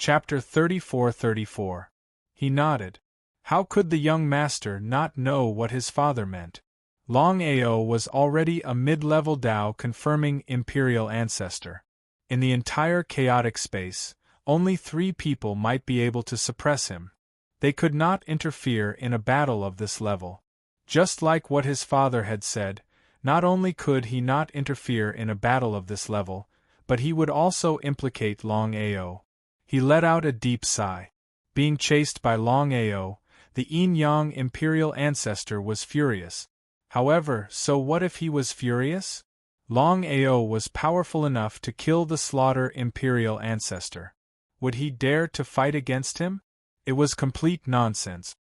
Chapter 34-34. He nodded. How could the young master not know what his father meant? Longao was already a mid-level Tao confirming imperial ancestor. In the entire chaotic space, only 3 people might be able to suppress him. They could not interfere in a battle of this level. Just like what his father had said, not only could he not interfere in a battle of this level, but he would also implicate Longao. He let out a deep sigh. Being chased by Longao, the yin-yang imperial ancestor was furious. However, so what if he was furious? Longao was powerful enough to kill the slaughter imperial ancestor. Would he dare to fight against him? It was complete nonsense.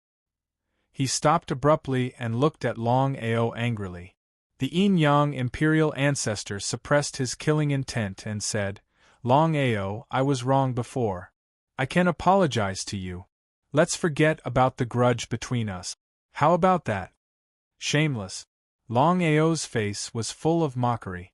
He stopped abruptly and looked at Longao angrily. The yin-yang imperial ancestor suppressed his killing intent and said, Longao, I was wrong before. I can apologize to you. Let's forget about the grudge between us. How about that? Shameless. Longao's face was full of mockery.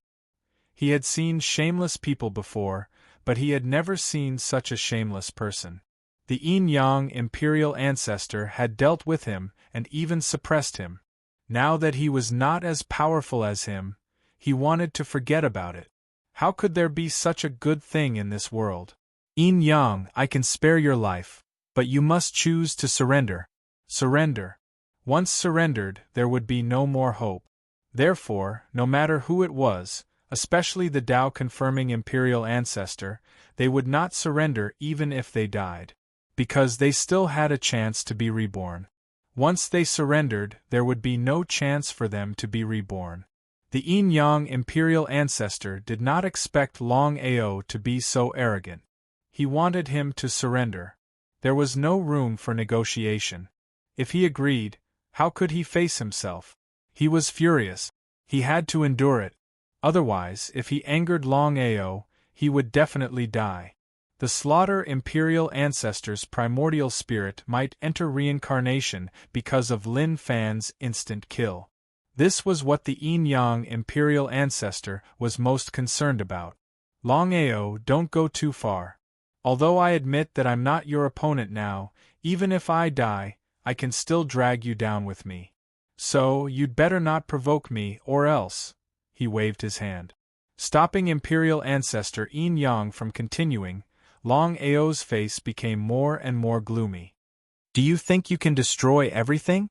He had seen shameless people before, but he had never seen such a shameless person. The yin-yang imperial ancestor had dealt with him and even suppressed him. Now that he was not as powerful as him, he wanted to forget about it. How could there be such a good thing in this world? Yin-yang, I can spare your life, but you must choose to surrender. Surrender. Once surrendered, there would be no more hope. Therefore, no matter who it was, especially the Tao-confirming imperial ancestor, they would not surrender even if they died. Because they still had a chance to be reborn. Once they surrendered, there would be no chance for them to be reborn. The yin-yang imperial ancestor did not expect Longao to be so arrogant. He wanted him to surrender. There was no room for negotiation. If he agreed, how could he face himself? He was furious. He had to endure it. Otherwise, if he angered Longao, he would definitely die. The slaughter imperial ancestor's primordial spirit might enter reincarnation because of Lin Fan's instant kill. This was what the yin-yang imperial ancestor was most concerned about. Longao, don't go too far. Although I admit that I'm not your opponent now, even if I die, I can still drag you down with me. So, you'd better not provoke me, or else. He waved his hand. Stopping imperial ancestor yin-yang from continuing, Longao's face became more and more gloomy. Do you think you can destroy everything?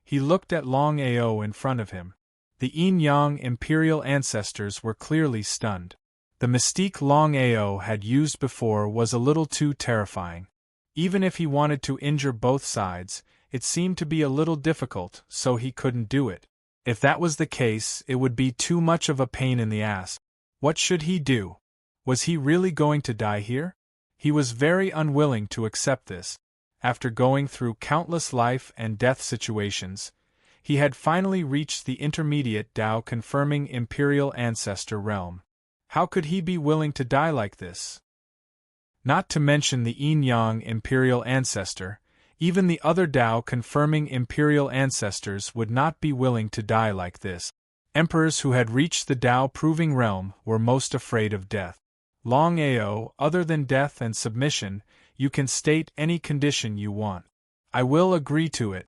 He looked at Longao in front of him. The yin-yang imperial ancestors were clearly stunned. The mystique Longao had used before was a little too terrifying. Even if he wanted to injure both sides, it seemed to be a little difficult, so he couldn't do it. If that was the case, it would be too much of a pain in the ass. What should he do? Was he really going to die here? He was very unwilling to accept this. After going through countless life and death situations, he had finally reached the intermediate Tao-confirming imperial ancestor realm. How could he be willing to die like this? Not to mention the yin-yang imperial ancestor, even the other Tao-confirming imperial ancestors would not be willing to die like this. Emperors who had reached the Tao-proving realm were most afraid of death. Longao, other than death and submission, you can state any condition you want. I will agree to it.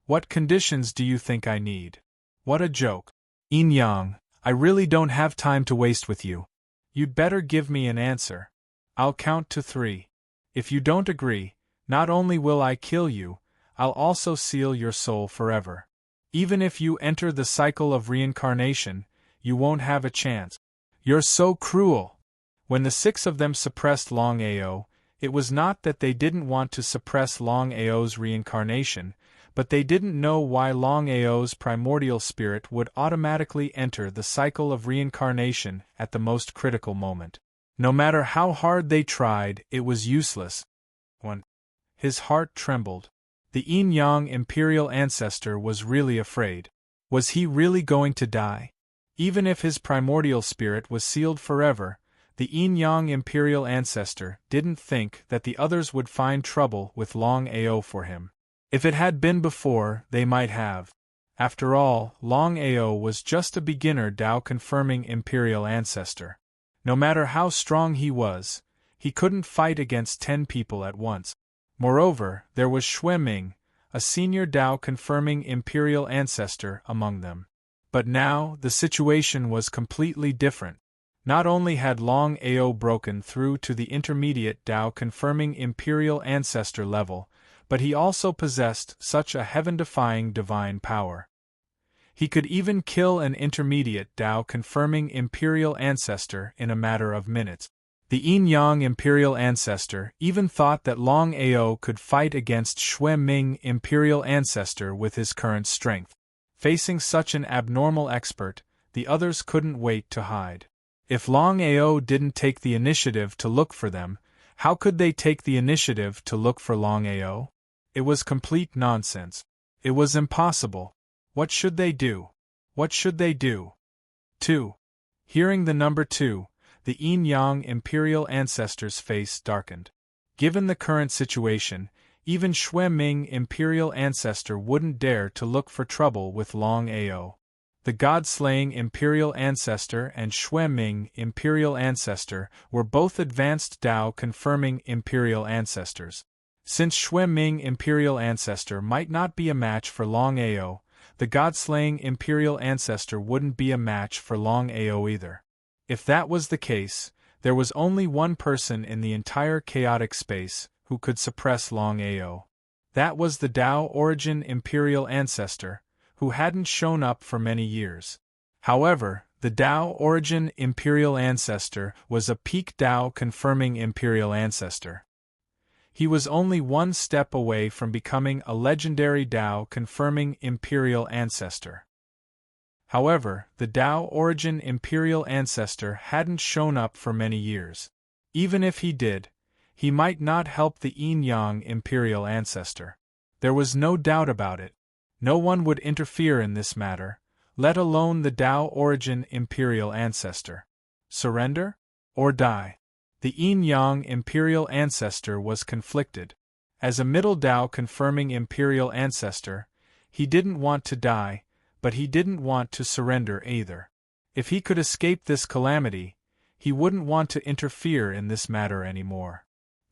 What conditions do you think I need? What a joke. Yin-yang, I really don't have time to waste with you. You'd better give me an answer. I'll count to 3. If you don't agree, not only will I kill you, I'll also seal your soul forever. Even if you enter the cycle of reincarnation, you won't have a chance. You're so cruel. When the 6 of them suppressed Longao, it was not that they didn't want to suppress Longao's reincarnation, but they didn't know why Longao's primordial spirit would automatically enter the cycle of reincarnation at the most critical moment. No matter how hard they tried, it was useless. His heart trembled. The yin-yang imperial ancestor was really afraid. Was he really going to die? Even if his primordial spirit was sealed forever, the yin-yang imperial ancestor didn't think that the others would find trouble with Longao for him. If it had been before, they might have. After all, Longao was just a beginner Tao-confirming imperial ancestor. No matter how strong he was, He couldn't fight against 10 people at once. Moreover, there was Xue Ming, a senior Dao confirming imperial ancestor, among them. But now, the situation was completely different. Not only had Longao broken through to the intermediate Dao confirming imperial ancestor level, but he also possessed such a heaven-defying divine power. He could even kill an intermediate Dao confirming imperial ancestor in a matter of minutes. The Yin-Yang imperial ancestor even thought that Longao could fight against Xue Ming imperial ancestor with his current strength. Facing such an abnormal expert, the others couldn't wait to hide. If Longao didn't take the initiative to look for them, how could they take the initiative to look for Longao? It was complete nonsense. It was impossible. What should they do? What should they do? 2. Hearing the number 2, the Yin-Yang imperial ancestor's face darkened. Given the current situation, even Xue Ming imperial ancestor wouldn't dare to look for trouble with Longao. The god-slaying imperial ancestor and Xue Ming imperial ancestor were both advanced Dao confirming imperial ancestors. Since Xue Ming imperial ancestor might not be a match for Longao, the god-slaying imperial ancestor wouldn't be a match for Longao either. If that was the case, there was only one person in the entire chaotic space who could suppress Longao. That was the Dao origin imperial ancestor, who hadn't shown up for many years. However, the Dao origin imperial ancestor was a peak Dao confirming imperial ancestor. He was only one step away from becoming a legendary Dao confirming imperial ancestor. However, the Dao origin imperial ancestor hadn't shown up for many years. Even if he did, he might not help the Yin-Yang imperial ancestor. There was no doubt about it. No one would interfere in this matter, let alone the Dao origin imperial ancestor. Surrender? Or die? The Yin-Yang imperial ancestor was conflicted. As a middle Dao confirming imperial ancestor, he didn't want to die, but he didn't want to surrender either. If he could escape this calamity, he wouldn't want to interfere in this matter anymore.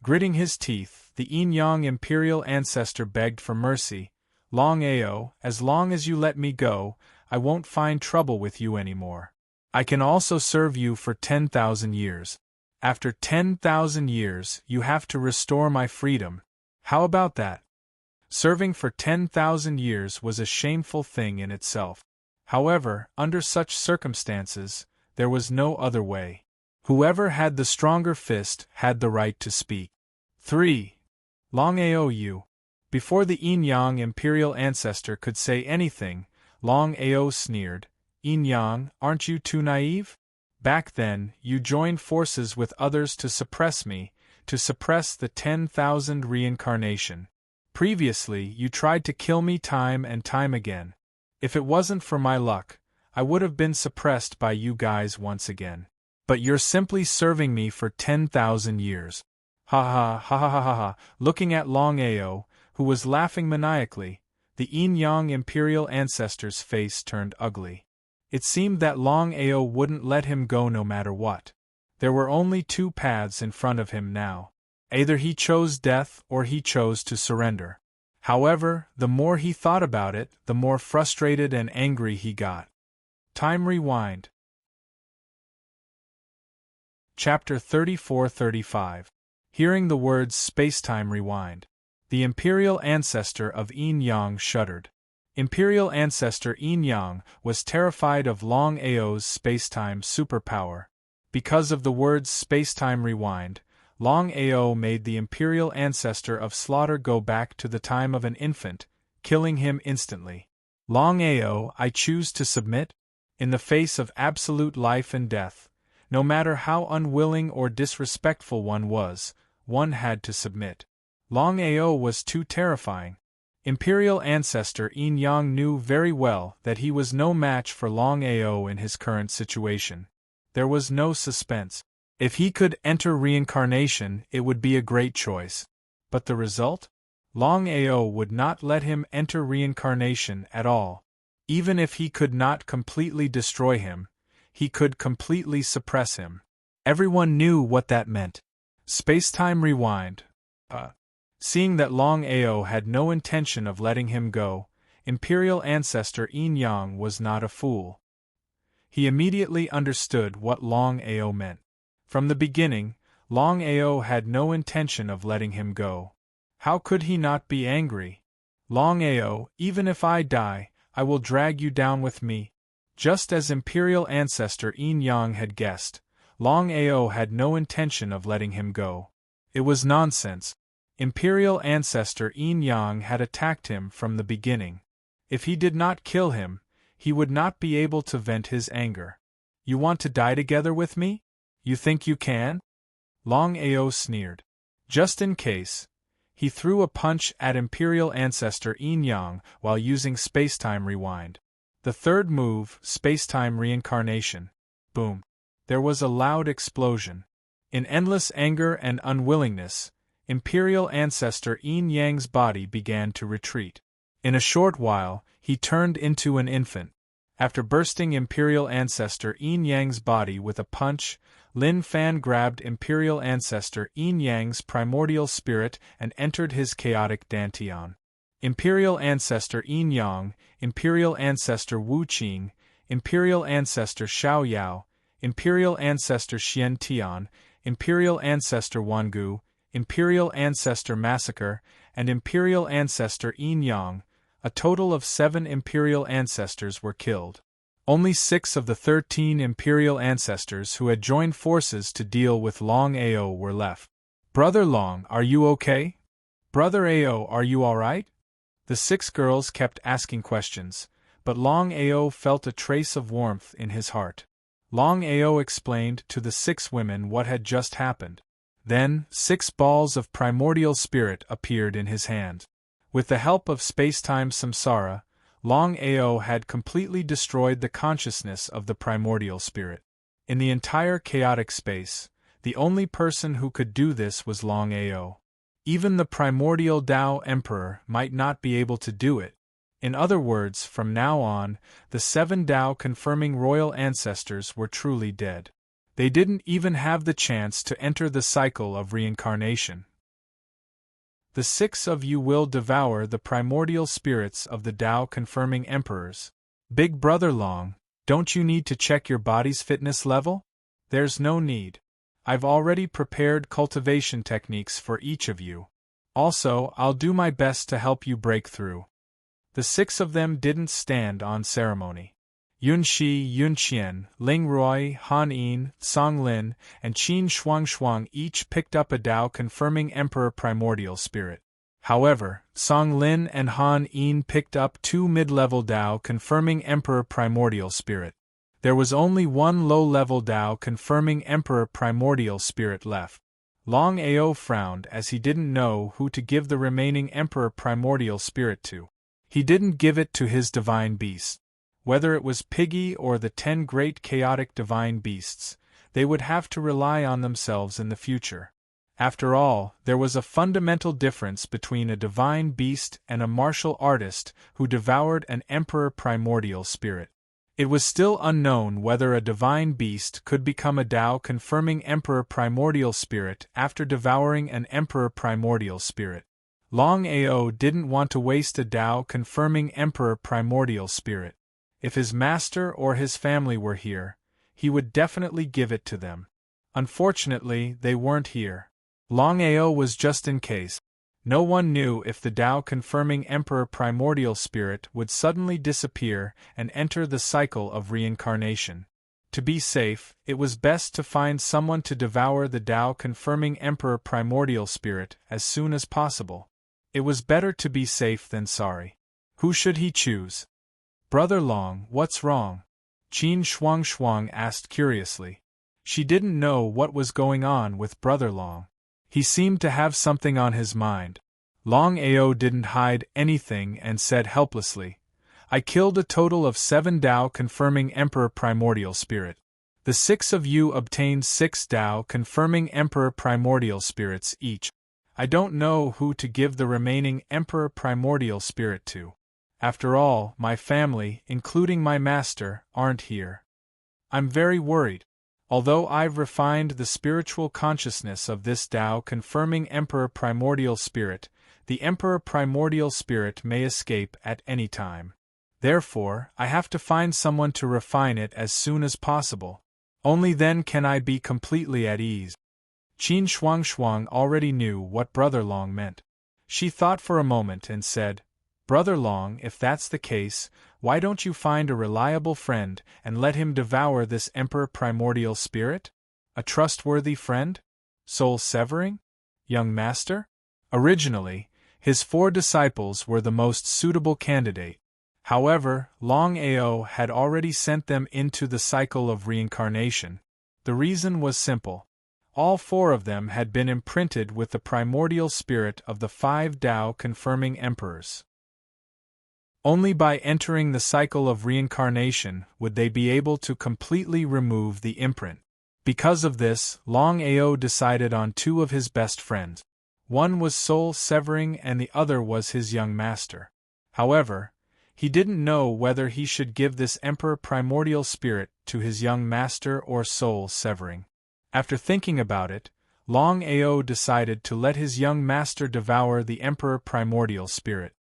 Gritting his teeth, the Yin-Yang imperial ancestor begged for mercy. Longao, as long as you let me go, I won't find trouble with you anymore. I can also serve you for 10,000 years. After 10,000 years, you have to restore my freedom. How about that? Serving for 10,000 years was a shameful thing in itself. However, under such circumstances, there was no other way. Whoever had the stronger fist had the right to speak. 3. Longao you. Before the Yin-Yang imperial ancestor could say anything, Longao sneered, Yin-Yang, aren't you too naive? Back then, you joined forces with others to suppress me, to suppress the 10,000 reincarnation. Previously, you tried to kill me time and time again. If it wasn't for my luck, I would have been suppressed by you guys once again. But you're simply serving me for 10,000 years. Ha ha ha ha ha ha ha. Looking at Longao, who was laughing maniacally, the Yin-Yang imperial ancestor's face turned ugly. It seemed that Longao wouldn't let him go no matter what. There were only two paths in front of him now. Either he chose death or he chose to surrender. However, the more he thought about it, the more frustrated and angry he got. Time rewind. Chapter 34-35. Hearing the words Spacetime Rewind. The imperial ancestor of Yin-Yang shuddered. Imperial ancestor Yin-Yang was terrified of Longao's spacetime superpower. Because of the words Spacetime Rewind, Longao made the imperial ancestor of slaughter go back to the time of an infant, killing him instantly. Longao, I choose to submit? In the face of absolute life and death, no matter how unwilling or disrespectful one had to submit. Longao was too terrifying. Imperial ancestor Yin-Yang knew very well that he was no match for Longao in his current situation. There was no suspense. If he could enter reincarnation, it would be a great choice. But the result? Longao would not let him enter reincarnation at all. Even if he could not completely destroy him, he could completely suppress him. Everyone knew what that meant. Space-time rewind. Seeing that Longao had no intention of letting him go, Imperial Ancestor Yin Yang was not a fool. He immediately understood what Longao meant. From the beginning, Longao had no intention of letting him go. How could he not be angry? Longao, even if I die, I will drag you down with me. Just as Imperial Ancestor Yin Yang had guessed, Longao had no intention of letting him go. It was nonsense. Imperial Ancestor Yin Yang had attacked him from the beginning. If he did not kill him, he would not be able to vent his anger. You want to die together with me? You think you can? Longao sneered. Just in case, he threw a punch at Imperial Ancestor Yin Yang while using Spacetime Rewind. The third move, Spacetime Reincarnation. Boom. There was a loud explosion. In endless anger and unwillingness, Imperial Ancestor Yin Yang's body began to retreat. In a short while, he turned into an infant. After bursting Imperial Ancestor Yin Yang's body with a punch, Lin Fan grabbed Imperial Ancestor Yin Yang's primordial spirit and entered his chaotic dantian. Imperial Ancestor Yin Yang, Imperial Ancestor Wu Qing, Imperial Ancestor Xiao Yao, Imperial Ancestor Xian Tian, Imperial Ancestor Wangu, Imperial Ancestor Massacre, and Imperial Ancestor Yin Yang. A total of 7 Imperial Ancestors were killed. Only 6 of the 13 Imperial Ancestors who had joined forces to deal with Longao were left. Brother Long, are you okay? Brother Ao, are you alright? The 6 girls kept asking questions, but Longao felt a trace of warmth in his heart. Longao explained to the 6 women what had just happened. Then, 6 balls of primordial spirit appeared in his hand. With the help of Spacetime Samsara, Longao had completely destroyed the consciousness of the primordial spirit. In the entire chaotic space, the only person who could do this was Longao. Even the primordial Tao Emperor might not be able to do it. In other words, from now on, the 7 Tao confirming royal ancestors were truly dead. They didn't even have the chance to enter the cycle of reincarnation. The 6 of you will devour the primordial spirits of the Tao-confirming emperors. Big Brother Long, don't you need to check your body's fitness level? There's no need. I've already prepared cultivation techniques for each of you. Also, I'll do my best to help you break through. The 6 of them didn't stand on ceremony. Yunxi, Yunqian, Ling Rui, Han Yin, Song Lin, and Qin Shuang each picked up a Tao confirming Emperor primordial spirit. However, Song Lin and Han Yin picked up 2 mid-level Tao confirming Emperor primordial spirit. There was only 1 low-level Tao confirming Emperor primordial spirit left. Longao frowned as he didn't know who to give the remaining Emperor primordial spirit to. He didn't give it to his divine beast. Whether it was Piggy or the 10 great chaotic divine beasts, they would have to rely on themselves in the future. After all, there was a fundamental difference between a divine beast and a martial artist who devoured an emperor primordial spirit. It was still unknown whether a divine beast could become a Tao confirming emperor primordial spirit after devouring an emperor primordial spirit. Longao didn't want to waste a Tao confirming emperor primordial spirit. If his master or his family were here, he would definitely give it to them. Unfortunately, they weren't here. Longao was just in case. No one knew if the Tao confirming Emperor primordial spirit would suddenly disappear and enter the cycle of reincarnation. To be safe, it was best to find someone to devour the Tao confirming Emperor primordial spirit as soon as possible. It was better to be safe than sorry. Who should he choose? Brother Long, what's wrong? Qin Shuang asked curiously. She didn't know what was going on with Brother Long. He seemed to have something on his mind. Longao didn't hide anything and said helplessly, I killed a total of 7 Tao confirming Emperor primordial spirit. The 6 of you obtained 6 Tao confirming Emperor primordial spirits each. I don't know who to give the remaining Emperor primordial spirit to. After all, my family, including my master, aren't here. I'm very worried. Although I've refined the spiritual consciousness of this Tao confirming Emperor Primordial Spirit, the Emperor Primordial Spirit may escape at any time. Therefore, I have to find someone to refine it as soon as possible. Only then can I be completely at ease. Qin Shuang already knew what Brother Long meant. She thought for a moment and said, "Brother Long, if that's the case, why don't you find a reliable friend and let him devour this Emperor Primordial Spirit? A trustworthy friend? Soul severing? Young Master?" Originally, his 4 disciples were the most suitable candidate. However, Longao had already sent them into the cycle of reincarnation. The reason was simple. All 4 of them had been imprinted with the primordial spirit of the 5 Tao confirming emperors. Only by entering the cycle of reincarnation would they be able to completely remove the imprint. Because of this, Longao decided on 2 of his best friends. One was soul severing and the other was his young master. However, he didn't know whether he should give this Emperor Primordial Spirit to his young master or soul severing. After thinking about it, Longao decided to let his young master devour the Emperor Primordial Spirit.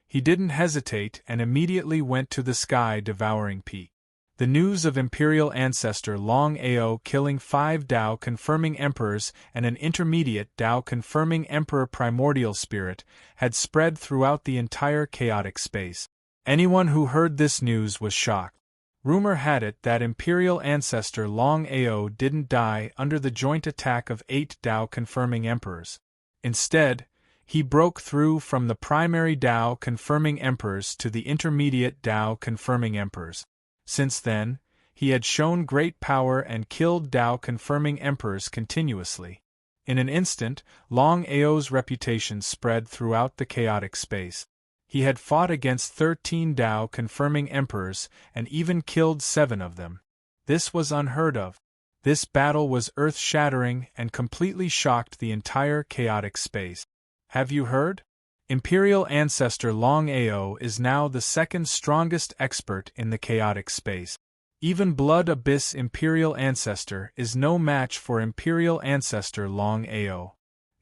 He didn't hesitate and immediately went to the sky devouring P. The news of Imperial Ancestor Longao killing 5 Tao confirming emperors and an intermediate Tao confirming Emperor Primordial Spirit had spread throughout the entire chaotic space. Anyone who heard this news was shocked. Rumor had it that Imperial Ancestor Longao didn't die under the joint attack of 8 Tao confirming emperors. Instead, he broke through from the primary Tao confirming emperors to the intermediate Tao confirming emperors. Since then, he had shown great power and killed Tao confirming emperors continuously. In an instant, Longao's reputation spread throughout the chaotic space. He had fought against 13 Tao confirming emperors and even killed 7 of them. This was unheard of. This battle was earth-shattering and completely shocked the entire chaotic space. Have you heard? Imperial Ancestor Longao is now the 2nd strongest expert in the chaotic space. Even Blood Abyss Imperial Ancestor is no match for Imperial Ancestor Longao.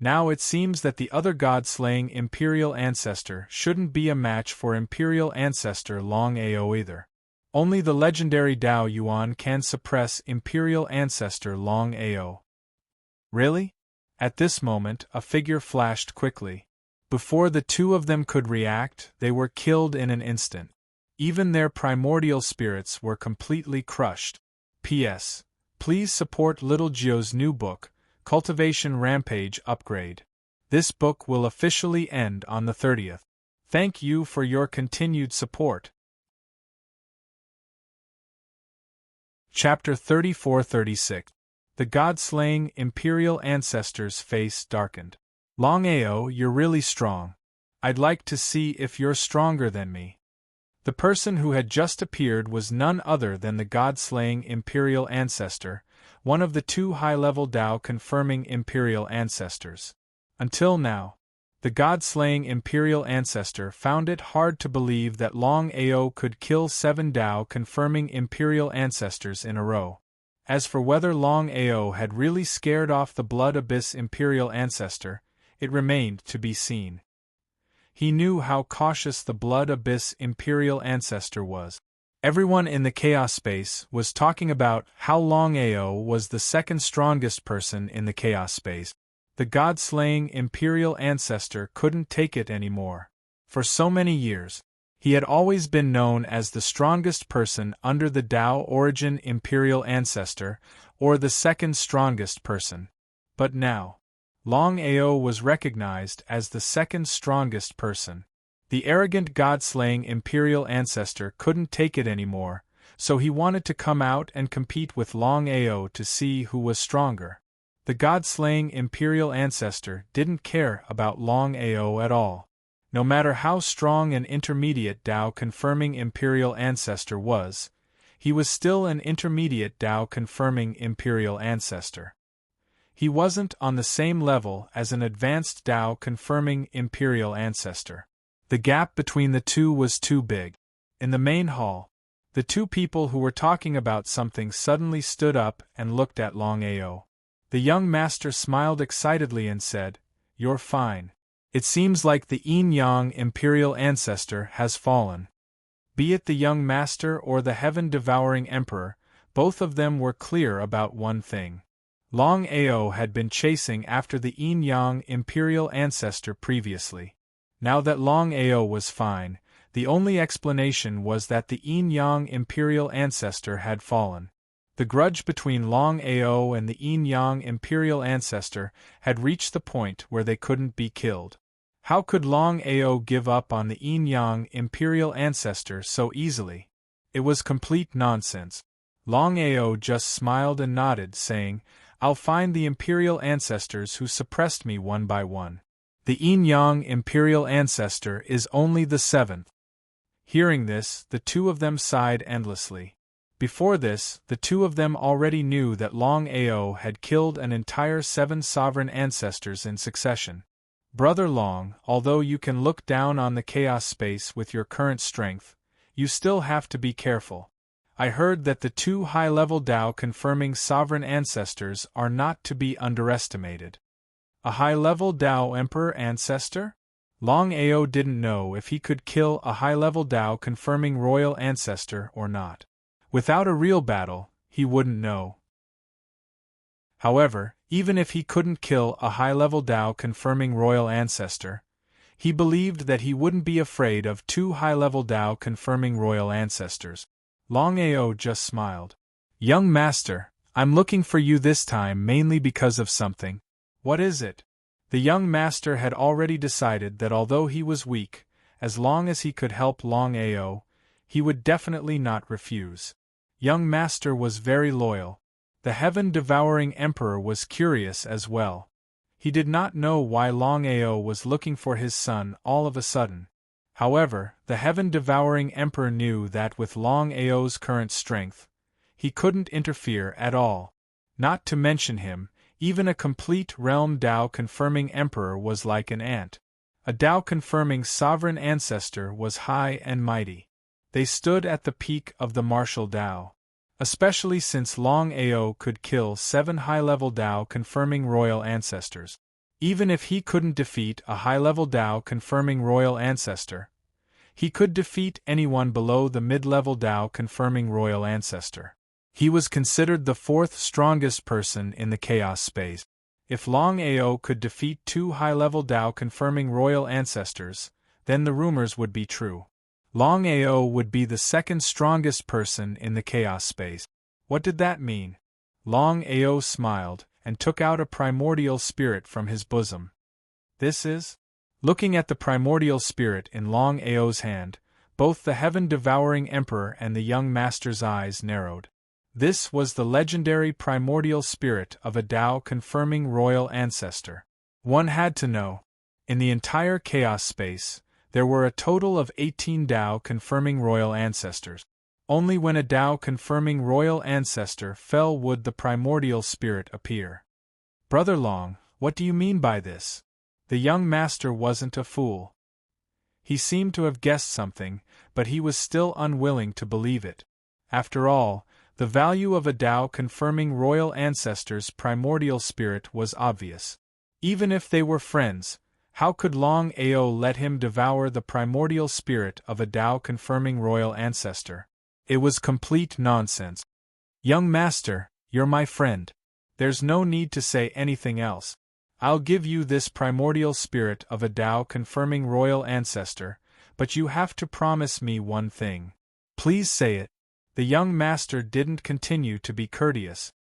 Now it seems that the other god-slaying Imperial Ancestor shouldn't be a match for Imperial Ancestor Longao either. Only the legendary Dao Yuan can suppress Imperial Ancestor Longao. Really? At this moment, a figure flashed quickly. Before the 2 of them could react, they were killed in an instant. Even their primordial spirits were completely crushed. P.S. Please support Little Gio's new book, Cultivation Rampage Upgrade. This book will officially end on the 30th. Thank you for your continued support. Chapter 34-36. The God-slaying Imperial Ancestor's face darkened. Longao, you're really strong. I'd like to see if you're stronger than me. The person who had just appeared was none other than the God-slaying Imperial Ancestor, one of the 2 high-level Tao confirming Imperial Ancestors. Until now, the God-slaying Imperial Ancestor found it hard to believe that Longao could kill 7 Tao confirming Imperial Ancestors in a row. As for whether Longao had really scared off the Blood Abyss Imperial Ancestor, it remained to be seen. He knew how cautious the Blood Abyss Imperial Ancestor was. Everyone in the chaos space was talking about how Longao was the 2nd strongest person in the chaos space. The god-slaying Imperial Ancestor couldn't take it anymore. For so many years, he had always been known as the strongest person under the Tao origin Imperial Ancestor, or the 2nd strongest person. But now, Longao was recognized as the 2nd strongest person. The arrogant god-slaying Imperial Ancestor couldn't take it anymore, so he wanted to come out and compete with Longao to see who was stronger. The god-slaying Imperial Ancestor didn't care about Longao at all. No matter how strong an intermediate Tao confirming Imperial Ancestor was, he was still an intermediate Tao confirming Imperial Ancestor. He wasn't on the same level as an advanced Tao confirming Imperial Ancestor. The gap between the 2 was too big. In the main hall, The two people who were talking about something suddenly stood up and looked at Longao. The young master smiled excitedly and said, "You're fine. It seems like the yin-yang imperial ancestor has fallen." Be it the young master or the heaven-devouring emperor, both of them were clear about one thing. Longao had been chasing after the yin-yang imperial ancestor previously. Now that Longao was fine, the only explanation was that the yin-yang imperial ancestor had fallen. The grudge between Longao and the yin-yang imperial ancestor had reached the point where they couldn't be killed. How could Longao give up on the yin-yang imperial ancestor so easily? It was complete nonsense. Longao just smiled and nodded, saying, "I'll find the imperial ancestors who suppressed me one by one. The yin-yang imperial ancestor is only the seventh." Hearing this, the two of them sighed endlessly. Before this, the two of them already knew that Longao had killed an entire 7 sovereign ancestors in succession. Brother Long, although you can look down on the chaos space with your current strength, you still have to be careful. I heard that the 2 high-level Tao confirming sovereign ancestors are not to be underestimated. A high-level Tao Emperor ancestor? Longao didn't know if he could kill a high-level Tao confirming royal ancestor or not. Without a real battle, he wouldn't know. However, even if he couldn't kill a high-level Tao confirming royal ancestor, he believed that he wouldn't be afraid of 2 high-level Tao confirming royal ancestors. Longao just smiled. "Young master, I'm looking for you this time mainly because of something." "What is it?" The young master had already decided that although he was weak, as long as he could help Longao, he would definitely not refuse. Young master was very loyal. The heaven-devouring emperor was curious as well. He did not know why Longao was looking for his son all of a sudden. However, the heaven-devouring emperor knew that with Longao's current strength, he couldn't interfere at all. Not to mention him, even a complete realm Tao-confirming emperor was like an ant. A Tao-confirming sovereign ancestor was high and mighty. They stood at the peak of the martial Tao. Especially since Longao could kill 7 high-level Tao confirming royal ancestors. Even if he couldn't defeat a high-level Tao confirming royal ancestor, he could defeat anyone below the mid-level Tao confirming royal ancestor. He was considered the 4th strongest person in the chaos space. If Longao could defeat 2 high-level Tao confirming royal ancestors, then the rumors would be true. Longao would be the 2nd strongest person in the chaos space. What did that mean? Longao smiled, and took out a primordial spirit from his bosom. "This is?" Looking at the primordial spirit in Longao's hand, both the heaven-devouring emperor and the young master's eyes narrowed. This was the legendary primordial spirit of a Tao confirming royal ancestor. One had to know. In the entire chaos space, there were a total of 18 Tao confirming royal ancestors. Only when a Tao confirming royal ancestor fell would the primordial spirit appear. "Brother Long, what do you mean by this?" The young master wasn't a fool. He seemed to have guessed something, but he was still unwilling to believe it. After all, the value of a Tao confirming royal ancestor's primordial spirit was obvious. Even if they were friends, how could Longao let him devour the primordial spirit of a Tao confirming royal ancestor? It was complete nonsense. "Young master, you're my friend. There's no need to say anything else. I'll give you this primordial spirit of a Tao confirming royal ancestor, but you have to promise me one thing." "Please say it." The young master didn't continue to be courteous.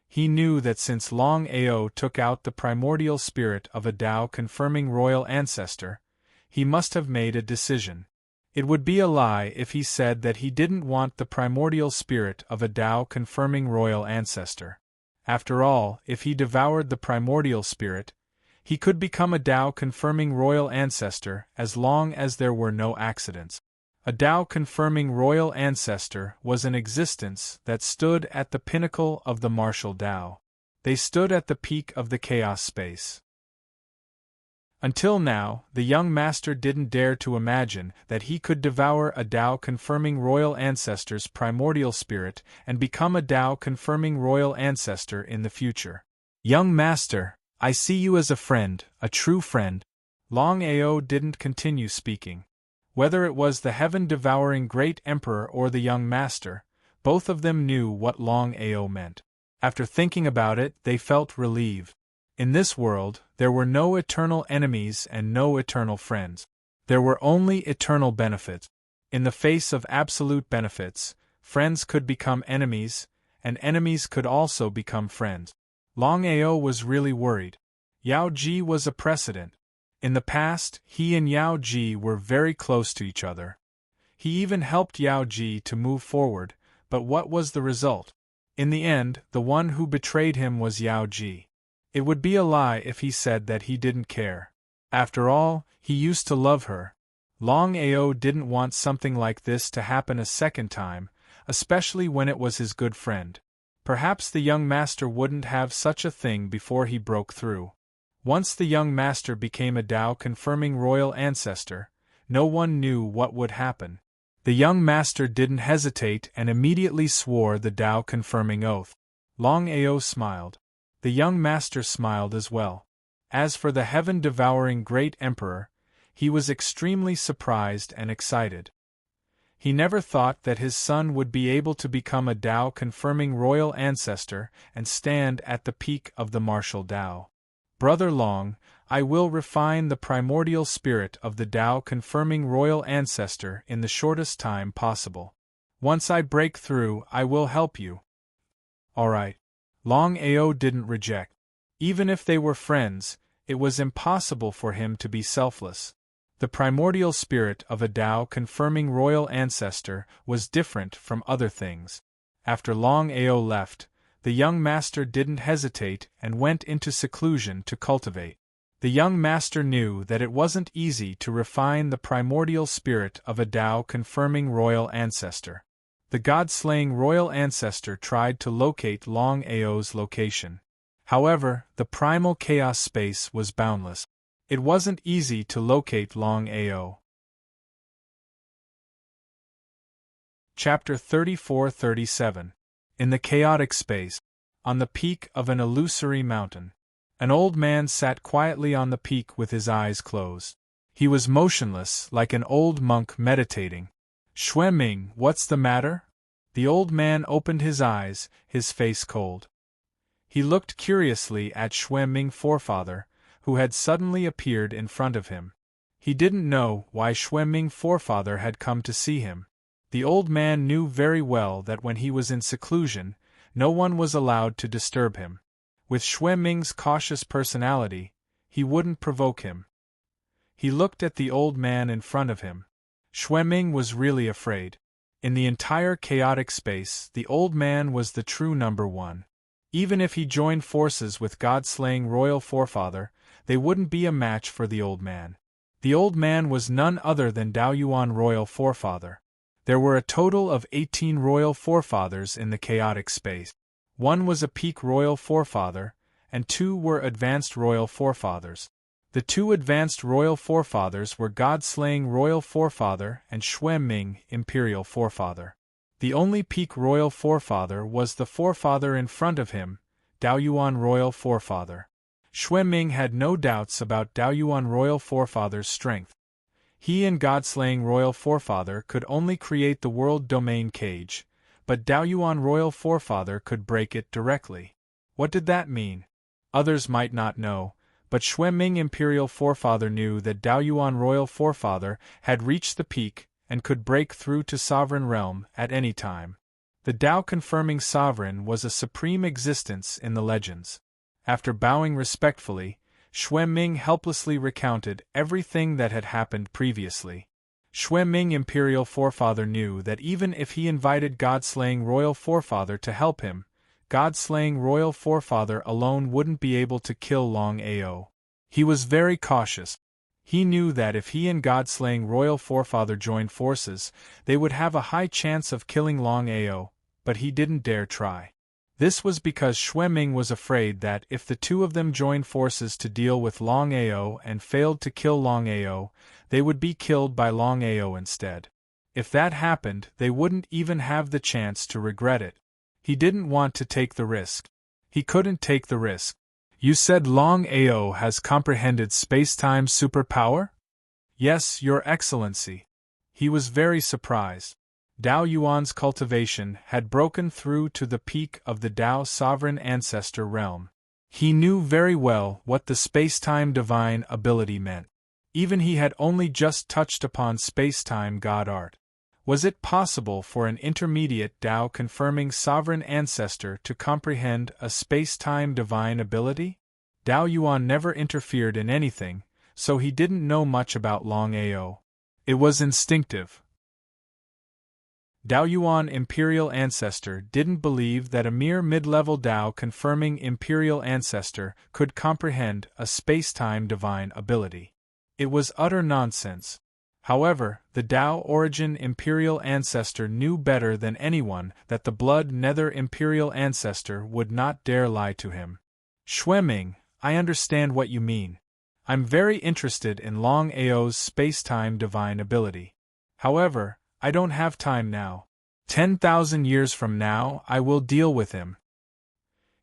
He knew that since Longao took out the primordial spirit of a Tao confirming royal ancestor, he must have made a decision. It would be a lie if he said that he didn't want the primordial spirit of a Tao confirming royal ancestor. After all, if he devoured the primordial spirit, he could become a Tao confirming royal ancestor as long as there were no accidents. A Tao confirming royal ancestor was an existence that stood at the pinnacle of the martial Tao. They stood at the peak of the chaos space. Until now, the young master didn't dare to imagine that he could devour a Tao confirming royal ancestor's primordial spirit and become a Tao confirming royal ancestor in the future. Young master, I see you as a friend, a true friend. Longao didn't continue speaking. Whether it was the heaven-devouring great emperor or the young master, both of them knew what Longao meant. After thinking about it, they felt relieved. In this world, there were no eternal enemies and no eternal friends. There were only eternal benefits. In the face of absolute benefits, friends could become enemies, and enemies could also become friends. Longao was really worried. Yao Ji was a precedent. In the past, he and Yao Ji were very close to each other. He even helped Yao Ji to move forward, but what was the result? In the end, the one who betrayed him was Yao Ji. It would be a lie if he said that he didn't care. After all, he used to love her. Longao didn't want something like this to happen a second time, especially when it was his good friend. Perhaps the young master wouldn't have such a thing before he broke through. Once the young master became a Tao confirming royal ancestor, no one knew what would happen. The young master didn't hesitate and immediately swore the Tao confirming oath. Longao smiled. The young master smiled as well. As for the heaven-devouring great emperor, he was extremely surprised and excited. He never thought that his son would be able to become a Tao confirming royal ancestor and stand at the peak of the martial Tao. Brother Long, I will refine the primordial spirit of the Tao confirming royal ancestor in the shortest time possible. Once I break through, I will help you. All right. Longao didn't reject. Even if they were friends, it was impossible for him to be selfless. The primordial spirit of a Tao confirming royal ancestor was different from other things. After Longao left, the young master didn't hesitate and went into seclusion to cultivate. The young master knew that it wasn't easy to refine the primordial spirit of a Tao confirming royal ancestor. The god-slaying royal ancestor tried to locate Longao's location. However, the primal chaos space was boundless. It wasn't easy to locate Longao. Chapter 34-37. In the chaotic space, on the peak of an illusory mountain, an old man sat quietly on the peak with his eyes closed. He was motionless, like an old monk meditating. Xueming, what's the matter? The old man opened his eyes, his face cold. He looked curiously at Xueming forefather, who had suddenly appeared in front of him. He didn't know why Xueming forefather had come to see him. The old man knew very well that when he was in seclusion, no one was allowed to disturb him. With Xueming's cautious personality, he wouldn't provoke him. He looked at the old man in front of him. Xueming was really afraid. In the entire chaotic space, the old man was the true number one. Even if he joined forces with god-slaying royal forefather, they wouldn't be a match for the old man. The old man was none other than Daoyuan royal forefather. There were a total of 18 royal forefathers in the chaotic space. One was a peak royal forefather, and 2 were advanced royal forefathers. The 2 advanced royal forefathers were god-slaying royal forefather and Xueming imperial forefather. The only peak royal forefather was the forefather in front of him, Daoyuan royal forefather. Xueming had no doubts about Daoyuan royal forefather's strength. He and god-slaying royal forefather could only create the world domain cage, but Daoyuan royal forefather could break it directly. What did that mean? Others might not know, but Xueming imperial forefather knew that Daoyuan royal forefather had reached the peak and could break through to sovereign realm at any time. The Tao-confirming sovereign was a supreme existence in the legends. After bowing respectfully, Xueming helplessly recounted everything that had happened previously. Xueming imperial forefather knew that even if he invited god-slaying royal forefather to help him, god-slaying royal forefather alone wouldn't be able to kill Longao. He was very cautious. He knew that if he and god-slaying royal forefather joined forces, they would have a high chance of killing Longao, but he didn't dare try. This was because Xueming was afraid that if the two of them joined forces to deal with Longao and failed to kill Longao, they would be killed by Longao instead. If that happened, they wouldn't even have the chance to regret it. He didn't want to take the risk. He couldn't take the risk. You said Longao has comprehended space-time superpower? Yes, Your Excellency. He was very surprised. Dao Yuan's cultivation had broken through to the peak of the Dao sovereign ancestor realm. He knew very well what the space-time divine ability meant. Even he had only just touched upon space-time god art. Was it possible for an intermediate Dao-confirming sovereign ancestor to comprehend a space-time divine ability? Dao Yuan never interfered in anything, so he didn't know much about Longao. It was instinctive. Dao Yuan Imperial Ancestor didn't believe that a mere mid-level Dao-confirming Imperial Ancestor could comprehend a space-time divine ability. It was utter nonsense. However, the Dao Origin Imperial Ancestor knew better than anyone that the Blood Nether Imperial Ancestor would not dare lie to him. Xueming, I understand what you mean. I'm very interested in Longao's space-time divine ability. However, I don't have time now. 10,000 years from now I will deal with him.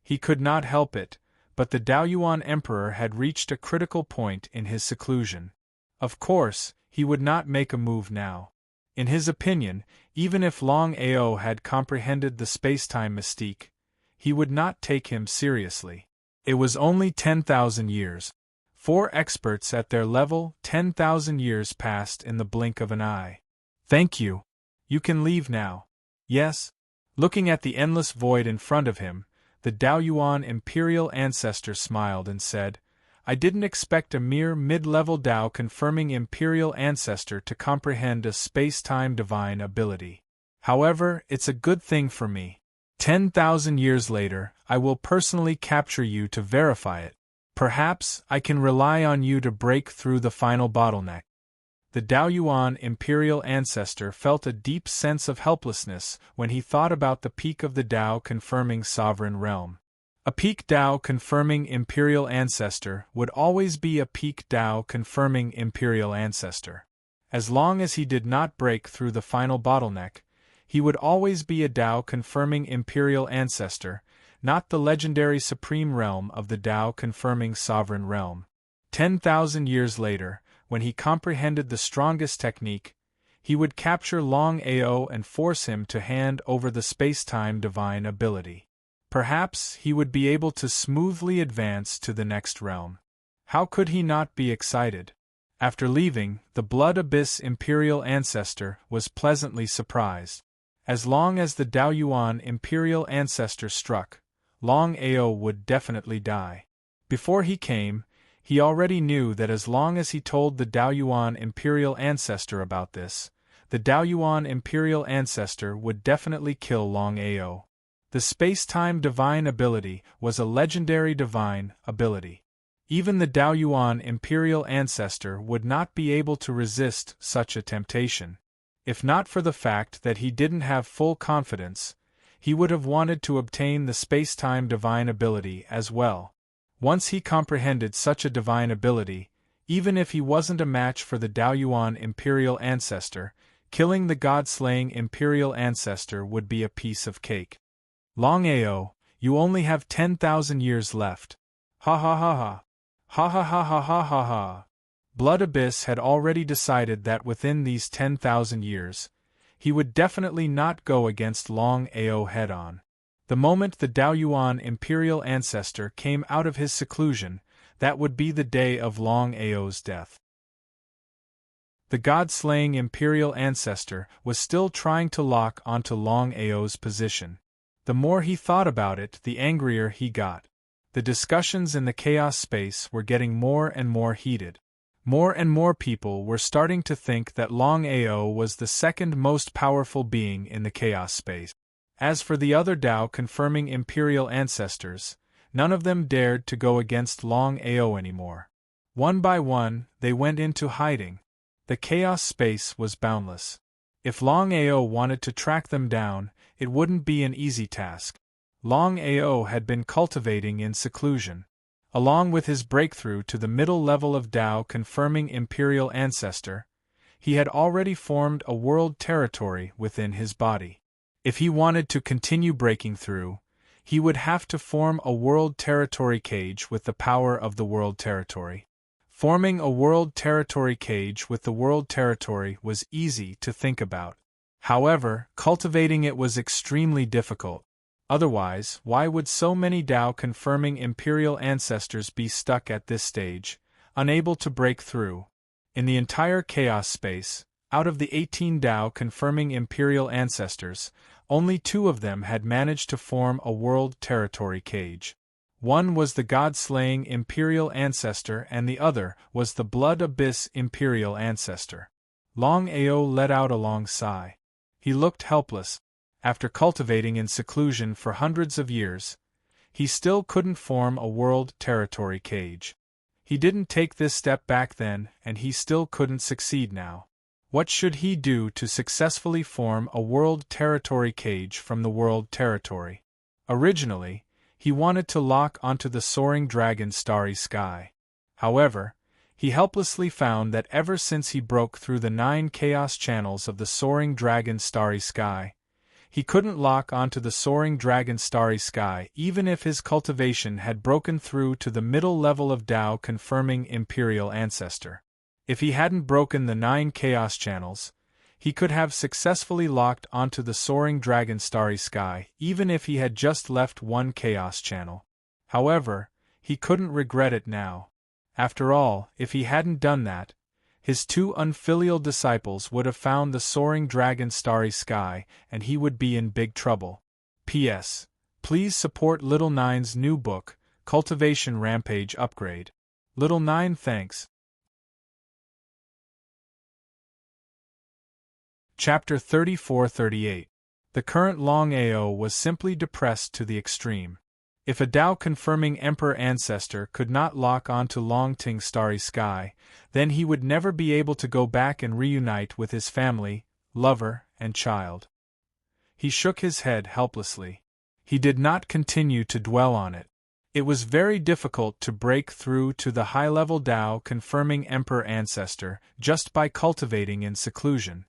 He could not help it, but the Daoyuan Emperor had reached a critical point in his seclusion. Of course, he would not make a move now. In his opinion, even if Longao had comprehended the space-time mystique, he would not take him seriously. It was only 10,000 years. 4 experts at their level, 10,000 years passed in the blink of an eye. Thank you. You can leave now. Yes? Looking at the endless void in front of him, the Daoyuan Imperial Ancestor smiled and said, I didn't expect a mere mid-level Dao-confirming Imperial Ancestor to comprehend a space-time divine ability. However, it's a good thing for me. 10,000 years later, I will personally capture you to verify it. Perhaps I can rely on you to break through the final bottleneck. The Daoyuan Imperial Ancestor felt a deep sense of helplessness when he thought about the peak of the Dao-confirming sovereign realm. A peak Dao-confirming Imperial Ancestor would always be a peak Dao-confirming Imperial Ancestor. As long as he did not break through the final bottleneck, he would always be a Dao-confirming Imperial Ancestor, not the legendary supreme realm of the Dao-confirming sovereign realm. 10,000 years later, when he comprehended the strongest technique, he would capture Longao and force him to hand over the space-time divine ability. Perhaps he would be able to smoothly advance to the next realm. How could he not be excited? After leaving, the Blood Abyss Imperial Ancestor was pleasantly surprised. As long as the Daoyuan Imperial Ancestor struck, Longao would definitely die. Before he came, he already knew that as long as he told the Daoyuan Imperial Ancestor about this, the Daoyuan Imperial Ancestor would definitely kill Longao. The space-time divine ability was a legendary divine ability. Even the Daoyuan Imperial Ancestor would not be able to resist such a temptation. If not for the fact that he didn't have full confidence, he would have wanted to obtain the space-time divine ability as well. Once he comprehended such a divine ability, even if he wasn't a match for the Daoyuan Imperial Ancestor, killing the god-slaying Imperial Ancestor would be a piece of cake. Longao, you only have 10,000 years left. Ha ha ha ha. Ha ha ha ha ha ha ha. Blood Abyss had already decided that within these 10,000 years, he would definitely not go against Longao head-on. The moment the Daoyuan Imperial Ancestor came out of his seclusion, that would be the day of Longao's death. The god-slaying Imperial Ancestor was still trying to lock onto Longao's position. The more he thought about it, the angrier he got. The discussions in the chaos space were getting more and more heated. More and more people were starting to think that Longao was the second most powerful being in the chaos space. As for the other Dao-confirming Imperial Ancestors, none of them dared to go against Longao anymore. One by one, they went into hiding. The chaos space was boundless. If Longao wanted to track them down, it wouldn't be an easy task. Longao had been cultivating in seclusion. Along with his breakthrough to the middle level of Tao confirming imperial ancestor, he had already formed a world territory within his body. If he wanted to continue breaking through, he would have to form a world territory cage with the power of the world territory. Forming a world territory cage with the world territory was easy to think about. However, cultivating it was extremely difficult. Otherwise, why would so many Tao-confirming imperial ancestors be stuck at this stage, unable to break through? In the entire chaos space, out of the 18 Tao-confirming imperial ancestors, only 2 of them had managed to form a world territory cage. One was the god-slaying imperial ancestor and the other was the blood abyss imperial ancestor. Longao let out a long sigh. He looked helpless. After cultivating in seclusion for hundreds of years, he still couldn't form a world territory cage. He didn't take this step back then, and he still couldn't succeed now. What should he do to successfully form a world territory cage from the world territory? Originally, he wanted to lock onto the soaring dragon starry sky. However, he helplessly found that ever since he broke through the 9 chaos channels of the soaring dragon starry sky, he couldn't lock onto the soaring dragon starry sky even if his cultivation had broken through to the middle level of Tao confirming imperial ancestor. If he hadn't broken the 9 chaos channels, he could have successfully locked onto the soaring dragon starry sky even if he had just left 1 chaos channel. However, he couldn't regret it now. After all, if he hadn't done that, his 2 unfilial disciples would have found the soaring dragon starry sky and he would be in big trouble. P.S. Please support Little Nine's new book, Cultivation Rampage Upgrade. Little Nine thanks. Chapter 34-38. The current Longao was simply depressed to the extreme. If a Tao-confirming Emperor ancestor could not lock onto Longting's starry sky, then he would never be able to go back and reunite with his family, lover, and child. He shook his head helplessly. He did not continue to dwell on it. It was very difficult to break through to the high-level Tao-confirming Emperor ancestor just by cultivating in seclusion.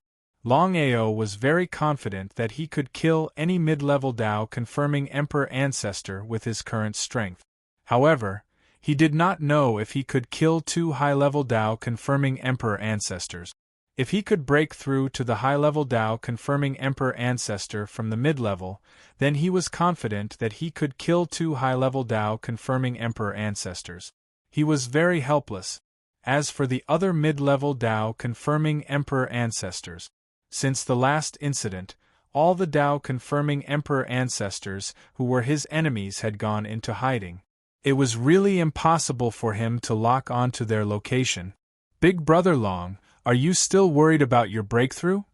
Longao was very confident that he could kill any mid-level Tao-confirming Emperor ancestor with his current strength. However, he did not know if he could kill 2 high-level Tao-confirming Emperor ancestors. If he could break through to the high-level Tao-confirming Emperor ancestor from the mid-level, then he was confident that he could kill 2 high-level Tao-confirming Emperor ancestors. He was very helpless. As for the other mid-level Tao-confirming Emperor ancestors, since the last incident, all the Tao-confirming Emperor ancestors who were his enemies had gone into hiding. It was really impossible for him to lock onto their location. Big Brother Long, are you still worried about your breakthrough?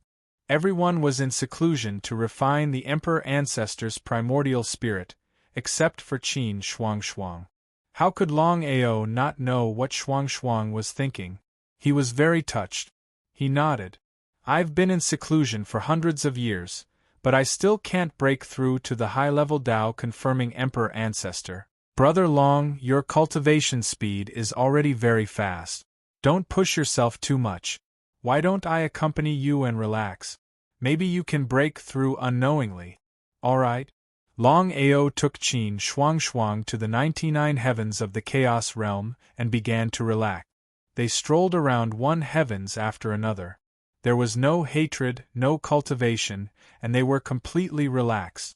Everyone was in seclusion to refine the Emperor ancestor's primordial spirit, except for Qin Shuang. How could Longao not know what Shuang was thinking? He was very touched. He nodded. I've been in seclusion for hundreds of years, but I still can't break through to the high-level Tao-confirming Emperor ancestor. Brother Long, your cultivation speed is already very fast. Don't push yourself too much. Why don't I accompany you and relax? Maybe you can break through unknowingly. All right. Longao took Qin Shuang to the 99 heavens of the Chaos Realm and began to relax. They strolled around one heavens after another. There was no hatred, no cultivation, and they were completely relaxed.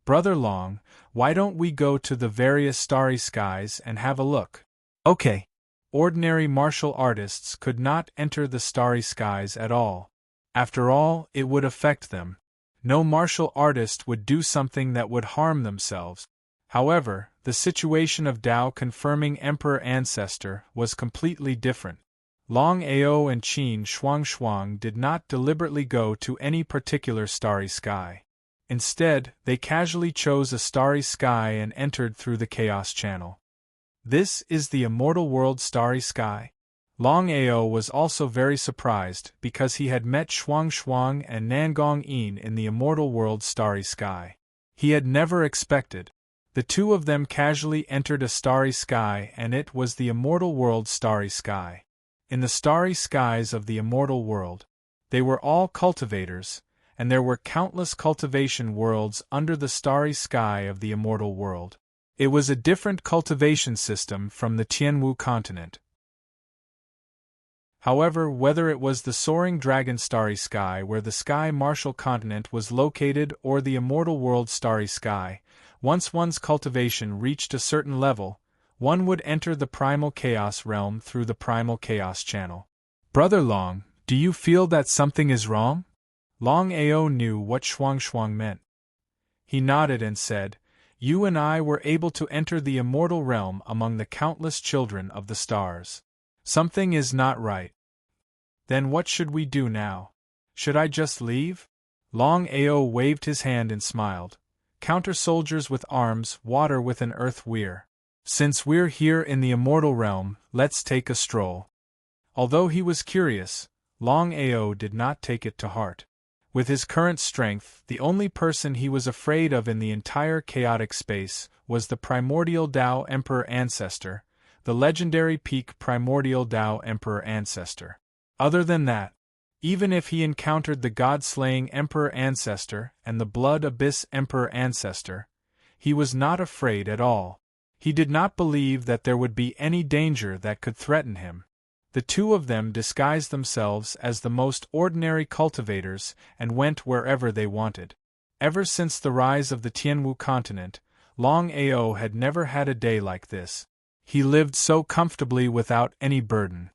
Brother Long, why don't we go to the various starry skies and have a look? Okay. Ordinary martial artists could not enter the starry skies at all. After all, it would affect them. No martial artist would do something that would harm themselves. However, the situation of Tao-confirming Emperor ancestor was completely different. Longao and Qin Shuang did not deliberately go to any particular starry sky. Instead, they casually chose a starry sky and entered through the Chaos Channel. This is the Immortal World Starry Sky. Longao was also very surprised because he had met Shuang and Nangong Yin in the Immortal World Starry Sky. he had never expected. The two of them casually entered a starry sky, and it was the immortal world's starry sky. In the starry skies of the immortal world, they were all cultivators, and there were countless cultivation worlds under the starry sky of the immortal world. It was a different cultivation system from the Tianwu continent. However, whether it was the soaring dragon starry sky where the Sky Martial continent was located or the immortal world starry sky, once one's cultivation reached a certain level, one would enter the primal chaos realm through the primal chaos channel. Brother Long, do you feel that something is wrong? Longao knew what shuang meant. He nodded and said, "You and I were able to enter the immortal realm among the countless children of the stars. Something is not right. Then what should we do now? Should I just leave?" Longao waved his hand and smiled. "Counter soldiers with arms, water with an earth weir. Since we're here in the immortal realm, let's take a stroll." Although he was curious, Longao did not take it to heart. With his current strength, the only person he was afraid of in the entire chaotic space was the primordial Tao Emperor Ancestor, the legendary peak primordial Tao Emperor Ancestor. Other than that, even if he encountered the god-slaying Emperor Ancestor and the Blood Abyss Emperor Ancestor, he was not afraid at all. He did not believe that there would be any danger that could threaten him. The two of them disguised themselves as the most ordinary cultivators and went wherever they wanted. Ever since the rise of the Tianwu continent, Longao had never had a day like this. He lived so comfortably without any burden.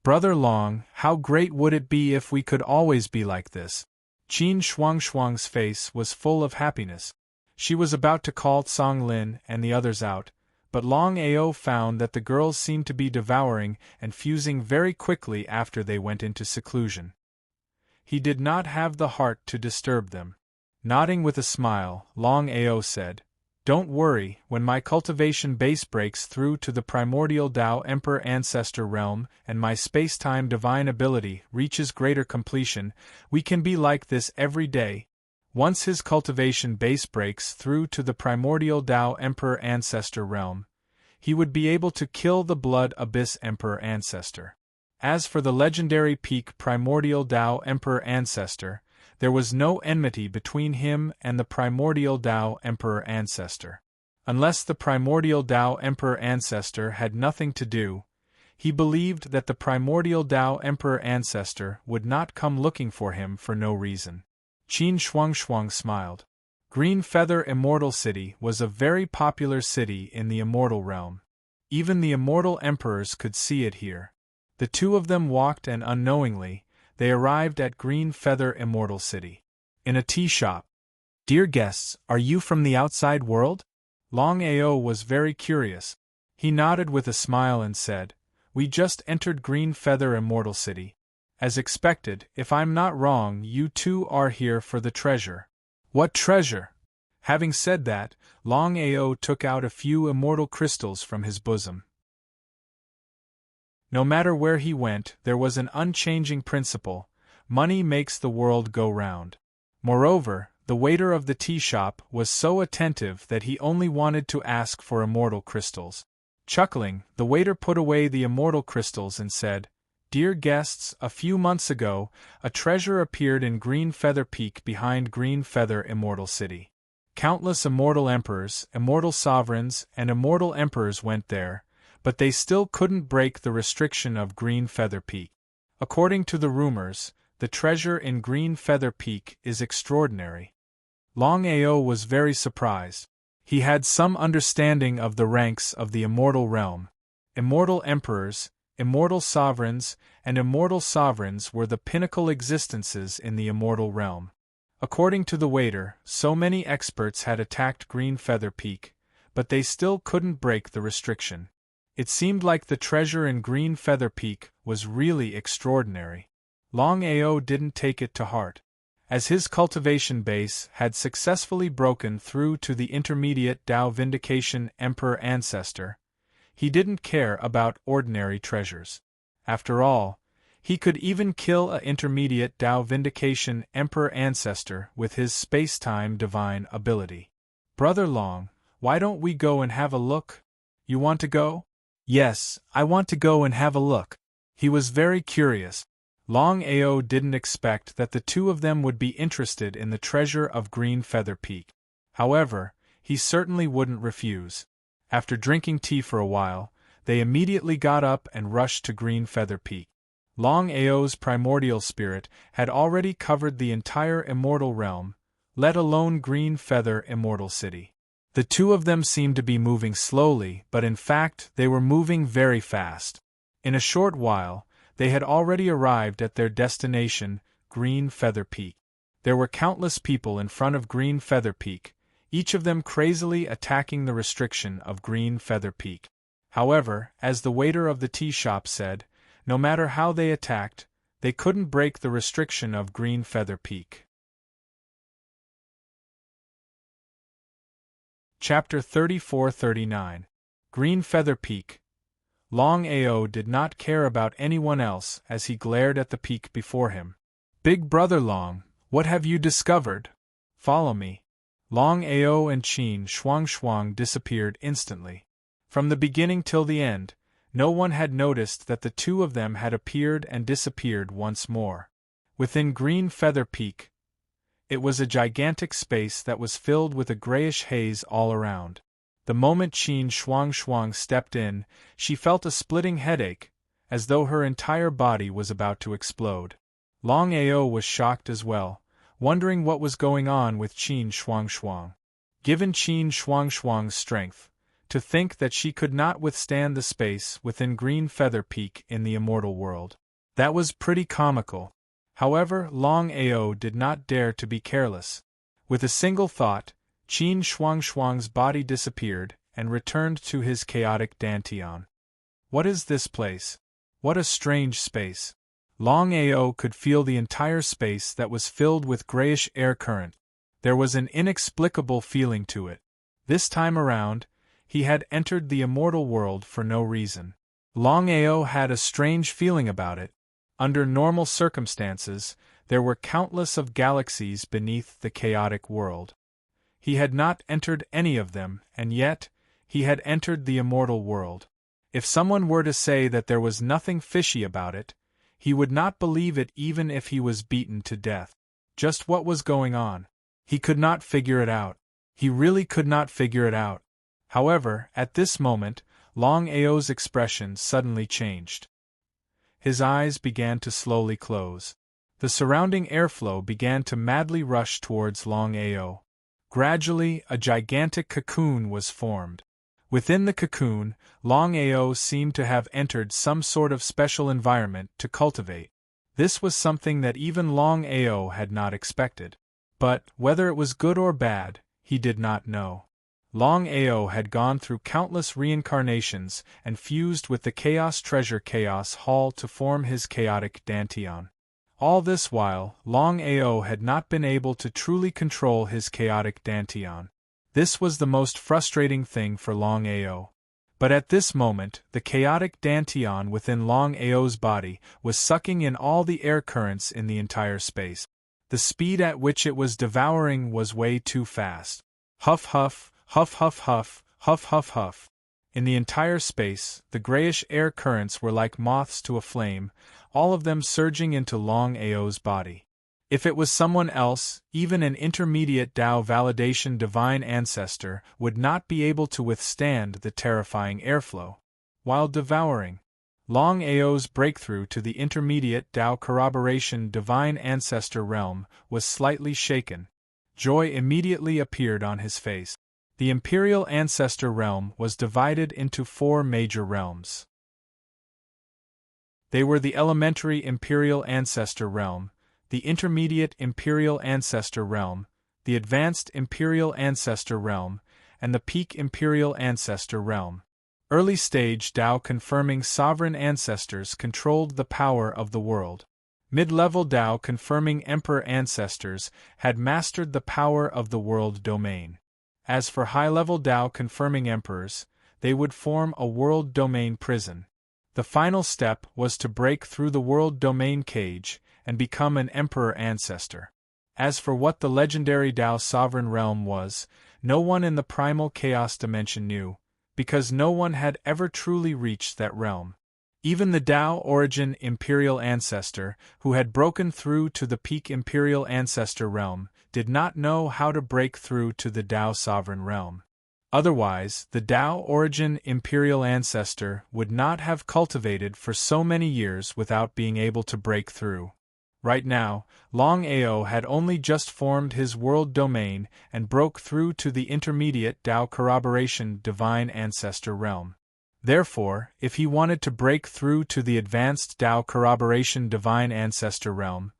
"Brother Long, how great would it be if we could always be like this?" Qin Shuang's face was full of happiness. She was about to call Song Lin and the others out, but Longao found that the girls seemed to be devouring and fusing very quickly after they went into seclusion. He did not have the heart to disturb them. Nodding with a smile, Longao said, "Don't worry, when my cultivation base breaks through to the primordial Tao Emperor Ancestor realm and my space-time divine ability reaches greater completion, we can be like this every day." Once his cultivation base breaks through to the primordial Tao Emperor Ancestor realm, he would be able to kill the Blood Abyss Emperor Ancestor. As for the legendary peak primordial Tao Emperor Ancestor, there was no enmity between him and the primordial Tao Emperor Ancestor. Unless the primordial Tao Emperor Ancestor had nothing to do, he believed that the primordial Tao Emperor Ancestor would not come looking for him for no reason. Qin Shuang smiled. Green Feather Immortal City was a very popular city in the immortal realm. Even the immortal emperors could see it here. The two of them walked and unknowingly, they arrived at Green Feather Immortal City. In a tea shop. "Dear guests, are you from the outside world?" Longao was very curious. He nodded with a smile and said, "We just entered Green Feather Immortal City. As expected, if I'm not wrong, you two are here for the treasure." "What treasure?" Having said that, Longao took out a few immortal crystals from his bosom. No matter where he went, there was an unchanging principle: money makes the world go round. Moreover, the waiter of the tea shop was so attentive that he only wanted to ask for immortal crystals. Chuckling, the waiter put away the immortal crystals and said, "Dear guests, a few months ago, a treasure appeared in Green Feather Peak behind Green Feather Immortal City. Countless immortal emperors, immortal sovereigns, and immortal emperors went there, but they still couldn't break the restriction of Green Feather Peak. According to the rumors, the treasure in Green Feather Peak is extraordinary." Longao was very surprised. He had some understanding of the ranks of the immortal realm. Immortal emperors, immortal sovereigns, and immortal sovereigns were the pinnacle existences in the immortal realm. According to the waiter, so many experts had attacked Green Feather Peak, but they still couldn't break the restriction. It seemed like the treasure in Green Feather Peak was really extraordinary. Longao didn't take it to heart. As his cultivation base had successfully broken through to the intermediate Tao Vindication Emperor Ancestor, he didn't care about ordinary treasures. After all, he could even kill a intermediate Tao Vindication Emperor Ancestor with his space-time divine ability. Brother Long, why don't we go and have a look? You want to go? Yes, I want to go and have a look. He was very curious. Longao didn't expect that the two of them would be interested in the treasure of Green Feather Peak. However, he certainly wouldn't refuse. After drinking tea for a while, they immediately got up and rushed to Green Feather Peak. Longao's primordial spirit had already covered the entire immortal realm, let alone Green Feather Immortal City. The two of them seemed to be moving slowly, but in fact they were moving very fast. In a short while, they had already arrived at their destination, Green Feather Peak. There were countless people in front of Green Feather Peak, each of them crazily attacking the restriction of Green Feather Peak. However, as the waiter of the tea shop said, no matter how they attacked, they couldn't break the restriction of Green Feather Peak. Chapter 34-39 Green Feather Peak. Longao did not care about anyone else as he glared at the peak before him. Big Brother Long, what have you discovered? Follow me. Longao and Qin Shuang disappeared instantly. From the beginning till the end, no one had noticed that the two of them had appeared and disappeared once more. Within Green Feather Peak, it was a gigantic space that was filled with a grayish haze all around. The moment Qin Shuang stepped in, she felt a splitting headache, as though her entire body was about to explode. Longao was shocked as well, wondering what was going on with Qin Shuang. Given Qin Shuang's strength, to think that she could not withstand the space within Green Feather Peak in the immortal world. That was pretty comical. However, Longao did not dare to be careless. With a single thought, Qin Shuang's body disappeared and returned to his chaotic dantian. What is this place? What a strange space. Longao could feel the entire space that was filled with grayish air current. There was an inexplicable feeling to it. This time around, he had entered the immortal world for no reason. Longao had a strange feeling about it. Under normal circumstances, there were countless of galaxies beneath the chaotic world. He had not entered any of them, and yet, he had entered the immortal world. If someone were to say that there was nothing fishy about it, he would not believe it even if he was beaten to death. Just what was going on? He could not figure it out. He really could not figure it out. However, at this moment, Longao's expression suddenly changed. His eyes began to slowly close. The surrounding airflow began to madly rush towards Longao. Gradually, a gigantic cocoon was formed. Within the cocoon, Longao seemed to have entered some sort of special environment to cultivate. This was something that even Longao had not expected. But, whether it was good or bad, he did not know. Longao had gone through countless reincarnations and fused with the Chaos Treasure Chaos Hall to form his chaotic dantian. All this while, Longao had not been able to truly control his chaotic dantian. This was the most frustrating thing for Longao. But at this moment, the chaotic dantian within Longao's body was sucking in all the air currents in the entire space. The speed at which it was devouring was way too fast. Huff huff, huff huff huff, huff huff huff. In the entire space, the grayish air currents were like moths to a flame, all of them surging into Longao's body. If it was someone else, even an intermediate Tao validation divine ancestor would not be able to withstand the terrifying airflow. While devouring, Longao's breakthrough to the intermediate Tao corroboration divine ancestor realm was slightly shaken. Joy immediately appeared on his face. The Imperial Ancestor Realm was divided into 4 major realms. They were the Elementary Imperial Ancestor Realm, the Intermediate Imperial Ancestor Realm, the Advanced Imperial Ancestor Realm, and the Peak Imperial Ancestor Realm. Early-stage Tao-confirming sovereign ancestors controlled the power of the world. Mid-level Tao-confirming emperor ancestors had mastered the power of the world domain. As for high-level Tao-confirming emperors, they would form a world domain prison. The final step was to break through the world domain cage and become an emperor ancestor. As for what the legendary Tao sovereign realm was, no one in the primal chaos dimension knew, because no one had ever truly reached that realm. Even the Tao origin Imperial Ancestor, who had broken through to the peak Imperial Ancestor realm, did not know how to break through to the Tao Sovereign realm. Otherwise, the Tao origin Imperial Ancestor would not have cultivated for so many years without being able to break through. Right now, Longao had only just formed his world domain and broke through to the intermediate Tao Corroboration Divine Ancestor realm. Therefore, if he wanted to break through to the advanced Tao Corroboration Divine Ancestor realm,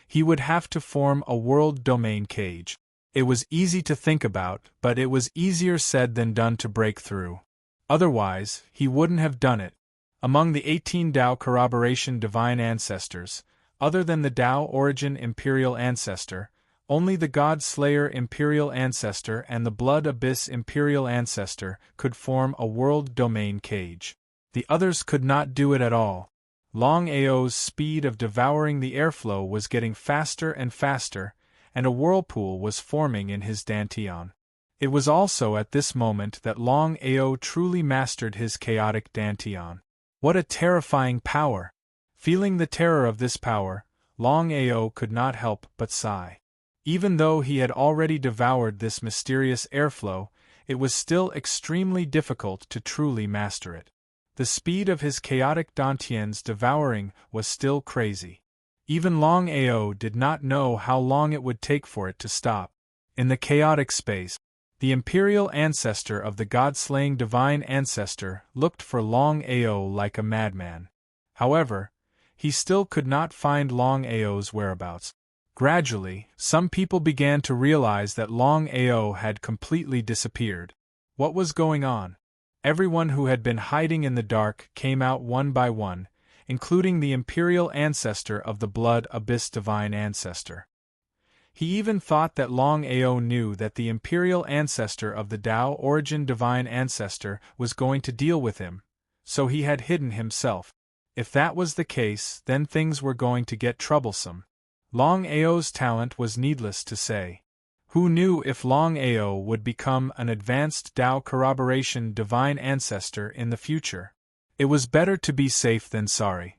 he would have to form a world domain cage. It was easy to think about, but it was easier said than done to break through. Otherwise, he wouldn't have done it. Among the 18 Tao Corroboration Divine Ancestors, other than the Tao Origin Imperial Ancestor, only the God Slayer Imperial Ancestor and the Blood Abyss Imperial Ancestor could form a world domain cage. The others could not do it at all. Longao's speed of devouring the airflow was getting faster and faster, and a whirlpool was forming in his dantian. It was also at this moment that Longao truly mastered his chaotic dantian. What a terrifying power! Feeling the terror of this power, Longao could not help but sigh. Even though he had already devoured this mysterious airflow, it was still extremely difficult to truly master it. The speed of his chaotic dantian's devouring was still crazy. Even Longao did not know how long it would take for it to stop. In the chaotic space, the Imperial Ancestor of the God-slaying Divine Ancestor looked for Longao like a madman. However, he still could not find Longao's whereabouts. Gradually, some people began to realize that Longao had completely disappeared. What was going on? Everyone who had been hiding in the dark came out one by one, including the Imperial Ancestor of the Blood Abyss Divine Ancestor. He even thought that Longao knew that the Imperial Ancestor of the Tao Origin Divine Ancestor was going to deal with him, so he had hidden himself. If that was the case, then things were going to get troublesome. Longao's talent was needless to say. Who knew if Longao would become an advanced Tao Corroboration Divine Ancestor in the future? It was better to be safe than sorry.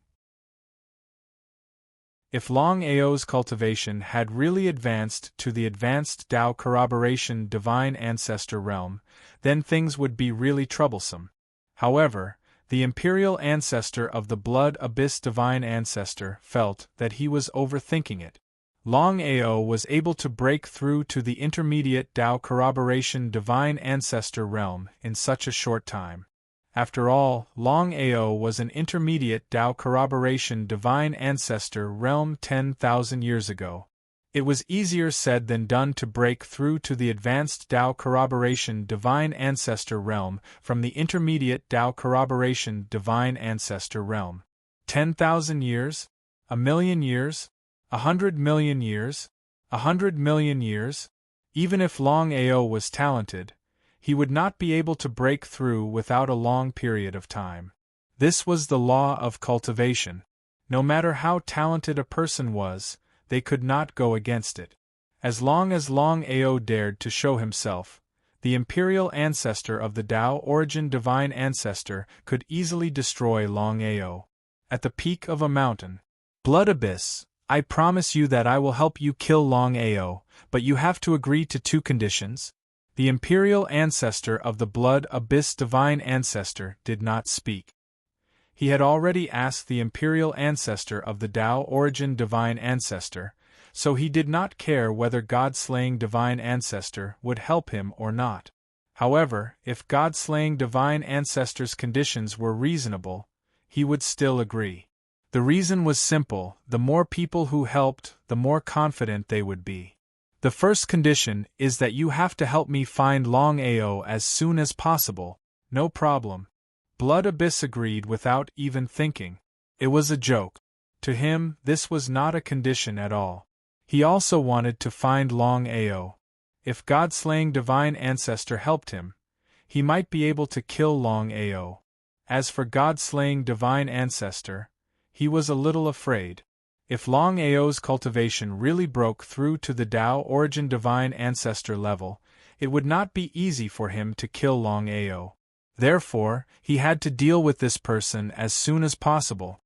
If Longao's cultivation had really advanced to the advanced Tao Corroboration Divine Ancestor realm, then things would be really troublesome. However, the Imperial Ancestor of the Blood Abyss Divine Ancestor felt that he was overthinking it. Longao was able to break through to the intermediate Tao Corroboration Divine Ancestor realm in such a short time. After all, Longao was an intermediate Tao Corroboration Divine Ancestor realm 10,000 years ago. It was easier said than done to break through to the advanced Tao Corroboration Divine Ancestor realm from the intermediate Tao Corroboration Divine Ancestor realm. 10,000 years? 1,000,000 years? 100,000,000 years? 100,000,000 years? Even if Longao was talented, he would not be able to break through without a long period of time. This was the law of cultivation. No matter how talented a person was, they could not go against it. As long as Longao dared to show himself, the Imperial Ancestor of the Tao Origin Divine Ancestor could easily destroy Longao. At the peak of a mountain. Blood Abyss, I promise you that I will help you kill Longao, but you have to agree to 2 conditions. The Imperial Ancestor of the Blood Abyss Divine Ancestor did not speak. He had already asked the Imperial Ancestor of the Tao Origin Divine Ancestor, so he did not care whether God-slaying Divine Ancestor would help him or not. However, if God-slaying Divine Ancestor's conditions were reasonable, he would still agree. The reason was simple: the more people who helped, the more confident they would be. The first condition is that you have to help me find Longao as soon as possible. No problem. Blood Abyss agreed without even thinking. It was a joke. To him, this was not a condition at all. He also wanted to find Longao. If God-slaying Divine Ancestor helped him, he might be able to kill Longao. As for God-slaying Divine Ancestor, he was a little afraid. If Longao's cultivation really broke through to the Tao Origin Divine Ancestor level, it would not be easy for him to kill Longao. Therefore, he had to deal with this person as soon as possible.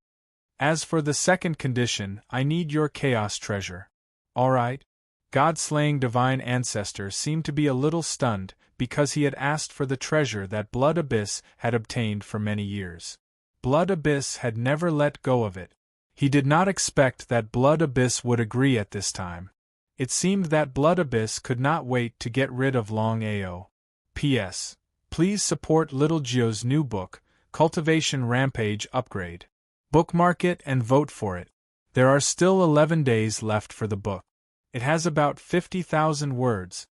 As for the second condition, I need your chaos treasure. Alright. God-slaying divine ancestor seemed to be a little stunned, because he had asked for the treasure that Blood Abyss had obtained for many years. Blood Abyss had never let go of it. He did not expect that Blood Abyss would agree at this time. It seemed that Blood Abyss could not wait to get rid of Longao. P.S. Please support Little Gio's new book, Cultivation Rampage Upgrade. Bookmark it and vote for it. There are still 11 days left for the book. It has about 50,000 words.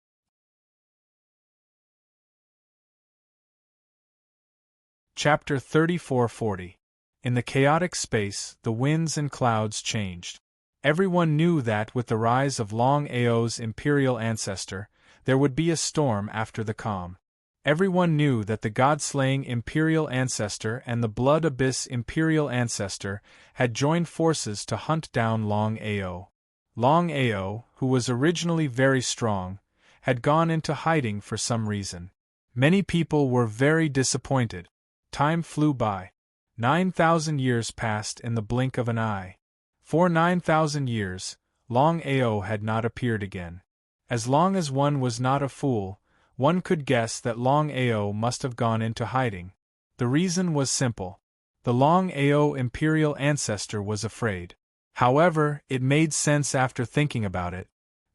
Chapter 3440. In the chaotic space, the winds and clouds changed. Everyone knew that with the rise of Longao's imperial ancestor, there would be a storm after the calm. Everyone knew that the god-slaying imperial ancestor and the Blood Abyss imperial ancestor had joined forces to hunt down Longao. Longao, who was originally very strong, had gone into hiding for some reason. Many people were very disappointed. Time flew by. 9,000 years passed in the blink of an eye. For 9,000 years, Longao had not appeared again. As long as one was not a fool, one could guess that Longao must have gone into hiding. The reason was simple. The Longao imperial ancestor was afraid. However, it made sense after thinking about it.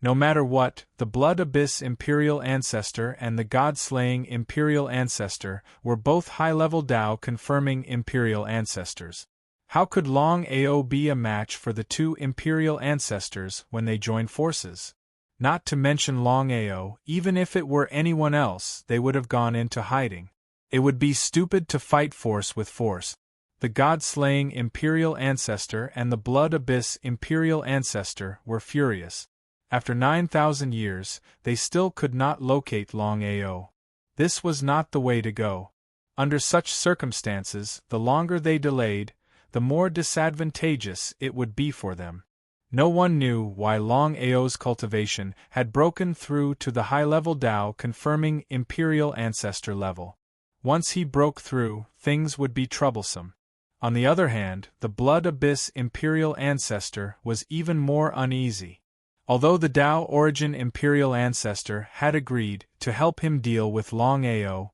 No matter what, the Blood Abyss imperial ancestor and the god-slaying imperial ancestor were both high-level Tao confirming imperial ancestors. How could Longao be a match for the two imperial ancestors when they joined forces? Not to mention Longao, even if it were anyone else, they would have gone into hiding. It would be stupid to fight force with force. The god-slaying imperial ancestor and the Blood Abyss imperial ancestor were furious. After 9,000 years, they still could not locate Longao. This was not the way to go. Under such circumstances, the longer they delayed, the more disadvantageous it would be for them. No one knew why Longao's cultivation had broken through to the high-level Tao confirming imperial ancestor level. Once he broke through, things would be troublesome. On the other hand, the Blood Abyss imperial ancestor was even more uneasy. Although the Tao origin imperial ancestor had agreed to help him deal with Longao,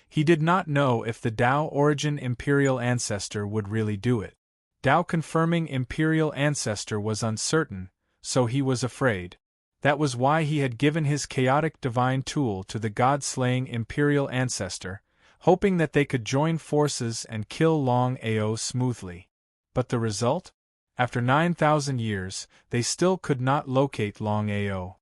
he did not know if the Tao origin imperial ancestor would really do it. Tao confirming imperial ancestor was uncertain, so he was afraid. That was why he had given his chaotic divine tool to the god-slaying imperial ancestor, hoping that they could join forces and kill Longao smoothly. But the result? After 9,000 years, they still could not locate Longao.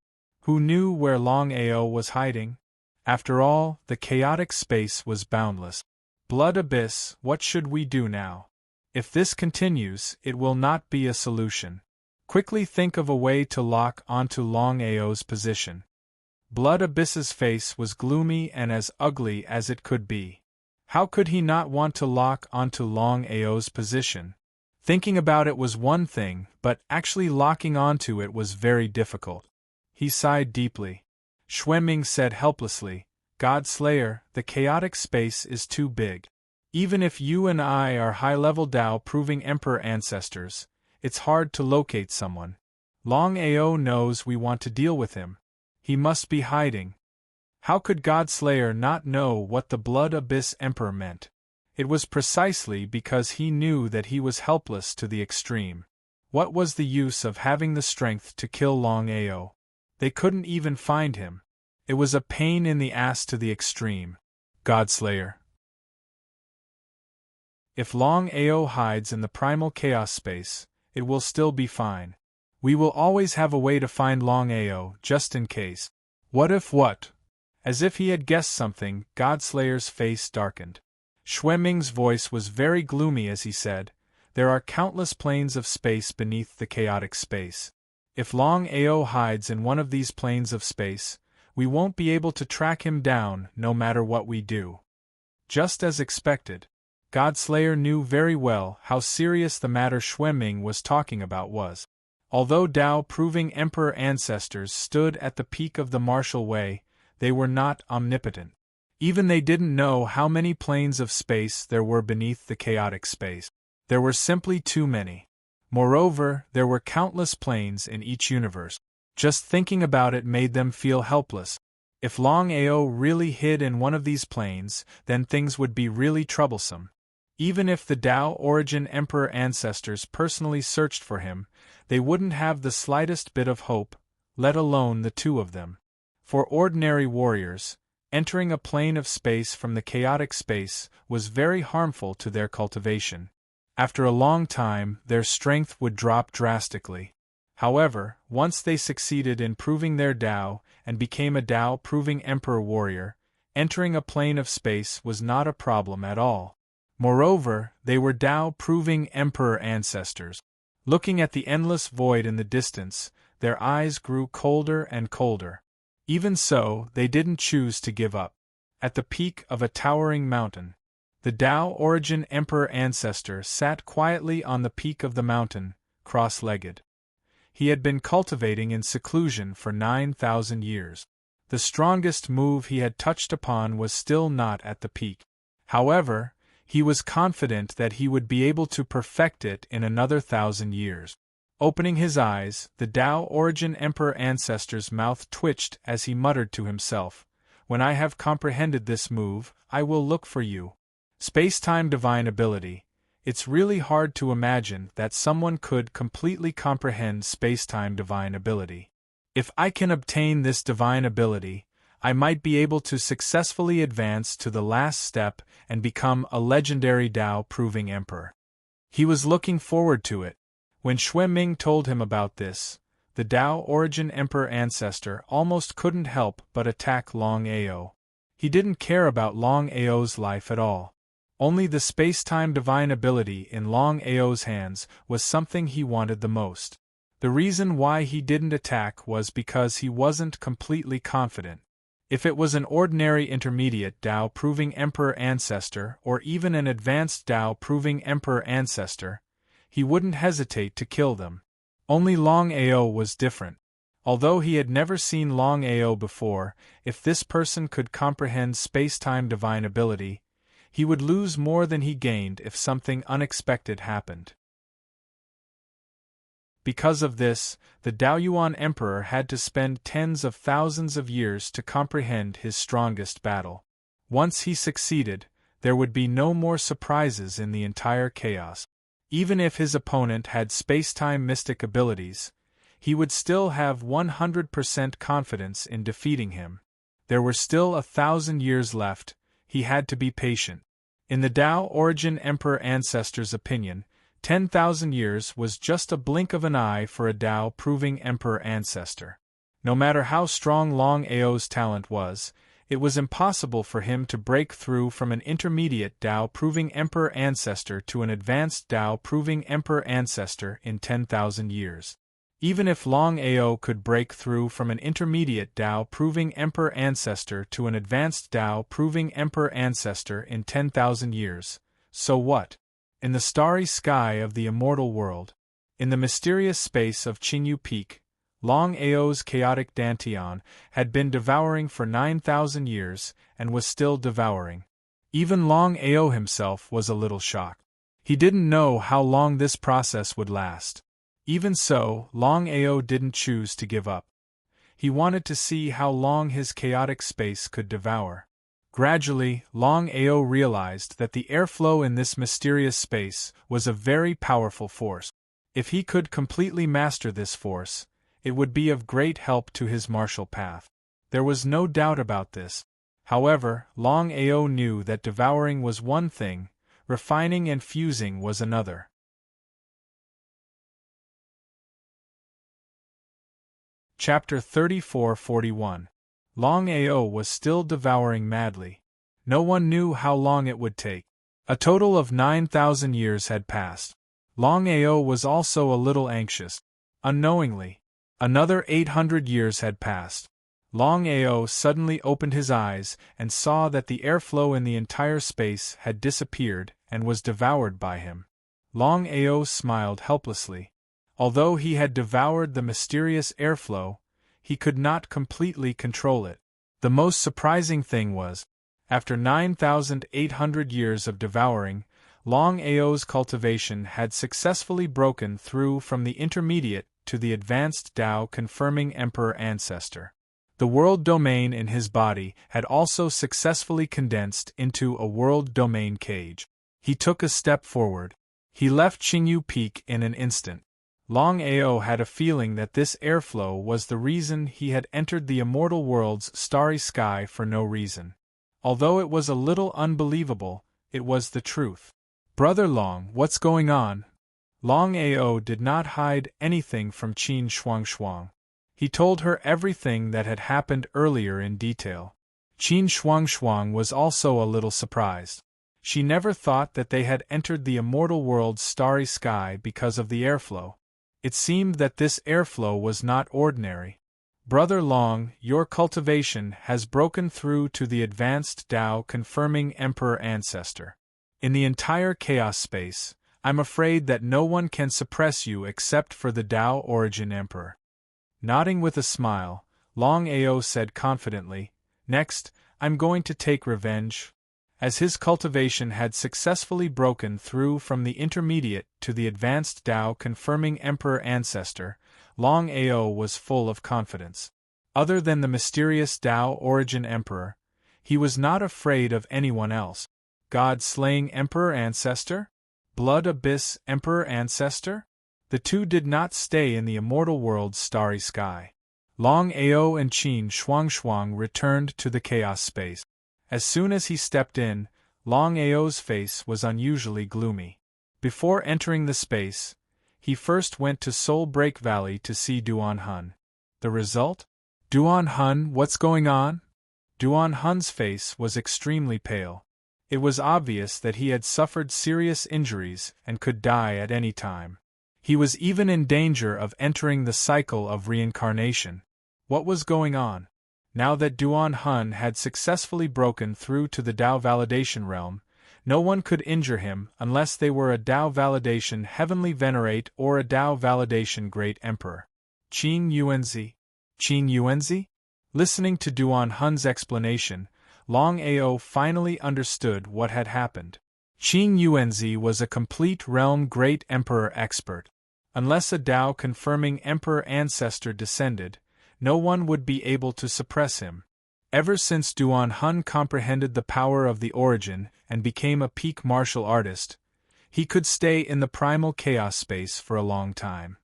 Who knew where Longao was hiding? After all, the chaotic space was boundless. Blood Abyss, what should we do now? If this continues, it will not be a solution. Quickly think of a way to lock onto Longao's position. Blood Abyss's face was gloomy and as ugly as it could be. How could he not want to lock onto Longao's position? Thinking about it was one thing, but actually locking onto it was very difficult. He sighed deeply. Xueming said helplessly, God Slayer, the chaotic space is too big. Even if you and I are high-level Tao proving Emperor ancestors, it's hard to locate someone. Longao knows we want to deal with him. He must be hiding. How could God Slayer not know what the Blood Abyss Emperor meant? It was precisely because he knew that he was helpless to the extreme. What was the use of having the strength to kill Longao? They couldn't even find him. It was a pain in the ass to the extreme. Godslayer. If Longao hides in the primal chaos space, it will still be fine. We will always have a way to find Longao, just in case. What if what? As if he had guessed something, Godslayer's face darkened. Xueming's voice was very gloomy as he said, there are countless planes of space beneath the chaotic space. If Longao hides in one of these planes of space, we won't be able to track him down no matter what we do. Just as expected, Godslayer knew very well how serious the matter Xueming was talking about was. Although Tao proving Emperor ancestors stood at the peak of the martial way, they were not omnipotent. Even they didn't know how many planes of space there were beneath the chaotic space. There were simply too many. Moreover, there were countless planes in each universe. Just thinking about it made them feel helpless. If Longao really hid in one of these planes, then things would be really troublesome. Even if the Tao Origin Emperor ancestors personally searched for him, they wouldn't have the slightest bit of hope, let alone the two of them. For ordinary warriors, entering a plane of space from the chaotic space was very harmful to their cultivation. After a long time, their strength would drop drastically. However, once they succeeded in proving their Tao and became a Tao-proving Emperor warrior, entering a plane of space was not a problem at all. Moreover, they were Tao-proving Emperor ancestors. Looking at the endless void in the distance, their eyes grew colder and colder. Even so, they didn't choose to give up. At the peak of a towering mountain, the Tao Origin Emperor ancestor sat quietly on the peak of the mountain, cross-legged. He had been cultivating in seclusion for 9,000 years. The strongest move he had touched upon was still not at the peak. However, he was confident that he would be able to perfect it in another 1,000 years. Opening his eyes, the Tao Origin Emperor ancestor's mouth twitched as he muttered to himself, "When I have comprehended this move, I will look for you." Space-time divine ability. It's really hard to imagine that someone could completely comprehend space-time divine ability. If I can obtain this divine ability, I might be able to successfully advance to the last step and become a legendary Tao-proving emperor. He was looking forward to it. When Xue Ming told him about this, the Tao Origin Emperor ancestor almost couldn't help but attack Longao. He didn't care about Longao's life at all. Only the space-time divine ability in Longao's hands was something he wanted the most. The reason why he didn't attack was because he wasn't completely confident. If it was an ordinary intermediate Tao-proving Emperor ancestor or even an advanced Tao-proving Emperor ancestor, he wouldn't hesitate to kill them. Only Longao was different. Although he had never seen Longao before, if this person could comprehend space-time divine ability, he would lose more than he gained if something unexpected happened. Because of this, the Daoyuan Emperor had to spend tens of thousands of years to comprehend his strongest battle. Once he succeeded, there would be no more surprises in the entire chaos. Even if his opponent had space-time mystic abilities, he would still have 100% confidence in defeating him. There were still 1,000 years left. He had to be patient. In the Tao Origin Emperor ancestor's opinion, 10,000 years was just a blink of an eye for a Tao-proving Emperor ancestor. No matter how strong Longao's talent was, it was impossible for him to break through from an intermediate Tao-proving Emperor ancestor to an advanced Tao-proving Emperor ancestor in 10,000 years. Even if Longao could break through from an intermediate Tao-proving Emperor ancestor to an advanced Tao-proving Emperor ancestor in 10,000 years, so what? In the starry sky of the immortal world, in the mysterious space of Qingyu Peak, Longao's chaotic Dantian had been devouring for 9,000 years and was still devouring. Even Longao himself was a little shocked. He didn't know how long this process would last. Even so, Longao didn't choose to give up. He wanted to see how long his chaotic space could devour. Gradually, Longao realized that the airflow in this mysterious space was a very powerful force. If he could completely master this force, it would be of great help to his martial path. There was no doubt about this. However, Longao knew that devouring was one thing, refining and fusing was another. Chapter 34-41. Longao was still devouring madly. No one knew how long it would take. A total of 9,000 years had passed. Longao was also a little anxious. Unknowingly, another 800 years had passed. Longao suddenly opened his eyes and saw that the airflow in the entire space had disappeared and was devoured by him. Longao smiled helplessly. Although he had devoured the mysterious airflow, he could not completely control it. The most surprising thing was, after 9,800 years of devouring, Longao's cultivation had successfully broken through from the intermediate to the advanced Tao confirming Emperor ancestor. The world domain in his body had also successfully condensed into a world domain cage. He took a step forward. He left Qingyu Peak in an instant. Longao had a feeling that this airflow was the reason he had entered the immortal world's starry sky for no reason. Although it was a little unbelievable, it was the truth. "Brother Long, what's going on?" Longao did not hide anything from Qin Shuangshuang. He told her everything that had happened earlier in detail. Qin Shuangshuang was also a little surprised. She never thought that they had entered the immortal world's starry sky because of the airflow. It seemed that this airflow was not ordinary. "Brother Long, your cultivation has broken through to the advanced Tao confirming Emperor ancestor. In the entire chaos space, I'm afraid that no one can suppress you except for the Tao origin Emperor." Nodding with a smile, Longao said confidently, "Next, I'm going to take revenge." As his cultivation had successfully broken through from the intermediate to the advanced Tao confirming Emperor ancestor, Longao was full of confidence. Other than the mysterious Tao origin Emperor, he was not afraid of anyone else. God-slaying Emperor ancestor? Blood Abyss Emperor ancestor? The two did not stay in the immortal world's starry sky. Longao and Qin Shuangshuang returned to the chaos space. As soon as he stepped in, Longao's face was unusually gloomy. Before entering the space, he first went to Soul Break Valley to see Duan Hun. The result? "Duan Hun, what's going on?" Duan Hun's face was extremely pale. It was obvious that he had suffered serious injuries and could die at any time. He was even in danger of entering the cycle of reincarnation. What was going on? Now that Duan Hun had successfully broken through to the Tao validation realm, no one could injure him unless they were a Tao validation heavenly venerate or a Tao validation great emperor. Qin Yuanzi? Qin Yuanzi? Listening to Duan Hun's explanation, Longao finally understood what had happened. Qin Yuanzi was a complete realm great emperor expert. Unless a Tao confirming emperor ancestor descended, no one would be able to suppress him. Ever since Duan Hun comprehended the power of the origin and became a peak martial artist, he could stay in the primal chaos space for a long time.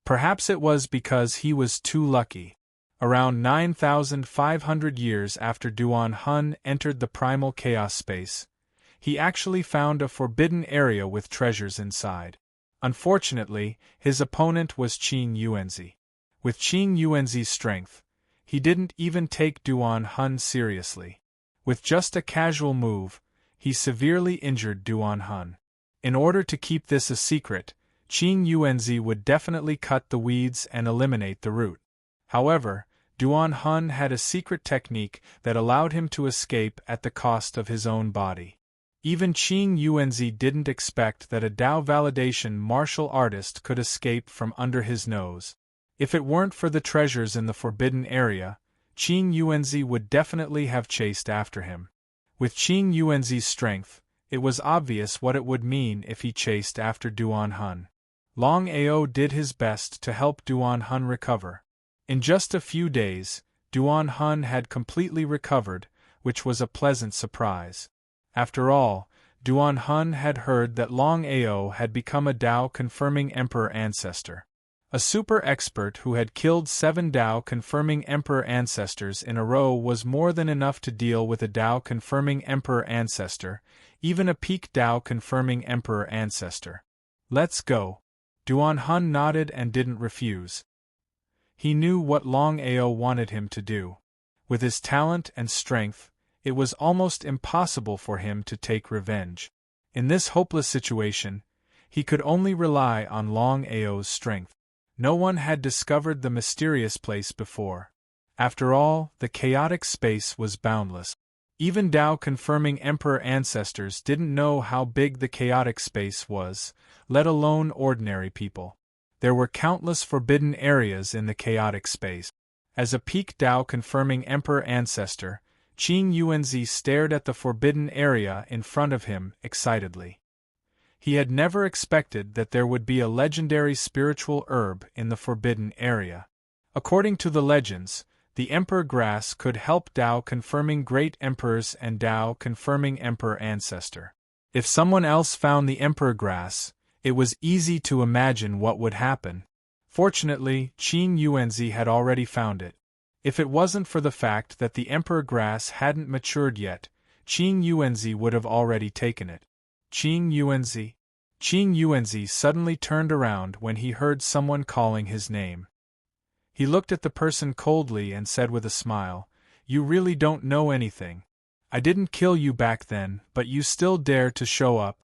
Perhaps it was because he was too lucky. Around 9,500 years after Duan Hun entered the primal chaos space, he actually found a forbidden area with treasures inside. Unfortunately, his opponent was Qin Yuanzi. With Qin Yuanzi's strength, he didn't even take Duan Hun seriously. With just a casual move, he severely injured Duan Hun. In order to keep this a secret, Qin Yuanzi would definitely cut the weeds and eliminate the root. However, Duan Hun had a secret technique that allowed him to escape at the cost of his own body. Even Qin Yuanzi didn't expect that a Tao validation martial artist could escape from under his nose. If it weren't for the treasures in the forbidden area, Qin Yuanzi would definitely have chased after him. With Qin Yuanzi's strength, it was obvious what it would mean if he chased after Duan Hun. Longao did his best to help Duan Hun recover. In just a few days, Duan Hun had completely recovered, which was a pleasant surprise. After all, Duan Hun had heard that Longao had become a Tao confirming emperor ancestor. A super expert who had killed 7 Tao confirming emperor ancestors in a row was more than enough to deal with a Tao confirming emperor ancestor, even a peak Tao confirming emperor ancestor. "Let's go." Duan Hun nodded and didn't refuse. He knew what Longao wanted him to do. With his talent and strength, it was almost impossible for him to take revenge. In this hopeless situation, he could only rely on Longao's strength. No one had discovered the mysterious place before. After all, the chaotic space was boundless. Even Tao confirming emperor ancestors didn't know how big the chaotic space was, let alone ordinary people. There were countless forbidden areas in the chaotic space. As a peak Dao confirming Emperor ancestor, Qing Yuanzi stared at the forbidden area in front of him excitedly. He had never expected that there would be a legendary spiritual herb in the forbidden area. According to the legends, the Emperor grass could help Dao confirming great emperors and Dao confirming emperor ancestor. If someone else found the Emperor grass, it was easy to imagine what would happen. Fortunately, Qing Yuanzi had already found it. If it wasn't for the fact that the Emperor grass hadn't matured yet, Qing Yuanzi would have already taken it. Qing Yuanzi? Qing Yuanzi suddenly turned around when he heard someone calling his name. He looked at the person coldly and said with a smile, "You really don't know anything. I didn't kill you back then, but you still dare to show up."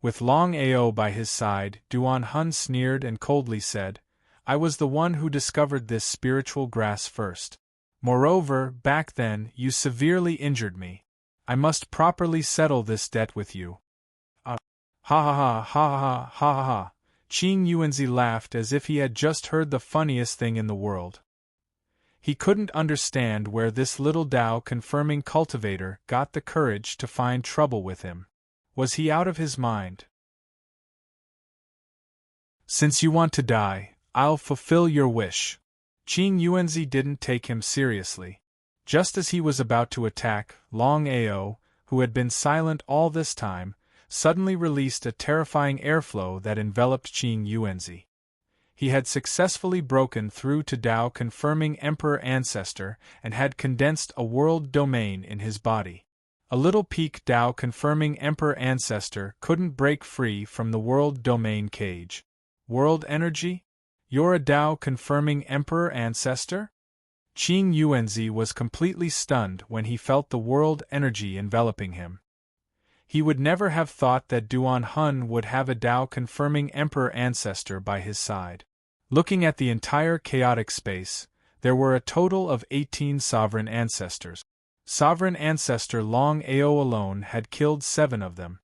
With Longao by his side, Duan Hun sneered and coldly said, "I was the one who discovered this spiritual grass first. Moreover, back then, you severely injured me. I must properly settle this debt with you." Ha ha ha ha ha ha ha ha. Qing Yuanzi laughed as if he had just heard the funniest thing in the world. He couldn't understand where this little Dao confirming cultivator got the courage to find trouble with him. Was he out of his mind? "Since you want to die, I'll fulfill your wish." Qing Yuanzi didn't take him seriously. Just as he was about to attack, Longao, who had been silent all this time, suddenly released a terrifying airflow that enveloped Qing Yuanzi. He had successfully broken through to Dao confirming Emperor ancestor and had condensed a world domain in his body. A little peak Dao confirming Emperor ancestor couldn't break free from the world domain cage. World energy? You're a Dao confirming Emperor ancestor? Qing Yuanzi was completely stunned when he felt the world energy enveloping him. He would never have thought that Duan Hun would have a Dao confirming Emperor ancestor by his side. Looking at the entire chaotic space, there were a total of 18 sovereign ancestors. Sovereign ancestor Longao alone had killed 7 of them.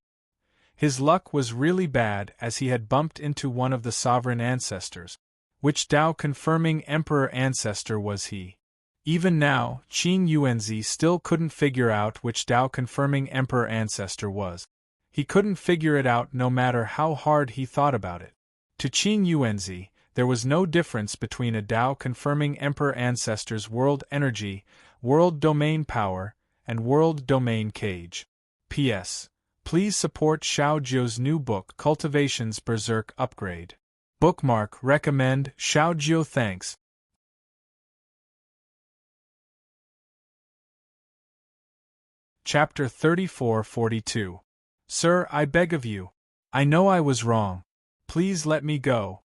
His luck was really bad as he had bumped into one of the sovereign ancestors. Which Dao confirming Emperor ancestor was he? Even now, Qing Yuanzi still couldn't figure out which Dao confirming Emperor ancestor was. He couldn't figure it out no matter how hard he thought about it. To Qing Yuanzi, there was no difference between a Dao confirming Emperor ancestor's world energy, world domain power, and world domain cage. P.S. Please support Xiao Jiu's new book Cultivations Berserk Upgrade. Bookmark recommend Xiao Jiu. Thanks. Chapter 34-42. Sir, I beg of you. I know I was wrong. Please let me go.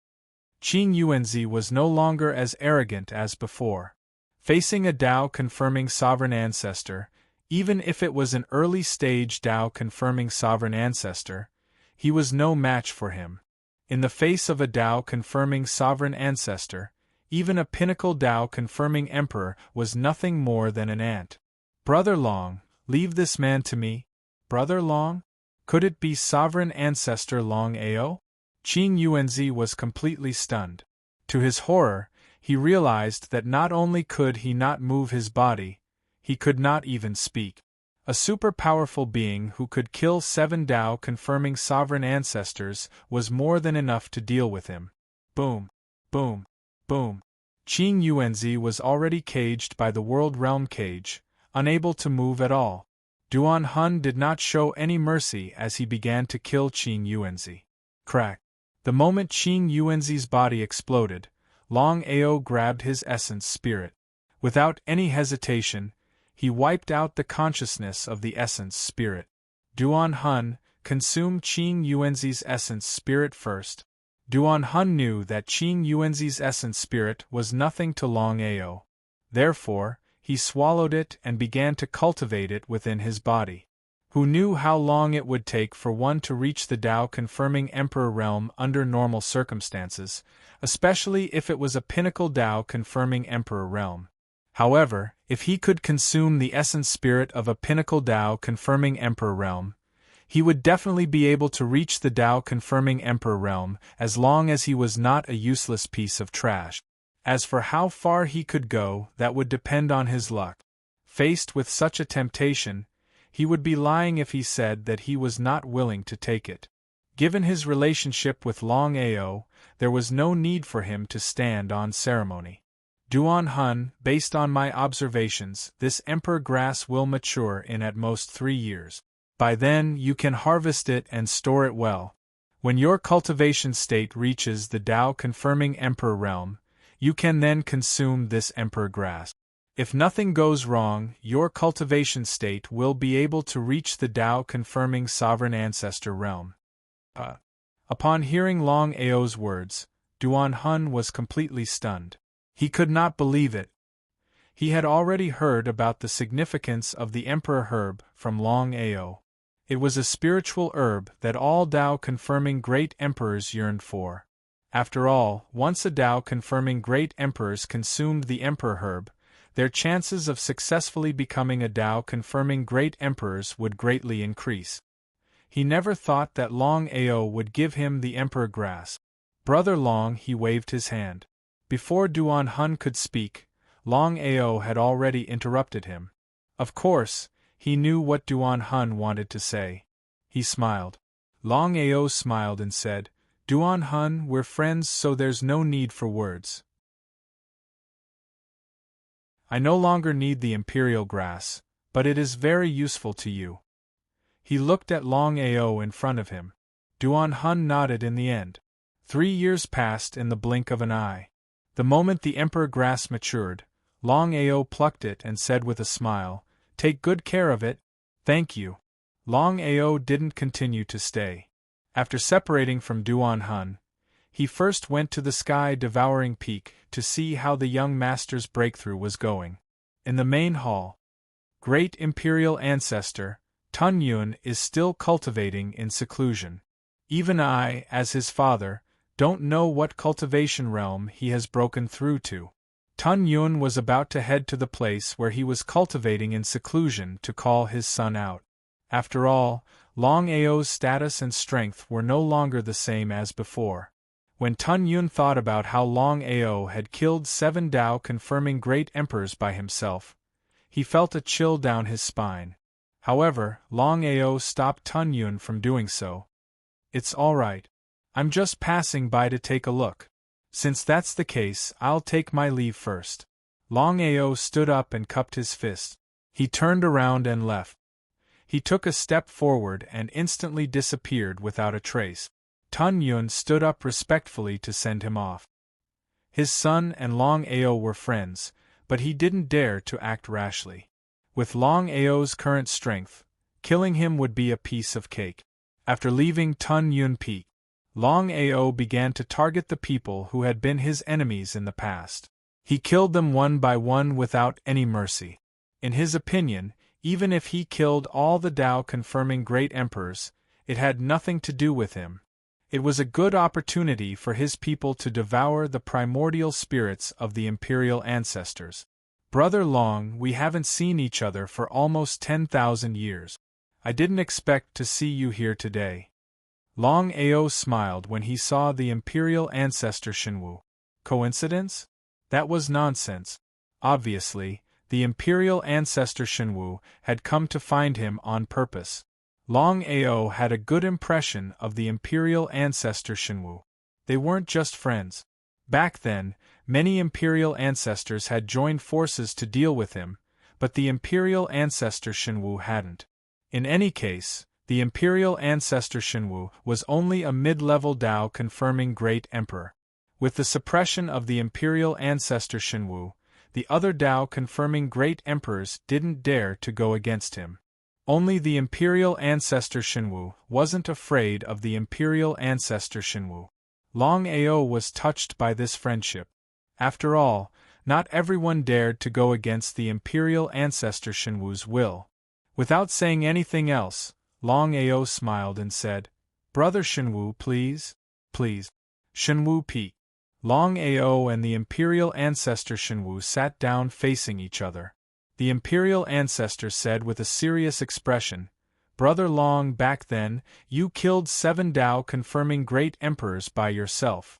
Qing Yuanzi was no longer as arrogant as before. Facing a Dao confirming sovereign ancestor, even if it was an early stage Dao confirming sovereign ancestor, he was no match for him. In the face of a Dao confirming sovereign ancestor, even a pinnacle Dao confirming emperor was nothing more than an ant. Brother Long, leave this man to me. Brother Long? Could it be sovereign ancestor Longao? Qing Yuanzi was completely stunned. To his horror, he realized that not only could he not move his body, he could not even speak. A super-powerful being who could kill 7 Dao confirming sovereign ancestors was more than enough to deal with him. Boom. Boom. Boom. Qing Yuanzi was already caged by the world realm cage, unable to move at all. Duan Hun did not show any mercy as he began to kill Qing Yuanzi. Crack. The moment Qing Yuanzi's body exploded, Longao grabbed his essence spirit. Without any hesitation, he wiped out the consciousness of the essence spirit. Duan Hun, consume Qing Yuanzi's essence spirit first. Duan Hun knew that Qing Yuanzi's essence spirit was nothing to Longao. Therefore, he swallowed it and began to cultivate it within his body. Who knew how long it would take for one to reach the Dao confirming Emperor realm under normal circumstances, especially if it was a pinnacle Dao confirming Emperor realm. However, if he could consume the essence spirit of a pinnacle Dao confirming Emperor realm, he would definitely be able to reach the Dao confirming Emperor realm as long as he was not a useless piece of trash. As for how far he could go, that would depend on his luck. Faced with such a temptation, he would be lying if he said that he was not willing to take it. Given his relationship with Longao, there was no need for him to stand on ceremony. Duan Hun, based on my observations, this emperor grass will mature in at most 3 years. By then, you can harvest it and store it well. When your cultivation state reaches the Tao-confirming emperor realm, you can then consume this emperor grass. If nothing goes wrong, your cultivation state will be able to reach the Tao-confirming sovereign ancestor realm. Upon hearing Longao's words, Duan Hun was completely stunned. He could not believe it. He had already heard about the significance of the emperor herb from Longao. It was a spiritual herb that all Tao-confirming great emperors yearned for. After all, once a Tao-confirming great emperors consumed the emperor herb, their chances of successfully becoming a Tao-confirming great emperors would greatly increase. He never thought that Longao would give him the emperor grass. Brother Long, he waved his hand. Before Duan Hun could speak, Longao had already interrupted him. Of course, he knew what Duan Hun wanted to say. He smiled. Longao smiled and said, Duan Hun, we're friends, so there's no need for words. I no longer need the imperial grass, but it is very useful to you. He looked at Longao in front of him. Duan Hun nodded in the end. 3 years passed in the blink of an eye. The moment the emperor grass matured, Longao plucked it and said with a smile, Take good care of it. Thank you. Longao didn't continue to stay. After separating from Duan Hun, he first went to the sky-devouring peak to see how the young master's breakthrough was going. In the main hall, great imperial ancestor, Tun Yun is still cultivating in seclusion. Even I, as his father, don't know what cultivation realm he has broken through to. Tun Yun was about to head to the place where he was cultivating in seclusion to call his son out. After all, Longao's status and strength were no longer the same as before. When Tun Yun thought about how Longao had killed 7 Tao-confirming great emperors by himself, he felt a chill down his spine. However, Longao stopped Tun Yun from doing so. It's all right. I'm just passing by to take a look. Since that's the case, I'll take my leave first. Longao stood up and cupped his fist. He turned around and left. He took a step forward and instantly disappeared without a trace. Tun Yun stood up respectfully to send him off. His son and Longao were friends, but he didn't dare to act rashly. With Longao's current strength, killing him would be a piece of cake. After leaving Tun Yun Peak, Longao began to target the people who had been his enemies in the past. He killed them one by one without any mercy. In his opinion, even if he killed all the Tao-confirming great emperors, it had nothing to do with him. It was a good opportunity for his people to devour the primordial spirits of the imperial ancestors. Brother Long, we haven't seen each other for almost 10,000 years. I didn't expect to see you here today. Longao smiled when he saw the imperial ancestor Shenwu. Coincidence? That was nonsense. Obviously, the imperial ancestor Shenwu had come to find him on purpose. Longao had a good impression of the imperial ancestor Shenwu. They weren't just friends. Back then, many imperial ancestors had joined forces to deal with him, but the imperial ancestor Shenwu hadn't. In any case, the imperial ancestor Shenwu was only a mid-level Tao-confirming great emperor. With the suppression of the imperial ancestor Shenwu, the other Tao-confirming great emperors didn't dare to go against him. Only the imperial ancestor Shenwu wasn't afraid of the imperial ancestor Shenwu. Longao was touched by this friendship. After all, not everyone dared to go against the imperial ancestor Shenwu's will. Without saying anything else, Longao smiled and said, Brother Shenwu, please? Please. Shenwu peeked. Longao and the imperial ancestor Shenwu sat down facing each other. The imperial ancestor said with a serious expression, Brother Long, back then, you killed 7 Tao-confirming great emperors by yourself.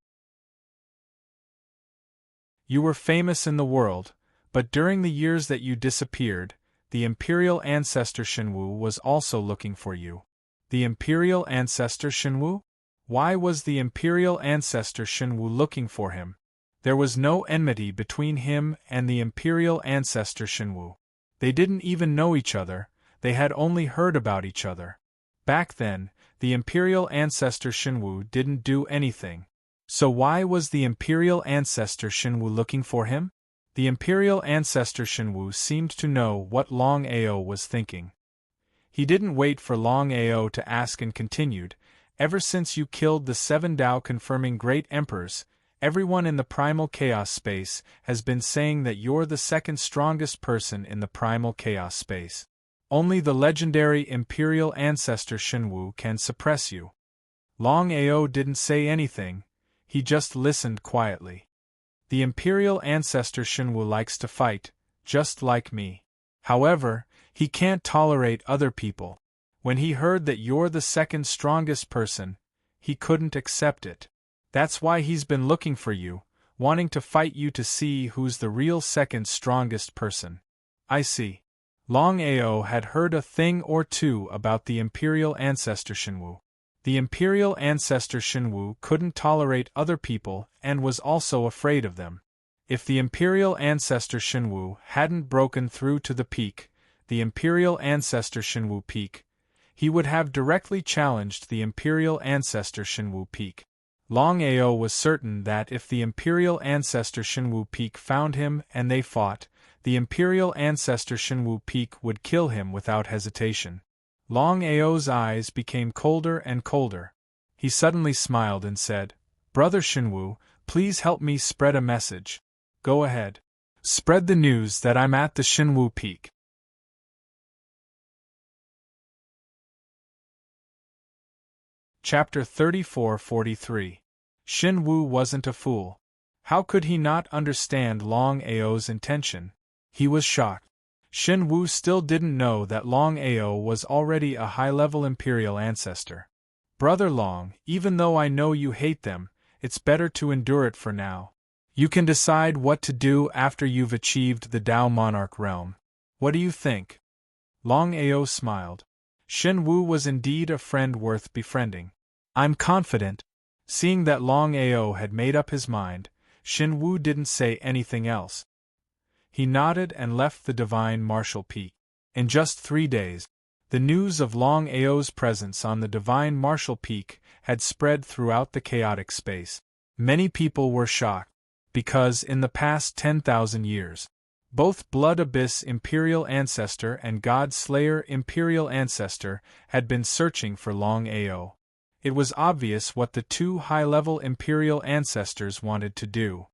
You were famous in the world, but during the years that you disappeared, the Imperial Ancestor Shenwu was also looking for you. The Imperial Ancestor Shenwu? Why was the Imperial Ancestor Shenwu looking for him? There was no enmity between him and the Imperial Ancestor Shenwu. They didn't even know each other, they had only heard about each other. Back then, the Imperial Ancestor Shenwu didn't do anything. So why was the Imperial Ancestor Shenwu looking for him? The Imperial Ancestor Shenwu seemed to know what Longao was thinking. He didn't wait for Longao to ask and continued, "Ever since you killed the 7 Tao confirming great emperors, everyone in the primal chaos space has been saying that you're the second strongest person in the primal chaos space. Only the legendary Imperial Ancestor Shenwu can suppress you." Longao didn't say anything, he just listened quietly. The Imperial Ancestor Shenwu likes to fight, just like me. However, he can't tolerate other people. When he heard that you're the second strongest person, he couldn't accept it. That's why he's been looking for you, wanting to fight you to see who's the real second strongest person. I see. Longao had heard a thing or two about the Imperial Ancestor Shenwu. The Imperial Ancestor Shenwu couldn't tolerate other people and was also afraid of them. If the Imperial Ancestor Shenwu hadn't broken through to the peak, the Imperial Ancestor Shenwu peak, he would have directly challenged the Imperial Ancestor Shenwu peak. Longao was certain that if the Imperial Ancestor Shenwu peak found him and they fought, the Imperial Ancestor Shenwu peak would kill him without hesitation. Longao's eyes became colder and colder. He suddenly smiled and said, "Brother Shenwu, please help me spread a message. Go ahead. Spread the news that I'm at the Shenwu peak." Chapter 34-43. Shenwu wasn't a fool. How could he not understand Longao's intention? He was shocked. Shenwu still didn't know that Longao was already a high-level Imperial Ancestor. "Brother Long, even though I know you hate them, it's better to endure it for now. You can decide what to do after you've achieved the Tao Monarch realm. What do you think?" Longao smiled. Shenwu was indeed a friend worth befriending. "I'm confident." Seeing that Longao had made up his mind, Shenwu didn't say anything else. He nodded and left the Divine Martial Peak. In just 3 days, the news of Longao's presence on the Divine Martial Peak had spread throughout the chaotic space. Many people were shocked, because in the past 10,000 years, both Blood Abyss Imperial Ancestor and God Slayer Imperial Ancestor had been searching for Longao. It was obvious what the 2 high-level Imperial Ancestors wanted to do.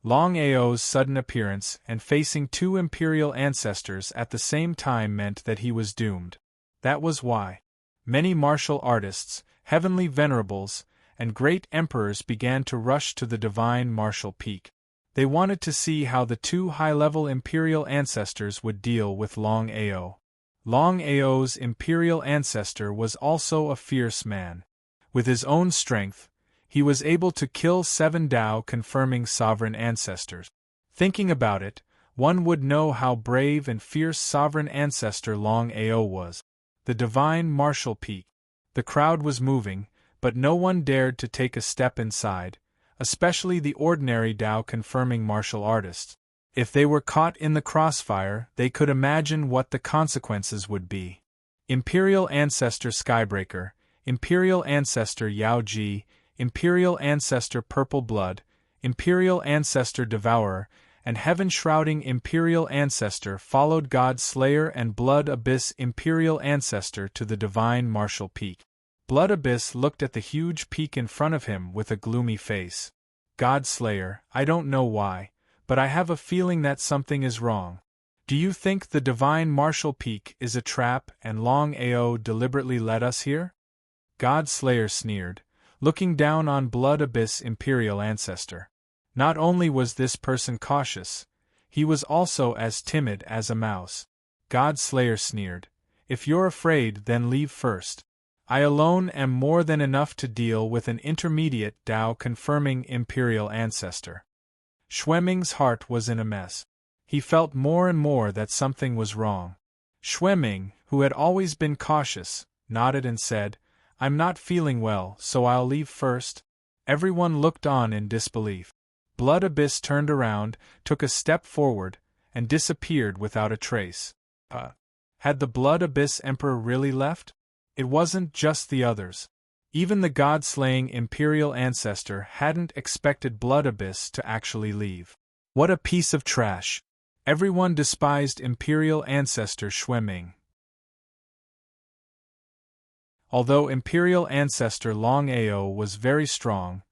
Longao's sudden appearance and facing 2 Imperial Ancestors at the same time meant that he was doomed. That was why many martial artists, heavenly venerables, and great emperors began to rush to the Divine Martial Peak. They wanted to see how the 2 high-level Imperial Ancestors would deal with Longao. Longao's Imperial Ancestor was also a fierce man. With his own strength, he was able to kill 7 Tao confirming sovereign ancestors. Thinking about it, one would know how brave and fierce sovereign ancestor Longao was. The Divine Martial Peak. The crowd was moving, but no one dared to take a step inside, especially the ordinary Tao confirming martial artists. If they were caught in the crossfire, they could imagine what the consequences would be. Imperial Ancestor Skybreaker, Imperial Ancestor Yao Ji, Imperial Ancestor Purple Blood, Imperial Ancestor Devourer, and Heaven-shrouding Imperial Ancestor followed God Slayer and Blood Abyss Imperial Ancestor to the Divine Martial Peak. Blood Abyss looked at the huge peak in front of him with a gloomy face. "God Slayer, I don't know why, but I have a feeling that something is wrong. Do you think the Divine Martial Peak is a trap and Longao deliberately led us here?" God Slayer sneered, looking down on Blood Abyss Imperial Ancestor. Not only was this person cautious, he was also as timid as a mouse. God Slayer sneered, "If you're afraid, then leave first. I alone am more than enough to deal with an intermediate Tao confirming Imperial Ancestor." Xueming's heart was in a mess. He felt more and more that something was wrong. Xueming, who had always been cautious, nodded and said, "I'm not feeling well, so I'll leave first." Everyone looked on in disbelief. Blood Abyss turned around, took a step forward, and disappeared without a trace. Had the Blood Abyss Emperor really left? It wasn't just the others. Even the god-slaying Imperial Ancestor hadn't expected Blood Abyss to actually leave. What a piece of trash! Everyone despised Imperial Ancestor Xueming. Although Imperial Ancestor Longao was very strong,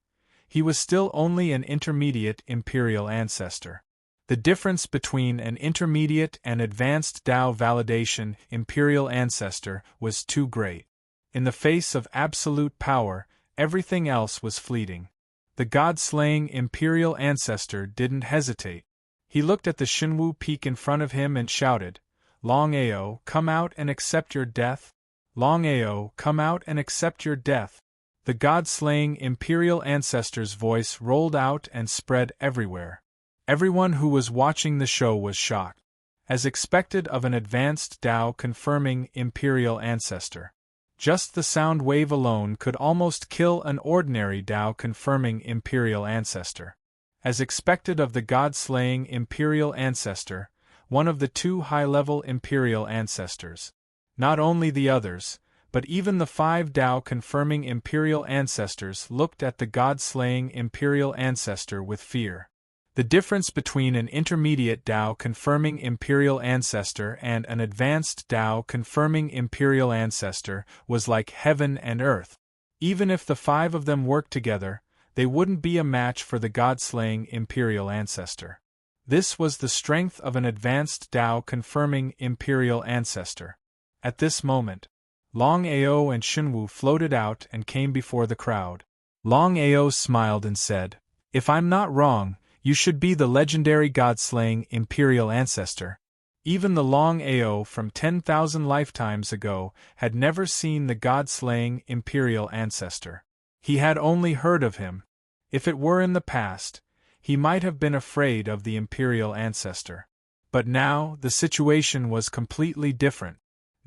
he was still only an intermediate Imperial Ancestor. The difference between an intermediate and advanced Dao validation Imperial Ancestor was too great. In the face of absolute power, everything else was fleeting. The god-slaying Imperial Ancestor didn't hesitate. He looked at the Shenwu peak in front of him and shouted, "Longao, come out and accept your death! Longao, come out and accept your death!" The god-slaying Imperial Ancestor's voice rolled out and spread everywhere. Everyone who was watching the show was shocked. As expected of an advanced Dao confirming Imperial Ancestor. Just the sound wave alone could almost kill an ordinary Dao confirming Imperial Ancestor. As expected of the god-slaying Imperial Ancestor, one of the two high-level Imperial Ancestors. Not only the others, but even the 5 Dao confirming Imperial Ancestors looked at the god-slaying Imperial Ancestor with fear. The difference between an intermediate Dao confirming Imperial Ancestor and an advanced Dao confirming Imperial Ancestor was like heaven and earth. Even if the 5 of them worked together, they wouldn't be a match for the god-slaying Imperial Ancestor. This was the strength of an advanced Dao confirming Imperial Ancestor. At this moment, Longao and Shenwu floated out and came before the crowd. Longao smiled and said, "If I'm not wrong, you should be the legendary god-slaying Imperial Ancestor." Even the Longao from 10,000 lifetimes ago had never seen the god-slaying Imperial Ancestor. He had only heard of him. If it were in the past, he might have been afraid of the Imperial Ancestor. But now the situation was completely different.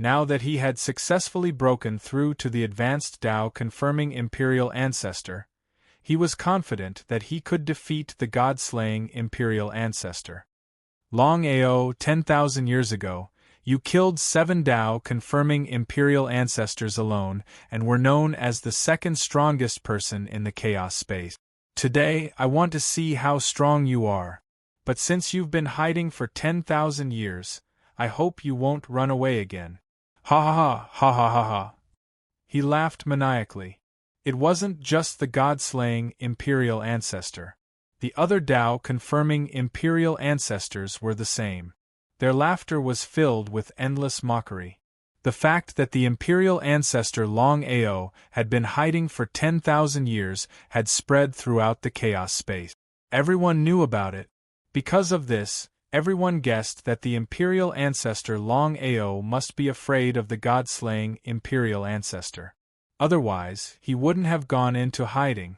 Now that he had successfully broken through to the advanced Dao confirming Imperial Ancestor, he was confident that he could defeat the god-slaying Imperial Ancestor. Longao, 10,000 years ago, you killed 7 Dao confirming Imperial Ancestors alone and were known as the second strongest person in the chaos space. Today, I want to see how strong you are. But since you've been hiding for 10,000 years, I hope you won't run away again. Ha ha ha ha ha ha ha. He laughed maniacally. It wasn't just the god-slaying Imperial Ancestor. The other Dao confirming Imperial Ancestors were the same. Their laughter was filled with endless mockery. The fact that the Imperial Ancestor Longao had been hiding for 10,000 years had spread throughout the chaos space. Everyone knew about it. Because of this, everyone guessed that the Imperial Ancestor Longao must be afraid of the god-slaying Imperial Ancestor. Otherwise, he wouldn't have gone into hiding.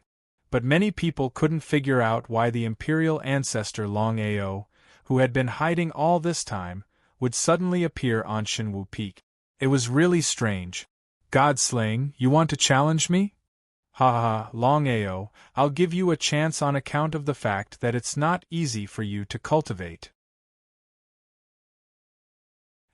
But many people couldn't figure out why the Imperial Ancestor Longao, who had been hiding all this time, would suddenly appear on Shenwu Peak. It was really strange. "God-slaying, you want to challenge me?" "Ha ha ha, Longao, I'll give you a chance on account of the fact that it's not easy for you to cultivate.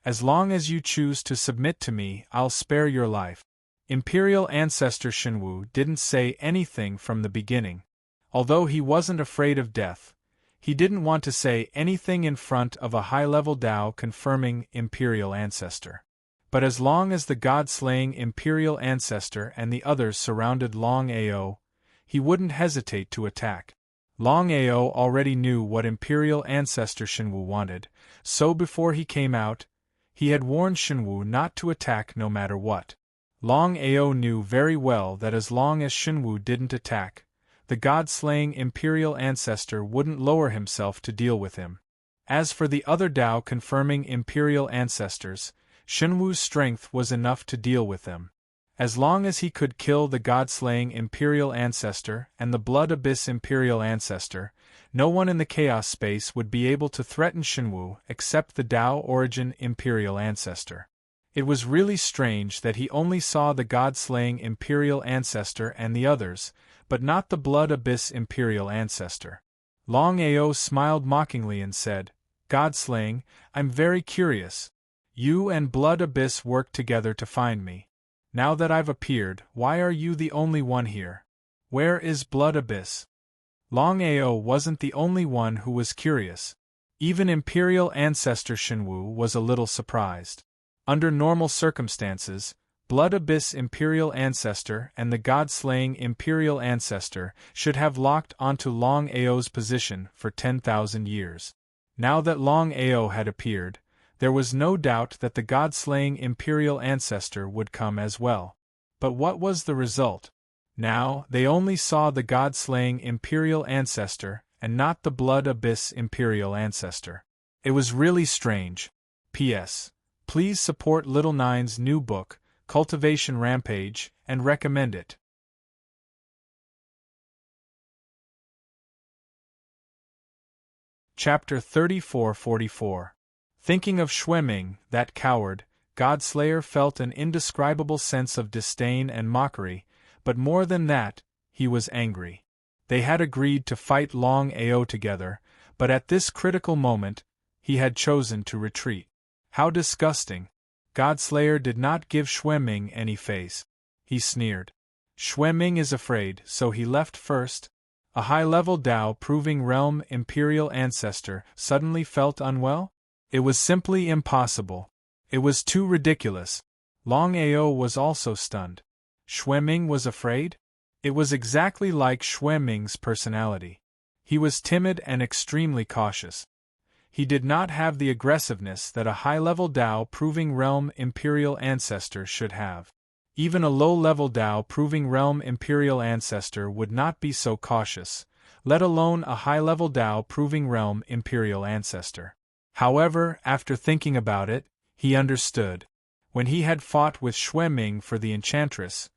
As long as you choose to submit to me, I'll spare your life." Imperial Ancestor Shenwu didn't say anything from the beginning. Although he wasn't afraid of death, he didn't want to say anything in front of a high-level Dao confirming Imperial Ancestor. But as long as the god-slaying Imperial Ancestor and the others surrounded Longao, he wouldn't hesitate to attack. Longao already knew what Imperial Ancestor Shenwu wanted, so before he came out, he had warned Shenwu not to attack no matter what. Longao knew very well that as long as Shenwu didn't attack, the god-slaying Imperial Ancestor wouldn't lower himself to deal with him. As for the other Dao confirming Imperial Ancestors, Shenwu's strength was enough to deal with them. As long as he could kill the god-slaying Imperial Ancestor and the Blood Abyss Imperial Ancestor, no one in the Chaos Space would be able to threaten Shenwu except the Tao Origin Imperial Ancestor. It was really strange that he only saw the god-slaying Imperial Ancestor and the others, but not the Blood Abyss Imperial Ancestor. Longao smiled mockingly and said, "God-slaying, I'm very curious. You and Blood Abyss worked together to find me. Now that I've appeared, why are you the only one here? Where is Blood Abyss?" Longao wasn't the only one who was curious. Even Imperial Ancestor Shenwu was a little surprised. Under normal circumstances, Blood Abyss Imperial Ancestor and the God-slaying Imperial Ancestor should have locked onto Longao's position for 10,000 years. Now that Longao had appeared, there was no doubt that the god-slaying Imperial Ancestor would come as well. But what was the result? Now, they only saw the god-slaying Imperial Ancestor and not the Blood Abyss Imperial Ancestor. It was really strange. P.S. Please support Little Nine's new book, Cultivation Rampage, and recommend it. Chapter 3444. Thinking of Xueming, that coward, Godslayer felt an indescribable sense of disdain and mockery, but more than that, he was angry. They had agreed to fight Longao together, but at this critical moment, he had chosen to retreat. How disgusting! Godslayer did not give Xueming any face. He sneered. Xueming is afraid, so he left first. A high-level Tao proving realm Imperial Ancestor suddenly felt unwell? It was simply impossible. It was too ridiculous. Longao was also stunned. Xueming was afraid? It was exactly like Xueming's personality. He was timid and extremely cautious. He did not have the aggressiveness that a high-level Tao proving realm Imperial Ancestor should have. Even a low-level Tao proving realm Imperial Ancestor would not be so cautious, let alone a high-level Tao proving realm Imperial Ancestor. However, after thinking about it, he understood. When he had fought with Xueming for the Enchantress,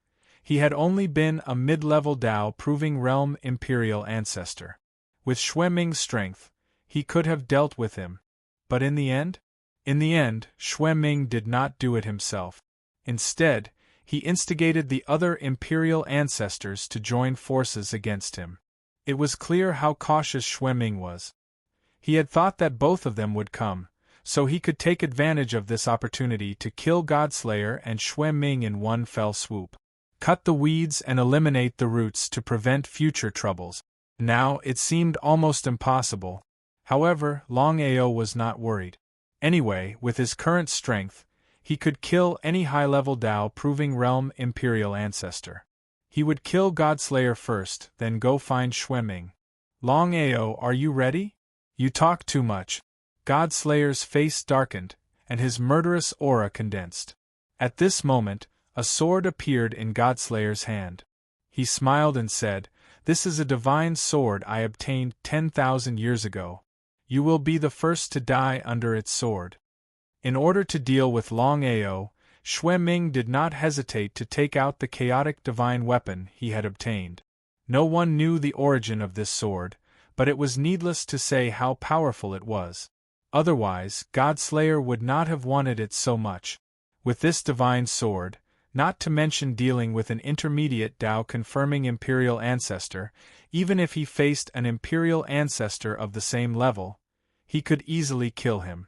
he had only been a mid-level Tao proving realm Imperial Ancestor. With Xueming's strength, he could have dealt with him. But in the end, Xueming did not do it himself. Instead, he instigated the other Imperial Ancestors to join forces against him. It was clear how cautious Xueming was. He had thought that both of them would come, so he could take advantage of this opportunity to kill Godslayer and Xueming in one fell swoop. Cut the weeds and eliminate the roots to prevent future troubles. Now, it seemed almost impossible. However, Longao was not worried. Anyway, with his current strength, he could kill any high-level Tao proving realm Imperial Ancestor. He would kill Godslayer first, then go find Xueming. Longao, are you ready? You talk too much. Godslayer's face darkened, and his murderous aura condensed. At this moment, a sword appeared in Godslayer's hand. He smiled and said, "This is a divine sword I obtained 10,000 years ago. You will be the first to die under its sword." In order to deal with Longao, Xueming did not hesitate to take out the chaotic divine weapon he had obtained. No one knew the origin of this sword, but it was needless to say how powerful it was. Otherwise, Godslayer would not have wanted it so much. With this divine sword, not to mention dealing with an intermediate Tao confirming Imperial Ancestor, even if he faced an Imperial Ancestor of the same level, he could easily kill him.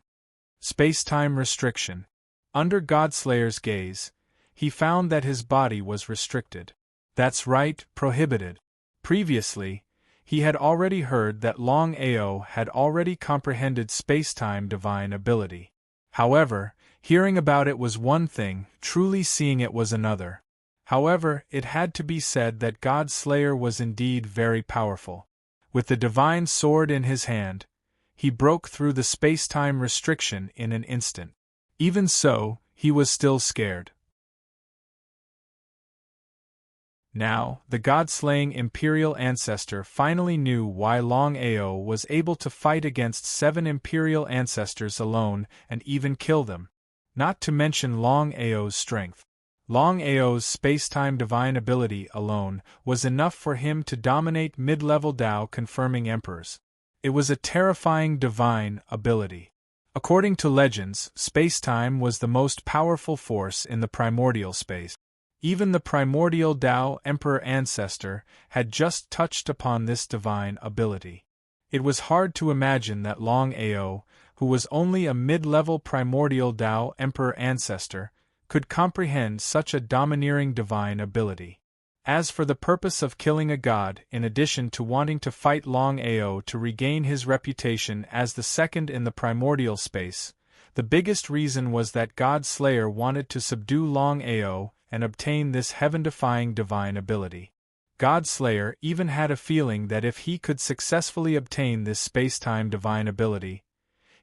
Space-time restriction. Under Godslayer's gaze, he found that his body was restricted. That's right, prohibited. Previously, he had already heard that Longao had already comprehended space-time divine ability. However, hearing about it was one thing, truly seeing it was another. However, it had to be said that Godslayer was indeed very powerful. With the divine sword in his hand, he broke through the space-time restriction in an instant. Even so, he was still scared. Now, the god-slaying Imperial Ancestor finally knew why Longao was able to fight against 7 Imperial Ancestors alone and even kill them. Not to mention Longao's strength. Longao's space-time divine ability alone was enough for him to dominate mid-level Tao-confirming emperors. It was a terrifying divine ability. According to legends, space-time was the most powerful force in the primordial space. Even the primordial Tao Emperor ancestor had just touched upon this divine ability. It was hard to imagine that Longao, who was only a mid-level primordial Tao Emperor ancestor, could comprehend such a domineering divine ability. As for the purpose of killing a god, in addition to wanting to fight Longao to regain his reputation as the second in the primordial space, the biggest reason was that God Slayer wanted to subdue Longao and obtain this heaven-defying divine ability. God Slayer even had a feeling that if he could successfully obtain this space-time divine ability,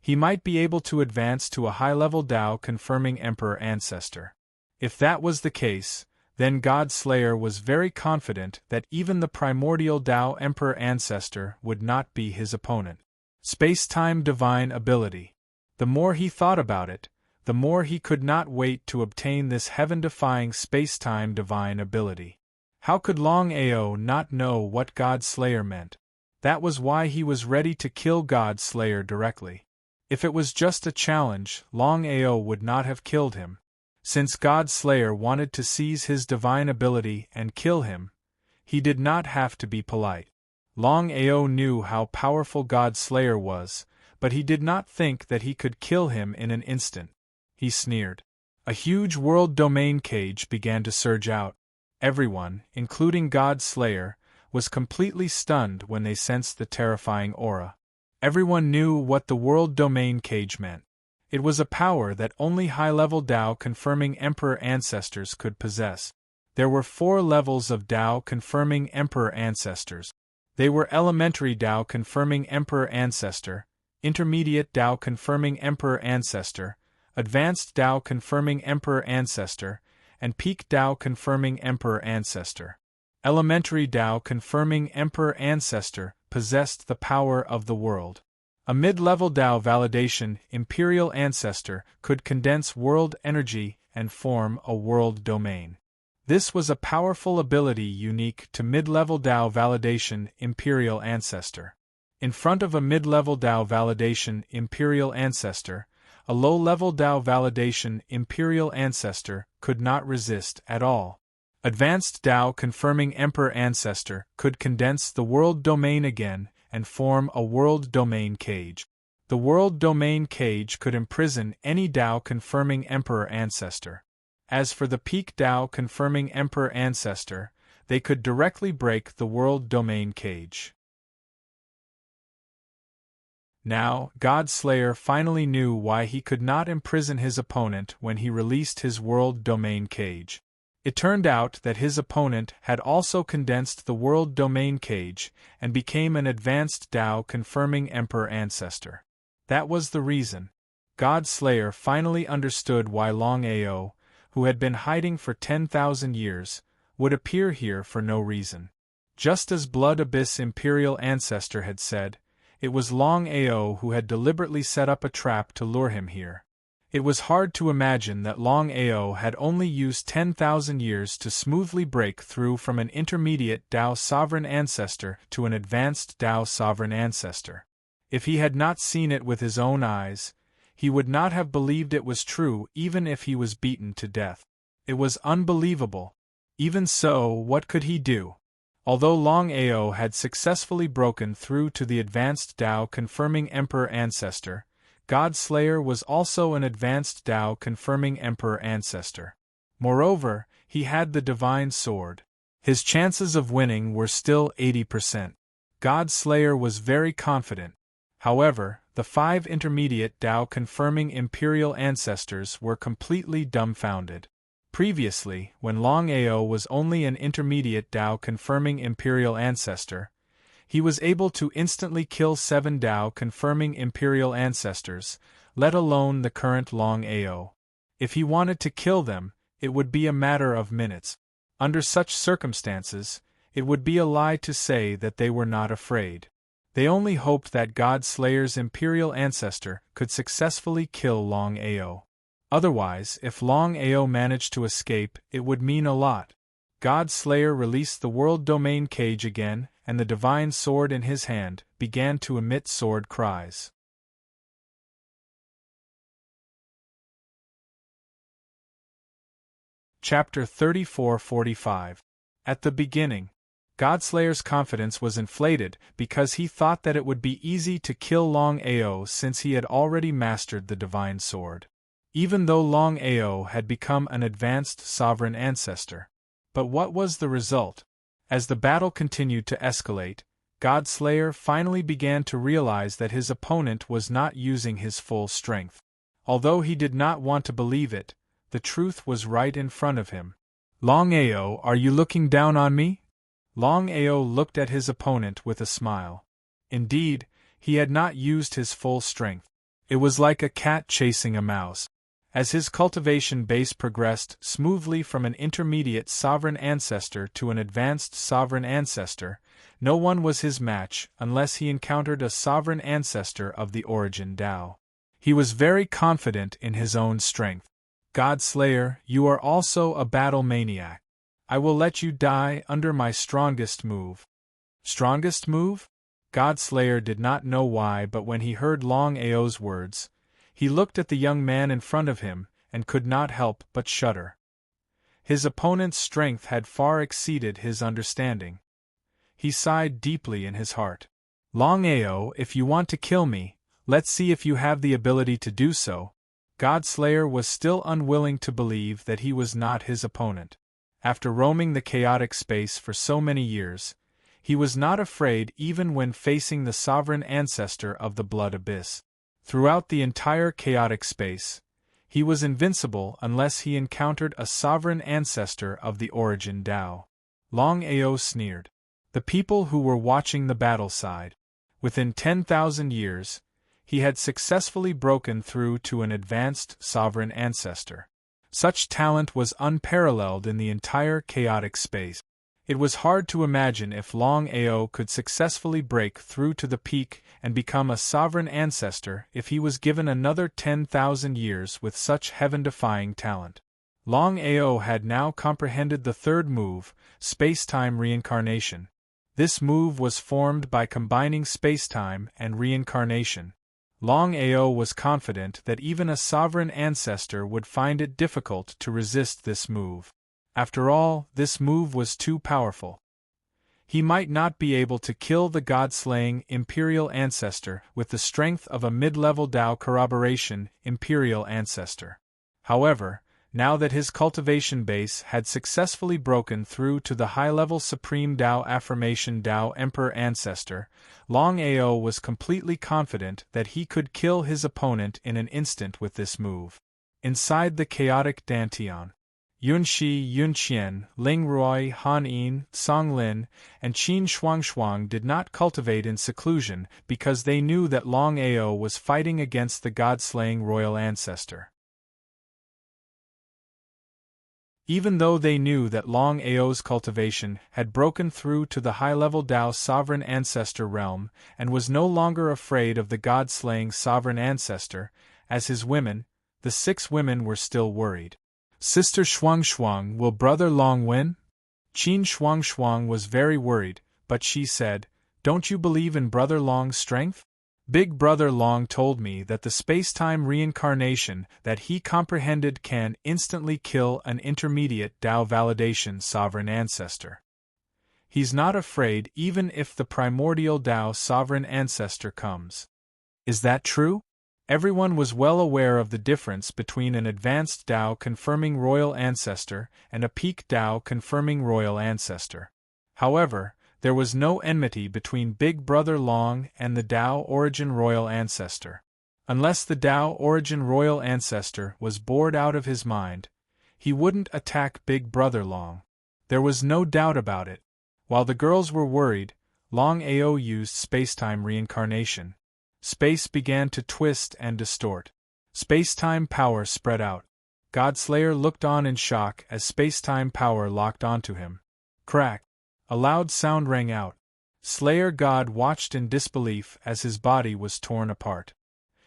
he might be able to advance to a high-level Tao-confirming Emperor ancestor. If that was the case, then God Slayer was very confident that even the primordial Tao Emperor ancestor would not be his opponent. Space-time divine ability. The more he thought about it, the more he could not wait to obtain this heaven-defying space-time divine ability. How could Longao not know what God Slayer meant? That was why he was ready to kill God Slayer directly. If it was just a challenge, Longao would not have killed him. Since God Slayer wanted to seize his divine ability and kill him, he did not have to be polite. Longao knew how powerful God Slayer was, but he did not think that he could kill him in an instant. He sneered. A huge world domain cage began to surge out. Everyone, including God Slayer, was completely stunned when they sensed the terrifying aura. Everyone knew what the world domain cage meant. It was a power that only high-level Tao-confirming Emperor ancestors could possess. There were 4 levels of Tao-confirming Emperor ancestors. They were elementary Tao-confirming Emperor ancestor, intermediate Tao-confirming Emperor ancestor, advanced Tao-confirming Emperor ancestor, and peak Tao-confirming Emperor ancestor. Elementary Tao-confirming Emperor ancestor possessed the power of the world. A mid-level Tao validation Imperial ancestor could condense world energy and form a world domain. This was a powerful ability unique to mid-level Tao validation Imperial ancestor. In front of a mid-level Tao validation Imperial ancestor, a low-level Tao validation Imperial ancestor could not resist at all. Advanced Tao-confirming Emperor ancestor could condense the world domain again and form a world domain cage. The world domain cage could imprison any Tao-confirming Emperor ancestor. As for the peak Tao-confirming Emperor ancestor, they could directly break the world domain cage. Now, God Slayer finally knew why he could not imprison his opponent when he released his world domain cage. It turned out that his opponent had also condensed the world domain cage and became an advanced Tao-confirming Emperor ancestor. That was the reason. God Slayer finally understood why Longao, who had been hiding for 10,000 years, would appear here for no reason. Just as Blood Abyss Imperial ancestor had said, it was Longao who had deliberately set up a trap to lure him here. It was hard to imagine that Longao had only used 10,000 years to smoothly break through from an intermediate Tao sovereign ancestor to an advanced Tao sovereign ancestor. If he had not seen it with his own eyes, he would not have believed it was true even if he was beaten to death. It was unbelievable. Even so, what could he do? Although Longao had successfully broken through to the advanced Tao-confirming Emperor ancestor, God Slayer was also an advanced Tao-confirming Emperor ancestor. Moreover, he had the Divine Sword. His chances of winning were still 80%. God Slayer was very confident. However, the 5 intermediate Tao-confirming Imperial ancestors were completely dumbfounded. Previously, when Longao was only an intermediate Tao-confirming Imperial ancestor, he was able to instantly kill 7 Tao-confirming Imperial ancestors, let alone the current Longao. If he wanted to kill them, it would be a matter of minutes. Under such circumstances, it would be a lie to say that they were not afraid. They only hoped that God Slayer's Imperial ancestor could successfully kill Longao. Otherwise, if Longao managed to escape, it would mean a lot. God Slayer released the world domain cage again, and the divine sword in his hand began to emit sword cries. Chapter 34-45. At the beginning, Godslayer's confidence was inflated because he thought that it would be easy to kill Longao since he had already mastered the divine sword. Even though Longao had become an advanced sovereign ancestor. But what was the result? As the battle continued to escalate, Godslayer finally began to realize that his opponent was not using his full strength. Although he did not want to believe it, the truth was right in front of him. Longao, are you looking down on me? Longao looked at his opponent with a smile. Indeed, he had not used his full strength. It was like a cat chasing a mouse. As his cultivation base progressed smoothly from an intermediate sovereign ancestor to an advanced sovereign ancestor, no one was his match unless he encountered a sovereign ancestor of the origin Tao. He was very confident in his own strength. Godslayer, you are also a battle maniac. I will let you die under my strongest move. Strongest move? Godslayer did not know why, but when he heard Longao's words, he looked at the young man in front of him and could not help but shudder. His opponent's strength had far exceeded his understanding. He sighed deeply in his heart. Longao, if you want to kill me, let's see if you have the ability to do so. Godslayer was still unwilling to believe that he was not his opponent. After roaming the chaotic space for so many years, he was not afraid even when facing the sovereign ancestor of the blood abyss. Throughout the entire chaotic space, he was invincible unless he encountered a sovereign ancestor of the origin Tao. Longao sneered. The people who were watching the battle sighed. Within 10,000 years, he had successfully broken through to an advanced sovereign ancestor. Such talent was unparalleled in the entire chaotic space. It was hard to imagine if Longao could successfully break through to the peak and become a sovereign ancestor if he was given another 10,000 years with such heaven-defying talent. Longao had now comprehended the third move, space-time reincarnation. This move was formed by combining space-time and reincarnation. Longao was confident that even a sovereign ancestor would find it difficult to resist this move. After all, this move was too powerful. He might not be able to kill the god-slaying imperial ancestor with the strength of a mid-level Tao corroboration imperial ancestor. However, now that his cultivation base had successfully broken through to the high-level supreme Tao affirmation Tao emperor ancestor, Longao was completely confident that he could kill his opponent in an instant with this move. Inside the chaotic Dantian, Yunxi, Yunqian, Lingruoi, Han Yin, Song Lin, and Qin Shuangshuang did not cultivate in seclusion because they knew that Longao was fighting against the god-slaying royal ancestor. Even though they knew that Longao's cultivation had broken through to the high-level Tao sovereign ancestor realm and was no longer afraid of the god-slaying sovereign ancestor, as his women, the 6 women were still worried. Sister Shuangshuang, will Brother Long win? Qin Shuangshuang was very worried, but she said, don't you believe in Brother Long's strength? Big Brother Long told me that the space-time reincarnation that he comprehended can instantly kill an intermediate Tao validation sovereign ancestor. He's not afraid even if the primordial Tao sovereign ancestor comes. Is that true? Everyone was well aware of the difference between an advanced Tao confirming royal ancestor and a peak Tao confirming royal ancestor. However, there was no enmity between Big Brother Long and the Tao origin royal ancestor. Unless the Tao origin royal ancestor was bored out of his mind, he wouldn't attack Big Brother Long. There was no doubt about it. While the girls were worried, Longao used spacetime reincarnation. Space began to twist and distort. Space-time power spread out. Godslayer looked on in shock as space-time power locked onto him. Crack! A loud sound rang out. Slayer God watched in disbelief as his body was torn apart.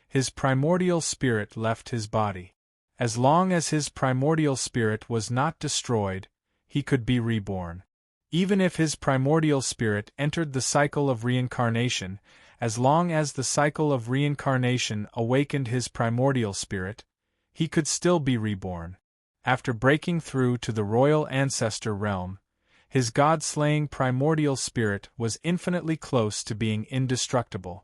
His primordial spirit left his body. As long as his primordial spirit was not destroyed, he could be reborn. Even if his primordial spirit entered the cycle of reincarnation, as long as the cycle of reincarnation awakened his primordial spirit, he could still be reborn. After breaking through to the royal ancestor realm, his god-slaying primordial spirit was infinitely close to being indestructible.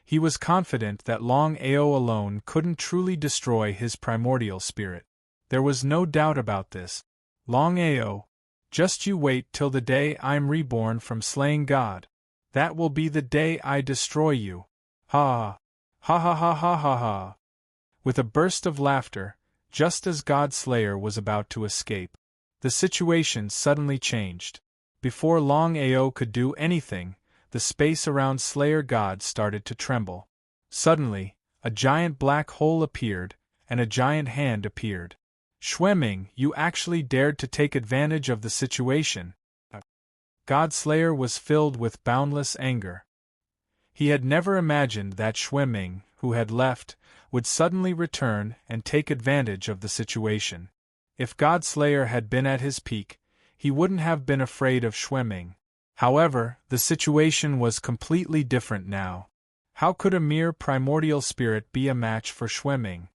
He was confident that Longao alone couldn't truly destroy his primordial spirit. There was no doubt about this. Longao, just you wait till the day I'm reborn from slaying God. That will be the day I destroy you. Ha! Ha ha ha ha ha ha! With a burst of laughter, just as God Slayer was about to escape, the situation suddenly changed. Before Longao could do anything, the space around Slayer God started to tremble. Suddenly, a giant black hole appeared, and a giant hand appeared. Xueming, you actually dared to take advantage of the situation. God Slayer was filled with boundless anger. He had never imagined that Xueming, who had left, would suddenly return and take advantage of the situation. If God Slayer had been at his peak, he wouldn't have been afraid of Xueming. However, the situation was completely different now. How could a mere primordial spirit be a match for Xueming?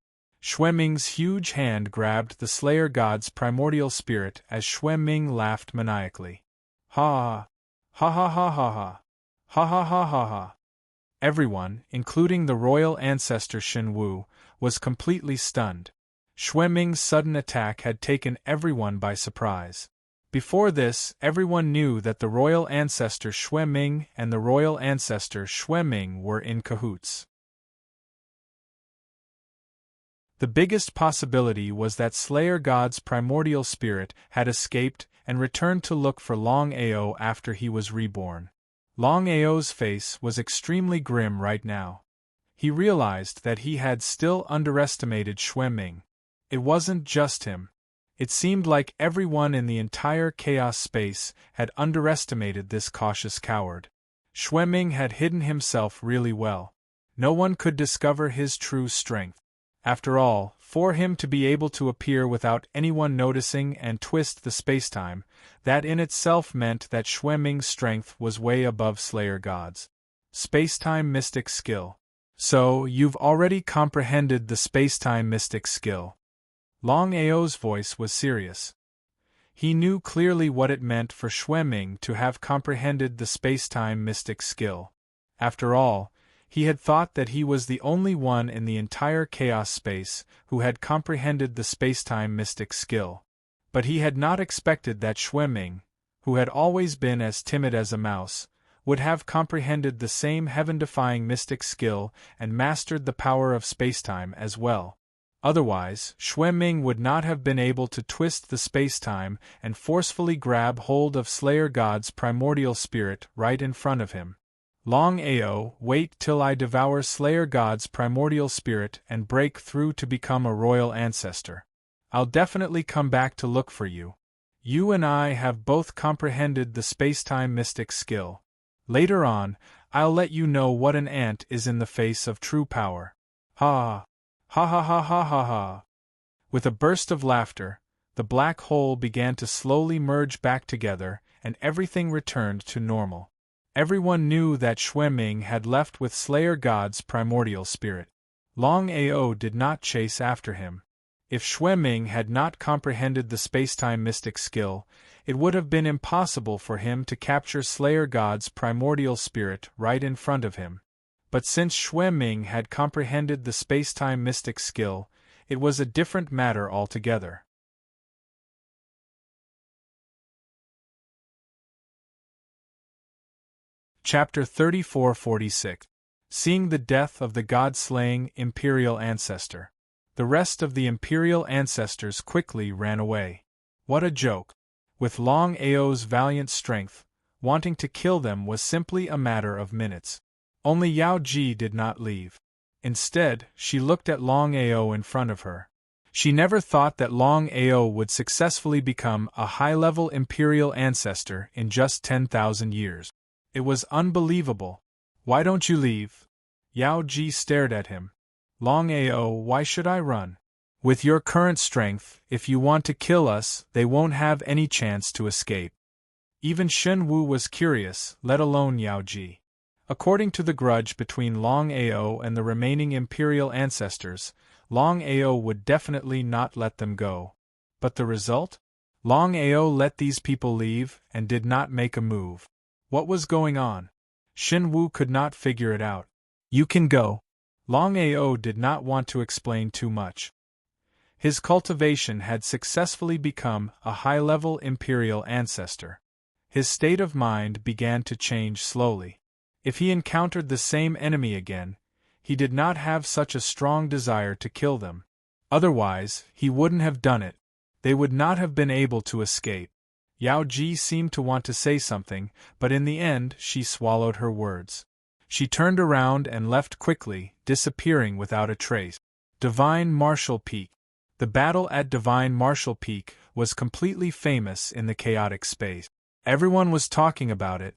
Xueming's huge hand grabbed the Slayer God's primordial spirit as Xueming laughed maniacally. Ha! Ha ha ha ha ha! Ha ha ha ha ha! Everyone, including the royal ancestor Shen Wu, was completely stunned. Xueming's sudden attack had taken everyone by surprise. Before this, everyone knew that the royal ancestor Xueming and the royal ancestor Xueming were in cahoots. The biggest possibility was that Slayer God's primordial spirit had escaped and returned to look for Longao after he was reborn. Longao's face was extremely grim right now. He realized that he had still underestimated Xueming. It wasn't just him. It seemed like everyone in the entire chaos space had underestimated this cautious coward. Xueming had hidden himself really well. No one could discover his true strength. After all, for him to be able to appear without anyone noticing and twist the spacetime, that in itself meant that Xueming's strength was way above Slayer God's. Spacetime mystic skill. So, you've already comprehended the spacetime mystic skill. Longao's voice was serious. He knew clearly what it meant for Xueming to have comprehended the spacetime mystic skill. After all, he had thought that he was the only one in the entire chaos space who had comprehended the spacetime mystic skill. But he had not expected that Xueming, who had always been as timid as a mouse, would have comprehended the same heaven-defying mystic skill and mastered the power of spacetime as well. Otherwise, Xueming would not have been able to twist the spacetime and forcefully grab hold of Slayer God's primordial spirit right in front of him. Longao, wait till I devour Slayer God's primordial spirit and break through to become a royal ancestor. I'll definitely come back to look for you. You and I have both comprehended the spacetime mystic skill. Later on, I'll let you know what an ant is in the face of true power. Ha! Ha ha ha ha ha ha! With a burst of laughter, the black hole began to slowly merge back together and everything returned to normal. Everyone knew that Xueming had left with Slayer God's primordial spirit. Longao did not chase after him. If Xueming had not comprehended the spacetime mystic skill, it would have been impossible for him to capture Slayer God's primordial spirit right in front of him. But since Xueming had comprehended the spacetime mystic skill, it was a different matter altogether. Chapter 34-46. Seeing the death of the god-slaying Imperial Ancestor. The rest of the Imperial Ancestors quickly ran away. What a joke! With Longao's valiant strength, wanting to kill them was simply a matter of minutes. Only Yao Ji did not leave. Instead, she looked at Longao in front of her. She never thought that Longao would successfully become a high-level Imperial Ancestor in just 10,000 years. It was unbelievable. Why don't you leave? Yao Ji stared at him. Longao, why should I run? With your current strength, if you want to kill us, they won't have any chance to escape. Even Shen Wu was curious, let alone Yao Ji. According to the grudge between Longao and the remaining imperial ancestors, Longao would definitely not let them go. But the result? Longao let these people leave and did not make a move. What was going on? Shen Wu could not figure it out. You can go. Longao did not want to explain too much. His cultivation had successfully become a high-level imperial ancestor. His state of mind began to change slowly. If he encountered the same enemy again, he did not have such a strong desire to kill them. Otherwise, he wouldn't have done it. They would not have been able to escape. Yao Ji seemed to want to say something, but in the end she swallowed her words. She turned around and left quickly, disappearing without a trace. Divine Martial Peak. The battle at Divine Martial Peak was completely famous in the chaotic space. Everyone was talking about it.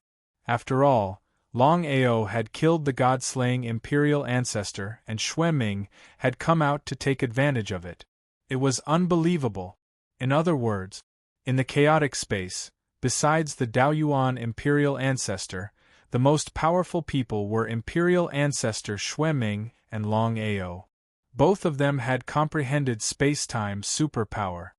After all, Longao had killed the god-slaying imperial ancestor and Xue Ming had come out to take advantage of it. It was unbelievable. In other words, in the chaotic space, besides the Daoyuan imperial ancestor, the most powerful people were imperial ancestor Xue Ming and Longao. Both of them had comprehended space-time superpower.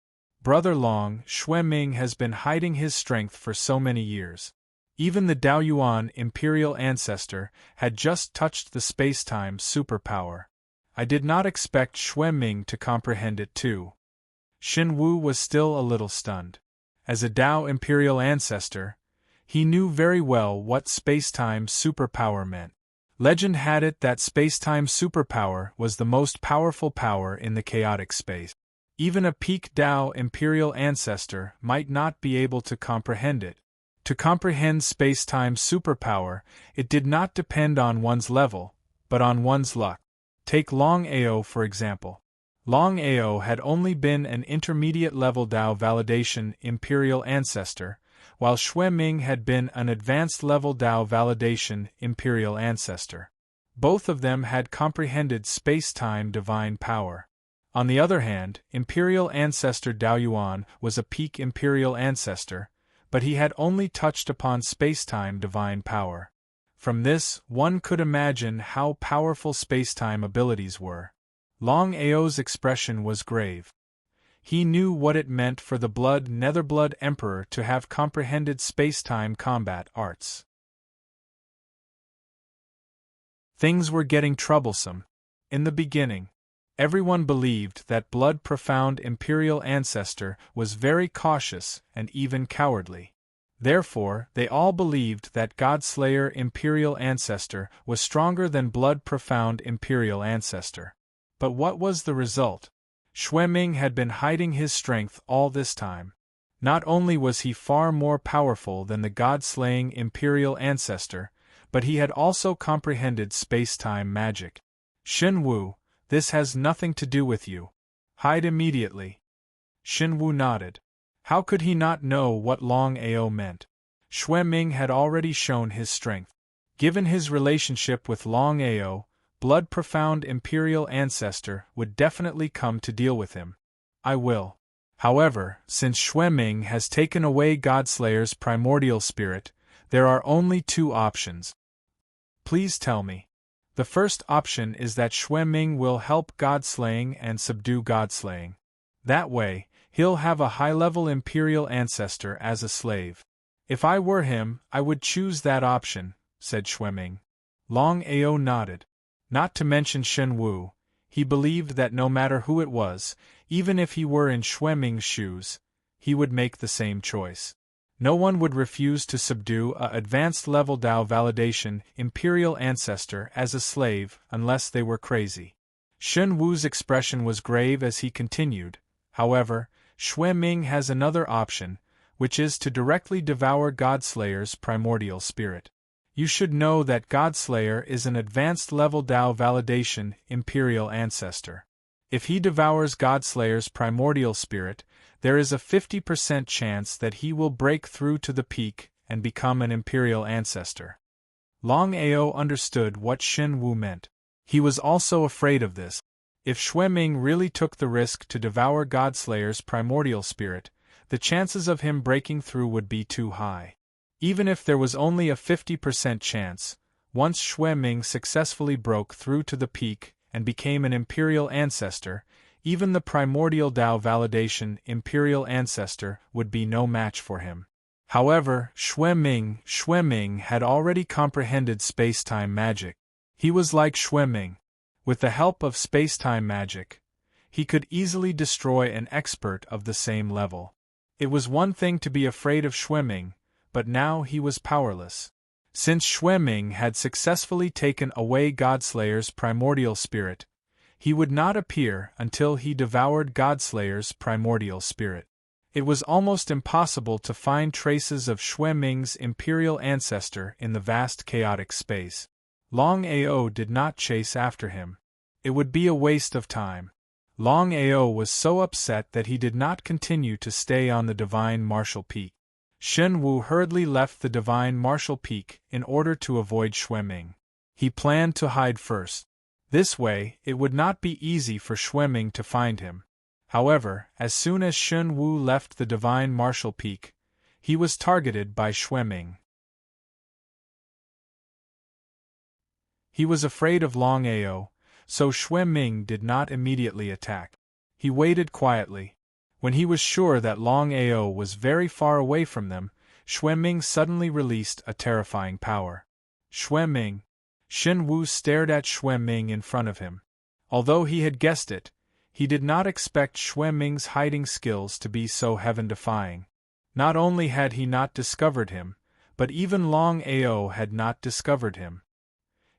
Brother Long, Xue Ming has been hiding his strength for so many years. Even the Daoyuan imperial ancestor had just touched the space-time superpower. I did not expect Xue Ming to comprehend it too. Shen Wu was still a little stunned. As a Dao imperial ancestor, he knew very well what space-time superpower meant. Legend had it that space-time superpower was the most powerful power in the chaotic space. Even a peak Dao imperial ancestor might not be able to comprehend it. To comprehend space-time superpower, it did not depend on one's level, but on one's luck. Take Longao for example. Longao had only been an intermediate-level Dao validation imperial ancestor, while Xue Ming had been an advanced-level Dao validation imperial ancestor. Both of them had comprehended space-time divine power. On the other hand, imperial ancestor Daoyuan was a peak imperial ancestor, but he had only touched upon space-time divine power. From this, one could imagine how powerful space-time abilities were. Longao's expression was grave. He knew what it meant for the Netherblood Emperor to have comprehended space-time combat arts. Things were getting troublesome. In the beginning, everyone believed that blood-profound imperial ancestor was very cautious and even cowardly. Therefore, they all believed that Godslayer imperial ancestor was stronger than blood-profound imperial ancestor. But what was the result? Xue Ming had been hiding his strength all this time. Not only was he far more powerful than the god-slaying imperial ancestor, but he had also comprehended space-time magic. Shen Wu, this has nothing to do with you. Hide immediately. Shen Wu nodded. How could he not know what Longao meant? Xue Ming had already shown his strength. Given his relationship with Longao, blood-profound imperial ancestor would definitely come to deal with him. I will. However, since Xue Ming has taken away Godslayer's primordial spirit, there are only two options. Please tell me. The first option is that Xue Ming will help Godslaying and subdue Godslaying. That way, he'll have a high-level imperial ancestor as a slave. If I were him, I would choose that option, said Xue Ming. Longao nodded. Not to mention Shen Wu, he believed that no matter who it was, even if he were in Xue Ming's shoes, he would make the same choice. No one would refuse to subdue a advanced-level Dao validation imperial ancestor as a slave unless they were crazy. Shen Wu's expression was grave as he continued. However, Xue Ming has another option, which is to directly devour Godslayer's primordial spirit. You should know that Godslayer is an advanced-level Dao validation imperial ancestor. If he devours Godslayer's primordial spirit, there is a 50% chance that he will break through to the peak and become an imperial ancestor. Longao understood what Shen Wu meant. He was also afraid of this. If Xueming really took the risk to devour Godslayer's primordial spirit, the chances of him breaking through would be too high. Even if there was only a 50% chance, once Xueming successfully broke through to the peak and became an imperial ancestor, even the primordial Tao validation imperial ancestor would be no match for him. However, Xueming had already comprehended space-time magic. He was like Xueming. With the help of space-time magic, he could easily destroy an expert of the same level. It was one thing to be afraid of Xueming, but now he was powerless. Since Xueming had successfully taken away Godslayer's primordial spirit, he would not appear until he devoured Godslayer's primordial spirit. It was almost impossible to find traces of Xueming's imperial ancestor in the vast chaotic space. Longao did not chase after him. It would be a waste of time. Longao was so upset that he did not continue to stay on the Divine Martial Peak. Shen Wu hurriedly left the Divine Martial Peak in order to avoid Xueming. He planned to hide first. This way, it would not be easy for Xueming to find him. However, as soon as Shen Wu left the Divine Martial Peak, he was targeted by Xueming. He was afraid of Longao, so Xueming did not immediately attack. He waited quietly. When he was sure that Longao was very far away from them, Xueming suddenly released a terrifying power. Xueming! Shen Wu stared at Xueming in front of him. Although he had guessed it, he did not expect Xueming's hiding skills to be so heaven-defying. Not only had he not discovered him, but even Longao had not discovered him.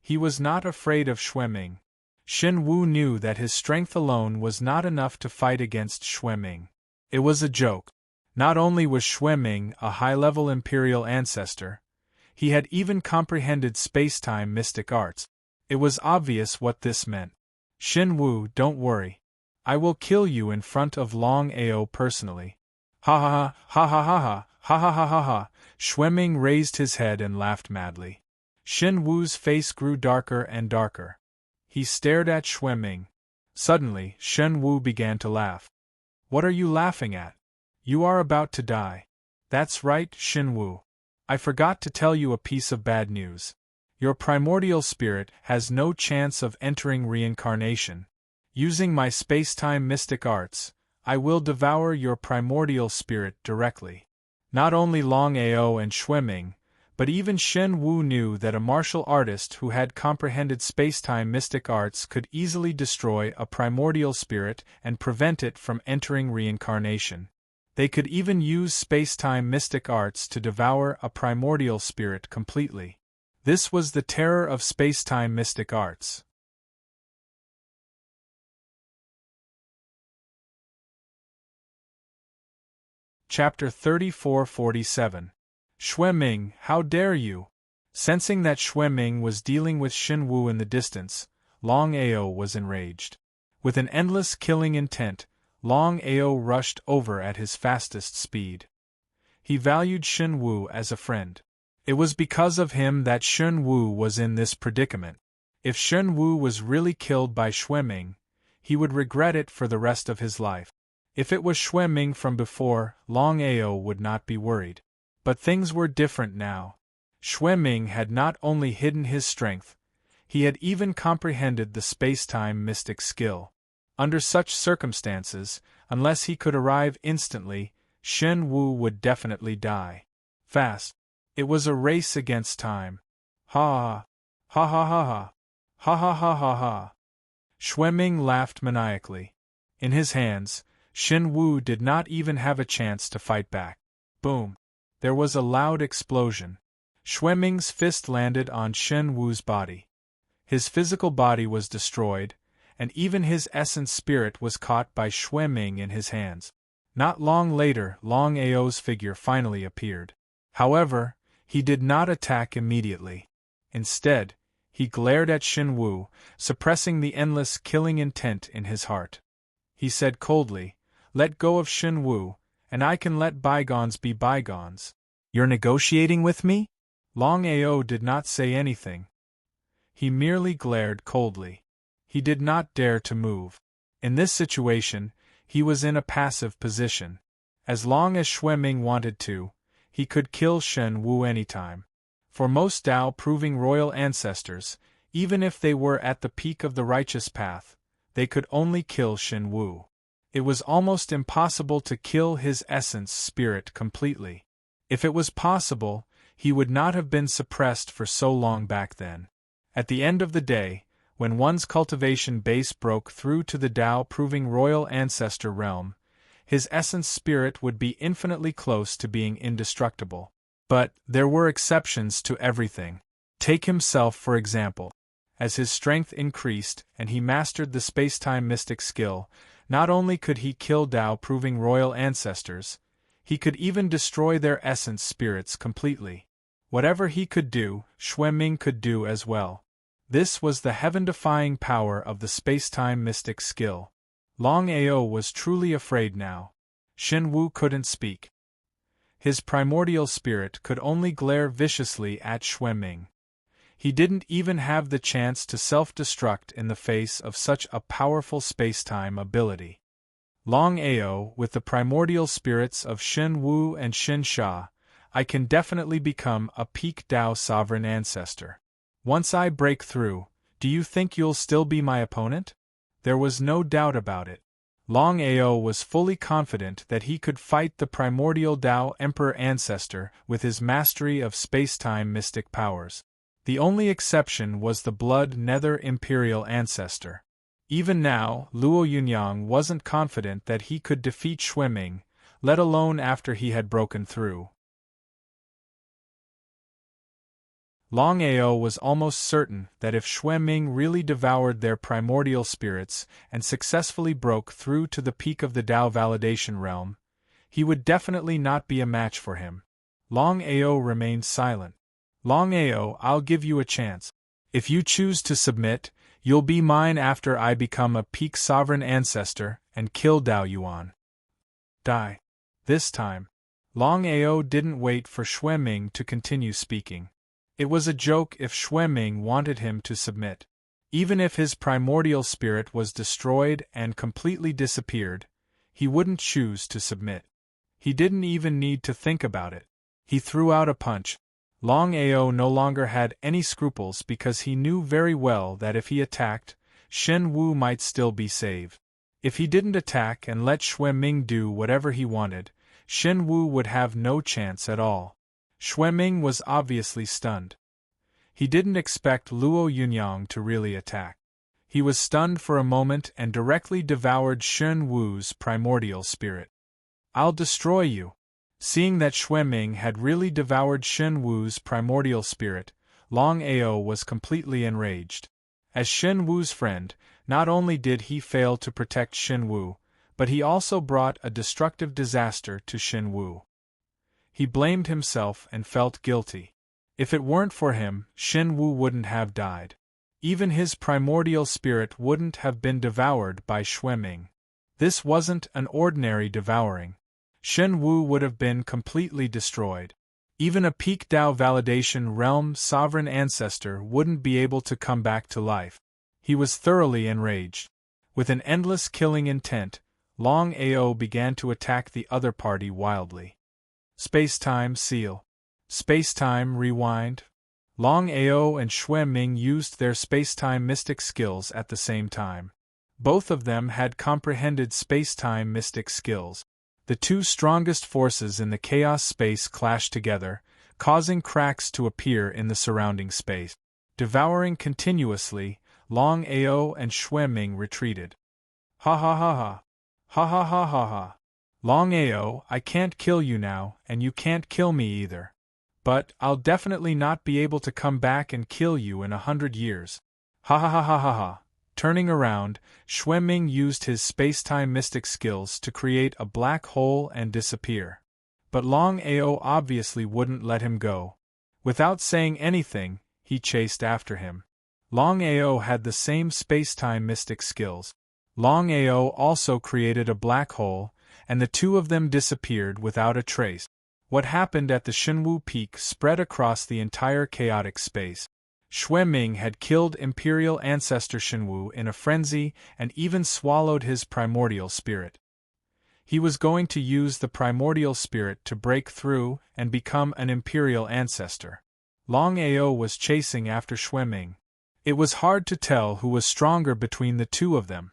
He was not afraid of Xueming. Shen Wu knew that his strength alone was not enough to fight against Xueming. It was a joke. Not only was Xueming a high-level imperial ancestor, he had even comprehended space-time mystic arts. It was obvious what this meant. Shen Wu, don't worry. I will kill you in front of Longao personally. Ha ha ha ha ha ha ha ha ha ha ha. Xueming raised his head and laughed madly. Shen Wu's face grew darker and darker. He stared at Xueming. Suddenly, Shen Wu began to laugh. What are you laughing at? You are about to die. That's right, Shen Wu. I forgot to tell you a piece of bad news. Your primordial spirit has no chance of entering reincarnation. Using my space-time mystic arts, I will devour your primordial spirit directly. Not only Longao and Xueming, but even Shen Wu knew that a martial artist who had comprehended space-time mystic arts could easily destroy a primordial spirit and prevent it from entering reincarnation. They could even use space-time mystic arts to devour a primordial spirit completely. This was the terror of space-time mystic arts. Chapter 34-47. Xueming, how dare you! Sensing that Xueming was dealing with Shen Wu in the distance, Longao was enraged. With an endless killing intent, Longao rushed over at his fastest speed. He valued Shen Wu as a friend. It was because of him that Shen Wu was in this predicament. If Shen Wu was really killed by Xueming, he would regret it for the rest of his life. If it was Xueming from before, Longao would not be worried. But things were different now. Xueming had not only hidden his strength, he had even comprehended the space-time mystic skill. Under such circumstances, unless he could arrive instantly, Shen Wu would definitely die. Fast. It was a race against time. Ha ha ha ha ha ha ha ha ha ha. Xueming laughed maniacally. In his hands, Shen Wu did not even have a chance to fight back. Boom. There was a loud explosion. Xueming's fist landed on Shen Wu's body. His physical body was destroyed, and even his essence spirit was caught by Xueming in his hands. Not long later, Longao's figure finally appeared. However, he did not attack immediately. Instead, he glared at Shen Wu, suppressing the endless killing intent in his heart. He said coldly, "Let go of Shen Wu, and I can let bygones be bygones." "You're negotiating with me?" Longao did not say anything. He merely glared coldly. He did not dare to move. In this situation, he was in a passive position. As long as Xue Ming wanted to, he could kill Shen Wu anytime. For most Tao-proving royal ancestors, even if they were at the peak of the righteous path, they could only kill Shen Wu. It was almost impossible to kill his essence spirit completely. If it was possible, he would not have been suppressed for so long back then. At the end of the day, when one's cultivation base broke through to the Tao-proving royal ancestor realm, his essence spirit would be infinitely close to being indestructible. But there were exceptions to everything. Take himself for example. As his strength increased and he mastered the space-time mystic skill, not only could he kill Tao-proving royal ancestors, he could even destroy their essence spirits completely. Whatever he could do, Xue Ming could do as well. This was the heaven-defying power of the space-time mystic skill. Longao was truly afraid now. Shen Wu couldn't speak. His primordial spirit could only glare viciously at Xue Ming. He didn't even have the chance to self-destruct in the face of such a powerful space-time ability. Longao, with the primordial spirits of Shen Wu and Shen Sha, I can definitely become a peak Tao sovereign ancestor. Once I break through, do you think you'll still be my opponent? There was no doubt about it. Longao was fully confident that he could fight the primordial Tao Emperor ancestor with his mastery of space-time mystic powers. The only exception was the Blood Nether Imperial ancestor. Even now, Luo Yunyang wasn't confident that he could defeat Xue Ming, let alone after he had broken through. Longao was almost certain that if Xue Ming really devoured their primordial spirits and successfully broke through to the peak of the Tao validation realm, he would definitely not be a match for him. Longao remained silent. Longao, I'll give you a chance. If you choose to submit, you'll be mine after I become a peak sovereign ancestor and kill Tao Yuan. Die. This time, Longao didn't wait for Xue Ming to continue speaking. It was a joke if Xue Ming wanted him to submit. Even if his primordial spirit was destroyed and completely disappeared, he wouldn't choose to submit. He didn't even need to think about it. He threw out a punch. Longao no longer had any scruples because he knew very well that if he attacked, Shen Wu might still be saved. If he didn't attack and let Xue Ming do whatever he wanted, Shen Wu would have no chance at all. Xue Ming was obviously stunned. He didn't expect Luo Yunyang to really attack. He was stunned for a moment and directly devoured Shen Wu's primordial spirit. I'll destroy you. Seeing that Xue Ming had really devoured Shen Wu's primordial spirit, Longao was completely enraged. As Shen Wu's friend, not only did he fail to protect Shen Wu, but he also brought a destructive disaster to Shen Wu. He blamed himself and felt guilty. If it weren't for him, Shen Wu wouldn't have died. Even his primordial spirit wouldn't have been devoured by Xue Ming. This wasn't an ordinary devouring. Shen Wu would have been completely destroyed. Even a peak Tao validation realm sovereign ancestor wouldn't be able to come back to life. He was thoroughly enraged. With an endless killing intent, Longao began to attack the other party wildly. Space-time seal. Space-time rewind. Longao and Xue Ming used their space-time mystic skills at the same time. Both of them had comprehended space-time mystic skills. The two strongest forces in the chaos space clashed together, causing cracks to appear in the surrounding space. Devouring continuously, Longao and Xue Ming retreated. Ha ha ha ha. Ha ha ha ha ha. Longao, I can't kill you now, and you can't kill me either. But I'll definitely not be able to come back and kill you in 100 years. Ha ha ha ha ha ha. Turning around, Xue Ming used his space-time mystic skills to create a black hole and disappear. But Longao obviously wouldn't let him go. Without saying anything, he chased after him. Longao had the same space-time mystic skills. Longao also created a black hole, and the two of them disappeared without a trace. What happened at the Shenwu Peak spread across the entire chaotic space. Ming had killed Imperial Ancestor Shenwu in a frenzy and even swallowed his primordial spirit. He was going to use the primordial spirit to break through and become an Imperial Ancestor. Longao was chasing after Ming. It was hard to tell who was stronger between the two of them.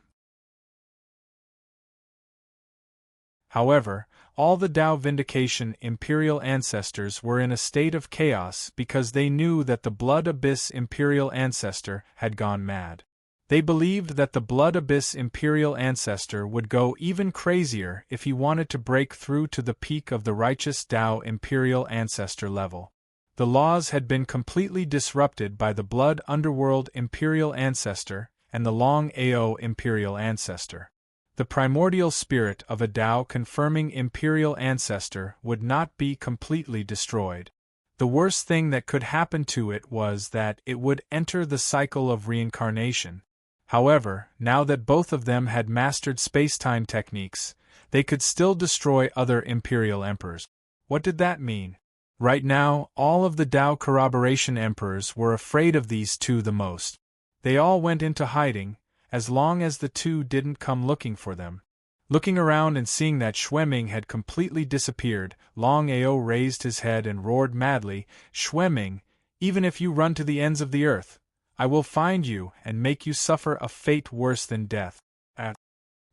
However, all the Dao Vindication Imperial Ancestors were in a state of chaos because they knew that the Blood Abyss Imperial Ancestor had gone mad. They believed that the Blood Abyss Imperial Ancestor would go even crazier if he wanted to break through to the peak of the Righteous Dao Imperial Ancestor level. The laws had been completely disrupted by the Blood Underworld Imperial Ancestor and the Longao Imperial Ancestor. The primordial spirit of a Dao confirming Imperial Ancestor would not be completely destroyed. The worst thing that could happen to it was that it would enter the cycle of reincarnation. However, now that both of them had mastered space-time techniques, they could still destroy other Imperial Emperors. What did that mean? Right now, all of the Dao Corroboration Emperors were afraid of these two the most. They all went into hiding, as long as the two didn't come looking for them. Looking around and seeing that Ming had completely disappeared, Longao raised his head and roared madly, "Ming, even if you run to the ends of the earth, I will find you and make you suffer a fate worse than death."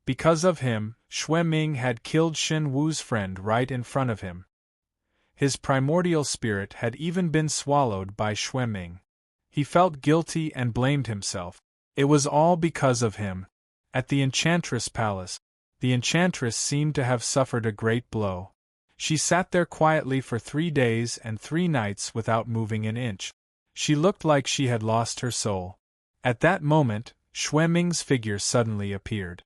Because of him, Ming had killed Shen Wu's friend right in front of him. His primordial spirit had even been swallowed by Ming. He felt guilty and blamed himself. It was all because of him. At the Enchantress Palace, the Enchantress seemed to have suffered a great blow. She sat there quietly for 3 days and 3 nights without moving an inch. She looked like she had lost her soul. At that moment, Ming's figure suddenly appeared.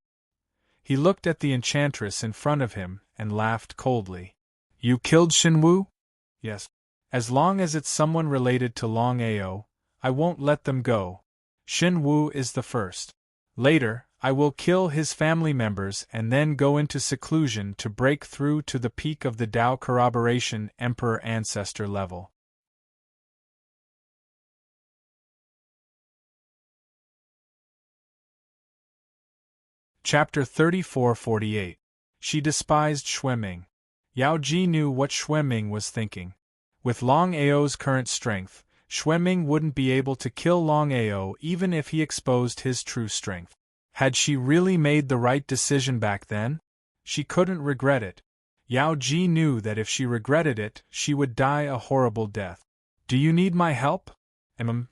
He looked at the Enchantress in front of him and laughed coldly. "You killed Shenwu?" "Yes. As long as it's someone related to Longao, I won't let them go. Shenwu is the first. Later, I will kill his family members and then go into seclusion to break through to the peak of the Dao Corroboration Emperor Ancestor level." Chapter 34-48. She despised Ming. Yao Ji knew what Ming was thinking. With Longao's current strength, Ming wouldn't be able to kill Longao even if he exposed his true strength. Had she really made the right decision back then? She couldn't regret it. Yao Ji knew that if she regretted it, she would die a horrible death. "Do you need my help?"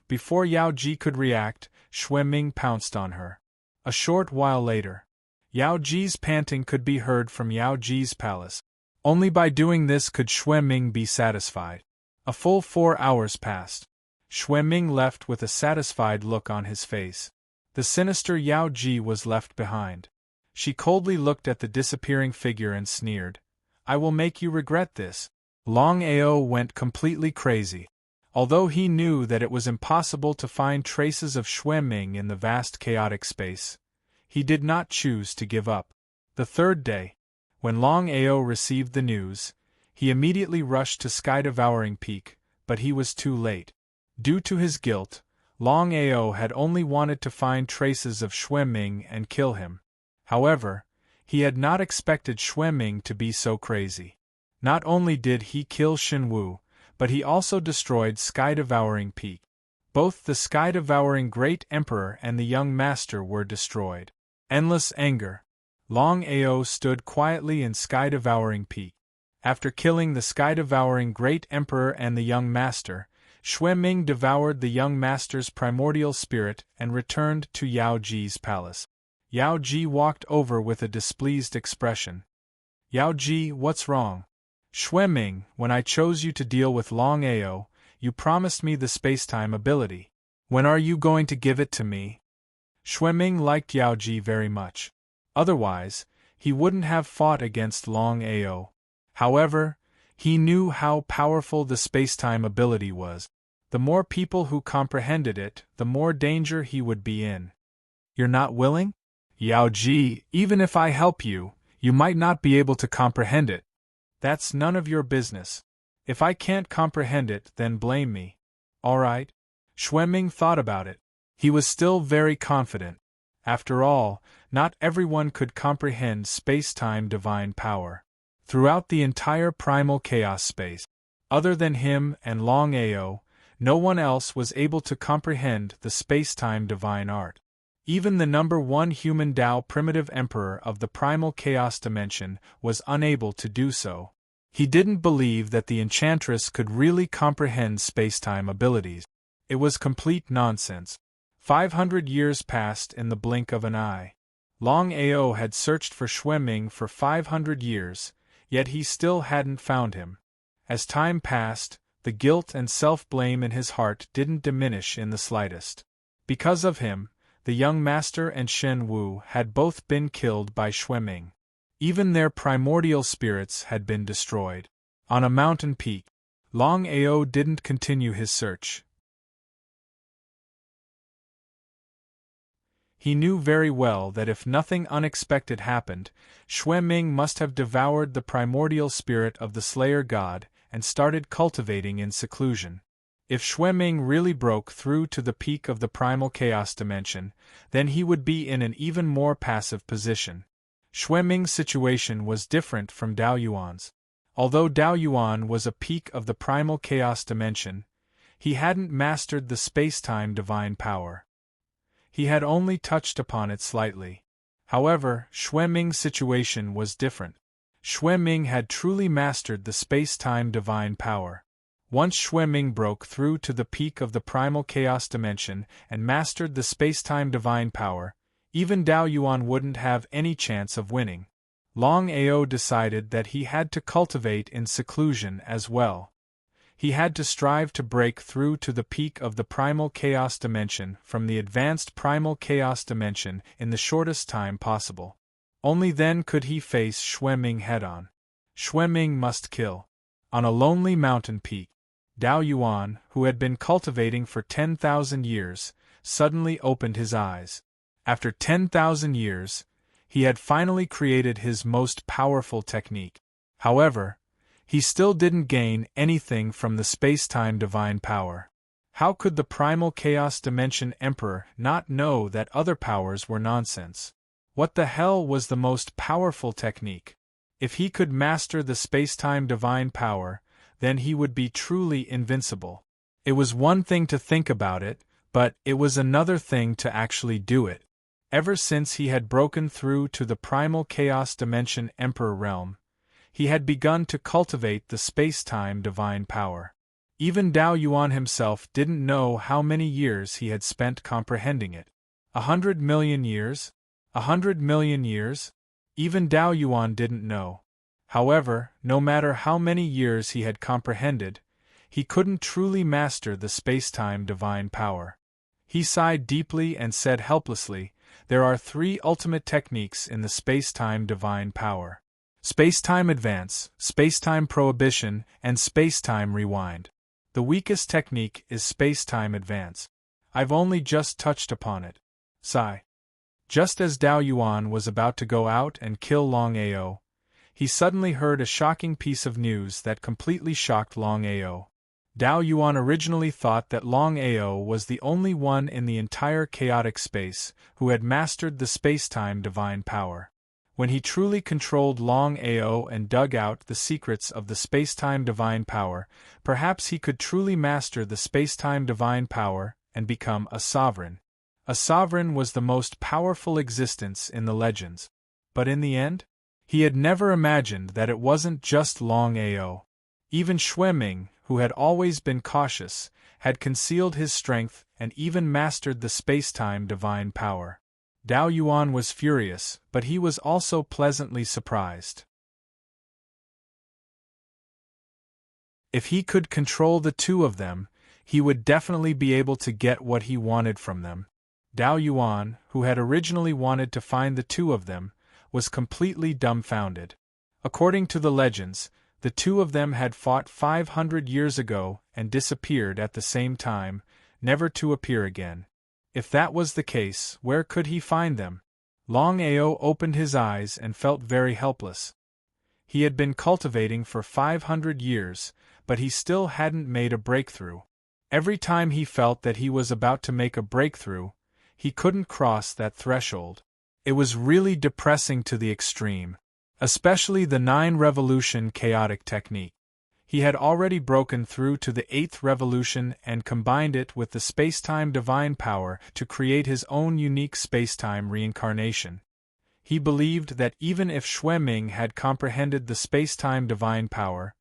Before Yao Ji could react, Ming pounced on her. A short while later, Yao Ji's panting could be heard from Yao Ji's palace. Only by doing this could Ming be satisfied. A full 4 hours passed. Ming left with a satisfied look on his face. The sinister Yao Ji was left behind. She coldly looked at the disappearing figure and sneered, "I will make you regret this." Longao went completely crazy. Although he knew that it was impossible to find traces of Ming in the vast chaotic space, he did not choose to give up. The 3rd day, when Longao received the news, he immediately rushed to Sky-Devouring Peak, but he was too late. Due to his guilt, Longao had only wanted to find traces of Ming and kill him. However, he had not expected Ming to be so crazy. Not only did he kill Shenwu, but he also destroyed Sky-Devouring Peak. Both the Sky-Devouring Great Emperor and the Young Master were destroyed. Endless anger. Longao stood quietly in Sky-Devouring Peak. After killing the Sky-Devouring Great Emperor and the Young Master, Ming devoured the Young Master's primordial spirit and returned to Yao Ji's palace. Yao Ji walked over with a displeased expression. "Yao Ji, what's wrong?" "Ming, when I chose you to deal with Longao, you promised me the space-time ability. When are you going to give it to me?" Ming liked Yao Ji very much. Otherwise, he wouldn't have fought against Longao. However, he knew how powerful the space-time ability was. The more people who comprehended it, the more danger he would be in. "You're not willing?" "Yao Ji, even if I help you, you might not be able to comprehend it." "That's none of your business. If I can't comprehend it, then blame me." "All right." Xueming thought about it. He was still very confident. After all, not everyone could comprehend space-time divine power. Throughout the entire primal chaos space, other than him and Longao, no one else was able to comprehend the space-time divine art. Even the number one human Tao primitive emperor of the primal chaos dimension was unable to do so. He didn't believe that the enchantress could really comprehend space-time abilities. It was complete nonsense. 500 years passed in the blink of an eye. Longao had searched for Xueming for 500 years, yet he still hadn't found him. As time passed, the guilt and self-blame in his heart didn't diminish in the slightest. Because of him, the young master and Shen Wu had both been killed by Xueming. Even their primordial spirits had been destroyed. On a mountain peak, Longao didn't continue his search. He knew very well that if nothing unexpected happened, Xueming must have devoured the primordial spirit of the Slayer God and started cultivating in seclusion. If Xueming really broke through to the peak of the primal chaos dimension, then he would be in an even more passive position. Xueming's situation was different from Dao Yuan's. Although Dao Yuan was a peak of the primal chaos dimension, he hadn't mastered the space-time divine power. He had only touched upon it slightly. However, Xueming's situation was different. Xueming had truly mastered the space-time divine power. Once Xueming broke through to the peak of the primal chaos dimension and mastered the space-time divine power, even Dao Yuan wouldn't have any chance of winning. Longao decided that he had to cultivate in seclusion as well. He had to strive to break through to the peak of the primal chaos dimension from the advanced primal chaos dimension in the shortest time possible. Only then could he face Xueming head-on. Xueming must kill. On a lonely mountain peak, Dao Yuan, who had been cultivating for 10,000 years, suddenly opened his eyes. After 10,000 years, he had finally created his most powerful technique. However, he still didn't gain anything from the space-time divine power. How could the primal chaos dimension emperor not know that other powers were nonsense? What the hell was the most powerful technique? If he could master the space-time divine power, then he would be truly invincible. It was one thing to think about it, but it was another thing to actually do it. Ever since he had broken through to the primal chaos dimension emperor realm, he had begun to cultivate the space-time divine power. Even Dao Yuan himself didn't know how many years he had spent comprehending it. 100 million years? 100 million years? Even Dao Yuan didn't know. However, no matter how many years he had comprehended, he couldn't truly master the space-time divine power. He sighed deeply and said helplessly, "There are three ultimate techniques in the space-time divine power. Space-time advance, space-time prohibition, and space-time rewind. The weakest technique is space-time advance. I've only just touched upon it." Sigh. Just as Dao Yuan was about to go out and kill Longao, he suddenly heard a shocking piece of news that completely shocked Longao. Dao Yuan originally thought that Longao was the only one in the entire chaotic space who had mastered the space-time divine power. When he truly controlled Longao and dug out the secrets of the space-time divine power, perhaps he could truly master the space-time divine power and become a sovereign. A sovereign was the most powerful existence in the legends. But in the end, he had never imagined that it wasn't just Longao. Even Xueming, who had always been cautious, had concealed his strength and even mastered the space-time divine power. Dao Yuan was furious, but he was also pleasantly surprised. If he could control the two of them, he would definitely be able to get what he wanted from them. Dao Yuan, who had originally wanted to find the two of them, was completely dumbfounded. According to the legends, the two of them had fought 500 years ago and disappeared at the same time, never to appear again. If that was the case, where could he find them? Longao opened his eyes and felt very helpless. He had been cultivating for 500 years, but he still hadn't made a breakthrough. Every time he felt that he was about to make a breakthrough, he couldn't cross that threshold. It was really depressing to the extreme, especially the 9-revolution chaotic technique. He had already broken through to the 8th revolution and combined it with the spacetime divine power to create his own unique spacetime reincarnation. He believed that even if Xueming had comprehended the spacetime divine power,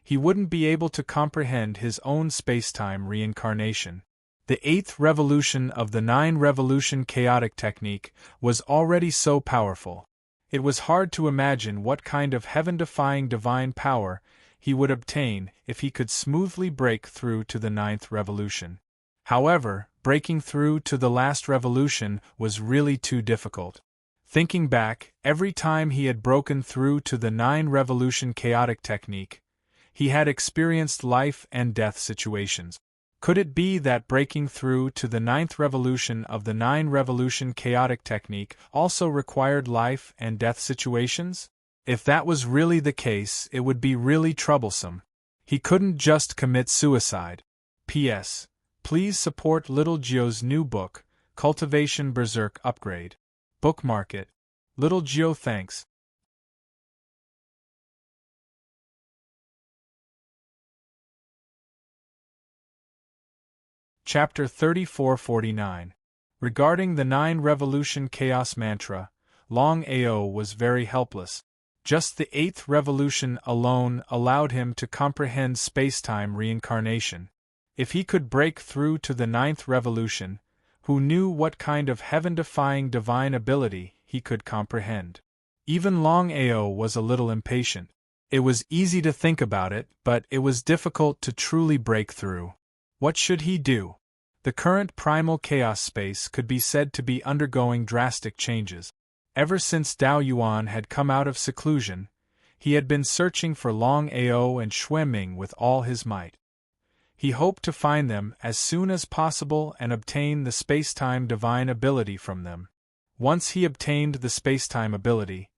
he wouldn't be able to comprehend his own spacetime reincarnation. The 8th revolution of the 9-revolution chaotic technique was already so powerful. It was hard to imagine what kind of heaven-defying divine power he would obtain if he could smoothly break through to the 9th revolution. However, breaking through to the last revolution was really too difficult. Thinking back, every time he had broken through to the 9-revolution chaotic technique, he had experienced life and death situations. Could it be that breaking through to the 9th revolution of the 9-revolution chaotic technique also required life and death situations? If that was really the case, it would be really troublesome. He couldn't just commit suicide. P.S. Please support Little Gio's new book, Cultivation Berserk Upgrade. Bookmark it. Little Gio, thanks. Chapter 3449. Regarding the 9-revolution chaos mantra, Longao was very helpless. Just the 8th revolution alone allowed him to comprehend spacetime reincarnation. If he could break through to the 9th revolution, who knew what kind of heaven-defying divine ability he could comprehend? Even Longao was a little impatient. It was easy to think about it, but it was difficult to truly break through. What should he do? The current primal chaos space could be said to be undergoing drastic changes. Ever since Dao Yuan had come out of seclusion, he had been searching for Longao and Xueming with all his might. He hoped to find them as soon as possible and obtain the spacetime divine ability from them. Once he obtained the spacetime ability,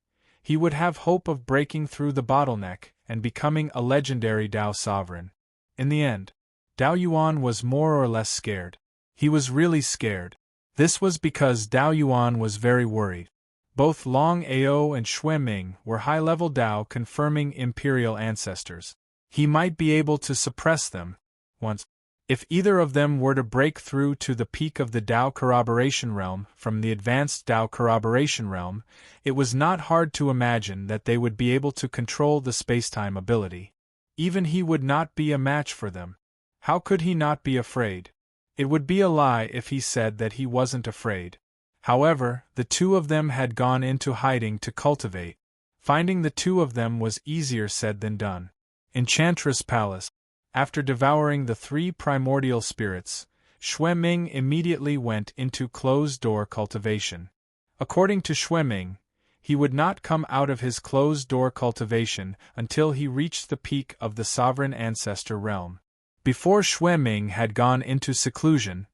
he would have hope of breaking through the bottleneck and becoming a legendary Dao sovereign. In the end, Dao Yuan was more or less scared. He was really scared. This was because Dao Yuan was very worried. Both Longao and Xueming were high-level Dao confirming imperial ancestors. He might be able to suppress them once. If either of them were to break through to the peak of the Dao corroboration realm from the advanced Dao corroboration realm, it was not hard to imagine that they would be able to control the spacetime ability. Even he would not be a match for them. How could he not be afraid? It would be a lie if he said that he wasn't afraid. However, the two of them had gone into hiding to cultivate. Finding the two of them was easier said than done. Enchantress Palace. After devouring the 3 primordial spirits, Xueming immediately went into closed-door cultivation. According to Xueming, he would not come out of his closed-door cultivation until he reached the peak of the sovereign ancestor realm. Before Xueming had gone into seclusion,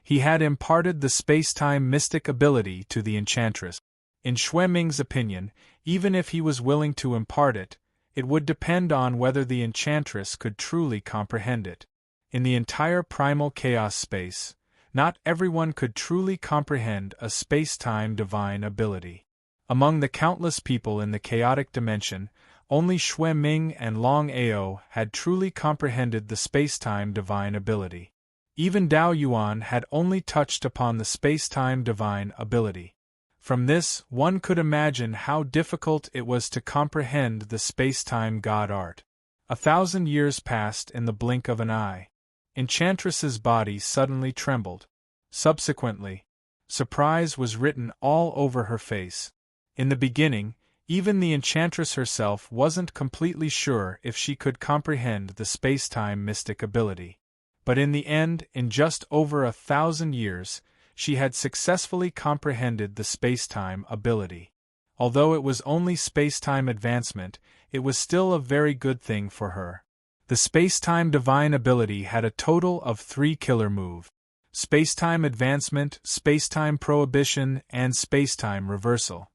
he had imparted the spacetime mystic ability to the enchantress. In Xueming's opinion, even if he was willing to impart it, it would depend on whether the enchantress could truly comprehend it. In the entire primal chaos space, not everyone could truly comprehend a spacetime divine ability. Among the countless people in the chaotic dimension, only Xueming and Longao had truly comprehended the spacetime divine ability. Even Dao Yuan had only touched upon the spacetime divine ability. From this, one could imagine how difficult it was to comprehend the spacetime god art. 1,000 years passed in the blink of an eye. Enchantress's body suddenly trembled. Subsequently, surprise was written all over her face. In the beginning, even the enchantress herself wasn't completely sure if she could comprehend the spacetime mystic ability. But in the end, in just over 1,000 years, she had successfully comprehended the spacetime ability. Although it was only spacetime advancement, it was still a very good thing for her. The spacetime divine ability had a total of 3 killer moves: spacetime advancement, spacetime prohibition, and spacetime reversal.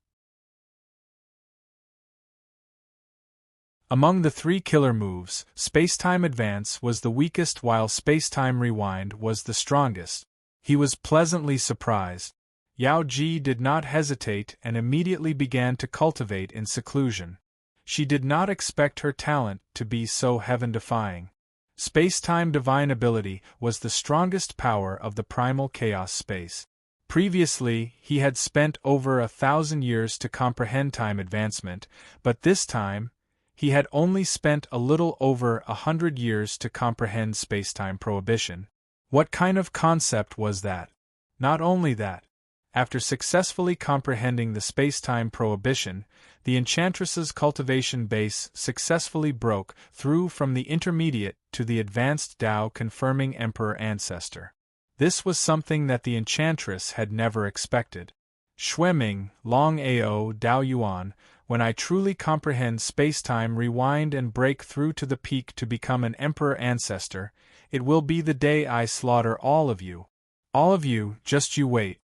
Among the three killer moves, Space-Time Advance was the weakest while Space-Time Rewind was the strongest. He was pleasantly surprised. Yao Ji did not hesitate and immediately began to cultivate in seclusion. She did not expect her talent to be so heaven-defying. Space-time divine ability was the strongest power of the primal chaos space. Previously, he had spent over 1,000 years to comprehend time advancement, but this time, he had only spent a little over 100 years to comprehend space-time prohibition. What kind of concept was that? Not only that, after successfully comprehending the space-time prohibition, the Enchantress's cultivation base successfully broke through from the intermediate to the advanced Tao confirming Emperor Ancestor. This was something that the Enchantress had never expected. Xueming, Longao, Dao Yuan, when I truly comprehend space-time rewind and break through to the peak to become an Emperor Ancestor, it will be the day I slaughter all of you. All of you, just you wait.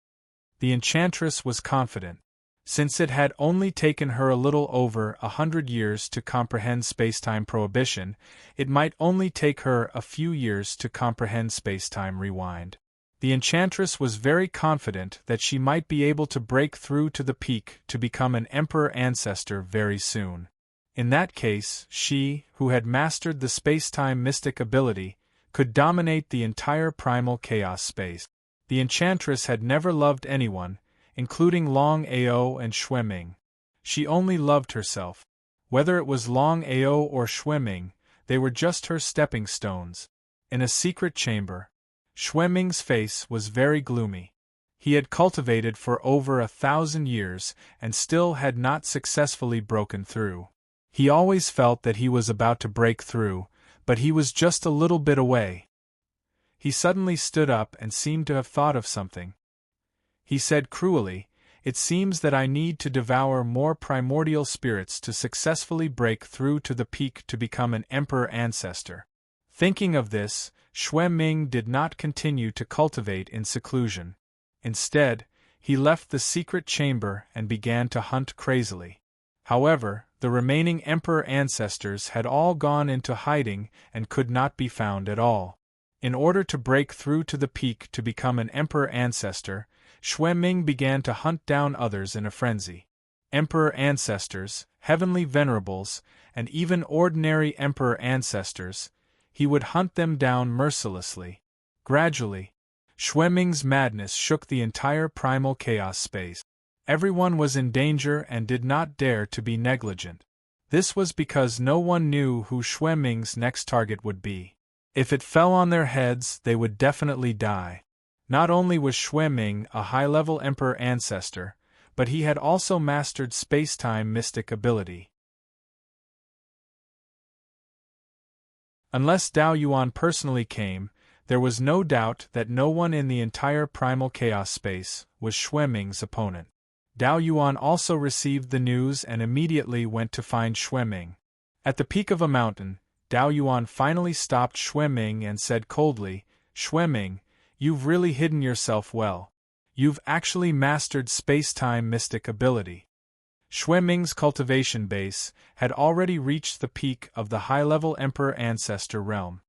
The Enchantress was confident. Since it had only taken her a little over 100 years to comprehend space-time prohibition, it might only take her a few years to comprehend space-time rewind. The Enchantress was very confident that she might be able to break through to the peak to become an Emperor Ancestor very soon. In that case, she, who had mastered the space-time mystic ability, could dominate the entire primal chaos space. The Enchantress had never loved anyone, including Longao and Xueming. She only loved herself. Whether it was Longao or Xueming, they were just her stepping stones. In a secret chamber, Xueming's face was very gloomy. He had cultivated for over 1,000 years and still had not successfully broken through. He always felt that he was about to break through, but he was just a little bit away. He suddenly stood up and seemed to have thought of something. He said cruelly, "It seems that I need to devour more primordial spirits to successfully break through to the peak to become an Emperor Ancestor." Thinking of this, Xueming did not continue to cultivate in seclusion. Instead, he left the secret chamber and began to hunt crazily. However, the remaining Emperor Ancestors had all gone into hiding and could not be found at all. In order to break through to the peak to become an Emperor Ancestor, Xueming began to hunt down others in a frenzy. Emperor Ancestors, Heavenly Venerables, and even ordinary Emperor Ancestors, he would hunt them down mercilessly. Gradually, Xueming's madness shook the entire primal chaos space. Everyone was in danger and did not dare to be negligent. This was because no one knew who Xueming's next target would be. If it fell on their heads, they would definitely die. Not only was Xueming a high-level Emperor Ancestor, but he had also mastered space-time mystic ability. Unless Dao Yuan personally came, there was no doubt that no one in the entire primal chaos space was Xueming's opponent. Dao Yuan also received the news and immediately went to find Xueming. At the peak of a mountain, Dao Yuan finally stopped Xueming and said coldly, "Xueming, you've really hidden yourself well. You've actually mastered space-time mystic ability." Xueming's cultivation base had already reached the peak of the high-level Emperor Ancestor realm.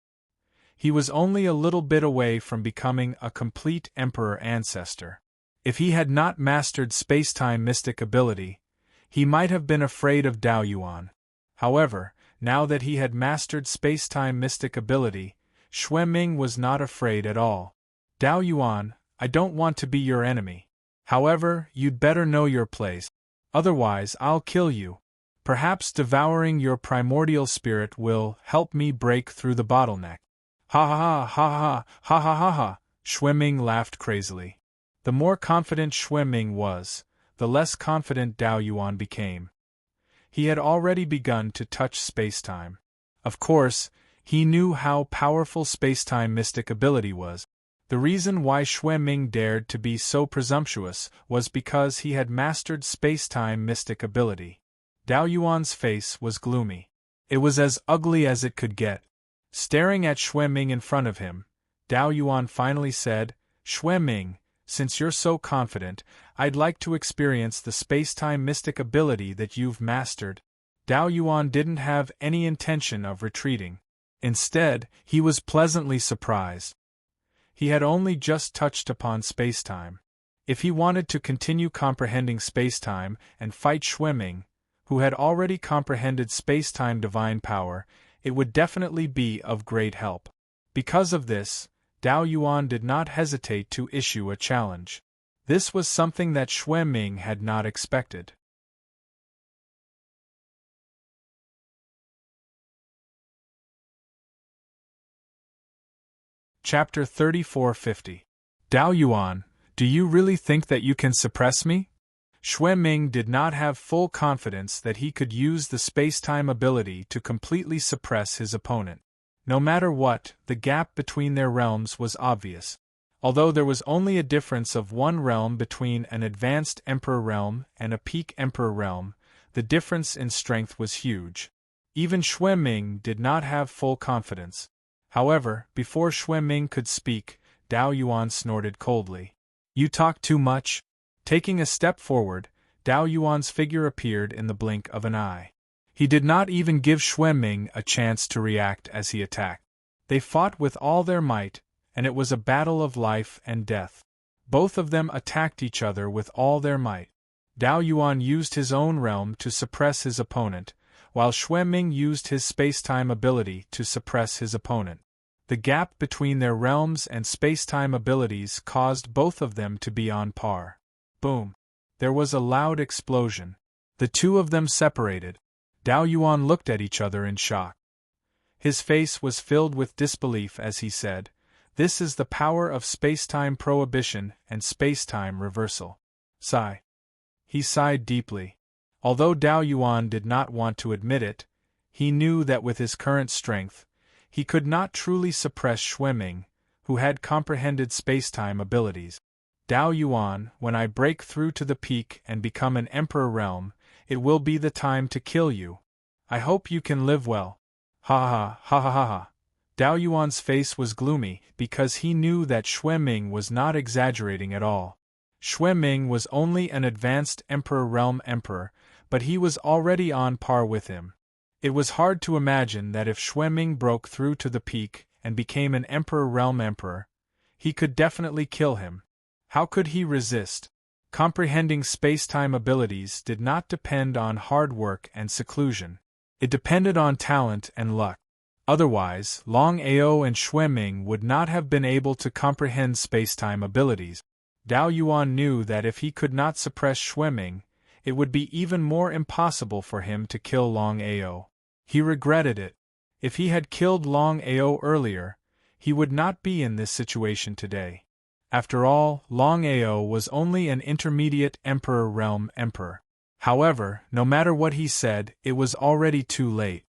He was only a little bit away from becoming a complete Emperor Ancestor. If he had not mastered space-time mystic ability, he might have been afraid of Dao Yuan. However, now that he had mastered space-time mystic ability, Xueming was not afraid at all. "Dao Yuan, I don't want to be your enemy. However, you'd better know your place. Otherwise, I'll kill you. Perhaps devouring your primordial spirit will help me break through the bottleneck." "Ha ha ha ha ha ha ha ha!" Xueming laughed crazily. The more confident Xueming was, the less confident Dao Yuan became. He had already begun to touch space-time. Of course, he knew how powerful space-time mystic ability was. The reason why Xueming dared to be so presumptuous was because he had mastered space-time mystic ability. Dao Yuan's face was gloomy. It was as ugly as it could get. Staring at Xueming in front of him, Dao Yuan finally said, "Xueming, since you're so confident, I'd like to experience the space-time mystic ability that you've mastered." Dao Yuan didn't have any intention of retreating. Instead, he was pleasantly surprised. He had only just touched upon spacetime. If he wanted to continue comprehending spacetime and fight Xueming, who had already comprehended spacetime divine power, it would definitely be of great help. Because of this, Dao Yuan did not hesitate to issue a challenge. This was something that Xueming had not expected. Chapter 3450. Dao Yuan, do you really think that you can suppress me? Xueming did not have full confidence that he could use the spacetime ability to completely suppress his opponent. No matter what, the gap between their realms was obvious. Although there was only a difference of one realm between an advanced Emperor realm and a peak Emperor realm, the difference in strength was huge. Even Xueming did not have full confidence. However, before Xueming could speak, Dao Yuan snorted coldly. You talk too much. Taking a step forward, Dao Yuan's figure appeared in the blink of an eye. He did not even give Xueming a chance to react as he attacked. They fought with all their might, and it was a battle of life and death. Both of them attacked each other with all their might. Dao Yuan used his own realm to suppress his opponent, while Xueming used his spacetime ability to suppress his opponent. The gap between their realms and spacetime abilities caused both of them to be on par. Boom! There was a loud explosion. The two of them separated. Dao Yuan looked at each other in shock. His face was filled with disbelief as he said, "This is the power of spacetime prohibition and spacetime reversal." Sigh. He sighed deeply. Although Dao Yuan did not want to admit it, he knew that with his current strength, he could not truly suppress Xueming, who had comprehended spacetime abilities. Dao Yuan, when I break through to the peak and become an Emperor realm, it will be the time to kill you. I hope you can live well. Ha ha ha ha ha ha. Dao Yuan's face was gloomy because he knew that Xueming was not exaggerating at all. Xueming was only an advanced Emperor realm emperor, but he was already on par with him. It was hard to imagine that if Xueming broke through to the peak and became an Emperor realm emperor, he could definitely kill him. How could he resist? Comprehending spacetime abilities did not depend on hard work and seclusion. It depended on talent and luck. Otherwise, Longao and Xueming would not have been able to comprehend spacetime abilities. Dao Yuan knew that if he could not suppress Xueming, it would be even more impossible for him to kill Longao. He regretted it. If he had killed Longao earlier, he would not be in this situation today. After all, Longao was only an intermediate Emperor realm emperor. However, no matter what he said, it was already too late.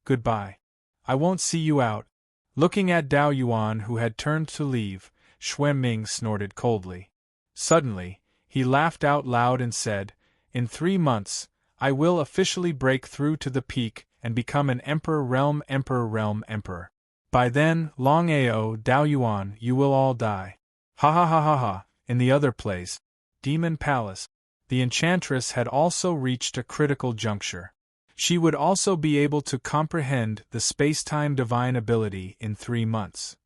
Goodbye. I won't see you out. Looking at Dao Yuan, who had turned to leave, Xueming snorted coldly. Suddenly, he laughed out loud and said, "In 3 months, I will officially break through to the peak and become an Emperor realm emperor. By then, Longao, Dao Yuan, you will all die." Ha ha ha ha ha. In the other place, Demon Palace, the enchantress had also reached a critical juncture. She would also be able to comprehend the spacetime divine ability in 3 months.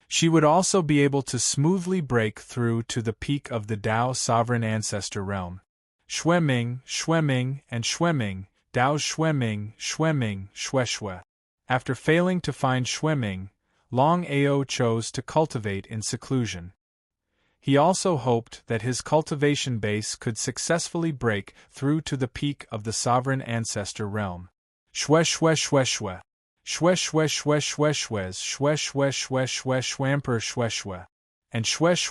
She would also be able to smoothly break through to the peak of the Dao sovereign ancestor realm. Xueming, and Xueming, Dao Xueming, Xue. After failing to find Xueming, Longao chose to cultivate in seclusion. He also hoped that his cultivation base could successfully break through to the peak of the sovereign ancestor realm. Xue. And Xue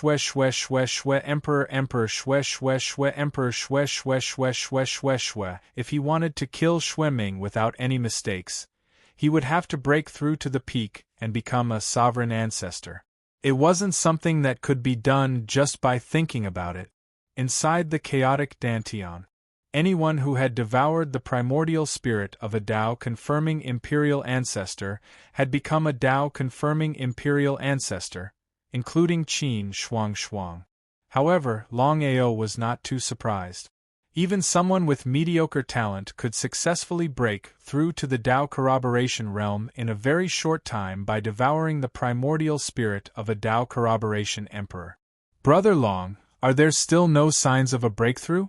Emperor Xue. If he wanted to kill Xueming without any mistakes, he would have to break through to the peak and become a sovereign ancestor. It wasn't something that could be done just by thinking about it. Inside the chaotic Dantian, anyone who had devoured the primordial spirit of a Dao-confirming imperial ancestor had become a Dao-confirming imperial ancestor, including Qin Shuang. However, Longao was not too surprised. Even someone with mediocre talent could successfully break through to the Tao corroboration realm in a very short time by devouring the primordial spirit of a Tao corroboration emperor. Brother Long, are there still no signs of a breakthrough?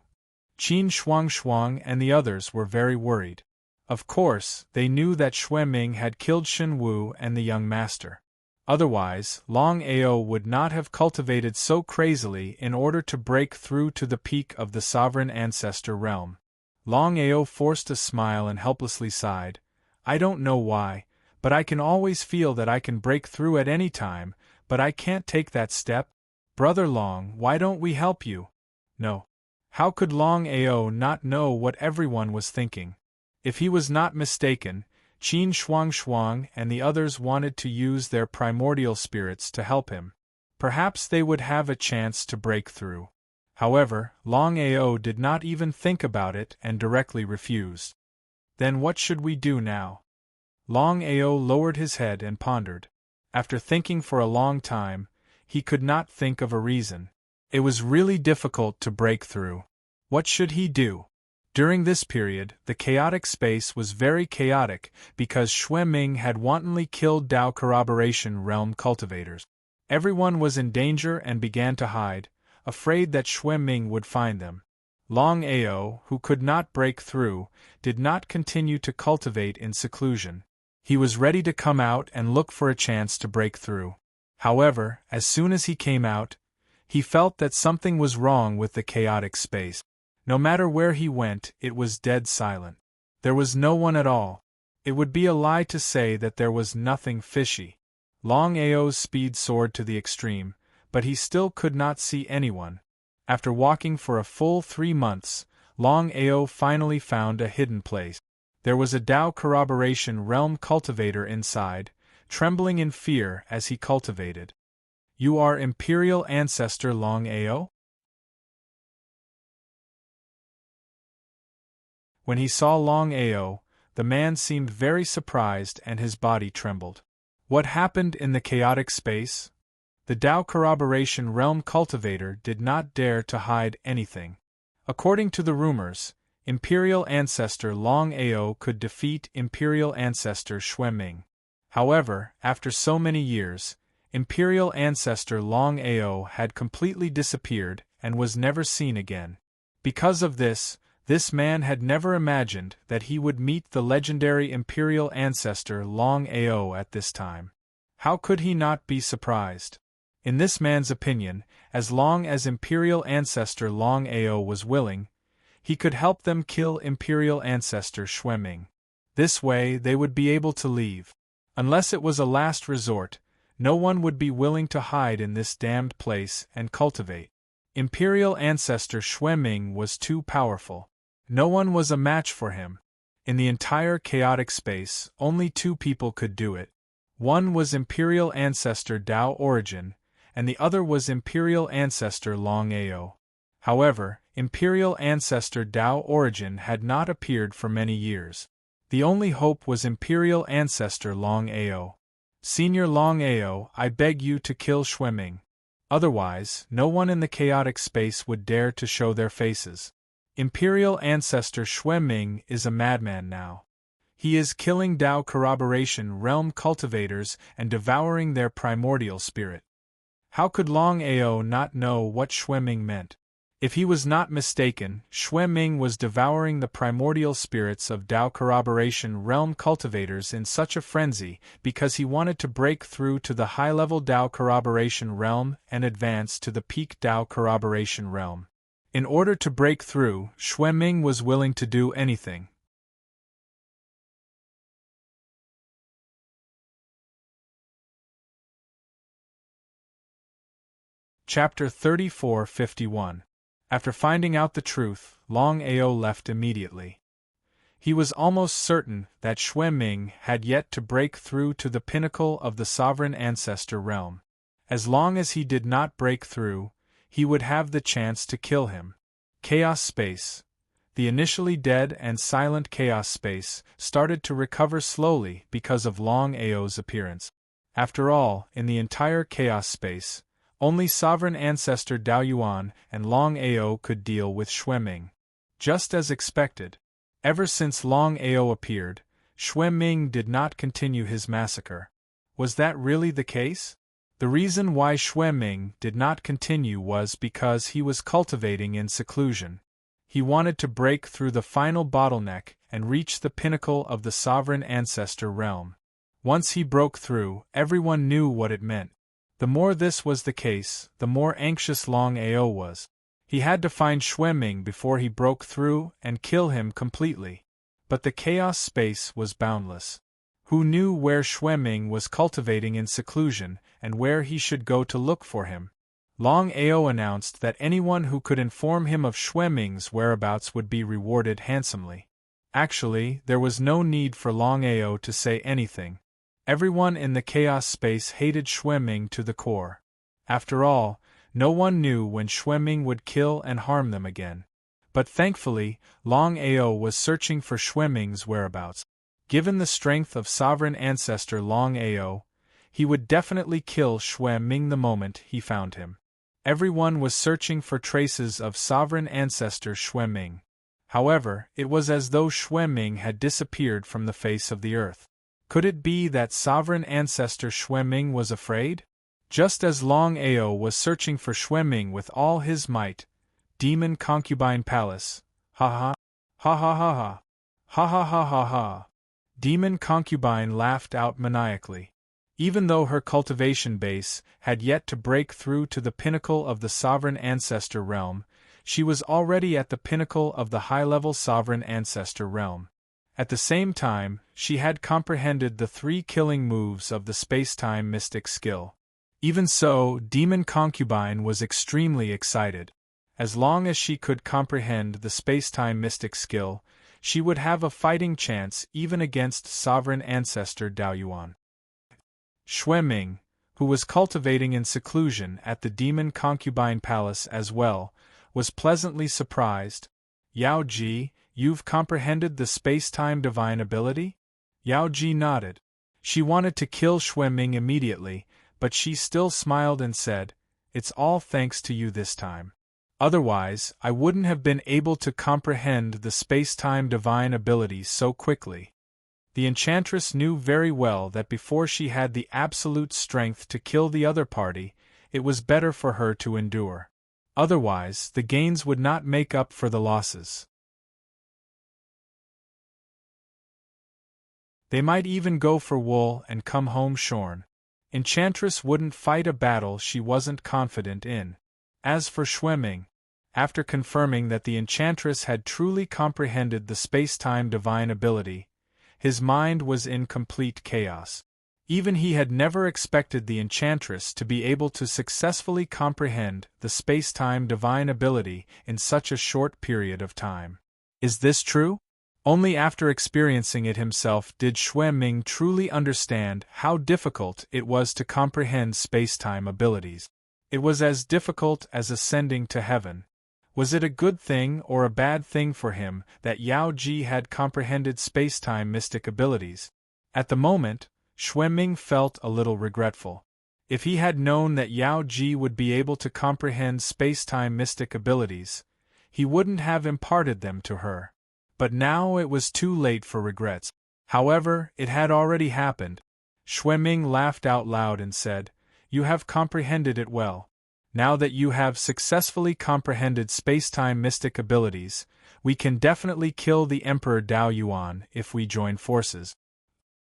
Qin Shuang and the others were very worried. Of course, they knew that Xue Ming had killed Shen Wu and the young master. Otherwise, Longao would not have cultivated so crazily in order to break through to the peak of the sovereign ancestor realm. Longao forced a smile and helplessly sighed. I don't know why, but I can always feel that I can break through at any time, but I can't take that step. Brother Long, why don't we help you? No. How could Longao not know what everyone was thinking? If he was not mistaken, Qin Shuang and the others wanted to use their primordial spirits to help him. Perhaps they would have a chance to break through. However, Longao did not even think about it and directly refused. Then what should we do now? Longao lowered his head and pondered. After thinking for a long time, he could not think of a reason. It was really difficult to break through. What should he do? During this period, the chaotic space was very chaotic because Xue Ming had wantonly killed Tao corroboration realm cultivators. Everyone was in danger and began to hide, afraid that Xue Ming would find them. Longao, who could not break through, did not continue to cultivate in seclusion. He was ready to come out and look for a chance to break through. However, as soon as he came out, he felt that something was wrong with the chaotic space. No matter where he went, it was dead silent. There was no one at all. It would be a lie to say that there was nothing fishy. Longao's speed soared to the extreme, but he still could not see anyone. After walking for a full 3 months, Longao finally found a hidden place. There was a Tao corroboration realm cultivator inside, trembling in fear as he cultivated. You are Imperial Ancestor Longao? When he saw Longao, the man seemed very surprised and his body trembled. What happened in the chaotic space? The Tao corroboration realm cultivator did not dare to hide anything. According to the rumors, Imperial Ancestor Longao could defeat Imperial Ancestor Xue Ming. However, after so many years, Imperial Ancestor Longao had completely disappeared and was never seen again. Because of this man had never imagined that he would meet the legendary Imperial Ancestor Longao at this time. How could he not be surprised? In this man's opinion, as long as Imperial Ancestor Longao was willing, he could help them kill Imperial Ancestor Xue Ming. This way they would be able to leave. Unless it was a last resort, no one would be willing to hide in this damned place and cultivate. Imperial Ancestor Xue Ming was too powerful. No one was a match for him. In the entire chaotic space, only 2 people could do it. One was Imperial Ancestor Tao Origin, and the other was Imperial Ancestor Longao. However, Imperial Ancestor Tao Origin had not appeared for many years. The only hope was Imperial Ancestor Longao. Senior Longao, I beg you to kill Xue Ming. Otherwise, no one in the chaotic space would dare to show their faces. Imperial Ancestor Xue Ming is a madman now. He is killing Tao corroboration realm cultivators and devouring their primordial spirit. How could Longao not know what Xue Ming meant? If he was not mistaken, Xue Ming was devouring the primordial spirits of Tao corroboration realm cultivators in such a frenzy because he wanted to break through to the high-level Tao corroboration realm and advance to the peak Tao corroboration realm. In order to break through, Xue Ming was willing to do anything. Chapter 34:51. After finding out the truth, Longao left immediately. He was almost certain that Xue Ming had yet to break through to the pinnacle of the sovereign ancestor realm. As long as he did not break through, he would have the chance to kill him. Chaos space. The initially dead and silent chaos space started to recover slowly because of Longao's appearance. After all, in the entire chaos space, Only sovereign ancestor Dao Yuan and Longao could deal with Xueming. Just as expected. Ever since Longao appeared, Xueming did not continue his massacre. Was that really the case? The reason why Xueming did not continue was because he was cultivating in seclusion. He wanted to break through the final bottleneck and reach the pinnacle of the sovereign ancestor realm. Once he broke through, everyone knew what it meant. The more this was the case, the more anxious Longao was. He had to find Xueming before he broke through and kill him completely. But the chaos space was boundless. Who knew where Xueming was cultivating in seclusion and where he should go to look for him? Longao announced that anyone who could inform him of Xueming's whereabouts would be rewarded handsomely. Actually, there was no need for Longao to say anything. Everyone in the chaos space hated Xueming to the core. After all, no one knew when Xueming would kill and harm them again. But thankfully, Longao was searching for Xueming's whereabouts. Given the strength of sovereign ancestor Longao, he would definitely kill Xueming the moment he found him. Everyone was searching for traces of sovereign ancestor Xueming. However, it was as though Xueming had disappeared from the face of the earth. Could it be that sovereign ancestor Xueming was afraid? Just as Longao was searching for Xueming with all his might, Demon Concubine Palace, ha ha, ha ha ha ha, ha ha ha ha ha. Demon Concubine laughed out maniacally. Even though her cultivation base had yet to break through to the pinnacle of the sovereign ancestor realm, she was already at the pinnacle of the high-level sovereign ancestor realm. At the same time, she had comprehended the 3 killing moves of the space-time mystic skill. Even so, Demon Concubine was extremely excited. As long as she could comprehend the space-time mystic skill, she would have a fighting chance even against sovereign ancestor Dao Yuan. Xueming, who was cultivating in seclusion at the Demon Concubine Palace as well, was pleasantly surprised. Yao Ji, you've comprehended the space-time divine ability? Yao Ji nodded. She wanted to kill Xueming immediately, but she still smiled and said, "It's all thanks to you this time. Otherwise, I wouldn't have been able to comprehend the space-time divine abilities so quickly." The enchantress knew very well that before she had the absolute strength to kill the other party, it was better for her to endure. Otherwise, the gains would not make up for the losses. They might even go for wool and come home shorn. Enchantress wouldn't fight a battle she wasn't confident in. As for Xueming, after confirming that the enchantress had truly comprehended the space-time divine ability, his mind was in complete chaos. Even he had never expected the enchantress to be able to successfully comprehend the space-time divine ability in such a short period of time. Is this true? Only after experiencing it himself did Xueming truly understand how difficult it was to comprehend space-time abilities. It was as difficult as ascending to heaven. Was it a good thing or a bad thing for him that Yao Ji had comprehended space-time mystic abilities? At the moment, Xueming felt a little regretful. If he had known that Yao Ji would be able to comprehend space-time mystic abilities, he wouldn't have imparted them to her. But now it was too late for regrets. However, it had already happened. Xueming laughed out loud and said, "You have comprehended it well. Now that you have successfully comprehended space-time mystic abilities, we can definitely kill the Emperor Dao Yuan if we join forces."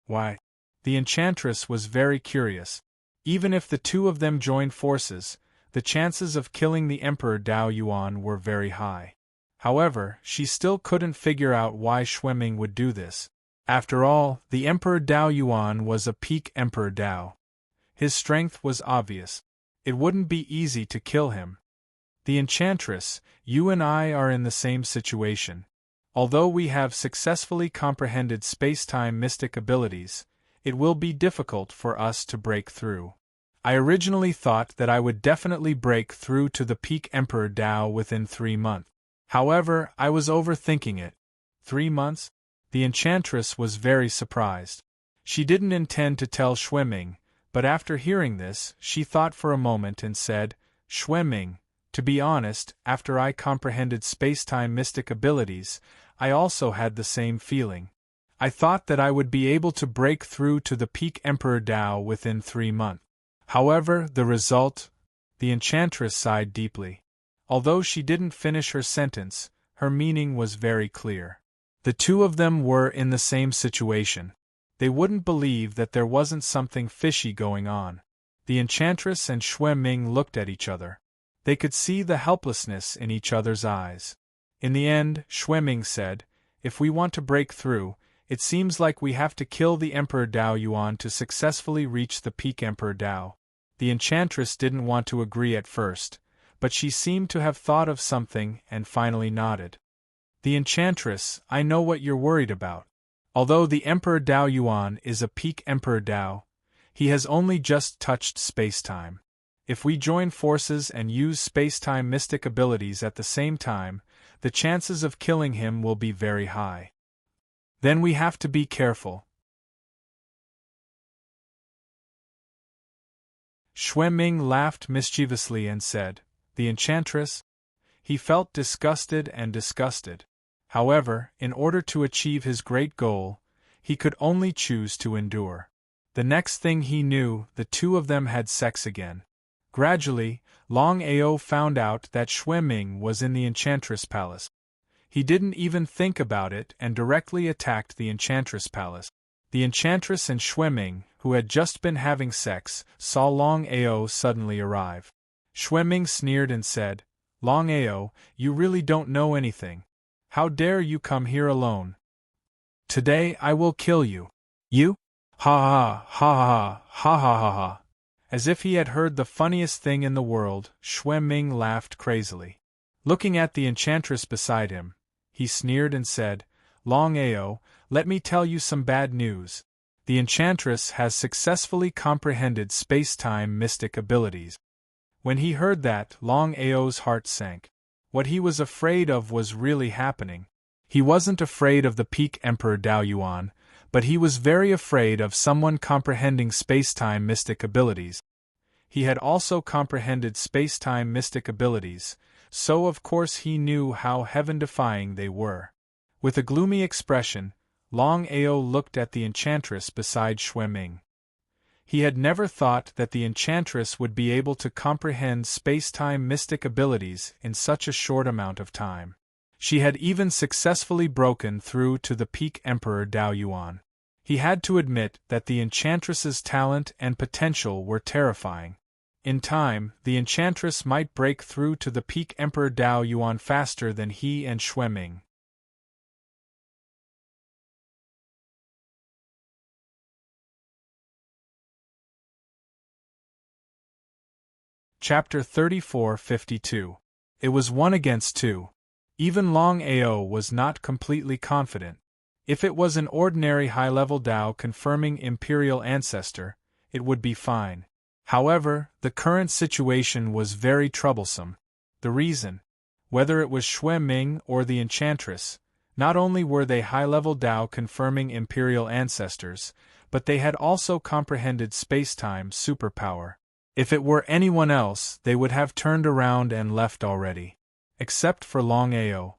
Why? The enchantress was very curious. Even if the two of them joined forces, the chances of killing the Emperor Dao Yuan were very high. However, she still couldn't figure out why Xueming would do this. After all, the Emperor Dao Yuan was a peak Emperor Dao. His strength was obvious. It wouldn't be easy to kill him. The enchantress, you and I are in the same situation. Although we have successfully comprehended space-time mystic abilities, it will be difficult for us to break through. I originally thought that I would definitely break through to the peak Emperor Dao within 3 months. However, I was overthinking it. 3 months? The enchantress was very surprised. She didn't intend to tell Xueming, But after hearing this, she thought for a moment and said, Xueming, to be honest, after I comprehended space-time mystic abilities, I also had the same feeling. I thought that I would be able to break through to the peak Emperor Dao within 3 months. However, the result? The enchantress sighed deeply. Although she didn't finish her sentence, her meaning was very clear. The two of them were in the same situation. They wouldn't believe that there wasn't something fishy going on. The enchantress and Xueming looked at each other. They could see the helplessness in each other's eyes. In the end, Xueming said, if we want to break through, it seems like we have to kill the Emperor Dao Yuan to successfully reach the peak Emperor Dao. The enchantress didn't want to agree at first, but she seemed to have thought of something and finally nodded. The enchantress, I know what you're worried about. Although the Emperor Dao Yuan is a peak Emperor Dao, he has only just touched space-time. If we join forces and use space-time mystic abilities at the same time, the chances of killing him will be very high. Then we have to be careful. Xueming laughed mischievously and said, the enchantress? He felt disgusted and disgusted. However, in order to achieve his great goal, he could only choose to endure. The next thing he knew, the two of them had sex again. Gradually, Longao found out that Xueming was in the Enchantress Palace. He didn't even think about it and directly attacked the Enchantress Palace. The Enchantress and Xueming, who had just been having sex, saw Longao suddenly arrive. Xueming sneered and said, Longao, you really don't know anything. How dare you come here alone? Today I will kill you. You? Ha ha ha ha ha ha ha ha. As if he had heard the funniest thing in the world, Xueming laughed crazily. Looking at the enchantress beside him, he sneered and said, Longao, let me tell you some bad news. The enchantress has successfully comprehended space-time mystic abilities. When he heard that, Longao's heart sank. What he was afraid of was really happening. He wasn't afraid of the peak Emperor Dao Yuan, but he was very afraid of someone comprehending space-time mystic abilities. He had also comprehended space-time mystic abilities, so of course he knew how heaven-defying they were. With a gloomy expression, Longao looked at the enchantress beside Xueming. He had never thought that the enchantress would be able to comprehend space-time mystic abilities in such a short amount of time. She had even successfully broken through to the peak Emperor Dao Yuan. He had to admit that the enchantress's talent and potential were terrifying. In time, the enchantress might break through to the peak Emperor Dao Yuan faster than he and Xueming. Chapter 34-52. It was 1 against 2. Even Longao was not completely confident. If it was an ordinary high-level Dao confirming imperial ancestor, it would be fine. However, the current situation was very troublesome. The reason? Whether it was Xueming or the enchantress, not only were they high-level Dao confirming imperial ancestors, but they had also comprehended space-time superpower. If it were anyone else, they would have turned around and left already. Except for Longao.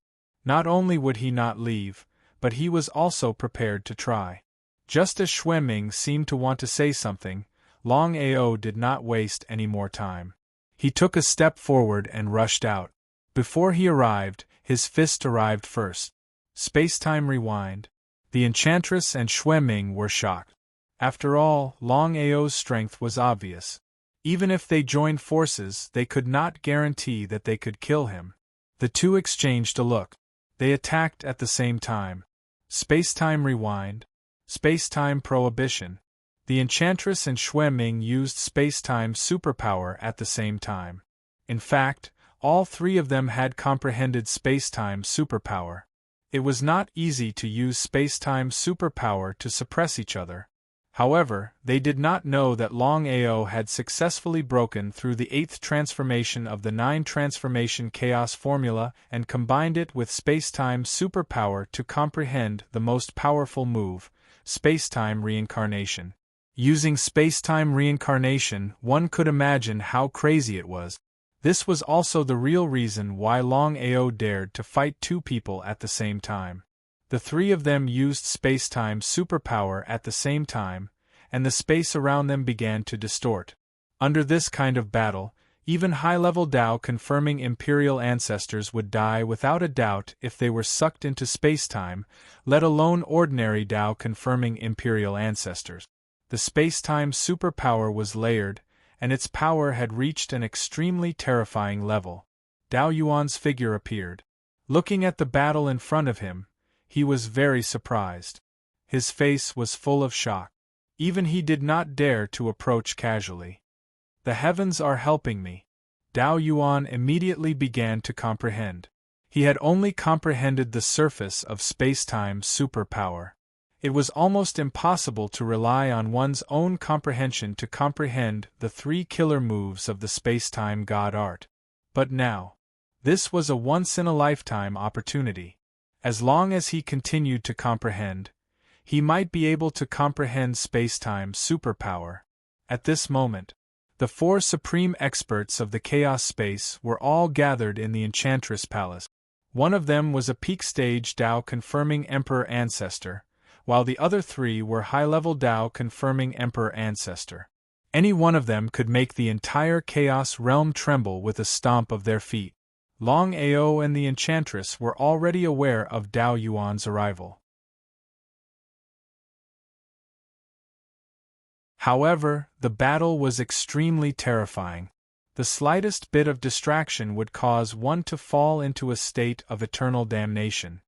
Not only would he not leave, but he was also prepared to try. Just as Xueming seemed to want to say something, Longao did not waste any more time. He took a step forward and rushed out. Before he arrived, his fist arrived first. Space-time rewind. The enchantress and Xueming were shocked. After all, Longao's strength was obvious. Even if they joined forces, they could not guarantee that they could kill him. The two exchanged a look. They attacked at the same time. Space-time rewind. Space-time prohibition. The enchantress and Xueming used space-time superpower at the same time. In fact, all three of them had comprehended space-time superpower. It was not easy to use space-time superpower to suppress each other. However, they did not know that Longao had successfully broken through the 8th transformation of the 9-transformation chaos formula and combined it with space-time superpower to comprehend the most powerful move, space-time reincarnation. Using space-time reincarnation, one could imagine how crazy it was. This was also the real reason why Longao dared to fight two people at the same time. The three of them used space-time superpower at the same time, and the space around them began to distort. Under this kind of battle, even high-level Tao confirming imperial ancestors would die without a doubt if they were sucked into space-time, let alone ordinary Tao confirming imperial ancestors. The space-time superpower was layered, and its power had reached an extremely terrifying level. Dao Yuan's figure appeared. Looking at the battle in front of him, he was very surprised. His face was full of shock. Even he did not dare to approach casually. The heavens are helping me. Dao Yuan immediately began to comprehend. He had only comprehended the surface of space-time superpower. It was almost impossible to rely on one's own comprehension to comprehend the three killer moves of the space-time god art. But now, this was a once-in-a-lifetime opportunity. As long as he continued to comprehend, he might be able to comprehend space-time superpower. At this moment, the four supreme experts of the chaos space were all gathered in the Enchantress Palace. One of them was a peak-stage Tao confirming Emperor Ancestor, while the other three were high-level Tao confirming Emperor Ancestor. Any one of them could make the entire chaos realm tremble with a stomp of their feet. Longao and the Enchantress were already aware of Dao Yuan's arrival. However, the battle was extremely terrifying. The slightest bit of distraction would cause one to fall into a state of eternal damnation.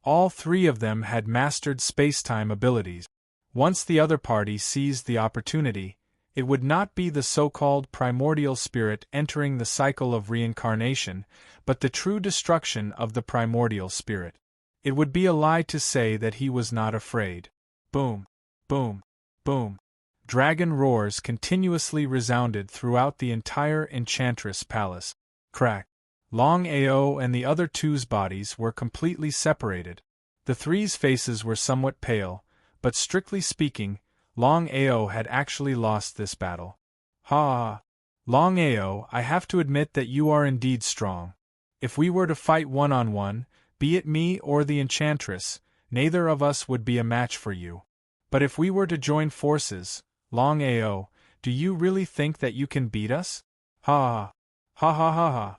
All three of them had mastered space-time abilities. Once the other party seized the opportunity, it would not be the so-called primordial spirit entering the cycle of reincarnation, but the true destruction of the primordial spirit. It would be a lie to say that he was not afraid. Boom, boom, boom. Dragon roars continuously resounded throughout the entire Enchantress Palace. Crack. Longao and the other two's bodies were completely separated. The three's faces were somewhat pale, but strictly speaking, Longao had actually lost this battle. Ha! Longao, I have to admit that you are indeed strong. If we were to fight one-on-one, be it me or the Enchantress, neither of us would be a match for you. But if we were to join forces, Longao, do you really think that you can beat us? Ha! Ha ha ha ha!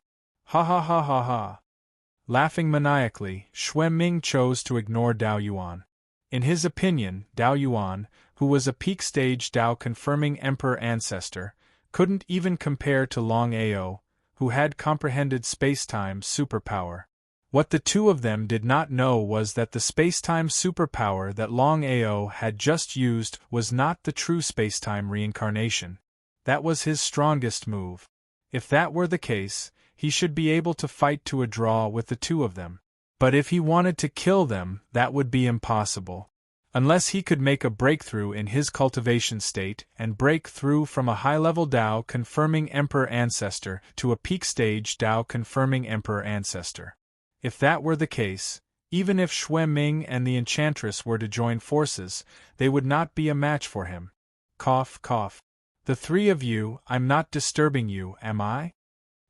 Ha ha ha ha ha! Laughing maniacally, Xue Ming chose to ignore Dao Yuan. In his opinion, Dao Yuan, who was a peak-stage Dao confirming Emperor Ancestor, couldn't even compare to Longao, who had comprehended space-time superpower. What the two of them did not know was that the space-time superpower that Longao had just used was not the true space-time reincarnation. That was his strongest move. If that were the case, he should be able to fight to a draw with the two of them. But if he wanted to kill them, that would be impossible. Unless he could make a breakthrough in his cultivation state and break through from a high-level Dao confirming Emperor Ancestor to a peak-stage Dao confirming Emperor Ancestor. If that were the case, even if Xue Ming and the Enchantress were to join forces, they would not be a match for him. Cough, cough. The three of you, I'm not disturbing you, am I?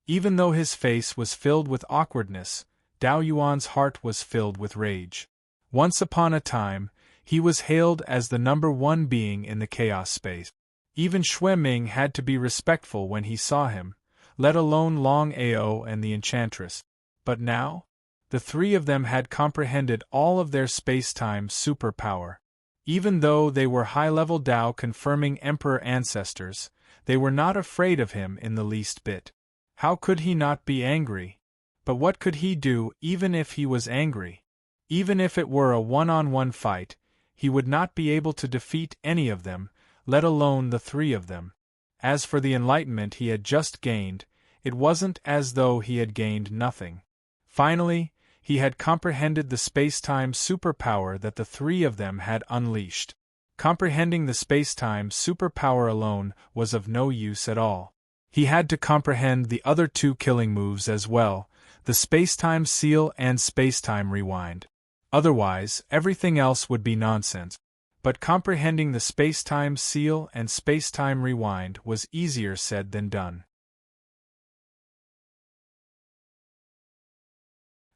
Even though his face was filled with awkwardness, Dao Yuan's heart was filled with rage. Once upon a time, he was hailed as the #1 being in the chaos space. Even Xue Ming had to be respectful when he saw him, let alone Longao and the Enchantress. But now, the three of them had comprehended all of their space-time superpower. Even though they were high-level Dao confirming Emperor Ancestors, they were not afraid of him in the least bit. How could he not be angry? But what could he do even if he was angry? Even if it were a one-on-one fight, he would not be able to defeat any of them, let alone the three of them. As for the enlightenment he had just gained, it wasn't as though he had gained nothing. Finally, he had comprehended the space-time superpower that the three of them had unleashed. Comprehending the space-time superpower alone was of no use at all. He had to comprehend the other two killing moves as well, the space-time seal and space-time rewind. Otherwise, everything else would be nonsense. But comprehending the space-time seal and space-time rewind was easier said than done.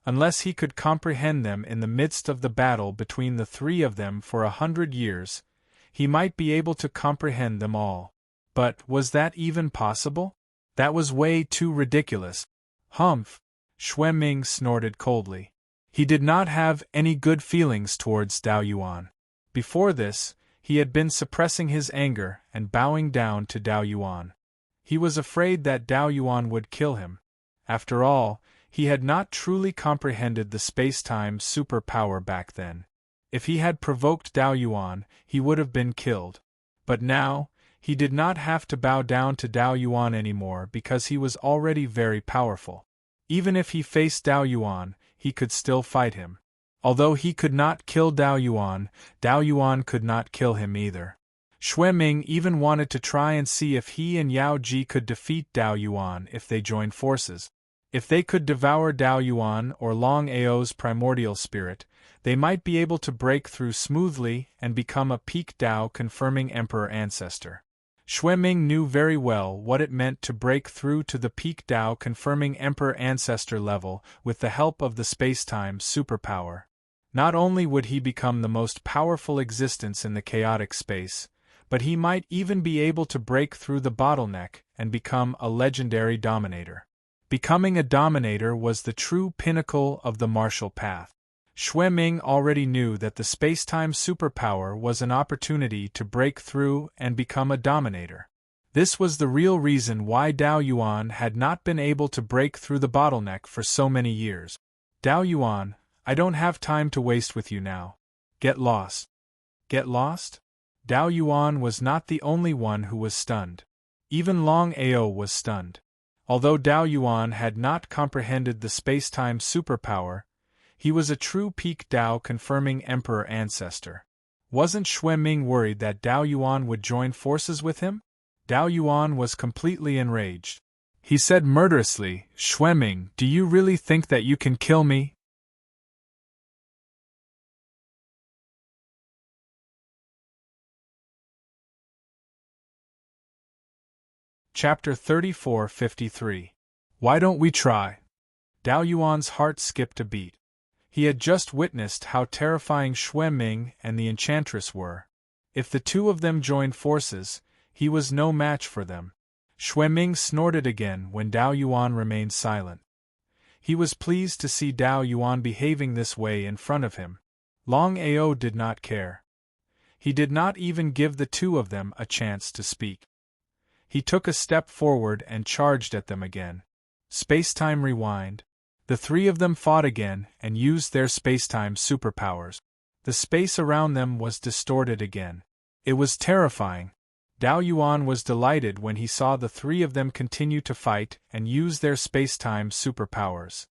Unless he could comprehend them in the midst of the battle between the three of them for 100 years, he might be able to comprehend them all. But was that even possible? That was way too ridiculous. Humph! Xue Ming snorted coldly. He did not have any good feelings towards Dao Yuan. Before this, he had been suppressing his anger and bowing down to Dao Yuan. He was afraid that Dao Yuan would kill him. After all, he had not truly comprehended the space-time superpower back then. If he had provoked Dao Yuan, he would have been killed. But now, he did not have to bow down to Dao Yuan anymore because he was already very powerful. Even if he faced Dao Yuan, he could still fight him. Although he could not kill Dao Yuan could not kill him either. Xue Ming even wanted to try and see if he and Yao Ji could defeat Dao Yuan if they joined forces. If they could devour Dao Yuan or Longao's primordial spirit, they might be able to break through smoothly and become a peak Dao confirming Emperor ancestor. Xue Ming knew very well what it meant to break through to the peak Dao confirming Emperor ancestor level with the help of the space-time superpower. Not only would he become the most powerful existence in the chaotic space, but he might even be able to break through the bottleneck and become a legendary dominator. Becoming a dominator was the true pinnacle of the martial path. Xue Ming already knew that the space-time superpower was an opportunity to break through and become a dominator. This was the real reason why Dao Yuan had not been able to break through the bottleneck for so many years. Dao Yuan, I don't have time to waste with you now. Get lost. Get lost? Dao Yuan was not the only one who was stunned. Even Longao was stunned. Although Dao Yuan had not comprehended the space-time superpower, he was a true peak Dao confirming Emperor ancestor. Wasn't Xue Ming worried that Dao Yuan would join forces with him? Dao Yuan was completely enraged. He said murderously, Xue Ming, do you really think that you can kill me? Chapter 34:53. Why don't we try? Dao Yuan's heart skipped a beat. He had just witnessed how terrifying Xue Ming and the enchantress were. If the two of them joined forces, he was no match for them. Xue Ming snorted again when Dao Yuan remained silent. He was pleased to see Dao Yuan behaving this way in front of him. Longao did not care. He did not even give the two of them a chance to speak. He took a step forward and charged at them again. Space-time rewind. The three of them fought again and used their space-time superpowers. The space around them was distorted again. It was terrifying. Dao Yuan was delighted when he saw the three of them continue to fight and use their space-time superpowers.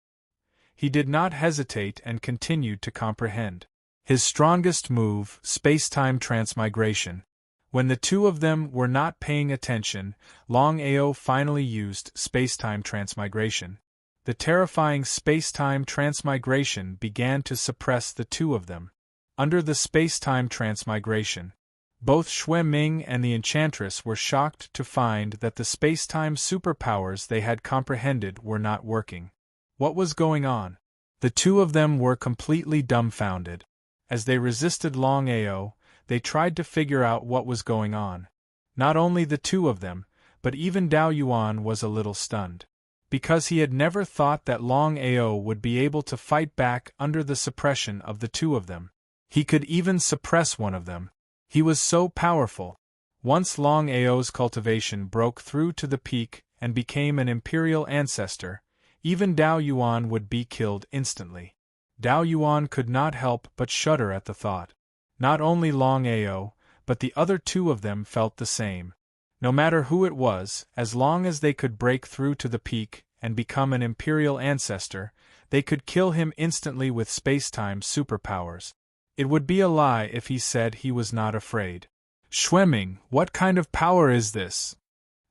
He did not hesitate and continued to comprehend. His strongest move, space-time transmigration. When the two of them were not paying attention, Longao finally used space-time transmigration. The terrifying space-time transmigration began to suppress the two of them. Under the space-time transmigration, both Xue Ming and the enchantress were shocked to find that the space-time superpowers they had comprehended were not working. What was going on? The two of them were completely dumbfounded. As they resisted Longao, they tried to figure out what was going on. Not only the two of them, but even Dao Yuan was a little stunned. Because he had never thought that Longao would be able to fight back under the suppression of the two of them. He could even suppress one of them. He was so powerful. Once Longao's cultivation broke through to the peak and became an imperial ancestor, even Dao Yuan would be killed instantly. Dao Yuan could not help but shudder at the thought. Not only Longao, but the other two of them felt the same. No matter who it was, as long as they could break through to the peak and become an imperial ancestor, they could kill him instantly with space-time superpowers. It would be a lie if he said he was not afraid. Xue Ming, what kind of power is this?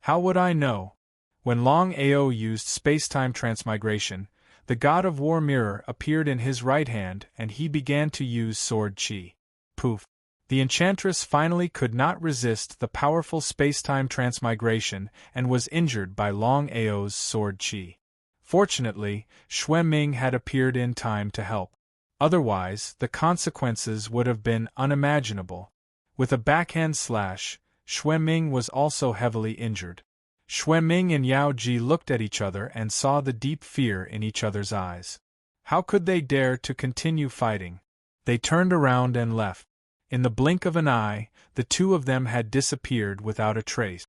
How would I know? When Longao used space-time transmigration, the god of war mirror appeared in his right hand and he began to use sword chi. Poof! The enchantress finally could not resist the powerful space-time transmigration and was injured by Longao's sword chi. Fortunately, Xue Ming had appeared in time to help. Otherwise, the consequences would have been unimaginable. With a backhand slash, Xue Ming was also heavily injured. Xue Ming and Yao Ji looked at each other and saw the deep fear in each other's eyes. How could they dare to continue fighting? They turned around and left. In the blink of an eye, the two of them had disappeared without a trace.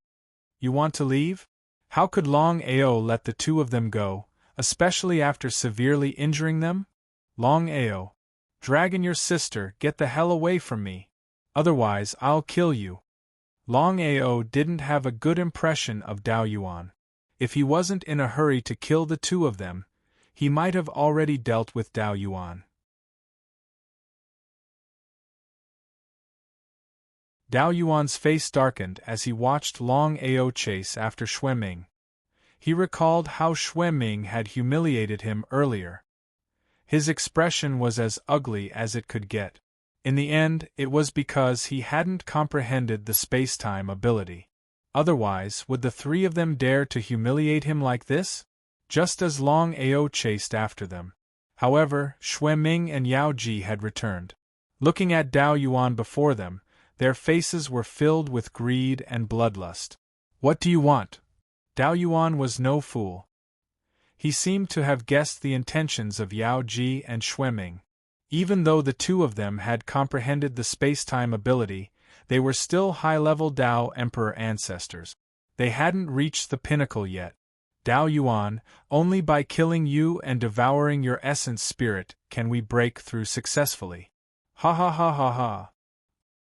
You want to leave? How could Longao let the two of them go, especially after severely injuring them? Longao, Dragon, your sister, get the hell away from me. Otherwise I'll kill you. Longao didn't have a good impression of Dao Yuan. If he wasn't in a hurry to kill the two of them, he might have already dealt with Dao Yuan. Dao Yuan's face darkened as he watched Longao chase after Xue Ming. He recalled how Xue Ming had humiliated him earlier. His expression was as ugly as it could get. In the end, it was because he hadn't comprehended the space-time ability. Otherwise, would the three of them dare to humiliate him like this? Just as Longao chased after them. However, Xue Ming and Yao Ji had returned. Looking at Dao Yuan before them, their faces were filled with greed and bloodlust. What do you want? Dao Yuan was no fool. He seemed to have guessed the intentions of Yao Ji and Xue Ming. Even though the two of them had comprehended the space-time ability, they were still high-level Dao Emperor ancestors. They hadn't reached the pinnacle yet. Dao Yuan, only by killing you and devouring your essence spirit can we break through successfully. Ha ha ha ha ha.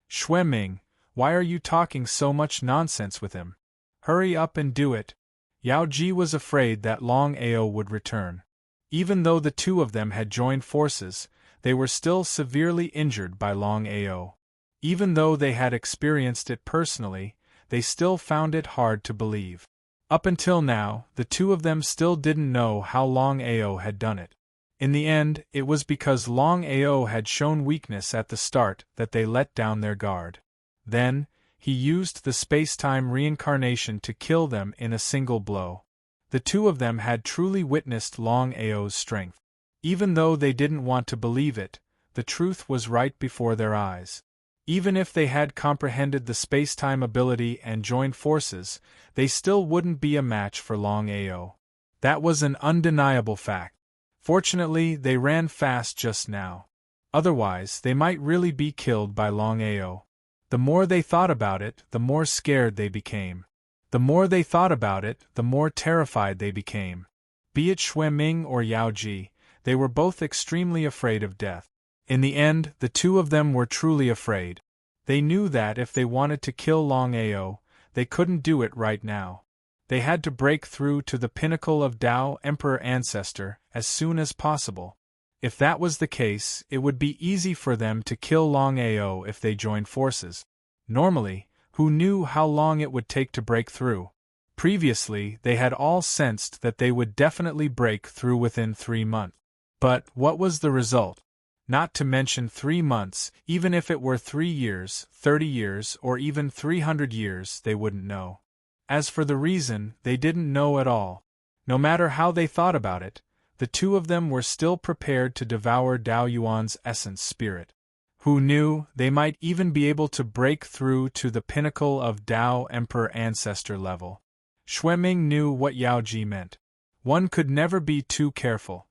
Xue Ming, why are you talking so much nonsense with him? Hurry up and do it. Yao Ji was afraid that Longao would return. Even though the two of them had joined forces, they were still severely injured by Longao. Even though they had experienced it personally, they still found it hard to believe. Up until now, the two of them still didn't know how Longao had done it. In the end, it was because Longao had shown weakness at the start that they let down their guard. Then, he used the space-time reincarnation to kill them in a single blow. The two of them had truly witnessed Longao's strength. Even though they didn't want to believe it, the truth was right before their eyes. Even if they had comprehended the space-time ability and joined forces, they still wouldn't be a match for Longao. That was an undeniable fact. Fortunately, they ran fast just now. Otherwise, they might really be killed by Longao. The more they thought about it, the more scared they became. The more they thought about it, the more terrified they became. Be it Xue Ming or Yao Ji, they were both extremely afraid of death. In the end, the two of them were truly afraid. They knew that if they wanted to kill Longao, they couldn't do it right now. They had to break through to the pinnacle of Dao Emperor Ancestor as soon as possible. If that was the case, it would be easy for them to kill Longao if they joined forces. Normally, who knew how long it would take to break through? Previously, they had all sensed that they would definitely break through within 3 months. But what was the result? Not to mention 3 months, even if it were 3 years, 30 years, or even 300 years, they wouldn't know. As for the reason, they didn't know at all. No matter how they thought about it, the two of them were still prepared to devour Dao Yuan's essence spirit. Who knew, they might even be able to break through to the pinnacle of Dao Emperor Ancestor level. Xue Ming knew what Yao Ji meant. One could never be too careful.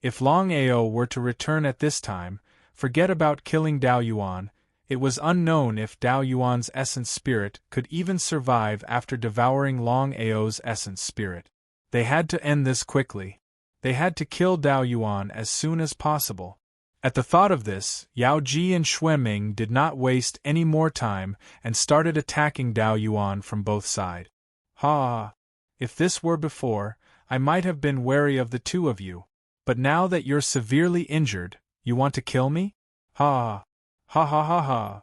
If Longao were to return at this time, forget about killing Dao Yuan. It was unknown if Dao Yuan's essence spirit could even survive after devouring Longao's essence spirit. They had to end this quickly. They had to kill Dao Yuan as soon as possible. At the thought of this, Yao Ji and Xue Ming did not waste any more time and started attacking Dao Yuan from both sides. Ha! If this were before, I might have been wary of the two of you. But now that you're severely injured, you want to kill me? Ha! Ha ha ha ha!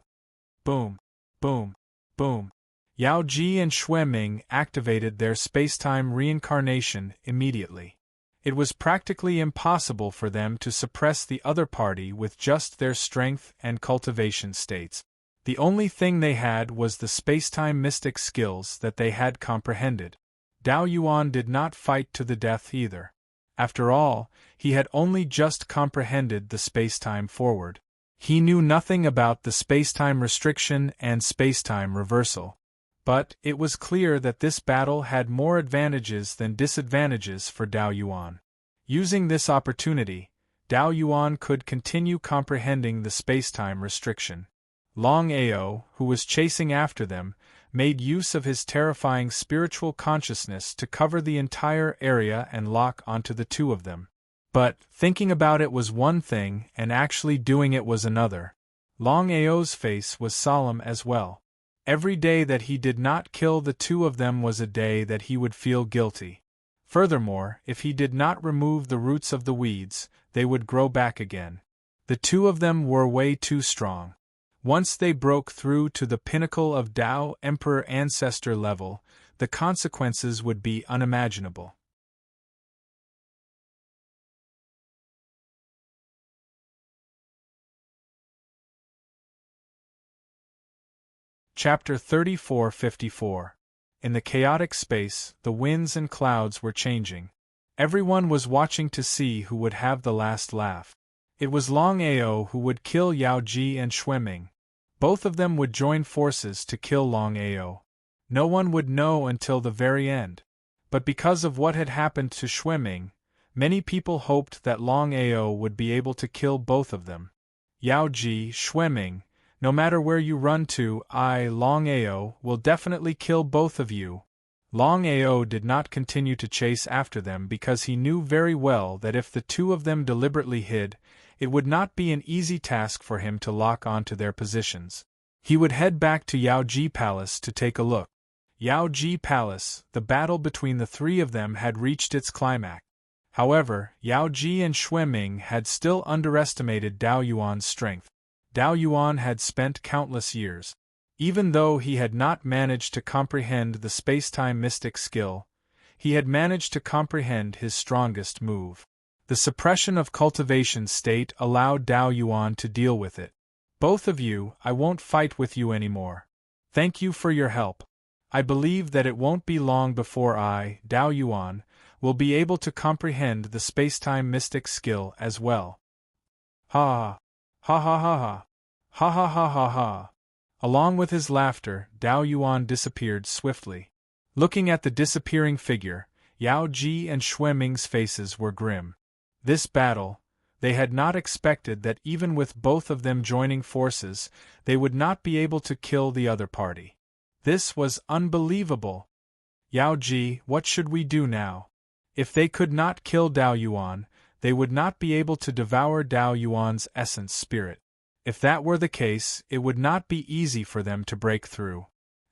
Boom! Boom! Boom! Yao Ji and Xue Ming activated their space-time reincarnation immediately. It was practically impossible for them to suppress the other party with just their strength and cultivation states. The only thing they had was the spacetime mystic skills that they had comprehended. Dao Yuan did not fight to the death either. After all, he had only just comprehended the spacetime forward. He knew nothing about the spacetime restriction and spacetime reversal. But it was clear that this battle had more advantages than disadvantages for Dao Yuan. Using this opportunity, Dao Yuan could continue comprehending the spacetime restriction. Longao, who was chasing after them, made use of his terrifying spiritual consciousness to cover the entire area and lock onto the two of them. But thinking about it was one thing and actually doing it was another. Longao's face was solemn as well. Every day that he did not kill the two of them was a day that he would feel guilty. Furthermore, if he did not remove the roots of the weeds, they would grow back again. The two of them were way too strong. Once they broke through to the pinnacle of Tao Emperor Ancestor level, the consequences would be unimaginable. Chapter 34-54. In the chaotic space, the winds and clouds were changing. Everyone was watching to see who would have the last laugh. It was Longao who would kill Yao Ji and Xueming. Both of them would join forces to kill Longao. No one would know until the very end. But because of what had happened to Xueming, many people hoped that Longao would be able to kill both of them. Yao Ji, Xueming, no matter where you run to, Longao, will definitely kill both of you. Longao did not continue to chase after them because he knew very well that if the two of them deliberately hid, it would not be an easy task for him to lock onto their positions. He would head back to Yao Ji Palace to take a look. Yao Ji Palace, the battle between the three of them had reached its climax. However, Yao Ji and Xueming had still underestimated Dao Yuan's strength. Dao Yuan had spent countless years. Even though he had not managed to comprehend the spacetime mystic skill, he had managed to comprehend his strongest move. The suppression of cultivation state allowed Dao Yuan to deal with it. Both of you, I won't fight with you anymore. Thank you for your help. I believe that it won't be long before I, Dao Yuan, will be able to comprehend the spacetime mystic skill as well. Ha ha ha ha ha ha ha ha ha ha. Along with his laughter, Dao Yuan disappeared swiftly. Looking at the disappearing figure, Yao Ji and Xueming's faces were grim. This battle, they had not expected that even with both of them joining forces, they would not be able to kill the other party. This was unbelievable. Yao Ji, what should we do now? If they could not kill Dao Yuan, they would not be able to devour Dao Yuan's essence spirit. If that were the case, it would not be easy for them to break through.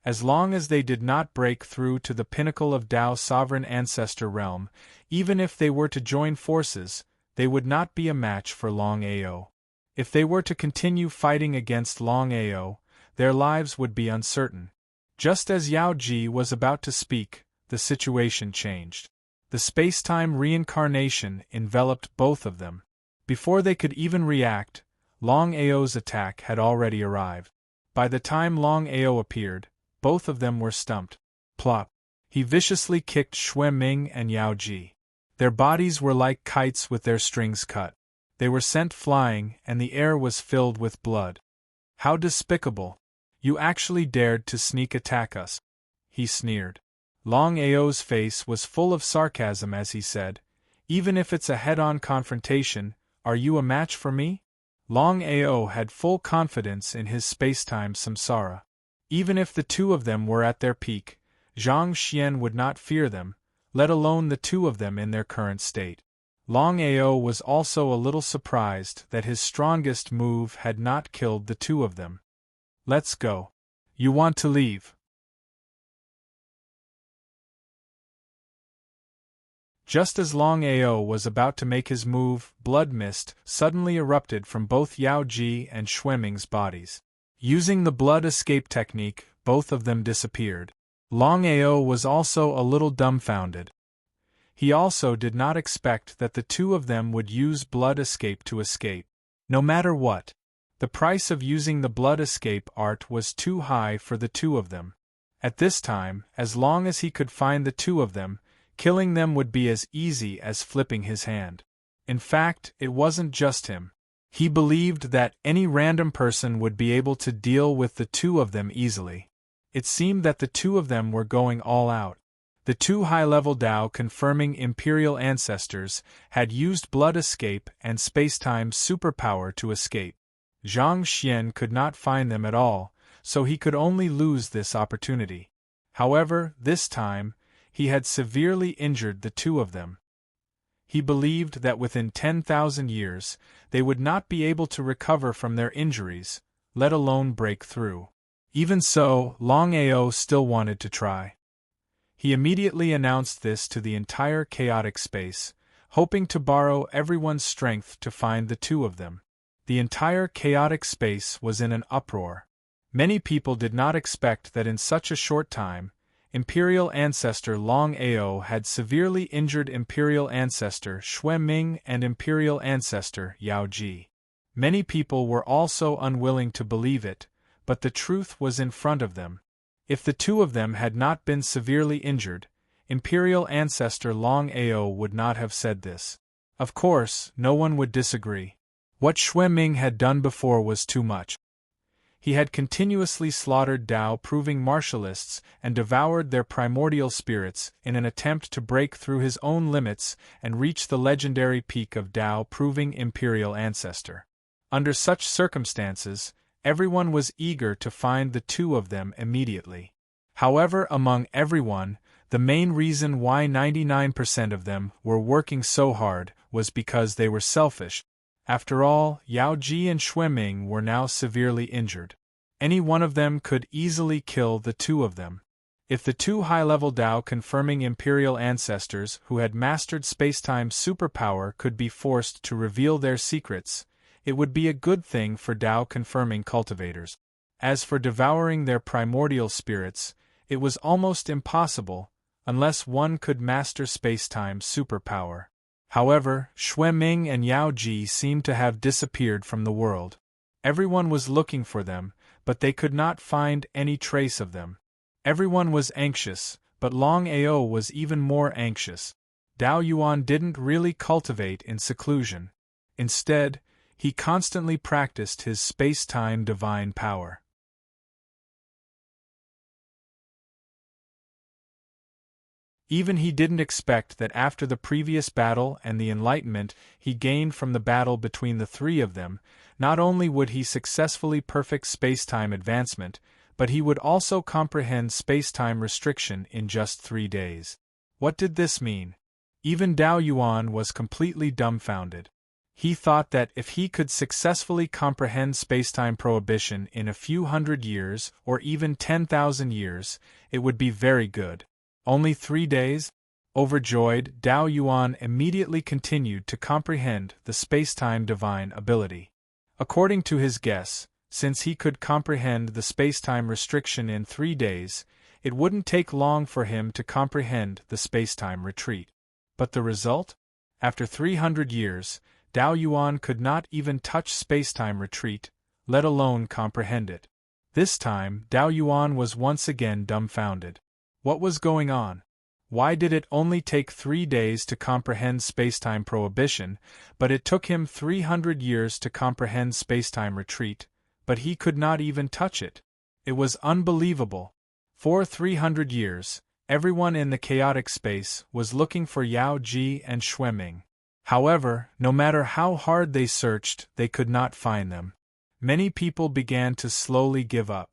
As long as they did not break through to the pinnacle of Dao's sovereign ancestor realm, even if they were to join forces, they would not be a match for Longao. If they were to continue fighting against Longao, their lives would be uncertain. Just as Yao Ji was about to speak, the situation changed. The spacetime reincarnation enveloped both of them. Before they could even react, Longao's attack had already arrived. By the time Longao appeared, both of them were stumped. Plop! He viciously kicked Xueming and Yao Ji. Their bodies were like kites with their strings cut. They were sent flying, and the air was filled with blood. How despicable! You actually dared to sneak attack us, he sneered. Longao's face was full of sarcasm as he said, even if it's a head-on confrontation, are you a match for me? Longao had full confidence in his spacetime samsara. Even if the two of them were at their peak, Zhang Xian would not fear them, let alone the two of them in their current state. Longao was also a little surprised that his strongest move had not killed the two of them. Let's go. You want to leave? Just as Longao was about to make his move, blood mist suddenly erupted from both Yao Ji and Xueming's bodies. Using the blood escape technique, both of them disappeared. Longao was also a little dumbfounded. He also did not expect that the two of them would use blood escape to escape. No matter what, the price of using the blood escape art was too high for the two of them. At this time, as long as he could find the two of them, killing them would be as easy as flipping his hand. In fact, it wasn't just him. He believed that any random person would be able to deal with the two of them easily. It seemed that the two of them were going all out. The two high-level Dao confirming Imperial ancestors had used blood escape and space-time superpower to escape. Zhang Xian could not find them at all, so he could only lose this opportunity. However, this time, he had severely injured the two of them. He believed that within 10,000 years, they would not be able to recover from their injuries, let alone break through. Even so, Longao still wanted to try. He immediately announced this to the entire chaotic space, hoping to borrow everyone's strength to find the two of them. The entire chaotic space was in an uproar. Many people did not expect that in such a short time, Imperial ancestor Longao had severely injured Imperial ancestor Xue Ming and Imperial ancestor Yao Ji. Many people were also unwilling to believe it, but the truth was in front of them. If the two of them had not been severely injured, Imperial ancestor Longao would not have said this. Of course, no one would disagree. What Xue Ming had done before was too much. He had continuously slaughtered Dao-proving martialists and devoured their primordial spirits in an attempt to break through his own limits and reach the legendary peak of Dao-proving Imperial ancestor. Under such circumstances, everyone was eager to find the two of them immediately. However, among everyone, the main reason why 99% of them were working so hard was because they were selfish. After all, Yao Ji and Xue Ming were now severely injured. Any one of them could easily kill the two of them. If the two high-level Dao confirming Imperial ancestors who had mastered space-time superpower could be forced to reveal their secrets, it would be a good thing for Dao confirming cultivators. As for devouring their primordial spirits, it was almost impossible, unless one could master space-time superpower. However, Xue Ming and Yao Ji seemed to have disappeared from the world. Everyone was looking for them, but they could not find any trace of them. Everyone was anxious, but Longao was even more anxious. Dao Yuan didn't really cultivate in seclusion. Instead, he constantly practiced his space-time divine power. Even he didn't expect that after the previous battle and the enlightenment he gained from the battle between the three of them, not only would he successfully perfect space-time advancement, but he would also comprehend space-time restriction in just 3 days. What did this mean? Even Dao Yuan was completely dumbfounded. He thought that if he could successfully comprehend space-time prohibition in a few hundred years or even 10,000 years, it would be very good. Only 3 days? Overjoyed, Dao Yuan immediately continued to comprehend the space-time divine ability. According to his guess, since he could comprehend the space-time restriction in 3 days, it wouldn't take long for him to comprehend the space-time retreat. But the result? After 300 years, Dao Yuan could not even touch space-time retreat, let alone comprehend it. This time, Dao Yuan was once again dumbfounded. What was going on? Why did it only take 3 days to comprehend space-time prohibition, but it took him 300 years to comprehend space-time retreat, but he could not even touch it? It was unbelievable. For 300 years, everyone in the chaotic space was looking for Yao Ji and Xue Ming. However, no matter how hard they searched, they could not find them. Many people began to slowly give up.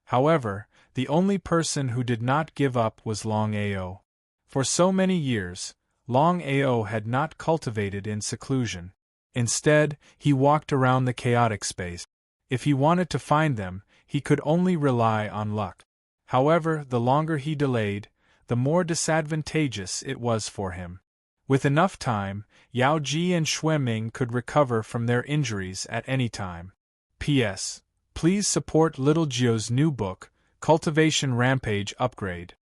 However, the only person who did not give up was Longao. For so many years, Longao had not cultivated in seclusion. Instead, he walked around the chaotic space. If he wanted to find them, he could only rely on luck. However, the longer he delayed, the more disadvantageous it was for him. With enough time, Yao Ji and Xue Ming could recover from their injuries at any time. P.S. Please support Little Gio's new book, Cultivation Rampage Upgrade.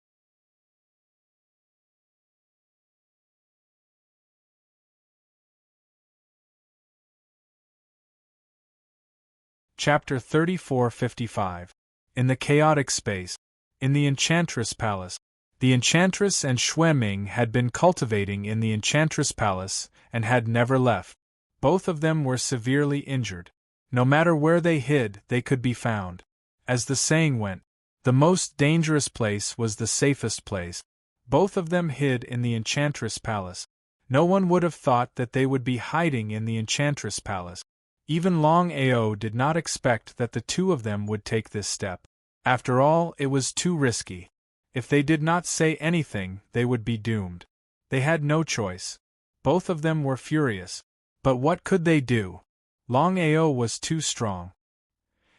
Chapter 34-55. In the chaotic space. In the Enchantress Palace. The Enchantress and Xue Ming had been cultivating in the Enchantress Palace and had never left. Both of them were severely injured. No matter where they hid, they could be found. As the saying went, the most dangerous place was the safest place. Both of them hid in the Enchantress Palace. No one would have thought that they would be hiding in the Enchantress Palace. Even Longao did not expect that the two of them would take this step. After all, it was too risky. If they did not say anything, they would be doomed. They had no choice. Both of them were furious. But what could they do? Longao was too strong.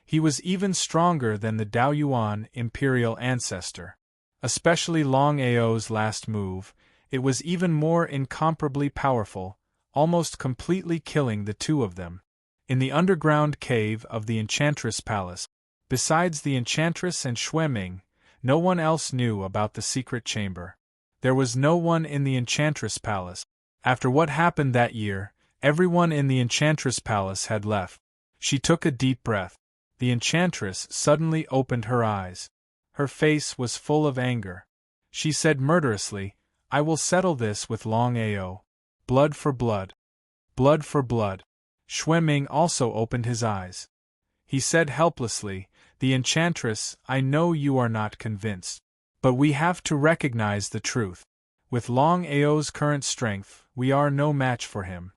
He was even stronger than the Daoyuan imperial ancestor. Especially Longao's last move, it was even more incomparably powerful, almost completely killing the two of them. In the underground cave of the Enchantress Palace, besides the Enchantress and Xue Ming, no one else knew about the secret chamber. There was no one in the Enchantress Palace. After what happened that year, everyone in the Enchantress Palace had left. She took a deep breath. The Enchantress suddenly opened her eyes. Her face was full of anger. She said murderously, "I will settle this with Longao. Blood for blood. Blood for blood." Xue Ming also opened his eyes. He said helplessly, "The Enchantress, I know you are not convinced. But we have to recognize the truth. With Longao's current strength, we are no match for him."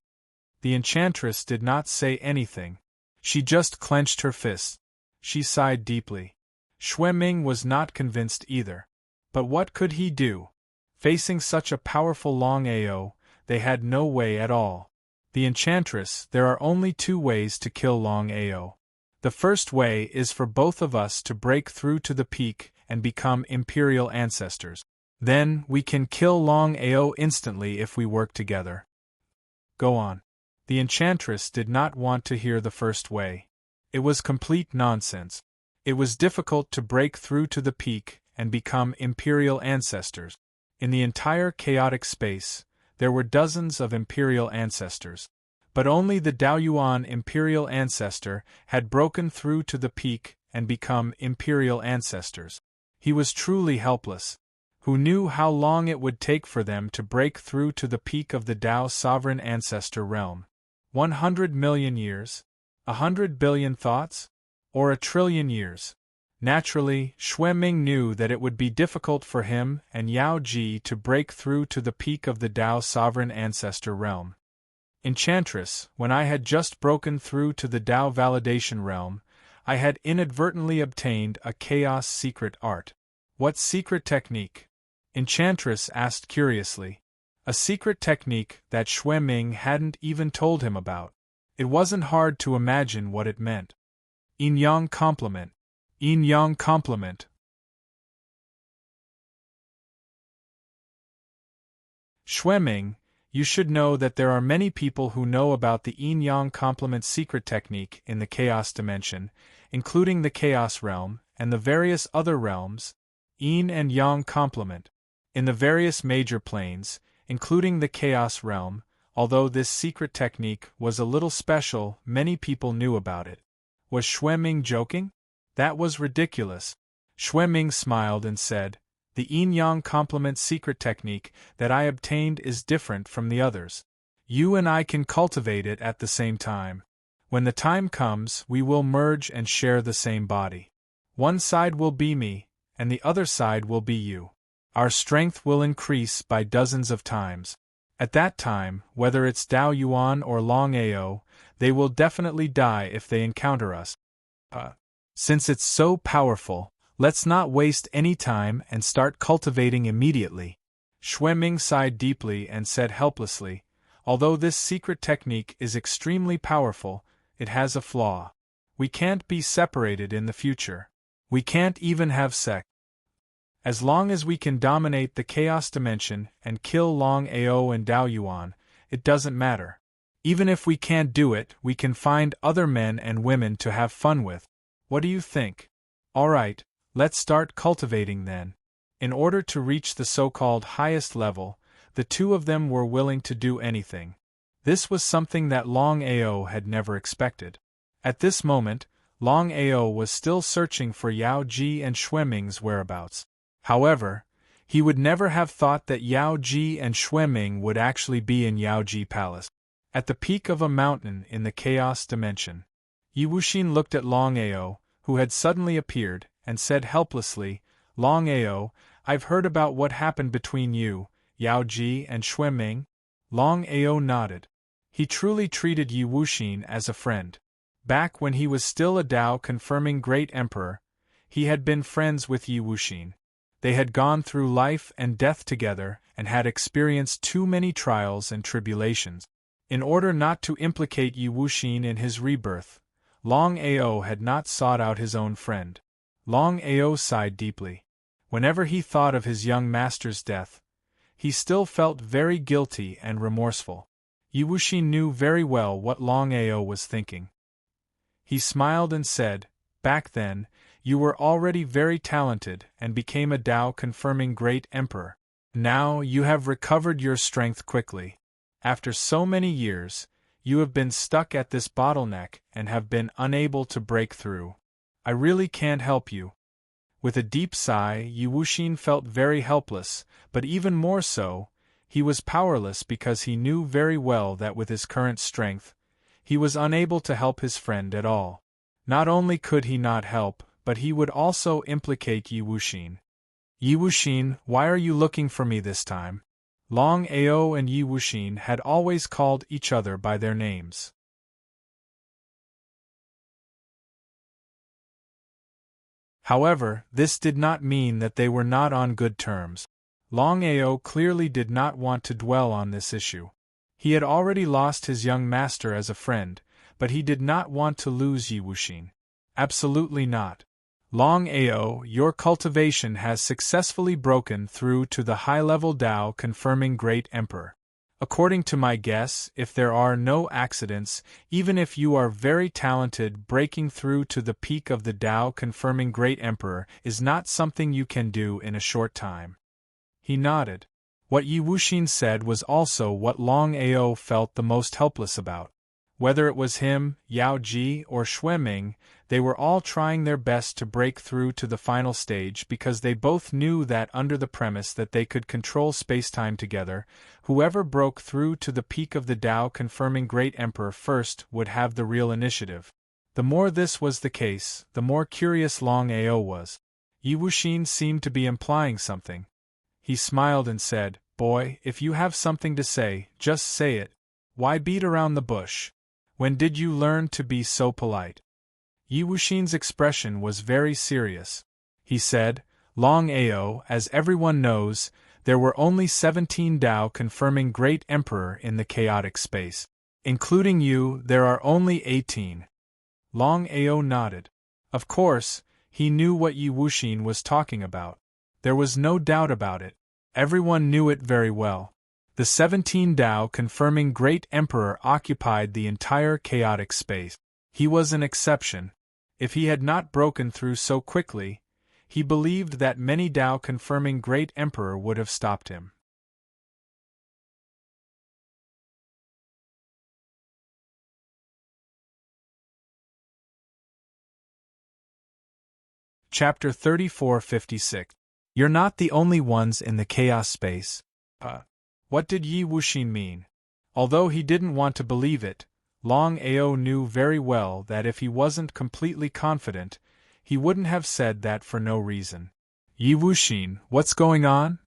The Enchantress did not say anything. She just clenched her fists. She sighed deeply. Xue Ming was not convinced either. But what could he do? Facing such a powerful Longao, they had no way at all. The Enchantress, there are only two ways to kill Longao. The first way is for both of us to break through to the peak and become imperial ancestors. Then, we can kill Longao instantly if we work together. Go on. The Enchantress did not want to hear the first way. It was complete nonsense. It was difficult to break through to the peak and become imperial ancestors. In the entire chaotic space, there were dozens of imperial ancestors. But only the Daoyuan imperial ancestor had broken through to the peak and become imperial ancestors. He was truly helpless. Who knew how long it would take for them to break through to the peak of the Dao sovereign ancestor realm? 100 million years? 100 billion thoughts? Or 1,000,000,000,000 years? Naturally, Xue Ming knew that it would be difficult for him and Yao Ji to break through to the peak of the Dao sovereign ancestor realm. Enchantress, when I had just broken through to the Dao validation realm, I had inadvertently obtained a chaos secret art. What secret technique? Enchantress asked curiously. A secret technique that Xue Ming hadn't even told him about. It wasn't hard to imagine what it meant. Yin-yang complement. Yin-yang complement. Xue Ming, you should know that there are many people who know about the yin-yang complement secret technique in the chaos dimension, including the chaos realm and the various other realms. Yin and yang complement. In the various major planes, including the chaos realm, although this secret technique was a little special, many people knew about it. Was Xue Ming joking? That was ridiculous. Xue Ming smiled and said, "The yin-yang complement secret technique that I obtained is different from the others. You and I can cultivate it at the same time. When the time comes, we will merge and share the same body. One side will be me, and the other side will be you. Our strength will increase by dozens of times. At that time, whether it's Dao Yuan or Longao, they will definitely die if they encounter us. Since it's so powerful, let's not waste any time and start cultivating immediately." Xue Ming sighed deeply and said helplessly, "Although this secret technique is extremely powerful, it has a flaw. We can't be separated in the future. We can't even have sex. As long as we can dominate the chaos dimension and kill Longao and Daoyuan, it doesn't matter. Even if we can't do it, we can find other men and women to have fun with. What do you think? Alright, let's start cultivating then." In order to reach the so-called highest level, the two of them were willing to do anything. This was something that Longao had never expected. At this moment, Longao was still searching for Yao Ji and Xueming's whereabouts. However, he would never have thought that Yao Ji and Xueming would actually be in Yao Ji Palace, at the peak of a mountain in the Chaos Dimension. Yi Wuxin looked at Longao, who had suddenly appeared, and said helplessly, "Longao, I've heard about what happened between you, Yao Ji and Xueming." Longao nodded. He truly treated Yi Wuxin as a friend. Back when he was still a Tao-confirming Great Emperor, he had been friends with Yi Wuxin. They had gone through life and death together and had experienced too many trials and tribulations. In order not to implicate Yi Wuxin in his rebirth, Longao had not sought out his own friend. Longao sighed deeply. Whenever he thought of his young master's death, he still felt very guilty and remorseful. Yi Wuxin knew very well what Longao was thinking. He smiled and said, "Back then, you were already very talented and became a Tao-confirming Great Emperor. Now you have recovered your strength quickly. After so many years, you have been stuck at this bottleneck and have been unable to break through. I really can't help you." With a deep sigh, Yi Wuxin felt very helpless, but even more so, he was powerless because he knew very well that with his current strength, he was unable to help his friend at all. Not only could he not help, but he would also implicate Yi Wuxin. "Yi Wuxin, why are you looking for me this time?" Longao and Yi Wuxin had always called each other by their names. However, this did not mean that they were not on good terms. Longao clearly did not want to dwell on this issue. He had already lost his young master as a friend, but he did not want to lose Yi Wuxin. Absolutely not. "Longao, your cultivation has successfully broken through to the high-level Tao-confirming Great Emperor. According to my guess, if there are no accidents, even if you are very talented, breaking through to the peak of the Tao-confirming Great Emperor is not something you can do in a short time." He nodded. What Yi Wuxin said was also what Longao felt the most helpless about. Whether it was him, Yao Ji, or Xueming, they were all trying their best to break through to the final stage because they both knew that under the premise that they could control spacetime together, whoever broke through to the peak of the Tao-confirming Great Emperor first would have the real initiative. The more this was the case, the more curious Longao was. Yi Wuxin seemed to be implying something. He smiled and said, "Boy, if you have something to say, just say it. Why beat around the bush? When did you learn to be so polite?" Yi Wuxin's expression was very serious. He said, "Longao, as everyone knows, there were only 17 Tao-confirming Great Emperor in the chaotic space. Including you, there are only 18. Longao nodded. Of course, he knew what Yi Wuxin was talking about. There was no doubt about it. Everyone knew it very well. The 17 Tao-confirming Great Emperor occupied the entire chaotic space. He was an exception. If he had not broken through so quickly, he believed that many Tao-confirming Great Emperor would have stopped him. Chapter 3456. You're not the only ones in the chaos space. What did Yi Wuxin mean? Although he didn't want to believe it, Longao knew very well that if he wasn't completely confident, he wouldn't have said that for no reason. "Yi Wuxin, what's going on?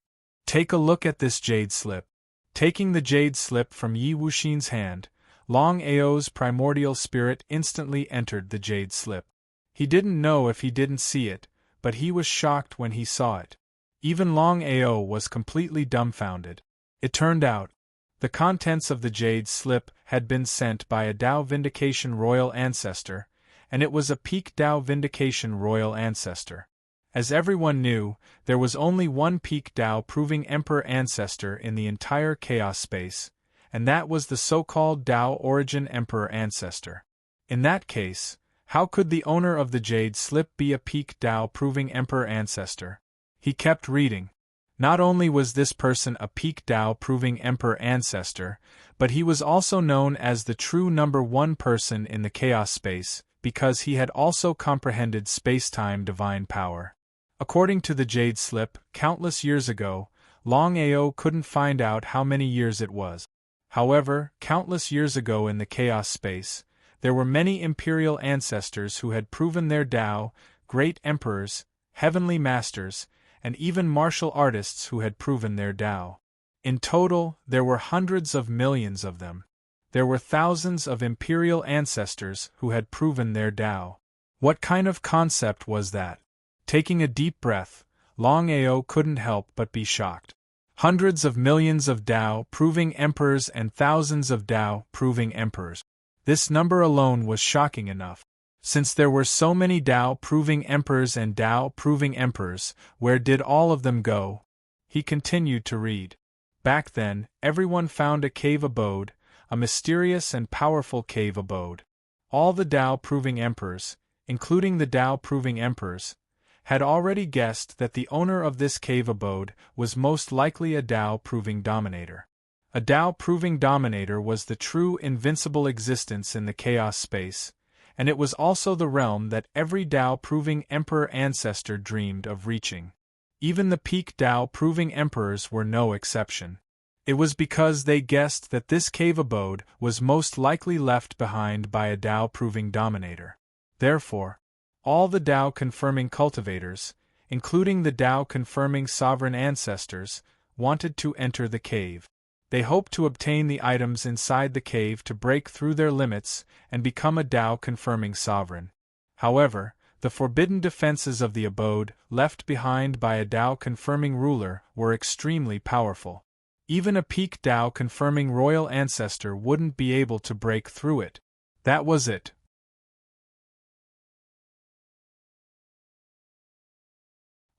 Take a look at this jade slip." Taking the jade slip from Yi Wuxin's hand, Longao's primordial spirit instantly entered the jade slip. He didn't know if he didn't see it, but he was shocked when he saw it. Even Longao was completely dumbfounded. It turned out, the contents of the jade slip had been sent by a Tao Vindication royal ancestor, and it was a peak Tao Vindication royal ancestor. As everyone knew, there was only one peak Tao proving emperor ancestor in the entire chaos space, and that was the so-called Tao origin emperor ancestor. In that case, how could the owner of the jade slip be a peak Tao proving emperor ancestor? He kept reading. Not only was this person a peak Tao proving emperor ancestor, but he was also known as the true number one person in the chaos space, because he had also comprehended space-time divine power. According to the Jade Slip, countless years ago, Longao couldn't find out how many years it was. However, countless years ago in the chaos space, there were many imperial ancestors who had proven their Tao, great emperors, heavenly masters, and even martial artists who had proven their Tao. In total, there were hundreds of millions of them. There were thousands of imperial ancestors who had proven their Tao. What kind of concept was that? Taking a deep breath, Longao couldn't help but be shocked. Hundreds of millions of Tao proving emperors and thousands of Tao proving emperors. This number alone was shocking enough. Since there were so many Tao proving emperors and Tao proving emperors, where did all of them go? He continued to read. Back then, everyone found a cave abode, a mysterious and powerful cave abode. All the Tao proving emperors, including the Tao proving emperors, had already guessed that the owner of this cave abode was most likely a Tao-proving dominator. A Tao-proving dominator was the true invincible existence in the chaos space, and it was also the realm that every Tao-proving emperor ancestor dreamed of reaching. Even the peak Tao-proving emperors were no exception. It was because they guessed that this cave abode was most likely left behind by a Tao-proving dominator. Therefore, all the Tao-confirming cultivators, including the Tao-confirming sovereign ancestors, wanted to enter the cave. They hoped to obtain the items inside the cave to break through their limits and become a Tao-confirming sovereign. However, the forbidden defenses of the abode, left behind by a Tao-confirming ruler, were extremely powerful. Even a peak Tao-confirming royal ancestor wouldn't be able to break through it. That was it.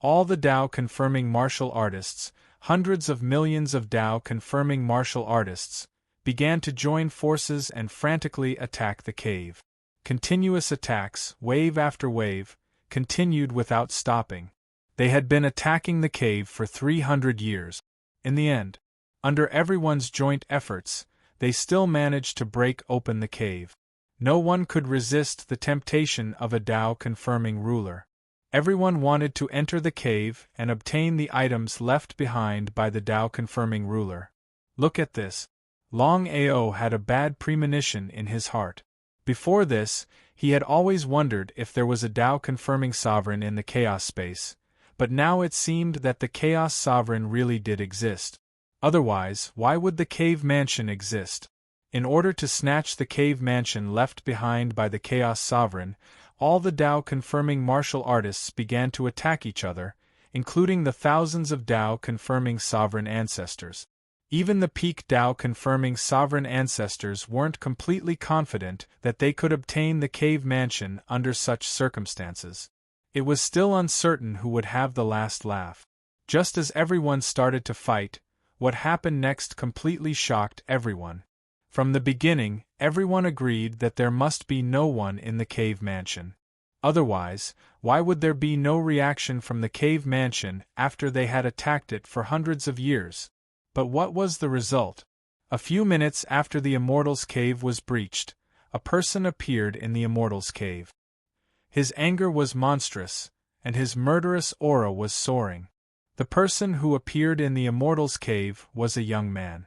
All the Tao-confirming martial artists, hundreds of millions of Tao-confirming martial artists, began to join forces and frantically attack the cave. Continuous attacks, wave after wave, continued without stopping. They had been attacking the cave for 300 years. In the end, under everyone's joint efforts, they still managed to break open the cave. No one could resist the temptation of a Tao-confirming ruler. Everyone wanted to enter the cave and obtain the items left behind by the Tao-confirming ruler. Look at this. Longao had a bad premonition in his heart. Before this, he had always wondered if there was a Tao-confirming sovereign in the chaos space, but now it seemed that the chaos sovereign really did exist. Otherwise, why would the cave mansion exist? In order to snatch the cave mansion left behind by the chaos sovereign, all the Tao-confirming martial artists began to attack each other, including the thousands of Tao-confirming sovereign ancestors. Even the peak Tao-confirming sovereign ancestors weren't completely confident that they could obtain the cave mansion under such circumstances. It was still uncertain who would have the last laugh. Just as everyone started to fight, what happened next completely shocked everyone. From the beginning, everyone agreed that there must be no one in the cave mansion. Otherwise, why would there be no reaction from the cave mansion after they had attacked it for hundreds of years? But what was the result? A few minutes after the Immortal's cave was breached, a person appeared in the Immortal's cave. His anger was monstrous, and his murderous aura was soaring. The person who appeared in the Immortal's cave was a young man.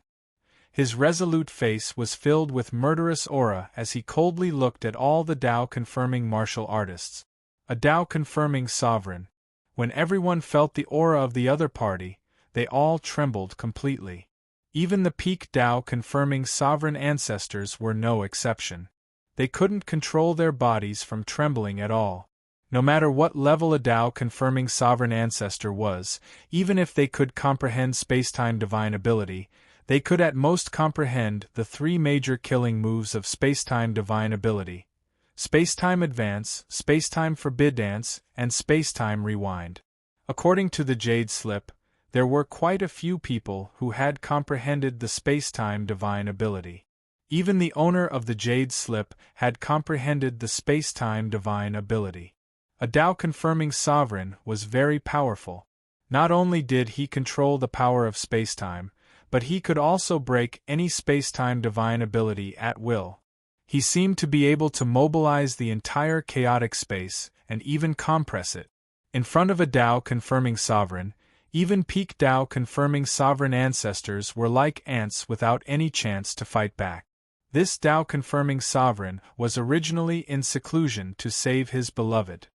His resolute face was filled with murderous aura as he coldly looked at all the Tao-confirming martial artists. A Tao-confirming sovereign. When everyone felt the aura of the other party, they all trembled completely. Even the peak Tao-confirming sovereign ancestors were no exception. They couldn't control their bodies from trembling at all. No matter what level a Tao-confirming sovereign ancestor was, even if they could comprehend space-time divine ability, they could at most comprehend the three major killing moves of space-time divine ability: space-time advance, space-time forbid dance, and space-time rewind. According to the Jade Slip, there were quite a few people who had comprehended the space-time divine ability. Even the owner of the Jade Slip had comprehended the space-time divine ability. A Tao-confirming sovereign was very powerful. Not only did he control the power of space-time, but he could also break any space-time divine ability at will. He seemed to be able to mobilize the entire chaotic space, and even compress it. In front of a Tao-confirming sovereign, even peak Tao-confirming sovereign ancestors were like ants without any chance to fight back. This Tao-confirming sovereign was originally in seclusion to save his beloved.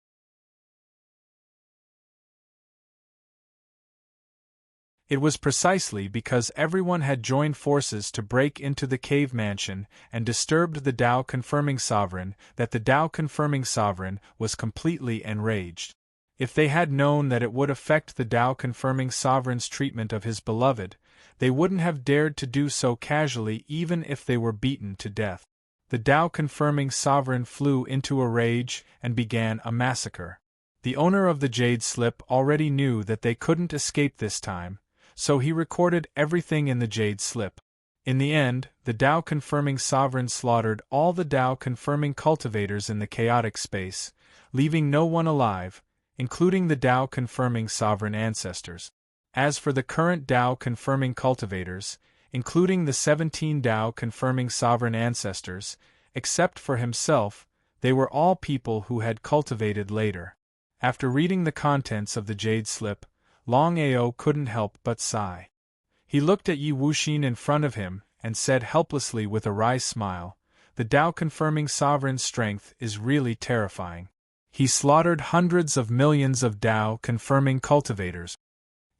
It was precisely because everyone had joined forces to break into the cave mansion and disturbed the Tao-confirming sovereign that the Tao-confirming sovereign was completely enraged. If they had known that it would affect the Tao-confirming sovereign's treatment of his beloved, they wouldn't have dared to do so casually even if they were beaten to death. The Tao-confirming sovereign flew into a rage and began a massacre. The owner of the jade slip already knew that they couldn't escape this time, so he recorded everything in the jade slip. In the end, the Tao-confirming sovereign slaughtered all the Tao-confirming cultivators in the chaotic space, leaving no one alive, including the Tao-confirming sovereign ancestors. As for the current Tao-confirming cultivators, including the 17 Tao-confirming sovereign ancestors, except for himself, they were all people who had cultivated later. After reading the contents of the jade slip, Longao couldn't help but sigh. He looked at Yi Wuxin in front of him and said helplessly with a wry smile, "The Tao-confirming sovereign's strength is really terrifying. He slaughtered hundreds of millions of Tao-confirming cultivators."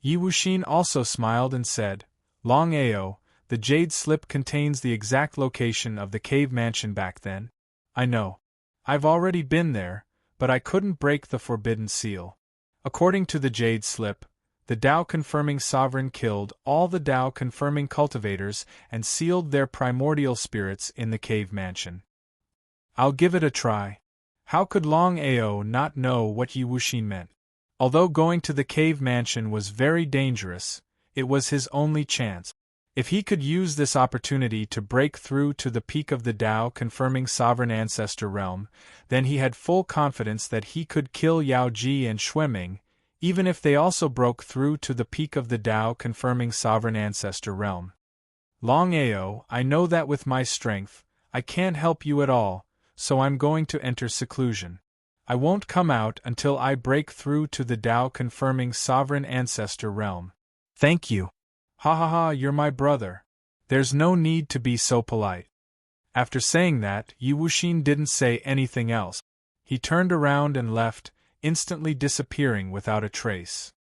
Yi Wuxin also smiled and said, "Longao, the jade slip contains the exact location of the cave mansion back then. I know. I've already been there, but I couldn't break the forbidden seal." According to the jade slip, the Tao-confirming sovereign killed all the Tao-confirming cultivators and sealed their primordial spirits in the cave mansion. "I'll give it a try." How could Longao not know what Yi Wuxin meant? Although going to the cave mansion was very dangerous, it was his only chance. If he could use this opportunity to break through to the peak of the Tao-confirming sovereign ancestor realm, then he had full confidence that he could kill Yao Ji and Xueming, even if they also broke through to the peak of the Tao-confirming sovereign ancestor realm. "Longao, I know that with my strength, I can't help you at all, so I'm going to enter seclusion. I won't come out until I break through to the Tao-confirming sovereign ancestor realm." "Thank you. Ha ha ha, you're my brother. There's no need to be so polite." After saying that, Yi Wuxin didn't say anything else. He turned around and left, instantly disappearing without a trace.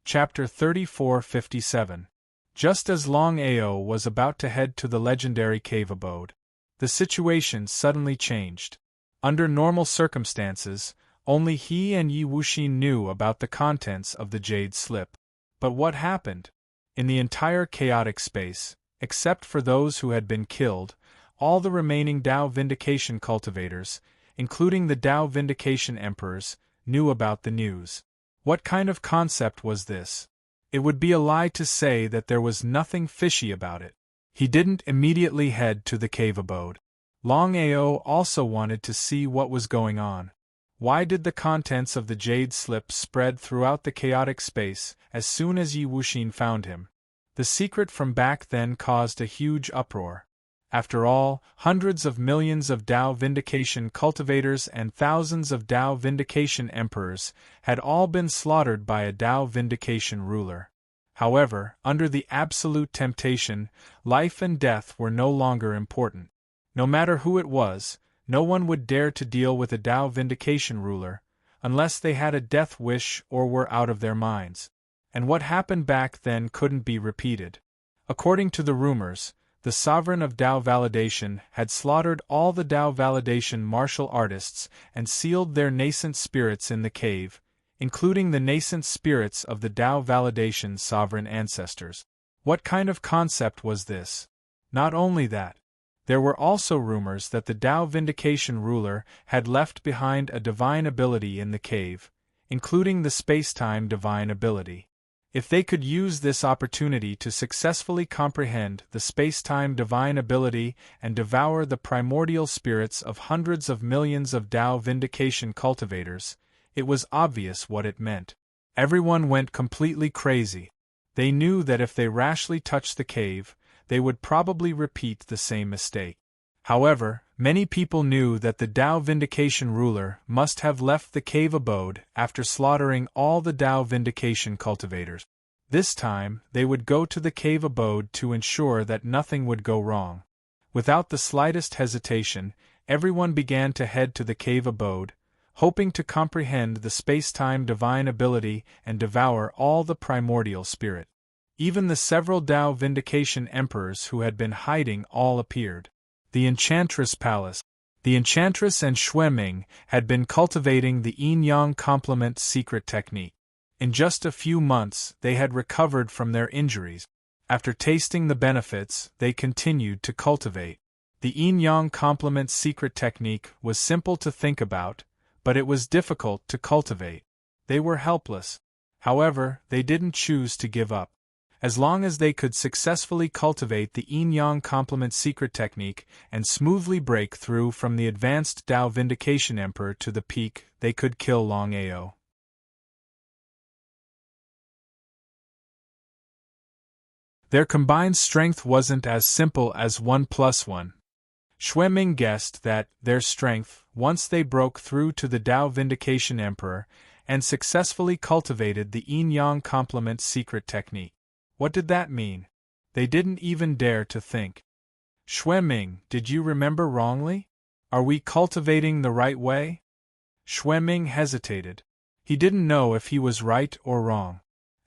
Chapter 3457. Just as Longao was about to head to the legendary cave abode, the situation suddenly changed. Under normal circumstances, only he and Yi Wuxin knew about the contents of the jade slip. But what happened? In the entire chaotic space, except for those who had been killed, all the remaining Tao Vindication cultivators, including the Tao Vindication emperors, knew about the news. What kind of concept was this? It would be a lie to say that there was nothing fishy about it. He didn't immediately head to the cave abode. Longao also wanted to see what was going on. Why did the contents of the jade slip spread throughout the chaotic space as soon as Yi Wuxin found him? The secret from back then caused a huge uproar. After all, hundreds of millions of Tao Vindication cultivators and thousands of Tao Vindication emperors had all been slaughtered by a Tao Vindication ruler. However, under the absolute temptation, life and death were no longer important. No matter who it was, no one would dare to deal with a Tao Vindication ruler, unless they had a death wish or were out of their minds. And what happened back then couldn't be repeated. According to the rumors, the sovereign of Tao Validation had slaughtered all the Tao Validation martial artists and sealed their nascent spirits in the cave, including the nascent spirits of the Tao Validation sovereign ancestors. What kind of concept was this? Not only that, there were also rumors that the Tao Vindication ruler had left behind a divine ability in the cave, including the space-time divine ability. If they could use this opportunity to successfully comprehend the space-time divine ability and devour the primordial spirits of hundreds of millions of Tao Vindication cultivators, It was obvious what it meant. Everyone went completely crazy. They knew that if they rashly touched the cave, they would probably repeat the same mistake. However, many people knew that the Tao Vindication ruler must have left the cave abode after slaughtering all the Tao Vindication cultivators. This time, they would go to the cave abode to ensure that nothing would go wrong. Without the slightest hesitation, everyone began to head to the cave abode, hoping to comprehend the space-time divine ability and devour all the primordial spirit. Even the several Tao Vindication emperors who had been hiding all appeared. The Enchantress Palace. The Enchantress and Xueming had been cultivating the yin-yang complement secret technique. In just a few months, they had recovered from their injuries. After tasting the benefits, they continued to cultivate. The yin-yang complement secret technique was simple to think about, but it was difficult to cultivate. They were helpless. However, they didn't choose to give up. As long as they could successfully cultivate the yin-yang complement secret technique and smoothly break through from the advanced Tao Vindication Emperor to the peak, they could kill Longao. Their combined strength wasn't as simple as 1+1. Xueming guessed that their strength, once they broke through to the Tao Vindication Emperor and successfully cultivated the yin-yang complement secret technique. What did that mean? They didn't even dare to think. Xueming, did you remember wrongly? Are we cultivating the right way? Xueming hesitated. He didn't know if he was right or wrong.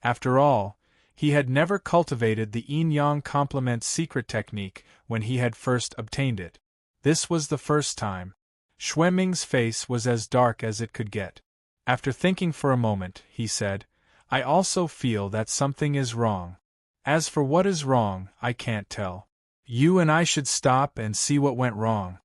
After all, he had never cultivated the yin-yang complement secret technique when he had first obtained it. This was the first time. Xueming's face was as dark as it could get. After thinking for a moment, he said, I also feel that something is wrong. As for what is wrong, I can't tell. You and I should stop and see what went wrong.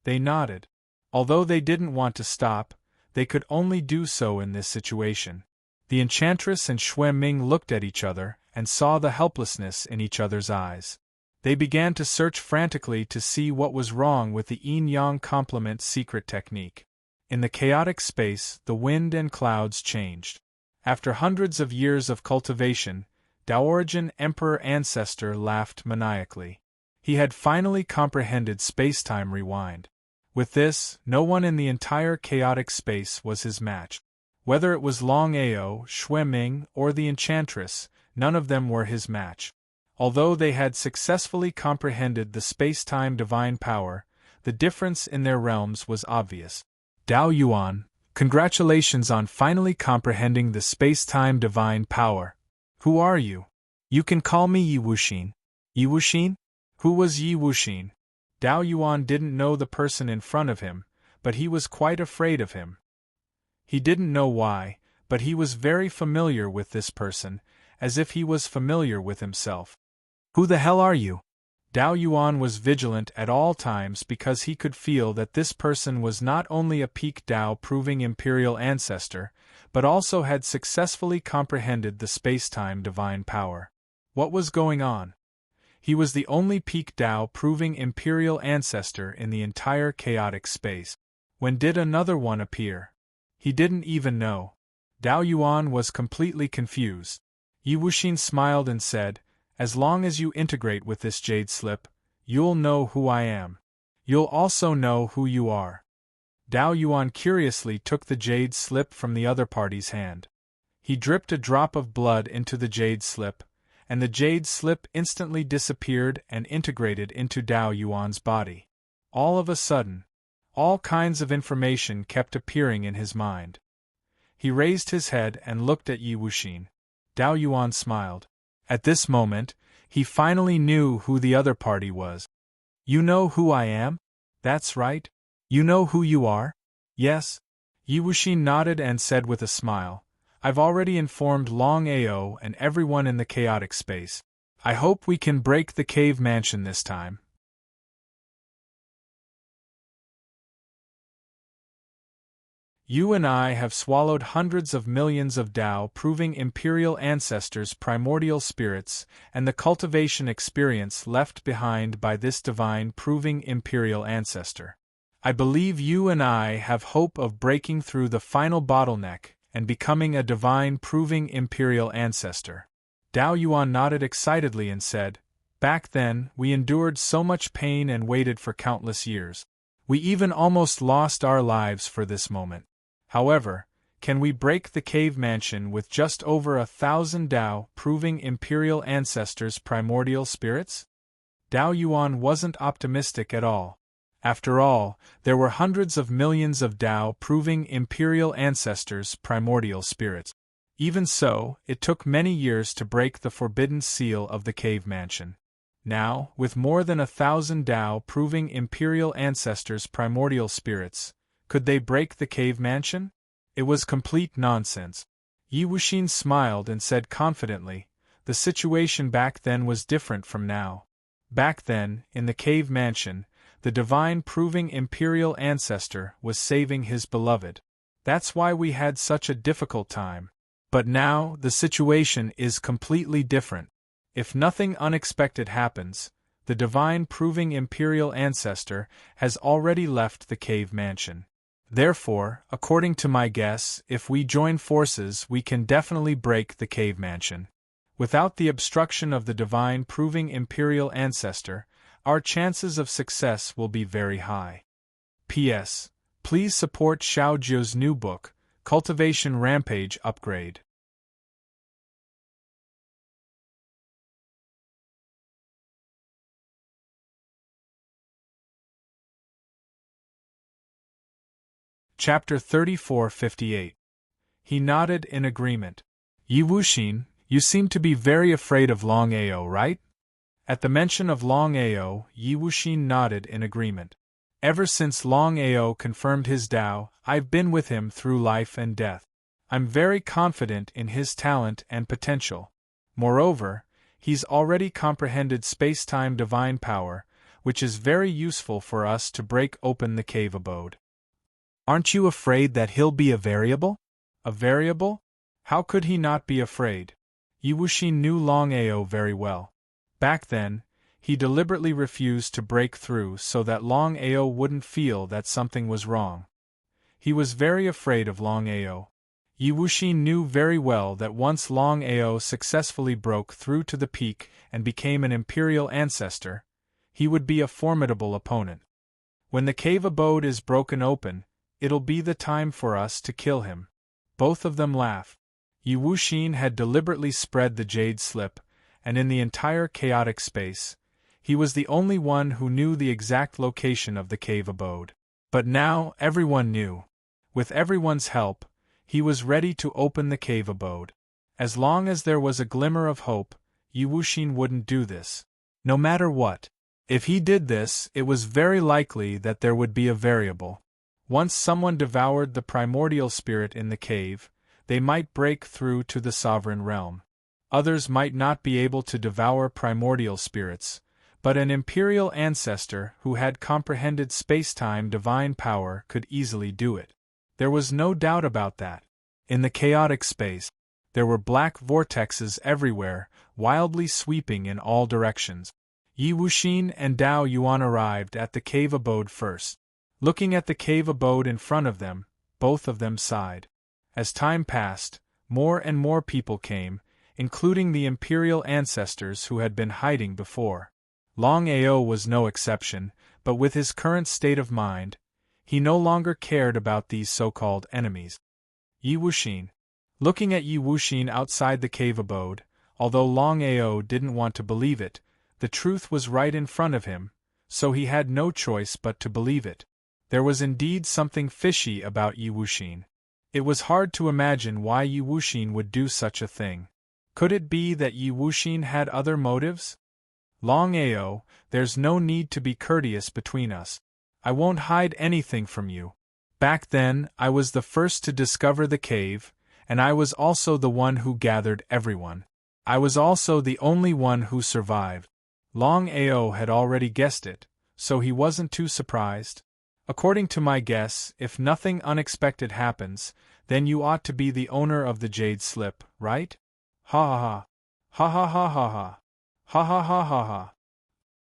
They nodded. Although they didn't want to stop, they could only do so in this situation. The Enchantress and Xueming looked at each other and saw the helplessness in each other's eyes. They began to search frantically to see what was wrong with the yin-yang complement secret technique. In the chaotic space, the wind and clouds changed. After hundreds of years of cultivation, Daorigin Emperor Ancestor laughed maniacally. He had finally comprehended space-time rewind. With this, no one in the entire chaotic space was his match. Whether it was Longao, Xueming, or the Enchantress, none of them were his match. Although they had successfully comprehended the space-time divine power, the difference in their realms was obvious. Dao Yuan, congratulations on finally comprehending the space-time divine power. Who are you? You can call me Yi Wuxin. Yi Wuxin? Who was Yi Wuxin? Dao Yuan didn't know the person in front of him, but he was quite afraid of him. He didn't know why, but he was very familiar with this person, as if he was familiar with himself. Who the hell are you? Dao Yuan was vigilant at all times because he could feel that this person was not only a peak Dao proving imperial ancestor, but also had successfully comprehended the space-time divine power. What was going on? He was the only peak Dao proving imperial ancestor in the entire chaotic space. When did another one appear? He didn't even know. Dao Yuan was completely confused. Yi Wuxin smiled and said, as long as you integrate with this jade slip, you'll know who I am. You'll also know who you are. Dao Yuan curiously took the jade slip from the other party's hand. He dripped a drop of blood into the jade slip, and the jade slip instantly disappeared and integrated into Dao Yuan's body. All of a sudden, all kinds of information kept appearing in his mind. He raised his head and looked at Yi Wuxin. Dao Yuan smiled. At this moment, he finally knew who the other party was. You know who I am? That's right. You know who you are? Yes. Yi Wuxin nodded and said with a smile, I've already informed Longao and everyone in the chaotic space. I hope we can break the cave mansion this time. You and I have swallowed hundreds of millions of Tao proving imperial ancestors' primordial spirits and the cultivation experience left behind by this divine proving imperial ancestor. I believe you and I have hope of breaking through the final bottleneck and becoming a divine proving imperial ancestor. Dao Yuan nodded excitedly and said, back then, we endured so much pain and waited for countless years. We even almost lost our lives for this moment. However, can we break the cave mansion with just over 1,000 Dao proving imperial ancestors' primordial spirits? Dao Yuan wasn't optimistic at all. After all, there were hundreds of millions of Dao proving imperial ancestors' primordial spirits. Even so, it took many years to break the forbidden seal of the cave mansion. Now, with more than 1,000 Dao proving imperial ancestors' primordial spirits, could they break the cave mansion? It was complete nonsense. Yi Wuxin smiled and said confidently, the situation back then was different from now. Back then, in the cave mansion, the divine proving imperial ancestor was saving his beloved. That's why we had such a difficult time. But now, the situation is completely different. If nothing unexpected happens, the divine proving imperial ancestor has already left the cave mansion. Therefore, according to my guess, if we join forces we can definitely break the cave mansion. Without the obstruction of the divine proving imperial ancestor, our chances of success will be very high. P.S. Please support Xiao Zhuo's new book, Cultivation Rampage Upgrade. Chapter 3458. He nodded in agreement. Yi Wuxin, you seem to be very afraid of Longao, right? At the mention of Longao, Yi Wuxin nodded in agreement. Ever since Longao confirmed his Dao, I've been with him through life and death. I'm very confident in his talent and potential. Moreover, he's already comprehended space-time divine power, which is very useful for us to break open the cave abode. Aren't you afraid that he'll be a variable? A variable? How could he not be afraid? Yi Wuxin knew Longao very well. Back then, he deliberately refused to break through so that Longao wouldn't feel that something was wrong. He was very afraid of Longao. Yi Wuxin knew very well that once Longao successfully broke through to the peak and became an imperial ancestor, he would be a formidable opponent. When the cave abode is broken open, it'll be the time for us to kill him. Both of them laughed. Yi Wuxin had deliberately spread the jade slip, and in the entire chaotic space, he was the only one who knew the exact location of the cave abode. But now everyone knew. With everyone's help, he was ready to open the cave abode. As long as there was a glimmer of hope, Yi Wuxin wouldn't do this. No matter what. If he did this, it was very likely that there would be a variable. Once someone devoured the primordial spirit in the cave, they might break through to the sovereign realm. Others might not be able to devour primordial spirits, but an imperial ancestor who had comprehended space-time divine power could easily do it. There was no doubt about that. In the chaotic space, there were black vortexes everywhere, wildly sweeping in all directions. Yi Wuxin and Dao Yuan arrived at the cave abode first. Looking at the cave abode in front of them, both of them sighed. As time passed, more and more people came, including the imperial ancestors who had been hiding before. Longao was no exception, but with his current state of mind, he no longer cared about these so-called enemies. Yi Wuxin. Looking at Yi Wuxin outside the cave abode, although Longao didn't want to believe it, the truth was right in front of him, so he had no choice but to believe it. There was indeed something fishy about Yi Wuxin. It was hard to imagine why Yi Wuxin would do such a thing. Could it be that Yi Wuxin had other motives? Longao, there's no need to be courteous between us. I won't hide anything from you. Back then, I was the first to discover the cave, and I was also the one who gathered everyone. I was also the only one who survived. Longao had already guessed it, so he wasn't too surprised. According to my guess, if nothing unexpected happens, then you ought to be the owner of the jade slip, right? Ha ha ha. Ha ha ha ha ha. Ha ha ha ha ha.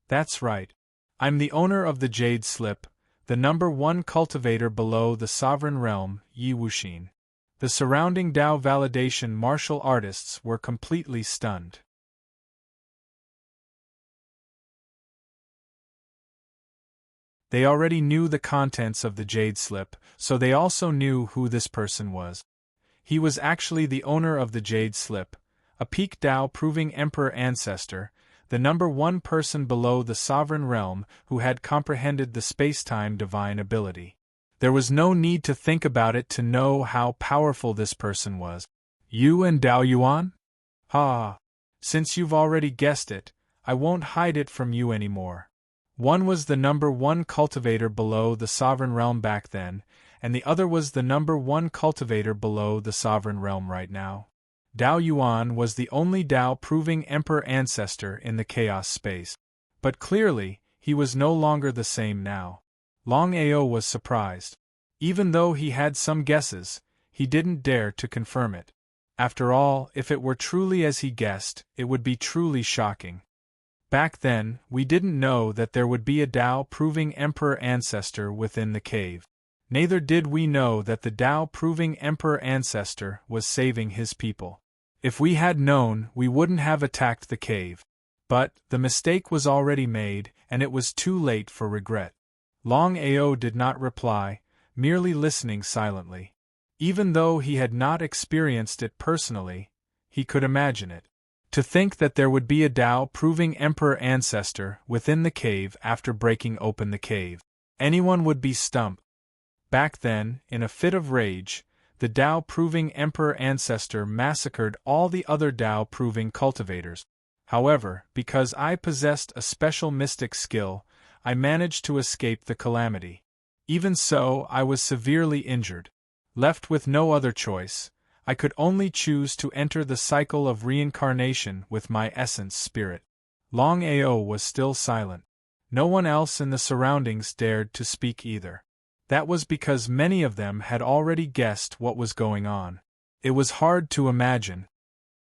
That's right. I'm the owner of the jade slip, the number one cultivator below the sovereign realm, Yi Wuxin. The surrounding Dao validation martial artists were completely stunned. They already knew the contents of the jade slip, so they also knew who this person was. He was actually the owner of the jade slip, a peak Dao proving emperor ancestor, the number one person below the sovereign realm who had comprehended the space-time divine ability. There was no need to think about it to know how powerful this person was. You and Dao Yuan? Ha! Since you've already guessed it, I won't hide it from you anymore. One was the number one cultivator below the sovereign realm back then, and the other was the number one cultivator below the sovereign realm right now. Dao Yuan was the only Dao proving emperor ancestor in the chaos space. But clearly, he was no longer the same now. Longao was surprised. Even though he had some guesses, he didn't dare to confirm it. After all, if it were truly as he guessed, it would be truly shocking. Back then, we didn't know that there would be a Dao proving emperor ancestor within the cave. Neither did we know that the Dao proving emperor ancestor was saving his people. If we had known, we wouldn't have attacked the cave. But the mistake was already made, and it was too late for regret. Longao did not reply, merely listening silently. Even though he had not experienced it personally, he could imagine it. To think that there would be a Dao proving emperor ancestor within the cave after breaking open the cave. Anyone would be stumped. Back then, in a fit of rage, the Dao proving emperor ancestor massacred all the other Dao proving cultivators. However, because I possessed a special mystic skill, I managed to escape the calamity. Even so, I was severely injured. Left with no other choice, I could only choose to enter the cycle of reincarnation with my essence spirit. Longao was still silent. No one else in the surroundings dared to speak either. That was because many of them had already guessed what was going on. It was hard to imagine.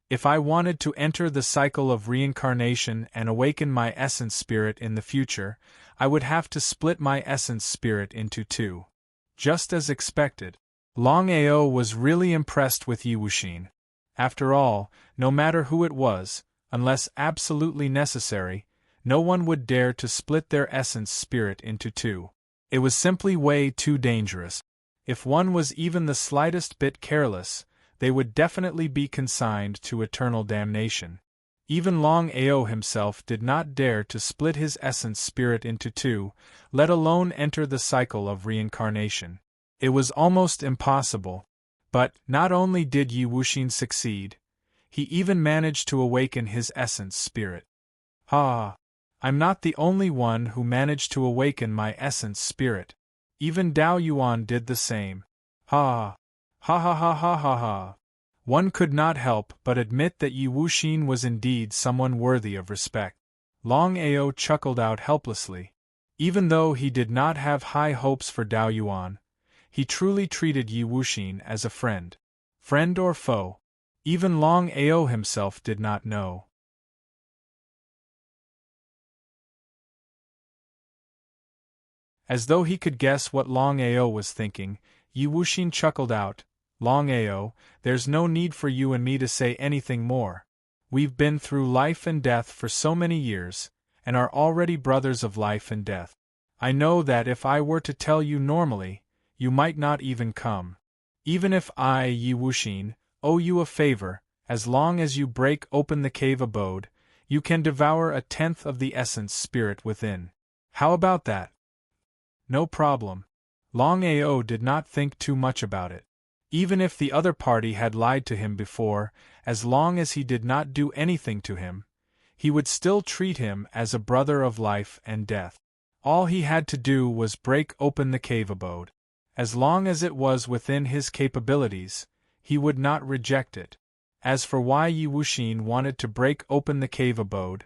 If I wanted to enter the cycle of reincarnation and awaken my essence spirit in the future, I would have to split my essence spirit into two. Just as expected. Longao was really impressed with Yi Wuxin. After all, no matter who it was, unless absolutely necessary, no one would dare to split their essence spirit into two. It was simply way too dangerous. If one was even the slightest bit careless, they would definitely be consigned to eternal damnation. Even Longao himself did not dare to split his essence spirit into two, let alone enter the cycle of reincarnation. It was almost impossible. But not only did Yi Wuxin succeed, he even managed to awaken his essence spirit. Ha! I'm not the only one who managed to awaken my essence spirit. Even Dao Yuan did the same. Ha! Ha ha ha ha ha ha! One could not help but admit that Yi Wuxin was indeed someone worthy of respect. Longao chuckled out helplessly. Even though he did not have high hopes for Dao Yuan, he truly treated Yi Wuxin as a friend. Friend or foe? Even Longao himself did not know. As though he could guess what Longao was thinking, Yi Wuxin chuckled out, Longao, there's no need for you and me to say anything more. We've been through life and death for so many years, and are already brothers of life and death. I know that if I were to tell you normally, you might not even come. Even if I, Yi Wuxin, owe you a favor, as long as you break open the cave abode, you can devour a tenth of the essence spirit within. How about that? No problem. Longao did not think too much about it. Even if the other party had lied to him before, as long as he did not do anything to him, he would still treat him as a brother of life and death. All he had to do was break open the cave abode. As long as it was within his capabilities, he would not reject it. As for why Yi Wuxin wanted to break open the cave abode,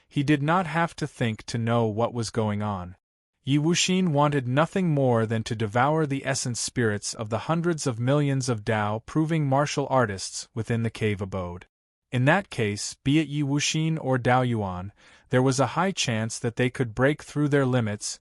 he did not have to think to know what was going on. Yi Wuxin wanted nothing more than to devour the essence spirits of the hundreds of millions of Dao proving martial artists within the cave abode. In that case, be it Yi Wuxin or Dao Yuan, there was a high chance that they could break through their limits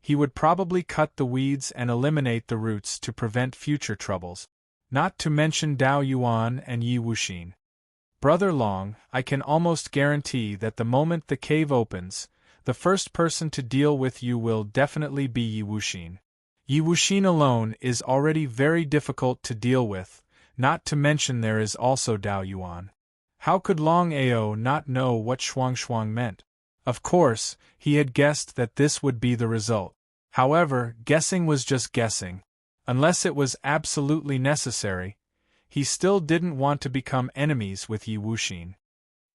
he would probably cut the weeds and eliminate the roots to prevent future troubles. Not to mention Dao Yuan and Yi Wuxin. Brother Long, I can almost guarantee that the moment the cave opens, the first person to deal with you will definitely be Yi Wuxin. Yi Wuxin alone is already very difficult to deal with, not to mention there is also Dao Yuan. How could Longao not know what Shuang meant? Of course, he had guessed that this would be the result. However, guessing was just guessing. Unless it was absolutely necessary, he still didn't want to become enemies with Yi Wuxin.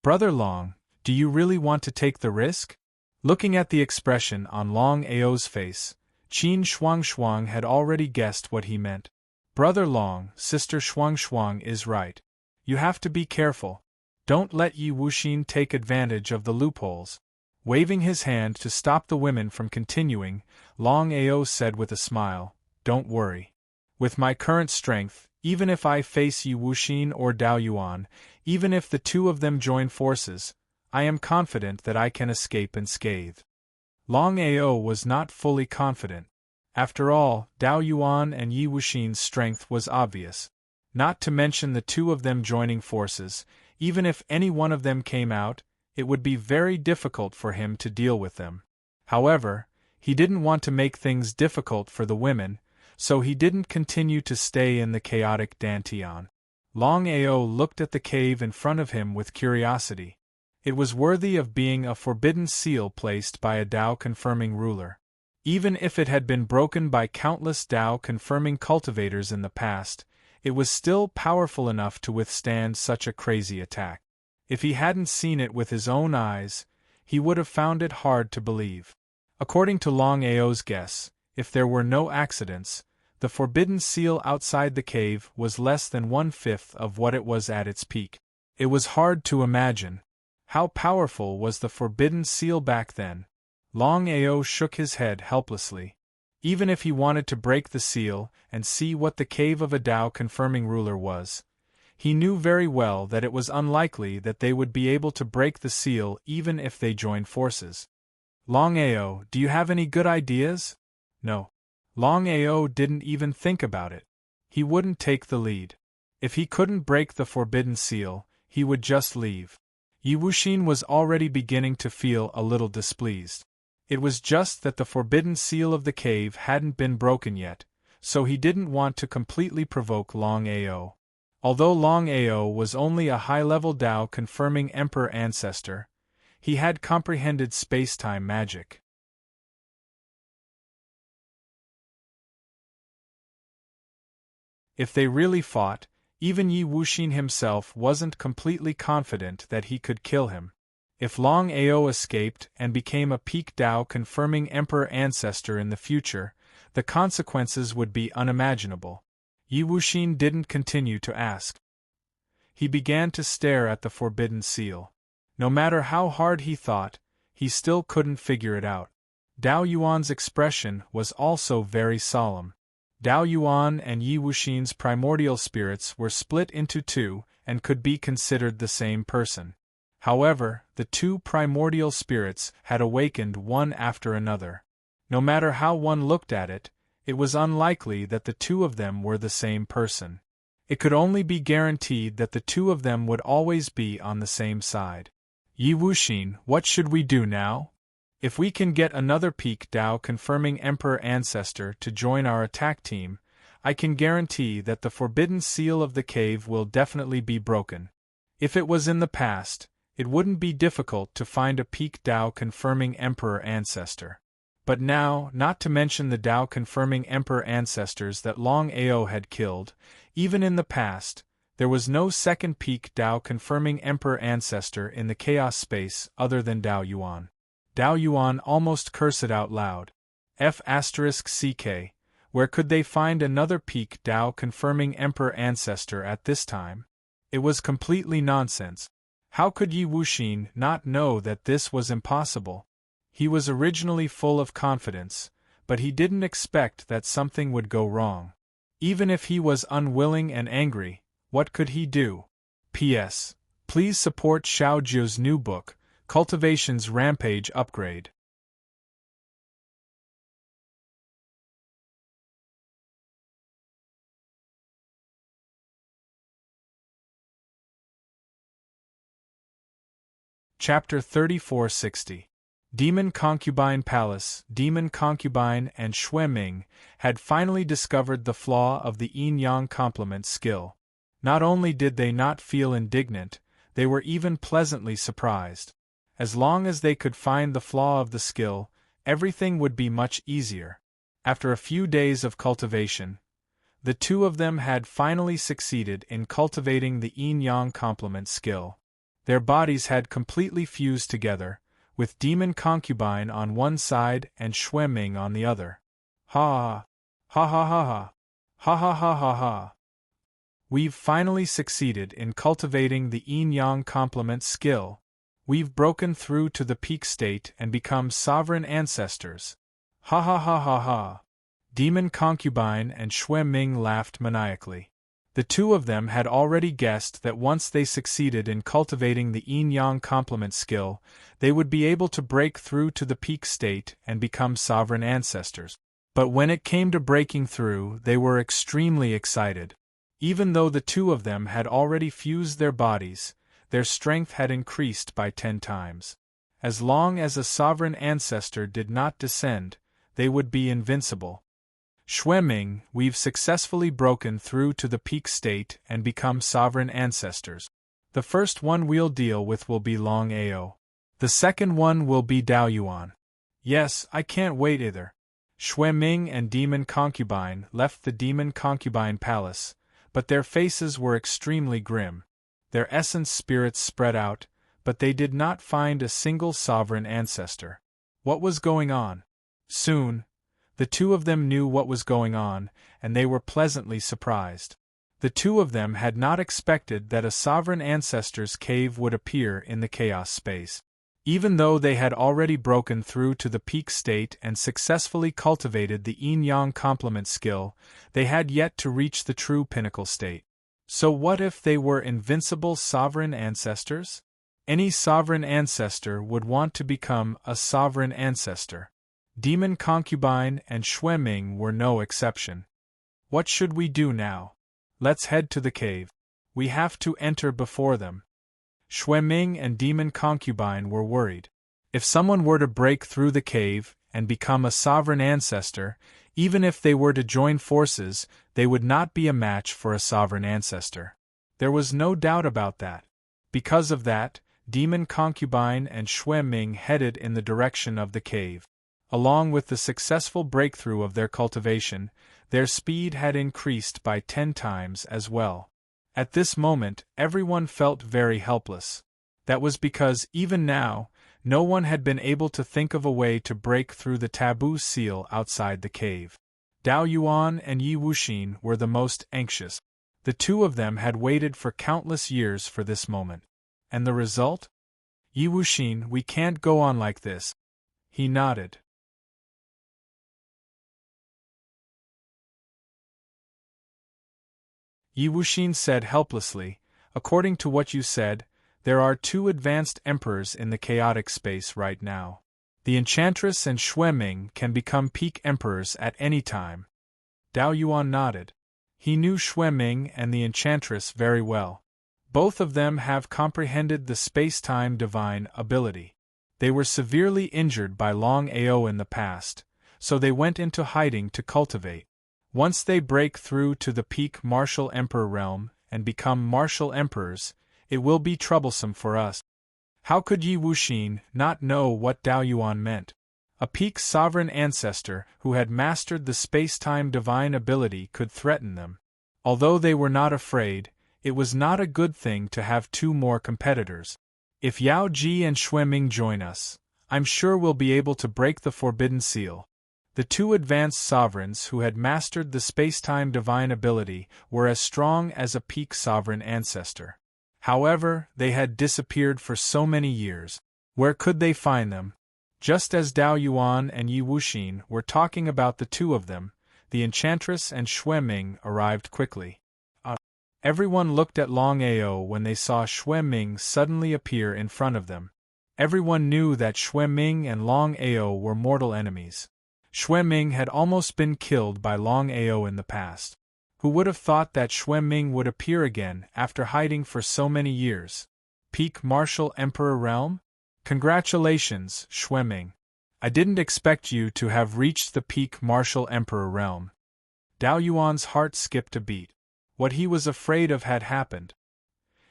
Brother Long, do you really want to take the risk? Looking at the expression on Longao's face, Qin Shuang had already guessed what he meant. Brother Long, Sister Shuang is right. You have to be careful. Don't let Yi Wuxin take advantage of the loopholes. Waving his hand to stop the women from continuing, Longao said with a smile, Don't worry. With my current strength, even if I face Yi Wuxin or Dao Yuan, even if the two of them join forces, I am confident that I can escape unscathed. Longao was not fully confident. After all, Dao Yuan and Yi Wuxin's strength was obvious. Not to mention the two of them joining forces, even if any one of them came out, it would be very difficult for him to deal with them. However, he didn't want to make things difficult for the women, so he didn't continue to stay in the chaotic Dantian. Longao looked at the cave in front of him with curiosity. It was worthy of being a forbidden seal placed by a Dao-confirming ruler. Even if it had been broken by countless Dao-confirming cultivators in the past, it was still powerful enough to withstand such a crazy attack. If he hadn't seen it with his own eyes, he would have found it hard to believe. According to Longao's guess, if there were no accidents, the forbidden seal outside the cave was less than 1/5 of what it was at its peak. It was hard to imagine. How powerful was the forbidden seal back then? Longao shook his head helplessly. Even if he wanted to break the seal and see what the cave of a Dao-confirming ruler was, he knew very well that it was unlikely that they would be able to break the seal even if they joined forces. Longao, do you have any good ideas? No. Longao didn't even think about it. He wouldn't take the lead. If he couldn't break the forbidden seal, he would just leave. Yi Wuxin was already beginning to feel a little displeased. It was just that the forbidden seal of the cave hadn't been broken yet, so he didn't want to completely provoke Longao. Although Longao was only a high-level Dao-confirming Emperor ancestor, he had comprehended space-time magic. If they really fought, even Yi Wuxin himself wasn't completely confident that he could kill him. If Longao escaped and became a peak Dao-confirming Emperor ancestor in the future, the consequences would be unimaginable. Yi Wuxin didn't continue to ask. He began to stare at the forbidden seal. No matter how hard he thought, he still couldn't figure it out. Dao Yuan's expression was also very solemn. Dao Yuan and Yi Wuxin's primordial spirits were split into two and could be considered the same person. However, the two primordial spirits had awakened one after another. No matter how one looked at it, it was unlikely that the two of them were the same person. It could only be guaranteed that the two of them would always be on the same side. Yi Wuxin, what should we do now? If we can get another peak Dao-confirming Emperor ancestor to join our attack team, I can guarantee that the forbidden seal of the cave will definitely be broken. If it was in the past, it wouldn't be difficult to find a peak Dao-confirming Emperor ancestor. But now, not to mention the Dao-confirming Emperor ancestors that Longao had killed, even in the past, there was no second peak Dao-confirming Emperor ancestor in the chaos space other than Dao Yuan. Dao Yuan almost cursed out loud. F***ck, where could they find another peak Dao-confirming Emperor ancestor at this time? It was completely nonsense. How could Yi Wuxin not know that this was impossible? He was originally full of confidence, but he didn't expect that something would go wrong. Even if he was unwilling and angry, what could he do? P.S. Please support Xiao Zhuo's new book, Cultivation's Rampage Upgrade. Chapter 3460. Demon Concubine Palace. Demon Concubine and Xue Ming had finally discovered the flaw of the yin-yang complement skill. Not only did they not feel indignant, they were even pleasantly surprised. As long as they could find the flaw of the skill, everything would be much easier. After a few days of cultivation, the two of them had finally succeeded in cultivating the yin-yang complement skill. Their bodies had completely fused together, with Demon Concubine on one side and Xue Ming on the other. Ha ha ha ha ha ha ha ha ha ha. We've finally succeeded in cultivating the yin-yang complement skill. We've broken through to the peak state and become sovereign ancestors. Ha ha ha ha ha. Demon Concubine and Xue Ming laughed maniacally. The two of them had already guessed that once they succeeded in cultivating the yin-yang complement skill, they would be able to break through to the peak state and become sovereign ancestors. But when it came to breaking through, they were extremely excited. Even though the two of them had already fused their bodies, their strength had increased by 10 times. As long as a sovereign ancestor did not descend, they would be invincible. Xue Ming, we've successfully broken through to the peak state and become sovereign ancestors. The first one we'll deal with will be Longao. The second one will be Dao Yuan. Yes, I can't wait either. Xue Ming and Demon Concubine left the Demon Concubine Palace, but their faces were extremely grim. Their essence spirits spread out, but they did not find a single sovereign ancestor. What was going on? Soon, the two of them knew what was going on, and they were pleasantly surprised. The two of them had not expected that a sovereign ancestor's cave would appear in the chaos space. Even though they had already broken through to the peak state and successfully cultivated the yin-yang complement skill, they had yet to reach the true pinnacle state. So what if they were invincible sovereign ancestors? Any sovereign ancestor would want to become a sovereign ancestor. Demon Concubine and Xue Ming were no exception. What should we do now? Let's head to the cave. We have to enter before them. Xue Ming and Demon Concubine were worried. If someone were to break through the cave and become a sovereign ancestor, even if they were to join forces, they would not be a match for a sovereign ancestor. There was no doubt about that. Because of that, Demon Concubine and Xue Ming headed in the direction of the cave. Along with the successful breakthrough of their cultivation, their speed had increased by 10 times as well. At this moment, everyone felt very helpless. That was because, even now, no one had been able to think of a way to break through the taboo seal outside the cave. Dao Yuan and Yi Wuxin were the most anxious. The two of them had waited for countless years for this moment. And the result? Yi Wuxin, we can't go on like this. He nodded. Yi Wuxin said helplessly, according to what you said, there are 2 advanced emperors in the chaotic space right now. The Enchantress and Xue Ming can become peak emperors at any time. Dao Yuan nodded. He knew Xue Ming and the Enchantress very well. Both of them have comprehended the space-time divine ability. They were severely injured by Longao in the past, so they went into hiding to cultivate. Once they break through to the peak martial emperor realm and become martial emperors, it will be troublesome for us. How could Yi Wuxin not know what Dao Yuan meant? A peak sovereign ancestor who had mastered the space-time divine ability could threaten them. Although they were not afraid, it was not a good thing to have 2 more competitors. If Yao Ji and Xue Ming join us, I'm sure we'll be able to break the forbidden seal. The 2 advanced sovereigns who had mastered the space-time divine ability were as strong as a peak sovereign ancestor. However, they had disappeared for so many years. Where could they find them? Just as Dao Yuan and Yi Wuxin were talking about the 2 of them, the Enchantress and Xue Ming arrived quickly. Everyone looked at Longao when they saw Xue Ming suddenly appear in front of them. Everyone knew that Xue Ming and Longao were mortal enemies. Xue Ming had almost been killed by Longao in the past. Who would have thought that Xue Ming would appear again after hiding for so many years? Peak Martial Emperor Realm? Congratulations, Xueming. I didn't expect you to have reached the peak martial emperor realm. Dao Yuan's heart skipped a beat. What he was afraid of had happened.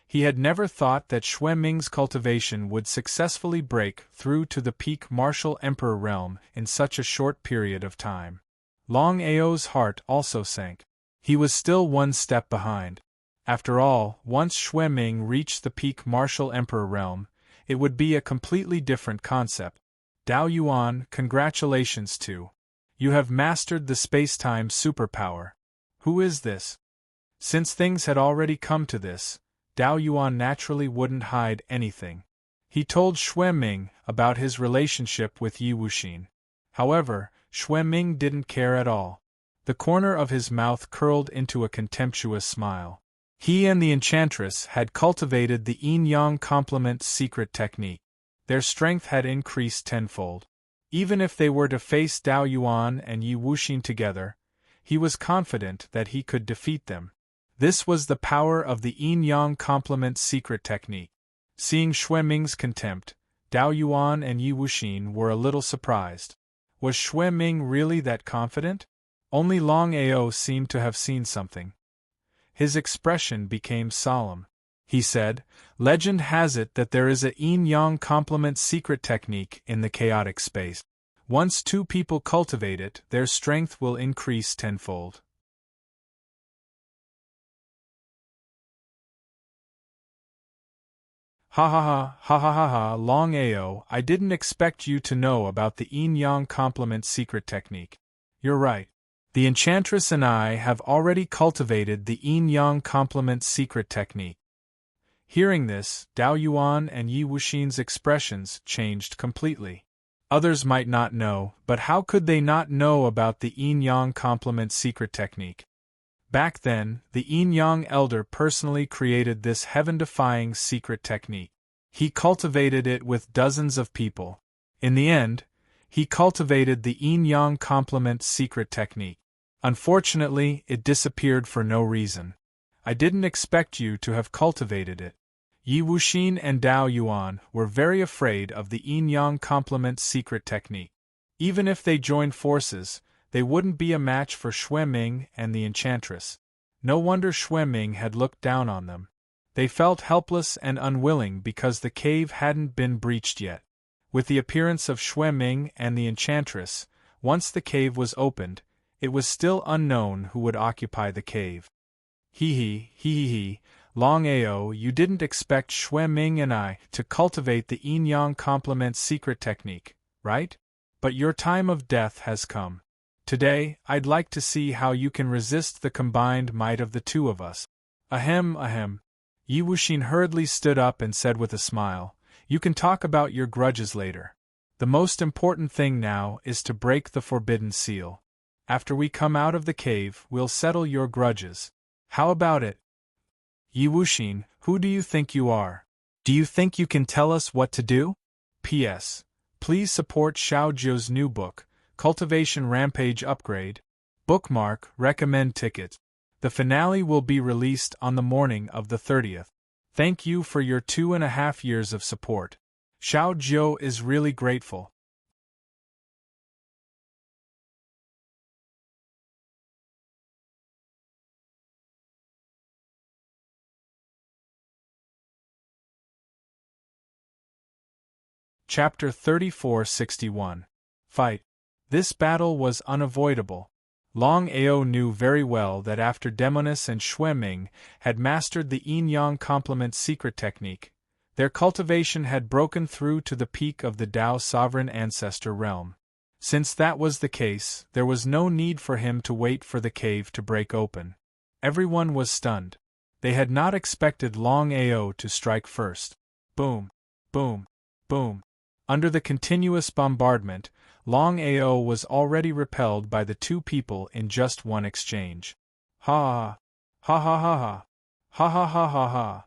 He had never thought that Xueming's cultivation would successfully break through to the peak martial emperor realm in such a short period of time. Longao's heart also sank. He was still one step behind. After all, once Xueming reached the peak martial emperor realm, it would be a completely different concept. Dao Yuan, congratulations too. You have mastered the space-time superpower. Who is this? Since things had already come to this, Dao Yuan naturally wouldn't hide anything. He told Xueming about his relationship with Yi Wuxin. However, Xueming didn't care at all. The corner of his mouth curled into a contemptuous smile. He and the enchantress had cultivated the yin-yang complement secret technique. Their strength had increased tenfold. Even if they were to face Dao Yuan and Yi Wuxin together, he was confident that he could defeat them. This was the power of the yin-yang complement secret technique. Seeing Xueming's contempt, Dao Yuan and Yi Wuxin were a little surprised. Was Xueming really that confident? Only Longao seemed to have seen something. His expression became solemn. He said, "Legend has it that there is a yin-yang complement secret technique in the chaotic space. Once two people cultivate it, their strength will increase tenfold." Ha ha ha, ha ha ha ha, Longao, I didn't expect you to know about the yin-yang complement secret technique. You're right. The enchantress and I have already cultivated the yin-yang complement secret technique. Hearing this, Dao Yuan and Yi Wuxin's expressions changed completely. Others might not know, but how could they not know about the yin-yang complement secret technique? Back then, the yin-yang elder personally created this heaven-defying secret technique. He cultivated it with dozens of people. In the end, he cultivated the yin-yang complement secret technique. Unfortunately, it disappeared for no reason. I didn't expect you to have cultivated it. Yi Wuxin and Dao Yuan were very afraid of the yin-yang complement secret technique. Even if they joined forces, they wouldn't be a match for Xueming and the enchantress. No wonder Xueming had looked down on them. They felt helpless and unwilling because the cave hadn't been breached yet. With the appearance of Xueming and the enchantress, once the cave was opened, it was still unknown who would occupy the cave. Hee, Longao, you didn't expect Xueming and I to cultivate the yin-yang complement secret technique, right? But your time of death has come. Today, I'd like to see how you can resist the combined might of the two of us. Ahem. Yi Wuxin hurriedly stood up and said with a smile, "You can talk about your grudges later. The most important thing now is to break the forbidden seal. After we come out of the cave, we'll settle your grudges. How about it?" Yi Wuxin, who do you think you are? Do you think you can tell us what to do? P.S. Please support Xiao Zhou's new book, Cultivation Rampage Upgrade. Bookmark, recommend ticket. The finale will be released on the morning of the 30th. Thank you for your 2.5 years of support. Xiao Zhou is really grateful. Chapter 3461. Fight. This battle was unavoidable. Longao knew very well that after Demonis and Xueming had mastered the yin-yang complement secret technique, their cultivation had broken through to the peak of the Dao sovereign ancestor realm. Since that was the case, there was no need for him to wait for the cave to break open. Everyone was stunned. They had not expected Longao to strike first. Boom, boom, boom. Under the continuous bombardment, Longao was already repelled by the two people in just one exchange. Ha ha ha ha ha ha ha ha ha ha.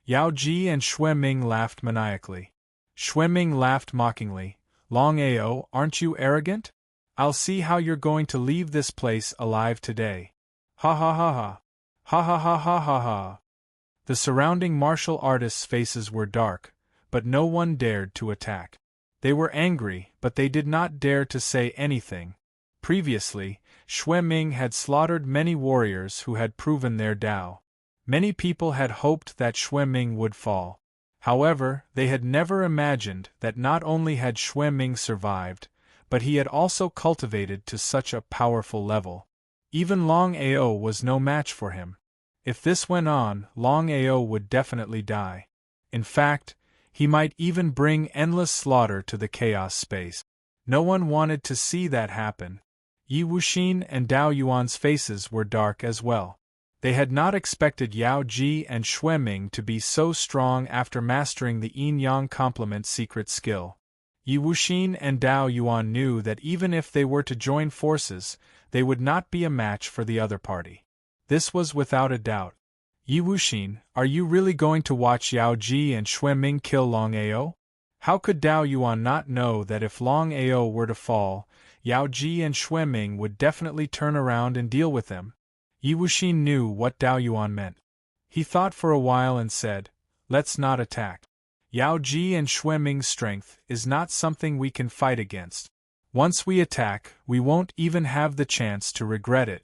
Yao Ji and Xueming laughed maniacally. Xueming laughed mockingly. Longao, aren't you arrogant? I'll see how you're going to leave this place alive today. Ha ha ha ha. Ha ha ha ha ha ha. The surrounding martial artists' faces were dark, but no one dared to attack. They were angry, but they did not dare to say anything. Previously, Xue Ming had slaughtered many warriors who had proven their Tao. Many people had hoped that Xue Ming would fall. However, they had never imagined that not only had Xue Ming survived, but he had also cultivated to such a powerful level. Even Longao was no match for him. If this went on, Longao would definitely die. In fact, he might even bring endless slaughter to the chaos space. No one wanted to see that happen. Yi Wuxin and Dao Yuan's faces were dark as well. They had not expected Yao Ji and Xue Ming to be so strong after mastering the yin-yang complement secret skill. Yi Wuxin and Dao Yuan knew that even if they were to join forces, they would not be a match for the other party. This was without a doubt. Yi Wuxin, are you really going to watch Yao Ji and Xue Ming kill Longao? How could Dao Yuan not know that if Longao were to fall, Yao Ji and Xue Ming would definitely turn around and deal with them? Yi Wuxin knew what Dao Yuan meant. He thought for a while and said, "Let's not attack. Yao Ji and Xue Ming's strength is not something we can fight against. Once we attack, we won't even have the chance to regret it."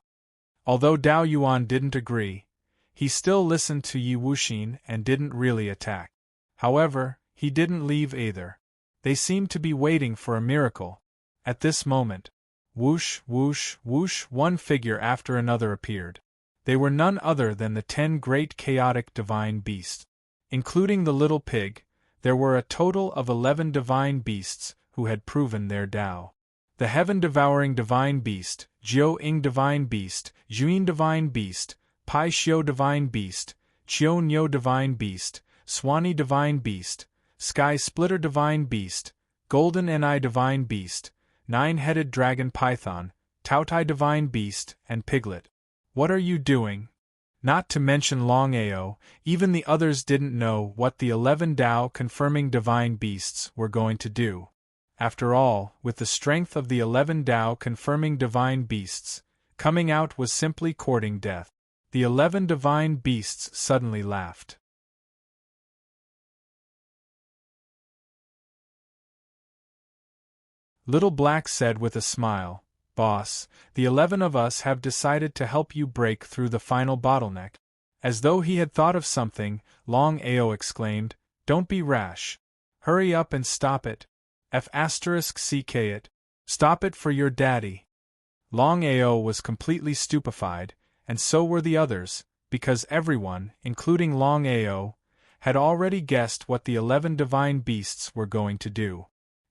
Although Dao Yuan didn't agree, he still listened to Yi Wuxin and didn't really attack. However, he didn't leave either. They seemed to be waiting for a miracle. At this moment, whoosh, whoosh, whoosh, one figure after another appeared. They were none other than the 10 great chaotic divine beasts. Including the little pig, there were a total of 11 divine beasts who had proven their Tao. The heaven-devouring divine beast, Jiao Ying divine beast, Juyin divine beast, Pai Xiao divine beast, Qiao Niu divine beast, Swanee divine beast, Sky Splitter divine beast, Golden Ni divine beast, 9-headed dragon python, Taotai divine beast, and piglet. What are you doing? Not to mention Longao, even the others didn't know what the 11 Tao confirming divine beasts were going to do. After all, with the strength of the 11 Tao confirming divine beasts, coming out was simply courting death. The 11 divine beasts suddenly laughed. Little Black said with a smile, "Boss, the 11 of us have decided to help you break through the final bottleneck." As though he had thought of something, Longao exclaimed, "Don't be rash. Hurry up and stop it. F***ck it. Stop it for your daddy." Longao was completely stupefied, and so were the others, because everyone, including Longao, had already guessed what the 11 divine beasts were going to do.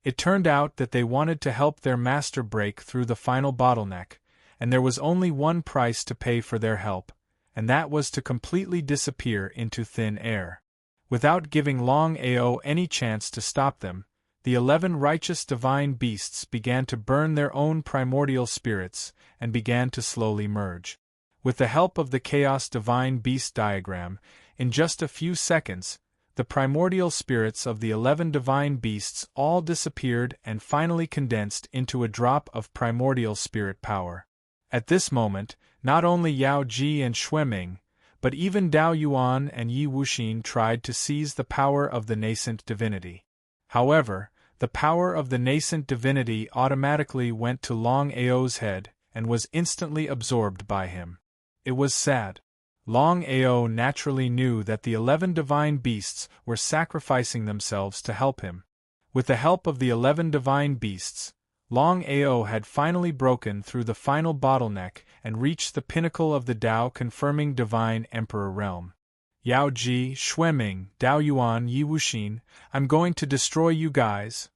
It turned out that they wanted to help their master break through the final bottleneck, and there was only one price to pay for their help, and that was to completely disappear into thin air. Without giving Longao any chance to stop them, the 11 righteous divine beasts began to burn their own primordial spirits and began to slowly merge. With the help of the Chaos Divine Beast diagram, in just a few seconds, the primordial spirits of the 11 divine beasts all disappeared and finally condensed into a drop of primordial spirit power. At this moment, not only Yao Ji and Xue Ming, but even Dao Yuan and Yi Wuxin tried to seize the power of the nascent divinity. However, the power of the nascent divinity automatically went to Longao's head and was instantly absorbed by him. It was sad. Longao naturally knew that the 11 divine beasts were sacrificing themselves to help him. With the help of the 11 divine beasts, Longao had finally broken through the final bottleneck and reached the pinnacle of the Tao confirming divine emperor realm. Yao Ji, Xue Ming, Dao Yuan, Yi Wuxin, I'm going to destroy you guys.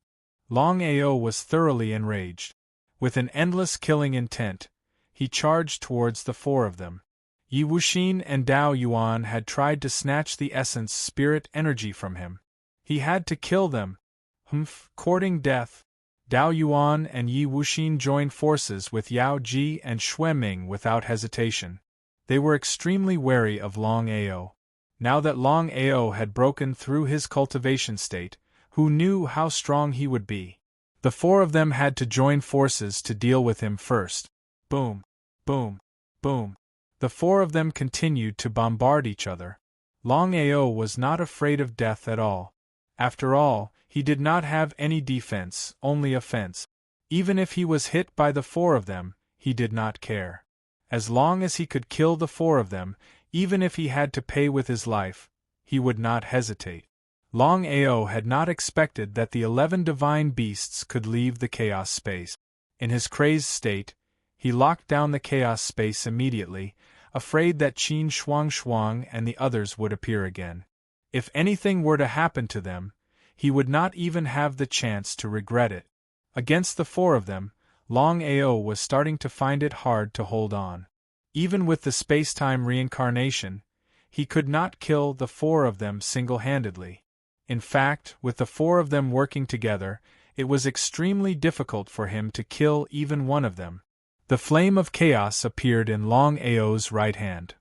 Longao was thoroughly enraged. With an endless killing intent, he charged towards the 4 of them. Yi Wuxin and Dao Yuan had tried to snatch the essence spirit energy from him. He had to kill them. Courting death. Dao Yuan and Yi Wuxin joined forces with Yao Ji and Xue Ming without hesitation. They were extremely wary of Longao. Now that Longao had broken through his cultivation state, who knew how strong he would be? The 4 of them had to join forces to deal with him first. Boom, boom, boom. The 4 of them continued to bombard each other. Longao was not afraid of death at all. After all, he did not have any defense, only offense. Even if he was hit by the four of them, he did not care. As long as he could kill the four of them, even if he had to pay with his life, he would not hesitate. Longao had not expected that the 11 divine beasts could leave the chaos space. In his crazed state, he locked down the chaos space immediately, afraid that Qin Shuang Shuang and the others would appear again. If anything were to happen to them, he would not even have the chance to regret it. Against the four of them, Longao was starting to find it hard to hold on. Even with the space-time reincarnation, he could not kill the four of them single-handedly. In fact, with the four of them working together, it was extremely difficult for him to kill even one of them. The flame of chaos appeared in Longao's right hand.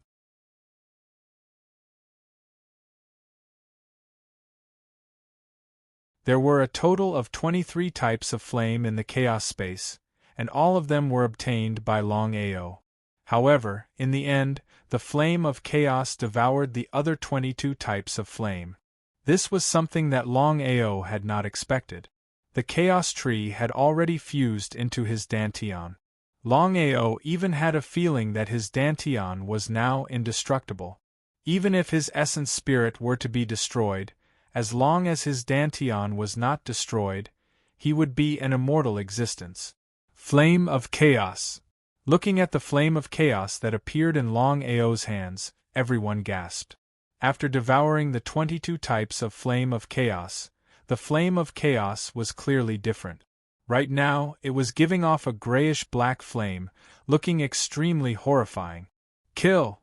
There were a total of 23 types of flame in the chaos space, and all of them were obtained by Longao. However, in the end, the flame of chaos devoured the other 22 types of flame. This was something that Longao had not expected. The chaos tree had already fused into his dantian. Longao even had a feeling that his dantian was now indestructible. Even if his essence spirit were to be destroyed, as long as his dantian was not destroyed, he would be an immortal existence. Flame of Chaos. Looking at the flame of chaos that appeared in Longao's hands, everyone gasped. After devouring the 22 types of flame of chaos, the flame of chaos was clearly different. Right now, it was giving off a grayish-black flame, looking extremely horrifying. Kill!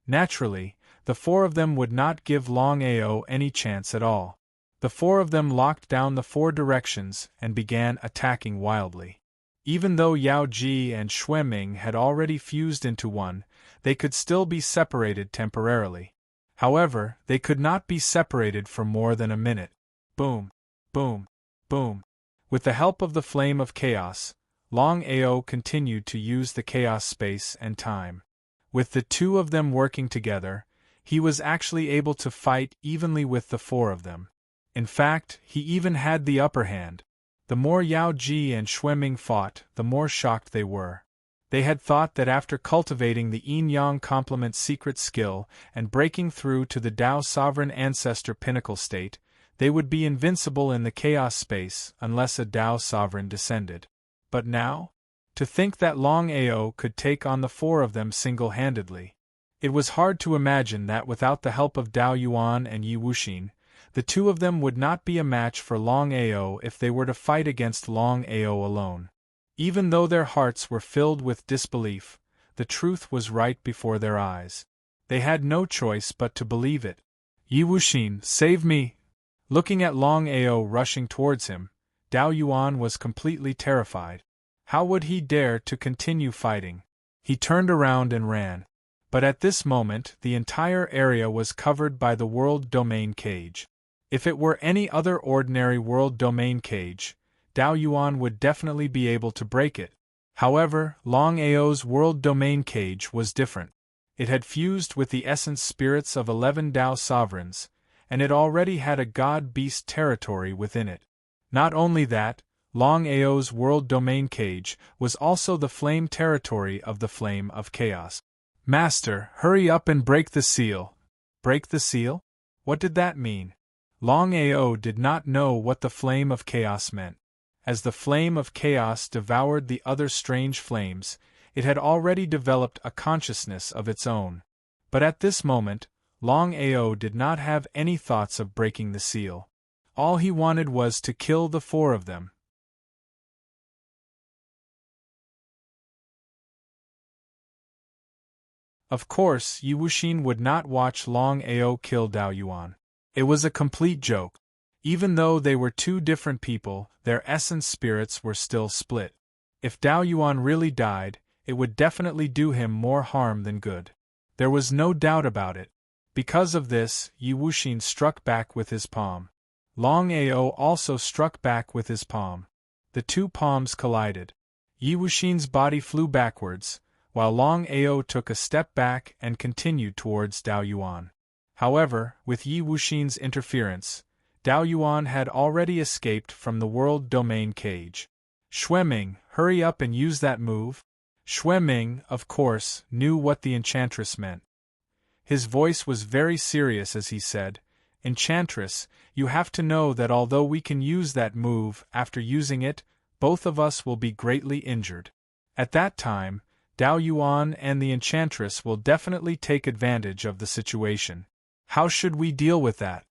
Naturally, the four of them would not give Longao any chance at all. The four of them locked down the four directions and began attacking wildly. Even though Yao Ji and Xueming had already fused into one, they could still be separated temporarily. However, they could not be separated for more than a minute. Boom! Boom! Boom! With the help of the flame of chaos, Longao continued to use the chaos space and time. With the two of them working together, he was actually able to fight evenly with the four of them. In fact, he even had the upper hand. The more Yao Ji and Xueming fought, the more shocked they were. They had thought that after cultivating the yin-yang complement secret skill and breaking through to the Tao Sovereign Ancestor pinnacle state, they would be invincible in the chaos space unless a Tao Sovereign descended. But now? To think that Longao could take on the four of them single-handedly. It was hard to imagine that without the help of Dao Yuan and Yi Wuxin, the two of them would not be a match for Longao if they were to fight against Longao alone. Even though their hearts were filled with disbelief, the truth was right before their eyes. They had no choice but to believe it. Yi Wuxin, save me! Looking at Longao rushing towards him, Dao Yuan was completely terrified. How would he dare to continue fighting? He turned around and ran. But at this moment the entire area was covered by the world domain cage. If it were any other ordinary world domain cage, Dao Yuan would definitely be able to break it. However, Longao's world domain cage was different. It had fused with the essence spirits of 11 Tao sovereigns, and it already had a god-beast territory within it. Not only that, Longao's world domain cage was also the flame territory of the Flame of Chaos. Master, hurry up and break the seal. Break the seal? What did that mean? Longao did not know what the Flame of Chaos meant. As the Flame of Chaos devoured the other strange flames, it had already developed a consciousness of its own. But at this moment, Longao did not have any thoughts of breaking the seal. All he wanted was to kill the four of them. Of course, Yi Wuxin would not watch Longao kill Dao Yuan. It was a complete joke. Even though they were two different people, their essence spirits were still split. If Dao Yuan really died, it would definitely do him more harm than good. There was no doubt about it. Because of this, Yi Wuxin struck back with his palm. Longao also struck back with his palm. The two palms collided. Yi Wuxin's body flew backwards, while Longao took a step back and continued towards Dao Yuan. However, with Yi Wuxin's interference, Dao Yuan had already escaped from the world domain cage. Xueming, hurry up and use that move. Xueming, of course, knew what the enchantress meant. His voice was very serious as he said, Enchantress, you have to know that although we can use that move, after using it, both of us will be greatly injured. At that time, Dao Yuan and the enchantress will definitely take advantage of the situation. How should we deal with that?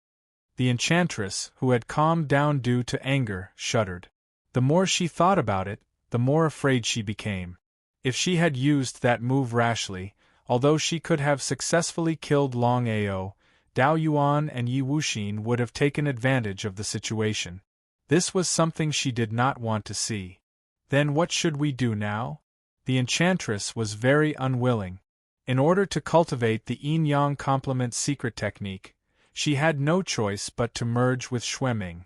The enchantress, who had calmed down due to anger, shuddered. The more she thought about it, the more afraid she became. If she had used that move rashly, although she could have successfully killed Longao, Dao Yuan and Yi Wuxin would have taken advantage of the situation. This was something she did not want to see. Then what should we do now? The enchantress was very unwilling. In order to cultivate the yin-yang complement secret technique, she had no choice but to merge with Xueming.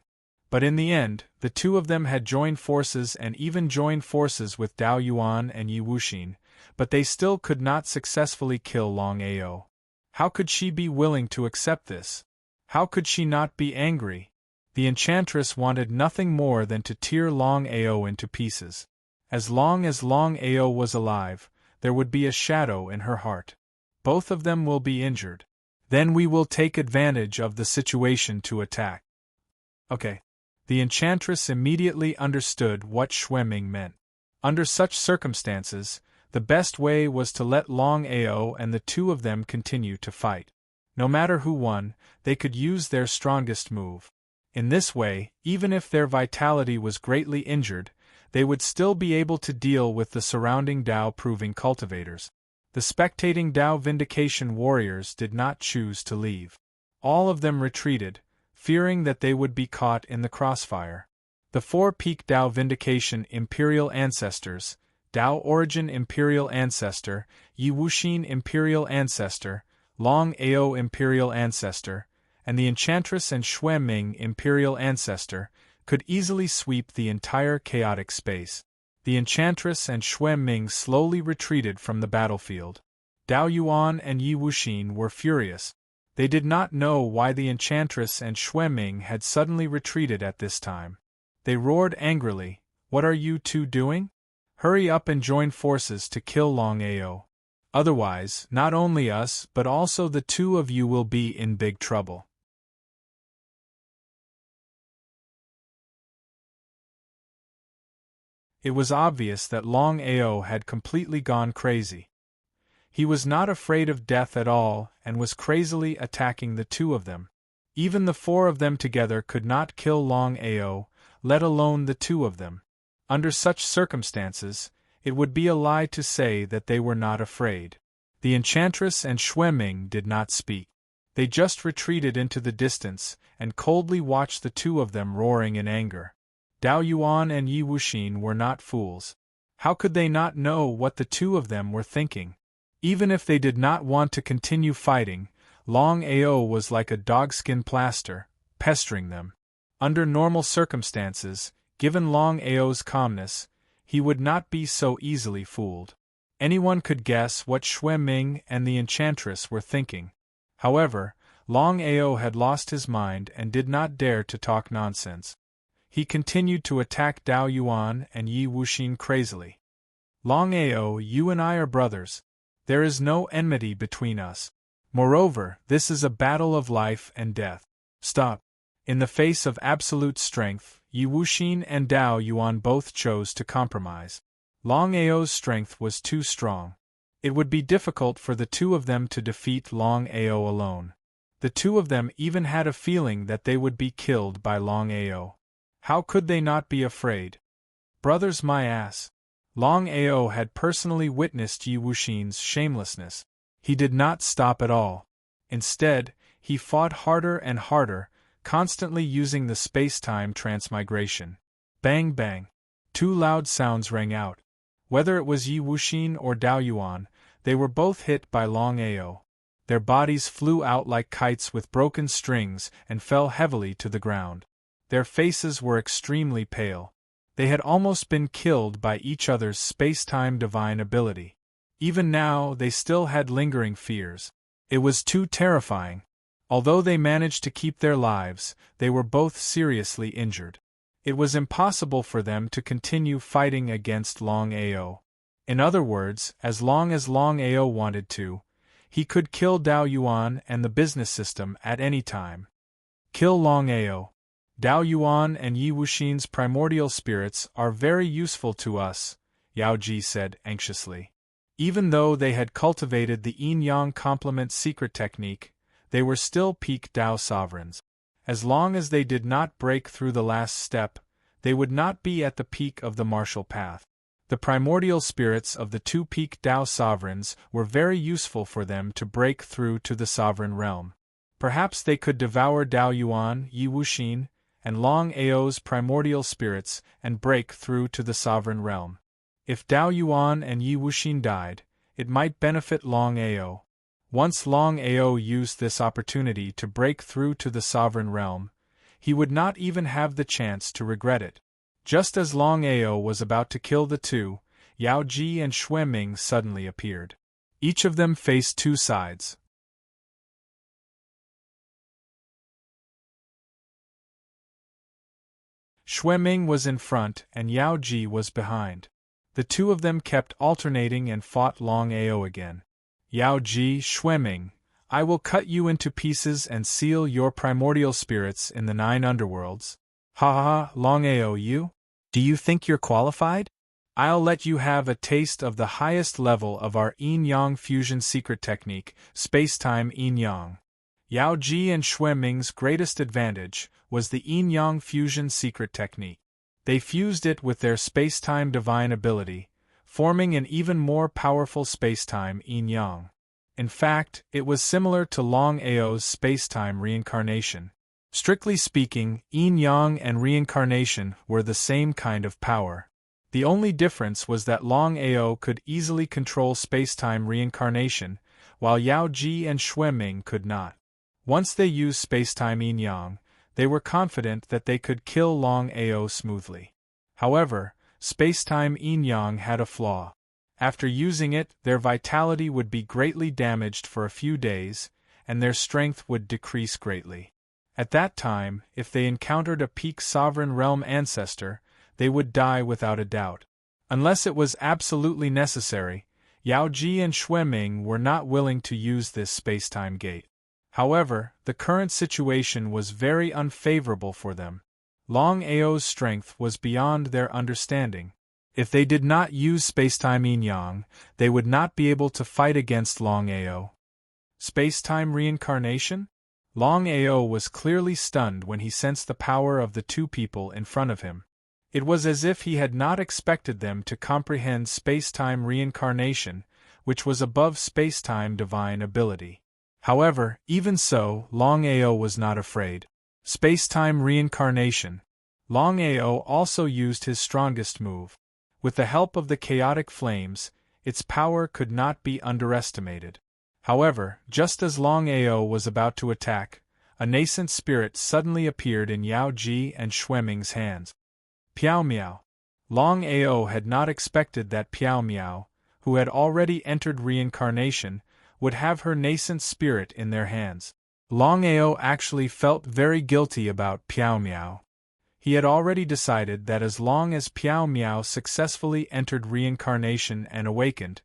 But in the end, the two of them had joined forces and even joined forces with Dao Yuan and Yi Wuxin, but they still could not successfully kill Longao. How could she be willing to accept this? How could she not be angry? The enchantress wanted nothing more than to tear Longao into pieces. As long as Longao was alive, there would be a shadow in her heart. Both of them will be injured. Then we will take advantage of the situation to attack. Okay. The enchantress immediately understood what Xueming meant. Under such circumstances, the best way was to let Longao and the two of them continue to fight. No matter who won, they could use their strongest move. In this way, even if their vitality was greatly injured, they would still be able to deal with the surrounding Dao-proving cultivators. The spectating Dao Vindication warriors did not choose to leave. All of them retreated, fearing that they would be caught in the crossfire. The four-peak Dao Vindication Imperial Ancestors, Dao Origin Imperial Ancestor, Yi Wuxin Imperial Ancestor, Longao Imperial Ancestor, and the Enchantress and Xueming Imperial Ancestor, could easily sweep the entire chaotic space. The Enchantress and Xueming slowly retreated from the battlefield. Dao Yuan and Yi Wuxin were furious. They did not know why the Enchantress and Xueming had suddenly retreated at this time. They roared angrily, "What are you two doing? Hurry up and join forces to kill Longao. Otherwise, not only us but also the two of you will be in big trouble." It was obvious that Longao had completely gone crazy. He was not afraid of death at all and was crazily attacking the two of them. Even the four of them together could not kill Longao, let alone the two of them. Under such circumstances, it would be a lie to say that they were not afraid. The Enchantress and Xueming did not speak. They just retreated into the distance and coldly watched the two of them roaring in anger. Dao Yuan and Yi Wuxin were not fools. How could they not know what the two of them were thinking? Even if they did not want to continue fighting, Longao was like a dogskin plaster, pestering them. Under normal circumstances, given Longao's calmness, he would not be so easily fooled. Anyone could guess what Xueming and the Enchantress were thinking. However, Longao had lost his mind and did not dare to talk nonsense. He continued to attack Dao Yuan and Yi Wuxin crazily. "Longao, you and I are brothers. There is no enmity between us. Moreover, this is a battle of life and death. Stop." In the face of absolute strength, Yi Wuxin and Dao Yuan both chose to compromise. Longao's strength was too strong. It would be difficult for the two of them to defeat Longao alone. The two of them even had a feeling that they would be killed by Longao. How could they not be afraid? Brothers, my ass. Longao had personally witnessed Yi Wuxin's shamelessness. He did not stop at all. Instead, he fought harder and harder, constantly using the space-time transmigration. Bang bang. Two loud sounds rang out. Whether it was Yi Wuxin or Dao Yuan, they were both hit by Longao. Their bodies flew out like kites with broken strings and fell heavily to the ground. Their faces were extremely pale. They had almost been killed by each other's space-time divine ability. Even now, they still had lingering fears. It was too terrifying. Although they managed to keep their lives, they were both seriously injured. It was impossible for them to continue fighting against Longao. In other words, as Longao wanted to, he could kill Dao Yuan and the business system at any time. Kill Longao. Dao Yuan and Yi Wuxin's primordial spirits are very useful to us, Yao Ji said anxiously. Even though they had cultivated the yin-yang complement secret technique, they were still peak Dao sovereigns. As long as they did not break through the last step, they would not be at the peak of the martial path. The primordial spirits of the two peak Dao sovereigns were very useful for them to break through to the sovereign realm. Perhaps they could devour Dao Yuan, Yi Wuxin, and Longao's primordial spirits and break through to the sovereign realm. If Dao Yuan and Yi Wuxin died, it might benefit Longao. Once Longao used this opportunity to break through to the sovereign realm, he would not even have the chance to regret it. Just as Longao was about to kill the two, Yao Ji and Xueming suddenly appeared. Each of them faced two sides. Xueming was in front and Yao Ji was behind. The two of them kept alternating and fought Longao again. Yao Ji, Xueming, I will cut you into pieces and seal your primordial spirits in the 9 underworlds. Ha ha ha, Longao, you? Do you think you're qualified? I'll let you have a taste of the highest level of our yin-yang fusion secret technique, space-time yin-yang. Yao Ji and Xueming's greatest advantage was the yin-yang fusion secret technique. They fused it with their space-time divine ability, forming an even more powerful space-time yin-yang. In fact, it was similar to Longao's space-time reincarnation. Strictly speaking, yin-yang and reincarnation were the same kind of power. The only difference was that Longao could easily control space-time reincarnation, while Yao Ji and Xueming could not. Once they used space-time yin-yang, they were confident that they could kill Longao smoothly. However, space-time yin-yang had a flaw. After using it, their vitality would be greatly damaged for a few days, and their strength would decrease greatly. At that time, if they encountered a peak sovereign realm ancestor, they would die without a doubt. Unless it was absolutely necessary, Yao Ji and Xueming were not willing to use this space-time gate. However, the current situation was very unfavorable for them. Longao's strength was beyond their understanding. If they did not use space-time yin-yang, they would not be able to fight against Longao. Space-time reincarnation? Longao was clearly stunned when he sensed the power of the two people in front of him. It was as if he had not expected them to comprehend space-time reincarnation, which was above space-time divine ability. However, even so, Longao was not afraid. Space-time reincarnation. Longao also used his strongest move. With the help of the chaotic flames, its power could not be underestimated. However, just as Longao was about to attack, a nascent spirit suddenly appeared in Yao Ji and Xueming's hands. Piao Miao. Longao had not expected that Piao Miao, who had already entered reincarnation, would have her nascent spirit in their hands. Longao actually felt very guilty about Piao Miao. He had already decided that as long as Piao Miao successfully entered reincarnation and awakened,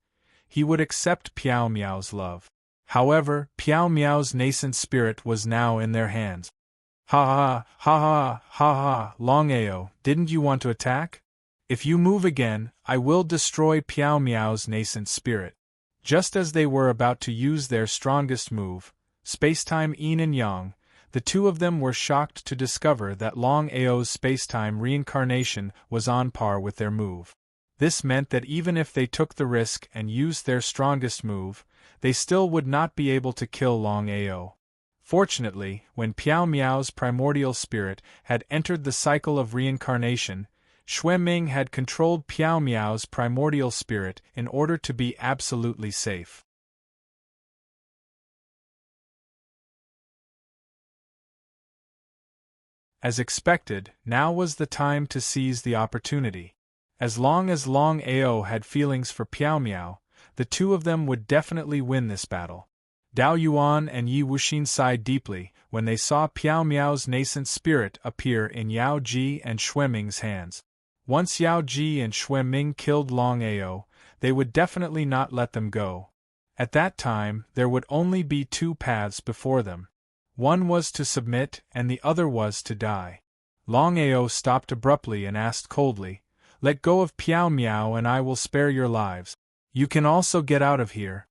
he would accept Piao Miao's love. However, Piao Miao's nascent spirit was now in their hands. Ha ha, ha ha, ha ha, Longao, didn't you want to attack? If you move again, I will destroy Piao Miao's nascent spirit. Just as they were about to use their strongest move, space-time yin and yang, the two of them were shocked to discover that Longao's space-time reincarnation was on par with their move. This meant that even if they took the risk and used their strongest move, they still would not be able to kill Longao. Fortunately, when Piao Miao's primordial spirit had entered the cycle of reincarnation, Xueming had controlled Piao Miao's primordial spirit in order to be absolutely safe. As expected, now was the time to seize the opportunity. As long as Longao had feelings for Piao Miao, the two of them would definitely win this battle. Dao Yuan and Yi Wuxin sighed deeply when they saw Piao Miao's nascent spirit appear in Yao Ji and Xue Ming's hands. Once Yao Ji and Xue Ming killed Longao, they would definitely not let them go. At that time, there would only be two paths before them. One was to submit and the other was to die. Longao stopped abruptly and asked coldly, "Let go of Piao Miao and I will spare your lives. You can also get out of here."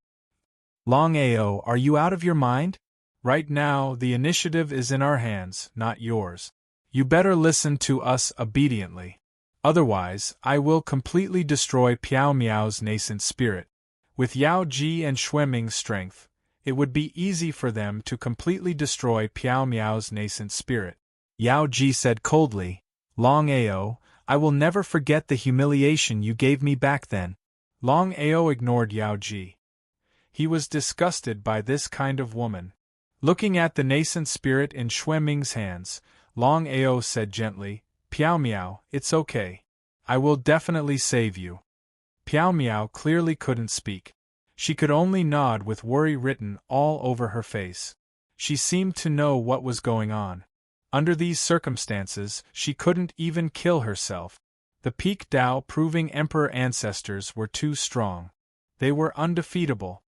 "Longao, are you out of your mind? Right now, the initiative is in our hands, not yours. You better listen to us obediently. Otherwise, I will completely destroy Piao Miao's nascent spirit." With Yao Ji and Xue Ming's strength, it would be easy for them to completely destroy Piao Miao's nascent spirit. Yao Ji said coldly, "Longao, I will never forget the humiliation you gave me back then." Longao ignored Yao Ji. He was disgusted by this kind of woman. Looking at the nascent spirit in Xue Ming's hands, Longao said gently, "Piao Miao, it's okay. I will definitely save you." Piao Miao clearly couldn't speak. She could only nod with worry written all over her face. She seemed to know what was going on. Under these circumstances, she couldn't even kill herself. The peak Dao proving Emperor ancestors were too strong. They were undefeatable.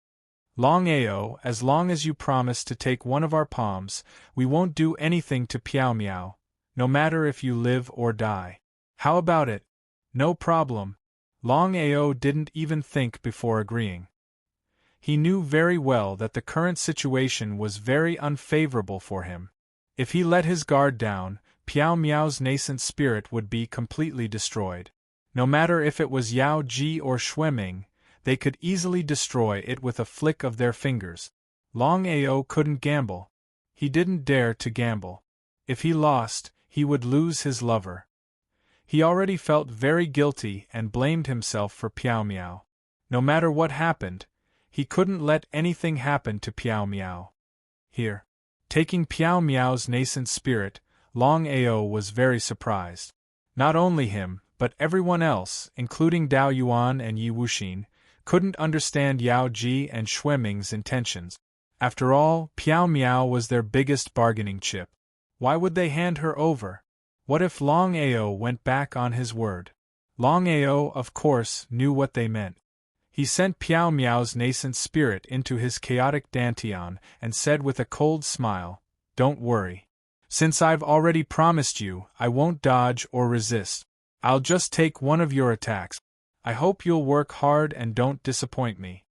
"Longao, as long as you promise to take one of our palms, we won't do anything to Piao Miao, no matter if you live or die. How about it?" "No problem." Longao didn't even think before agreeing. He knew very well that the current situation was very unfavorable for him. If he let his guard down, Piao Miao's nascent spirit would be completely destroyed. No matter if it was Yao Ji or Xue Ming, they could easily destroy it with a flick of their fingers. Longao couldn't gamble. He didn't dare to gamble. If he lost, he would lose his lover. He already felt very guilty and blamed himself for Piao Miao. No matter what happened, he couldn't let anything happen to Piao Miao. Here, taking Piao Miao's nascent spirit, Longao was very surprised. Not only him, but everyone else, including Dao Yuan and Yi Wuxin, couldn't understand Yao Ji and Xue Ming's intentions. After all, Piao Miao was their biggest bargaining chip. Why would they hand her over? What if Longao went back on his word? Longao, of course, knew what they meant. He sent Piao Miao's nascent spirit into his chaotic dantian and said with a cold smile, "Don't worry. Since I've already promised you, I won't dodge or resist. I'll just take one of your attacks. I hope you'll work hard and don't disappoint me."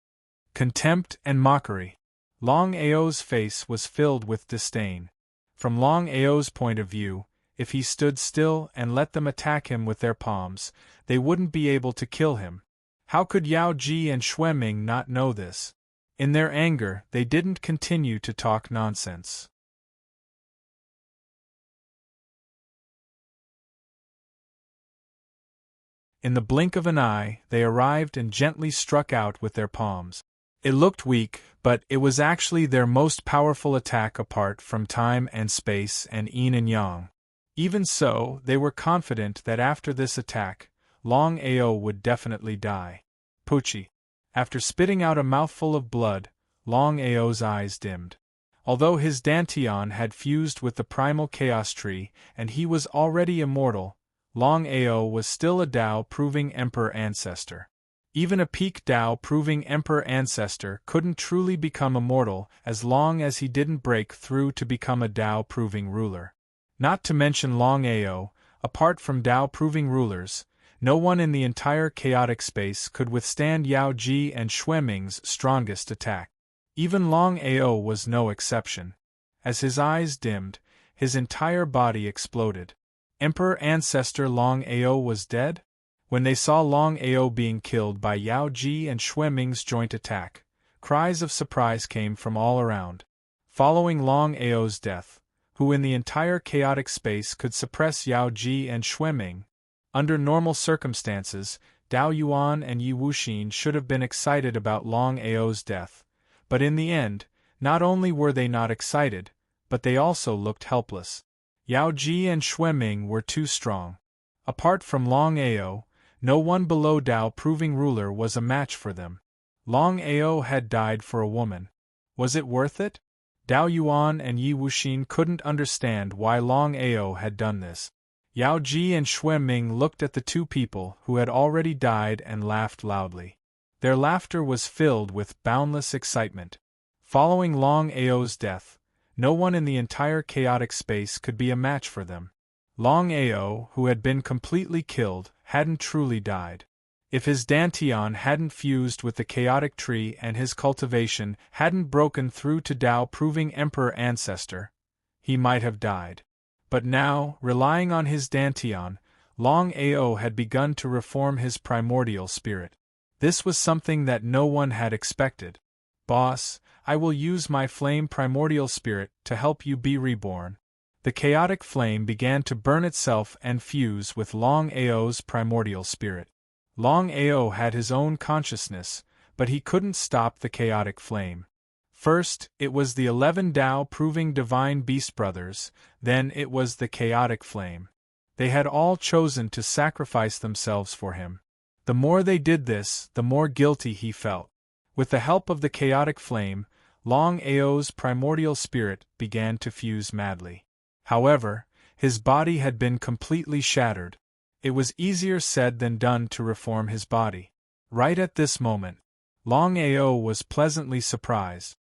Contempt and mockery. Longao's face was filled with disdain. From Longao's point of view, if he stood still and let them attack him with their palms, they wouldn't be able to kill him. How could Yao Ji and Xue Ming not know this? In their anger, they didn't continue to talk nonsense. In the blink of an eye, they arrived and gently struck out with their palms. It looked weak, but it was actually their most powerful attack apart from time and space and yin and yang. Even so, they were confident that after this attack, Longao would definitely die. Puchi. After spitting out a mouthful of blood, Longao's eyes dimmed. Although his dantian had fused with the primal chaos tree and he was already immortal, Longao was still a Dao-proving Emperor ancestor. Even a peak Dao-proving Emperor ancestor couldn't truly become immortal as long as he didn't break through to become a Dao-proving ruler. Not to mention Longao, apart from Dao-proving rulers, no one in the entire chaotic space could withstand Yao Ji and Xue Ming's strongest attack. Even Longao was no exception. As his eyes dimmed, his entire body exploded. Emperor ancestor Longao was dead? When they saw Longao being killed by Yao Ji and Xue Ming's joint attack, cries of surprise came from all around. Following Longao's death, who in the entire chaotic space could suppress Yao Ji and Xue Ming? Under normal circumstances, Dao Yuan and Yi Wuxin should have been excited about Longao's death, but in the end, not only were they not excited, but they also looked helpless. Yao Ji and Xue Ming were too strong. Apart from Longao, no one below Dao-proving ruler was a match for them. Longao had died for a woman. Was it worth it? Dao Yuan and Yi Wuxin couldn't understand why Longao had done this. Yao Ji and Xue Ming looked at the two people who had already died and laughed loudly. Their laughter was filled with boundless excitement. Following Longao's death, no one in the entire chaotic space could be a match for them. Longao, who had been completely killed, hadn't truly died. If his dantian hadn't fused with the chaotic tree and his cultivation hadn't broken through to Tao proving Emperor Ancestor, he might have died. But now, relying on his dantian, Longao had begun to reform his primordial spirit. This was something that no one had expected. "Boss, I will use my flame primordial spirit to help you be reborn." The chaotic flame began to burn itself and fuse with Longao's primordial spirit. Longao had his own consciousness, but he couldn't stop the chaotic flame. First, it was the 11 Tao proving divine beast brothers, then it was the chaotic flame. They had all chosen to sacrifice themselves for him. The more they did this, the more guilty he felt. With the help of the chaotic flame, Longao's primordial spirit began to fuse madly. However, his body had been completely shattered. It was easier said than done to reform his body. Right at this moment, Longao was pleasantly surprised.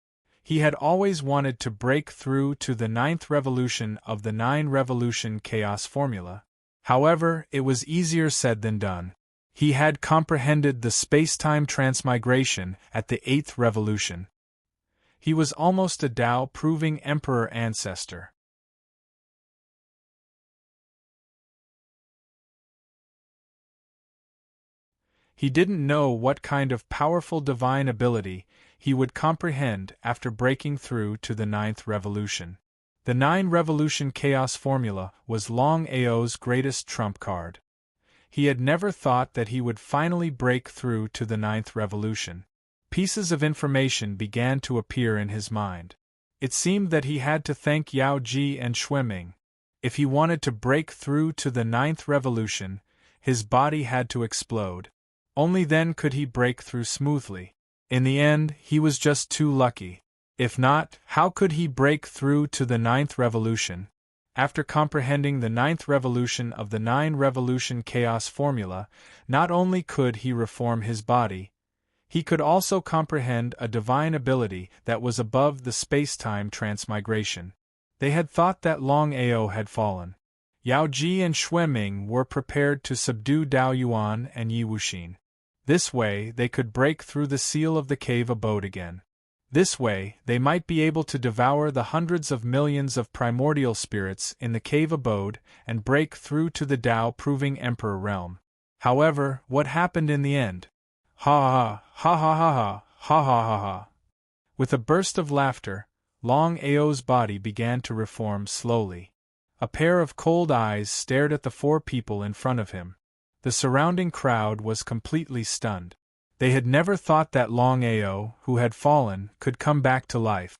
He had always wanted to break through to the 9th revolution of the 9-revolution chaos formula. However, it was easier said than done. He had comprehended the space-time transmigration at the 8th revolution. He was almost a Tao proving Emperor Ancestor. He didn't know what kind of powerful divine ability he would comprehend after breaking through to the 9th revolution. The 9-revolution chaos formula was Longao's greatest trump card. He had never thought that he would finally break through to the 9th revolution. Pieces of information began to appear in his mind. It seemed that he had to thank Yao Ji and Xue Ming. If he wanted to break through to the 9th revolution, his body had to explode. Only then could he break through smoothly. In the end, he was just too lucky. If not, how could he break through to the 9th revolution? After comprehending the 9th revolution of the 9-revolution chaos formula, not only could he reform his body, he could also comprehend a divine ability that was above the space-time transmigration. They had thought that Longao had fallen. Yao Ji and Xue Ming were prepared to subdue Dao Yuan and Yi Wuxin. This way, they could break through the seal of the cave abode again. This way, they might be able to devour the hundreds of millions of primordial spirits in the cave abode and break through to the Tao-proving Emperor realm. However, what happened in the end? Ha ha ha ha ha ha ha ha ha ha. With a burst of laughter, Longao's body began to reform slowly. A pair of cold eyes stared at the four people in front of him. The surrounding crowd was completely stunned. They had never thought that Longao, who had fallen, could come back to life.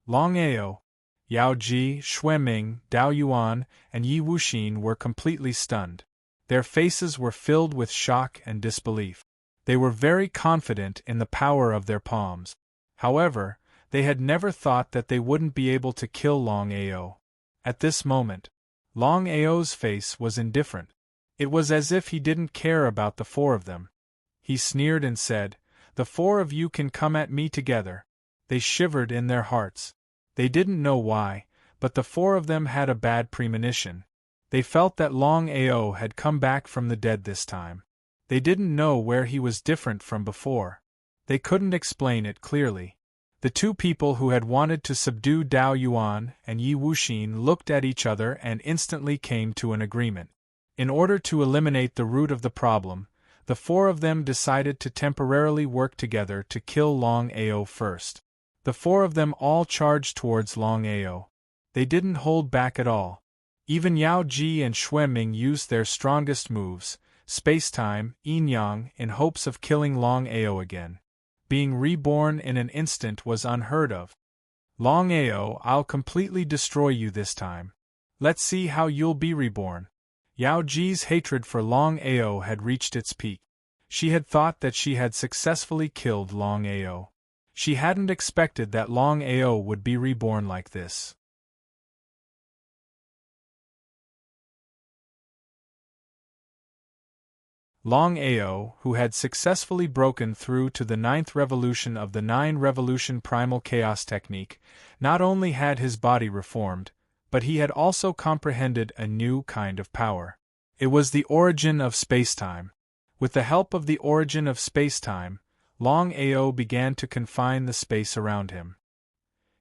Longao, Yao Ji, Xue Ming, Dao Yuan, and Yi Wuxin were completely stunned. Their faces were filled with shock and disbelief. They were very confident in the power of their palms. However, they had never thought that they wouldn't be able to kill Longao. At this moment, Longao's face was indifferent. It was as if he didn't care about the four of them. He sneered and said, "The four of you can come at me together." They shivered in their hearts. They didn't know why, but the four of them had a bad premonition. They felt that Longao had come back from the dead this time. They didn't know where he was different from before. They couldn't explain it clearly. The two people who had wanted to subdue Dao Yuan and Yi Wuxin looked at each other and instantly came to an agreement. In order to eliminate the root of the problem, the four of them decided to temporarily work together to kill Longao first. The four of them all charged towards Longao. They didn't hold back at all. Even Yao Ji and Xue Ming used their strongest moves, space-time, yin-yang, in hopes of killing Longao again. Being reborn in an instant was unheard of. "Longao, I'll completely destroy you this time. Let's see how you'll be reborn." Yao Ji's hatred for Longao had reached its peak. She had thought that she had successfully killed Longao. She hadn't expected that Longao would be reborn like this. Longao, who had successfully broken through to the 9th revolution of the 9-revolution primal chaos technique, not only had his body reformed, but he had also comprehended a new kind of power. It was the origin of spacetime. With the help of the origin of spacetime, Longao began to confine the space around him.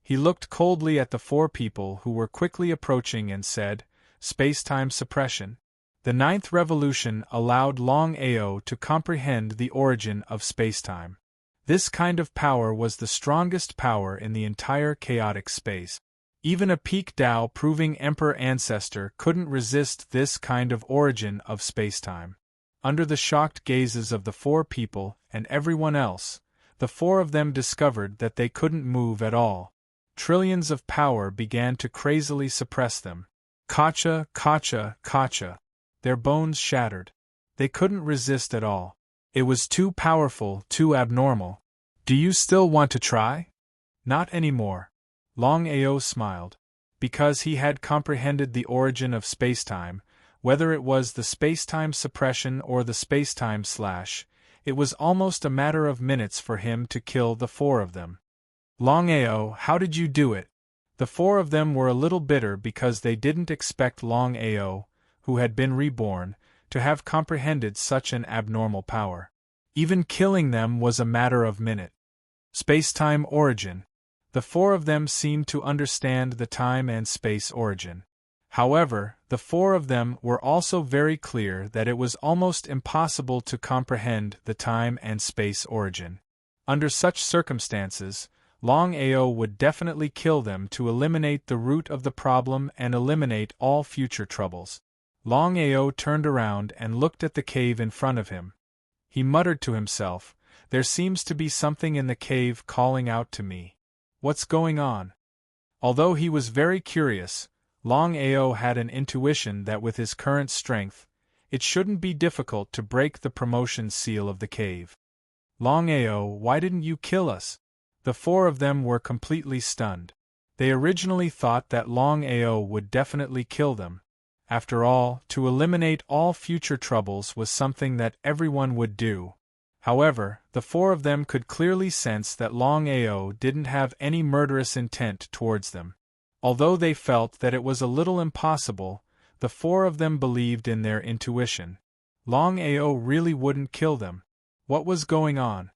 He looked coldly at the 4 people who were quickly approaching and said, "Spacetime suppression." The 9th revolution allowed Longao to comprehend the origin of spacetime. This kind of power was the strongest power in the entire chaotic space. Even a peak Tao-proving Emperor ancestor couldn't resist this kind of origin of spacetime. Under the shocked gazes of the 4 people and everyone else, the 4 of them discovered that they couldn't move at all. Trillions of power began to crazily suppress them. Kacha, kacha, kacha. Their bones shattered. They couldn't resist at all. It was too powerful, too abnormal. "Do you still want to try?" "Not anymore." Longao smiled. Because he had comprehended the origin of spacetime, whether it was the spacetime suppression or the spacetime slash, it was almost a matter of minutes for him to kill the 4 of them. "Longao, how did you do it?" The 4 of them were a little bitter because they didn't expect Longao, who had been reborn, to have comprehended such an abnormal power. Even killing them was a matter of minute. Spacetime origin. The 4 of them seemed to understand the time and space origin. However, the 4 of them were also very clear that it was almost impossible to comprehend the time and space origin. Under such circumstances, Longao would definitely kill them to eliminate the root of the problem and eliminate all future troubles. Longao turned around and looked at the cave in front of him. He muttered to himself, "There seems to be something in the cave calling out to me. What's going on?" Although he was very curious, Longao had an intuition that with his current strength, it shouldn't be difficult to break the promotion seal of the cave. "Longao, why didn't you kill us?" The 4 of them were completely stunned. They originally thought that Longao would definitely kill them. After all, to eliminate all future troubles was something that everyone would do. However, the 4 of them could clearly sense that Longao didn't have any murderous intent towards them. Although they felt that it was a little impossible, the 4 of them believed in their intuition. Longao really wouldn't kill them. What was going on?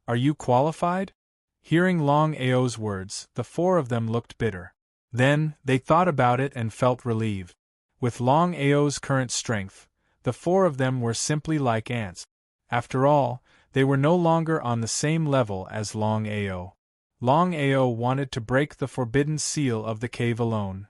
"Are you qualified?" Hearing Longao's words, the 4 of them looked bitter. Then, they thought about it and felt relieved. With Longao's current strength, the 4 of them were simply like ants. After all, they were no longer on the same level as Longao. Longao wanted to break the forbidden seal of the cave alone.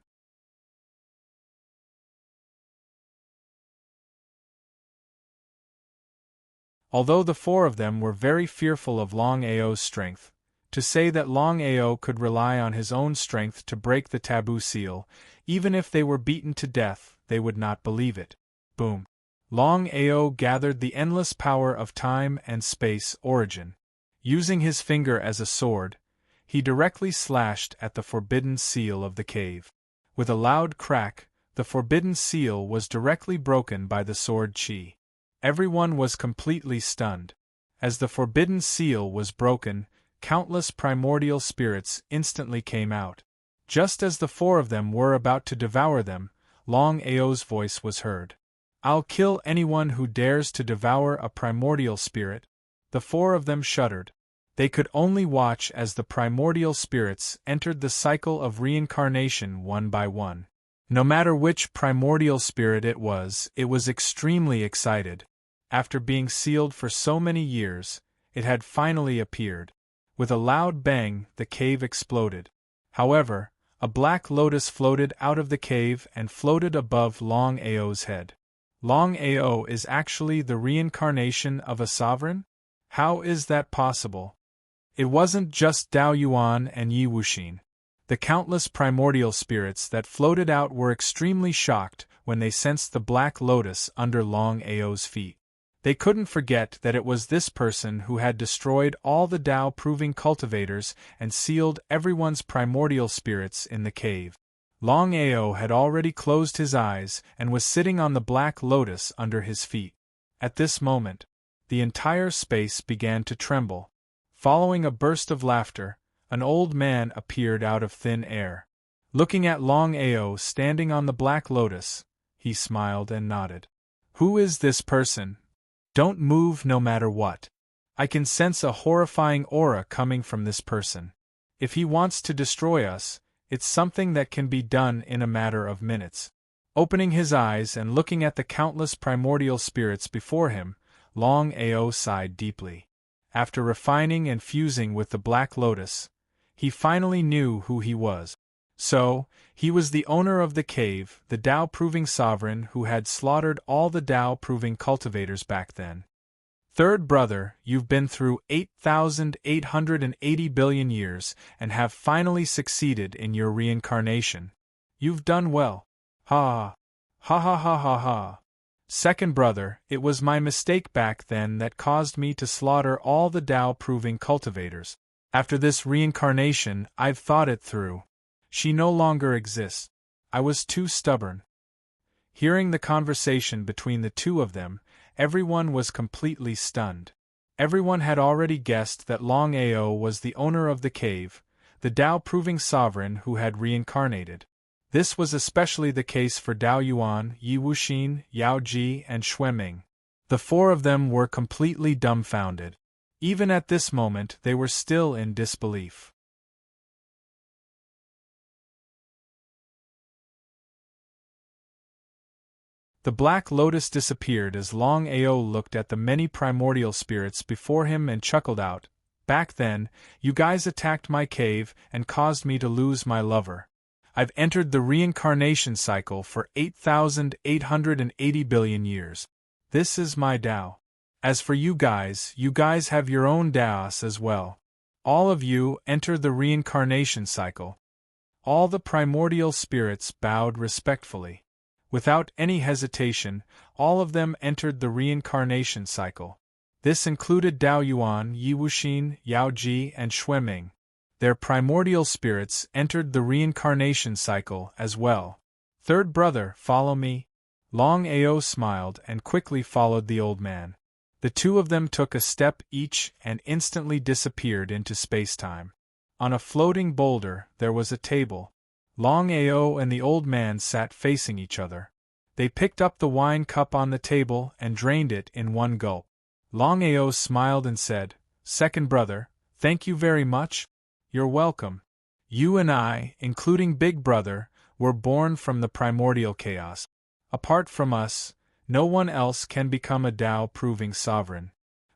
Although the 4 of them were very fearful of Longao's strength, to say that Longao could rely on his own strength to break the taboo seal, even if they were beaten to death, they would not believe it. Boom. Longao gathered the endless power of time and space origin. Using his finger as a sword, he directly slashed at the forbidden seal of the cave. With a loud crack, the forbidden seal was directly broken by the sword chi. Everyone was completely stunned. As the forbidden seal was broken, countless primordial spirits instantly came out. Just as the 4 of them were about to devour them, Longao's voice was heard. "I'll kill anyone who dares to devour a primordial spirit." The 4 of them shuddered. They could only watch as the primordial spirits entered the cycle of reincarnation one by one. No matter which primordial spirit it was extremely excited. After being sealed for so many years, it had finally appeared. With a loud bang, the cave exploded. However, a black lotus floated out of the cave and floated above Longao's head. Longao is actually the reincarnation of a sovereign? How is that possible? It wasn't just Dao Yuan and Yi Wuxin. The countless primordial spirits that floated out were extremely shocked when they sensed the black lotus under Longao's feet. They couldn't forget that it was this person who had destroyed all the Tao-proving cultivators and sealed everyone's primordial spirits in the cave. Longao had already closed his eyes and was sitting on the black lotus under his feet. At this moment, the entire space began to tremble. Following a burst of laughter, an old man appeared out of thin air. Looking at Longao standing on the black lotus, he smiled and nodded. "Who is this person? Don't move no matter what. I can sense a horrifying aura coming from this person. If he wants to destroy us, it's something that can be done in a matter of minutes." Opening his eyes and looking at the countless primordial spirits before him, Longao sighed deeply. After refining and fusing with the black lotus, he finally knew who he was. So, he was the owner of the cave, the Tao-proving sovereign who had slaughtered all the Tao-proving cultivators back then. Third brother, you've been through 8,880 billion years and have finally succeeded in your reincarnation. You've done well. Ha! Ha ha ha ha ha! Second brother, it was my mistake back then that caused me to slaughter all the Tao-proving cultivators. After this reincarnation, I've thought it through. She no longer exists. I was too stubborn. Hearing the conversation between the two of them, everyone was completely stunned. Everyone had already guessed that Longao was the owner of the cave, the Tao-proving sovereign who had reincarnated. This was especially the case for Dao Yuan, Yi Wuxin, Yao Ji, and Xueming. The four of them were completely dumbfounded. Even at this moment they were still in disbelief. The black lotus disappeared as Longao looked at the many primordial spirits before him and chuckled out, "Back then, you guys attacked my cave and caused me to lose my lover. I've entered the reincarnation cycle for 8,880 billion years. This is my Tao. As for you guys have your own Taos as well. All of you enter the reincarnation cycle." All the primordial spirits bowed respectfully. Without any hesitation, all of them entered the reincarnation cycle. This included Dao Yuan, Yi Wuxin, Yao Ji, and Xueming. Their primordial spirits entered the reincarnation cycle as well. "Third brother, follow me." Longao smiled and quickly followed the old man. The two of them took a step each and instantly disappeared into space-time. On a floating boulder there was a table. Longao and the old man sat facing each other. They picked up the wine cup on the table and drained it in one gulp. Longao smiled and said, "Second brother, thank you very much. You're welcome. You and I, including Big Brother, were born from the primordial chaos. Apart from us, no one else can become a Tao-proving sovereign.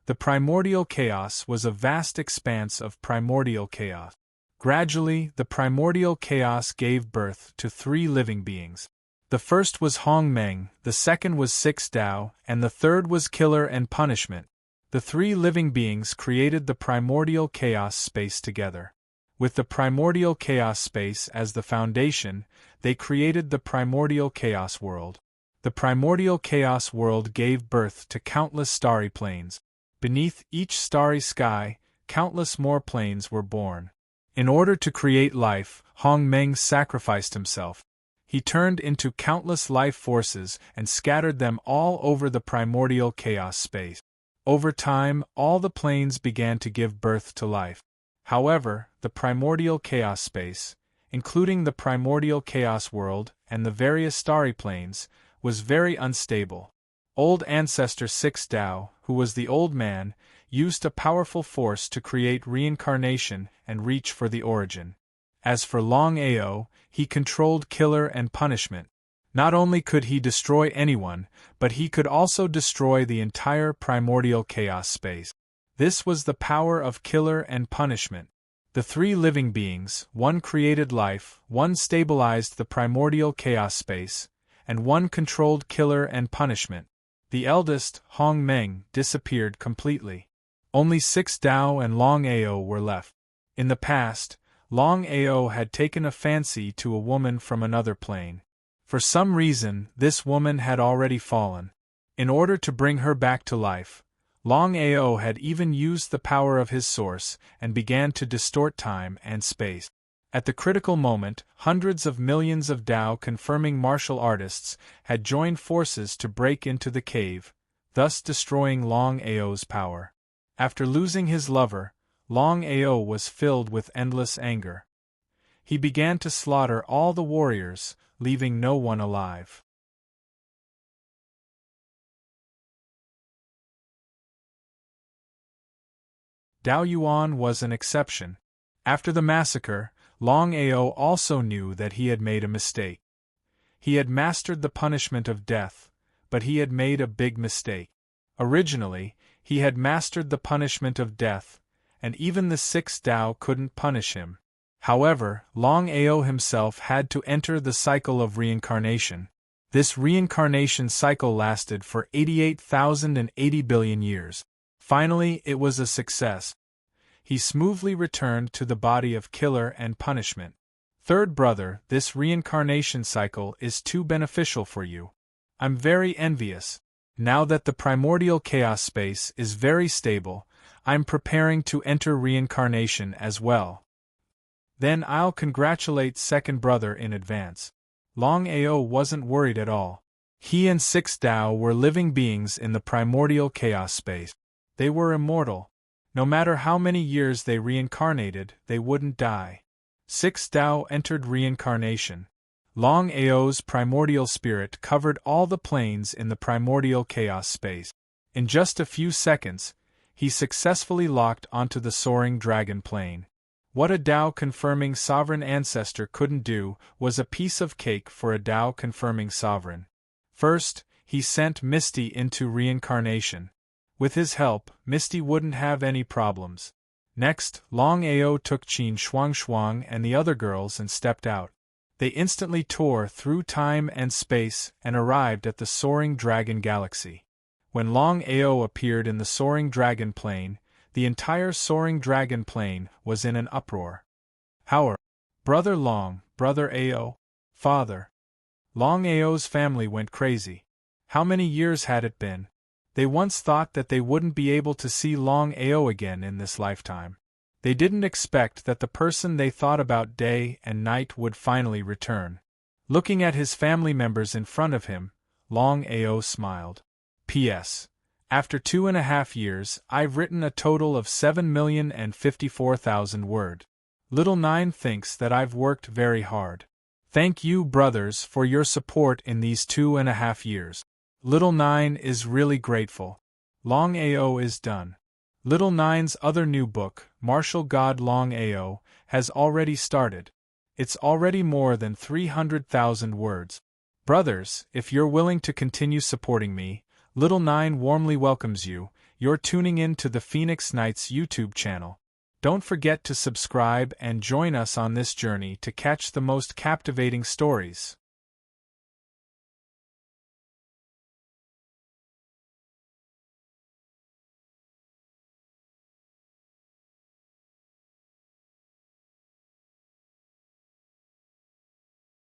The primordial chaos was a vast expanse of primordial chaos. Gradually, the primordial chaos gave birth to three living beings. The first was Hongmeng, the second was Six Tao, and the third was Killer and Punishment. The three living beings created the primordial chaos space together. With the primordial chaos space as the foundation, they created the primordial chaos world. The primordial chaos world gave birth to countless starry planes. Beneath each starry sky, countless more planes were born. In order to create life, Hongmeng sacrificed himself. He turned into countless life forces and scattered them all over the primordial chaos space. Over time, all the planes began to give birth to life. However, the primordial chaos space, including the primordial chaos world and the various starry planes, was very unstable. Old Ancestor Six Tao, who was the old man, used a powerful force to create reincarnation and reach for the origin. As for Longao, he controlled Killer and Punishment. Not only could he destroy anyone, but he could also destroy the entire primordial chaos space. This was the power of Killer and Punishment. The three living beings, one created life, one stabilized the primordial chaos space, and one controlled Killer and Punishment. The eldest, Hongmeng, disappeared completely. Only Six Tao and Longao were left. In the past, Longao had taken a fancy to a woman from another plane. For some reason, this woman had already fallen. In order to bring her back to life, Longao had even used the power of his source and began to distort time and space. At the critical moment, hundreds of millions of Dao-confirming martial artists had joined forces to break into the cave, thus destroying Longao's power. After losing his lover, Longao was filled with endless anger. He began to slaughter all the warriors, leaving no one alive. Dao Yuan was an exception. After the massacre, Longao also knew that he had made a mistake. He had mastered the punishment of death, but he had made a big mistake. Originally, he had mastered the punishment of death, and even the 6 Dao couldn't punish him. However, Longao himself had to enter the cycle of reincarnation. This reincarnation cycle lasted for 88,080 billion years. Finally, it was a success. He smoothly returned to the body of killer and punishment. Third brother, this reincarnation cycle is too beneficial for you. I'm very envious. Now that the primordial chaos space is very stable, I'm preparing to enter reincarnation as well. Then I'll congratulate second brother in advance. Longao wasn't worried at all. He and 6 Dao were living beings in the primordial chaos space. They were immortal. No matter how many years they reincarnated, they wouldn't die. 6 Dao entered reincarnation. Longao's primordial spirit covered all the planes in the primordial chaos space. In just a few seconds, he successfully locked onto the soaring dragon plane. What a Dao-confirming sovereign ancestor couldn't do was a piece of cake for a Dao-confirming sovereign. First, he sent Misty into reincarnation. With his help, Misty wouldn't have any problems. Next, Longao took Qin Shuang and the other girls and stepped out. They instantly tore through time and space and arrived at the soaring dragon galaxy. When Longao appeared in the soaring dragon plane, the entire soaring dragon plane was in an uproar. How Brother Long, Brother Ao, Father. Longao's family went crazy. How many years had it been? They once thought that they wouldn't be able to see Longao again in this lifetime. They didn't expect that the person they thought about day and night would finally return. Looking at his family members in front of him, Longao smiled. P.S. After 2.5 years, I've written a total of 7,054,000 words. Little Nine thinks that I've worked very hard. Thank you, brothers, for your support in these 2.5 years. Little Nine is really grateful. Longao is done. Little Nine's other new book, Martial God Longao, has already started. It's already more than 300,000 words. Brothers, if you're willing to continue supporting me, Little Nine warmly welcomes you. You're tuning in to the Phoenix Knights YouTube channel. Don't forget to subscribe and join us on this journey to catch the most captivating stories.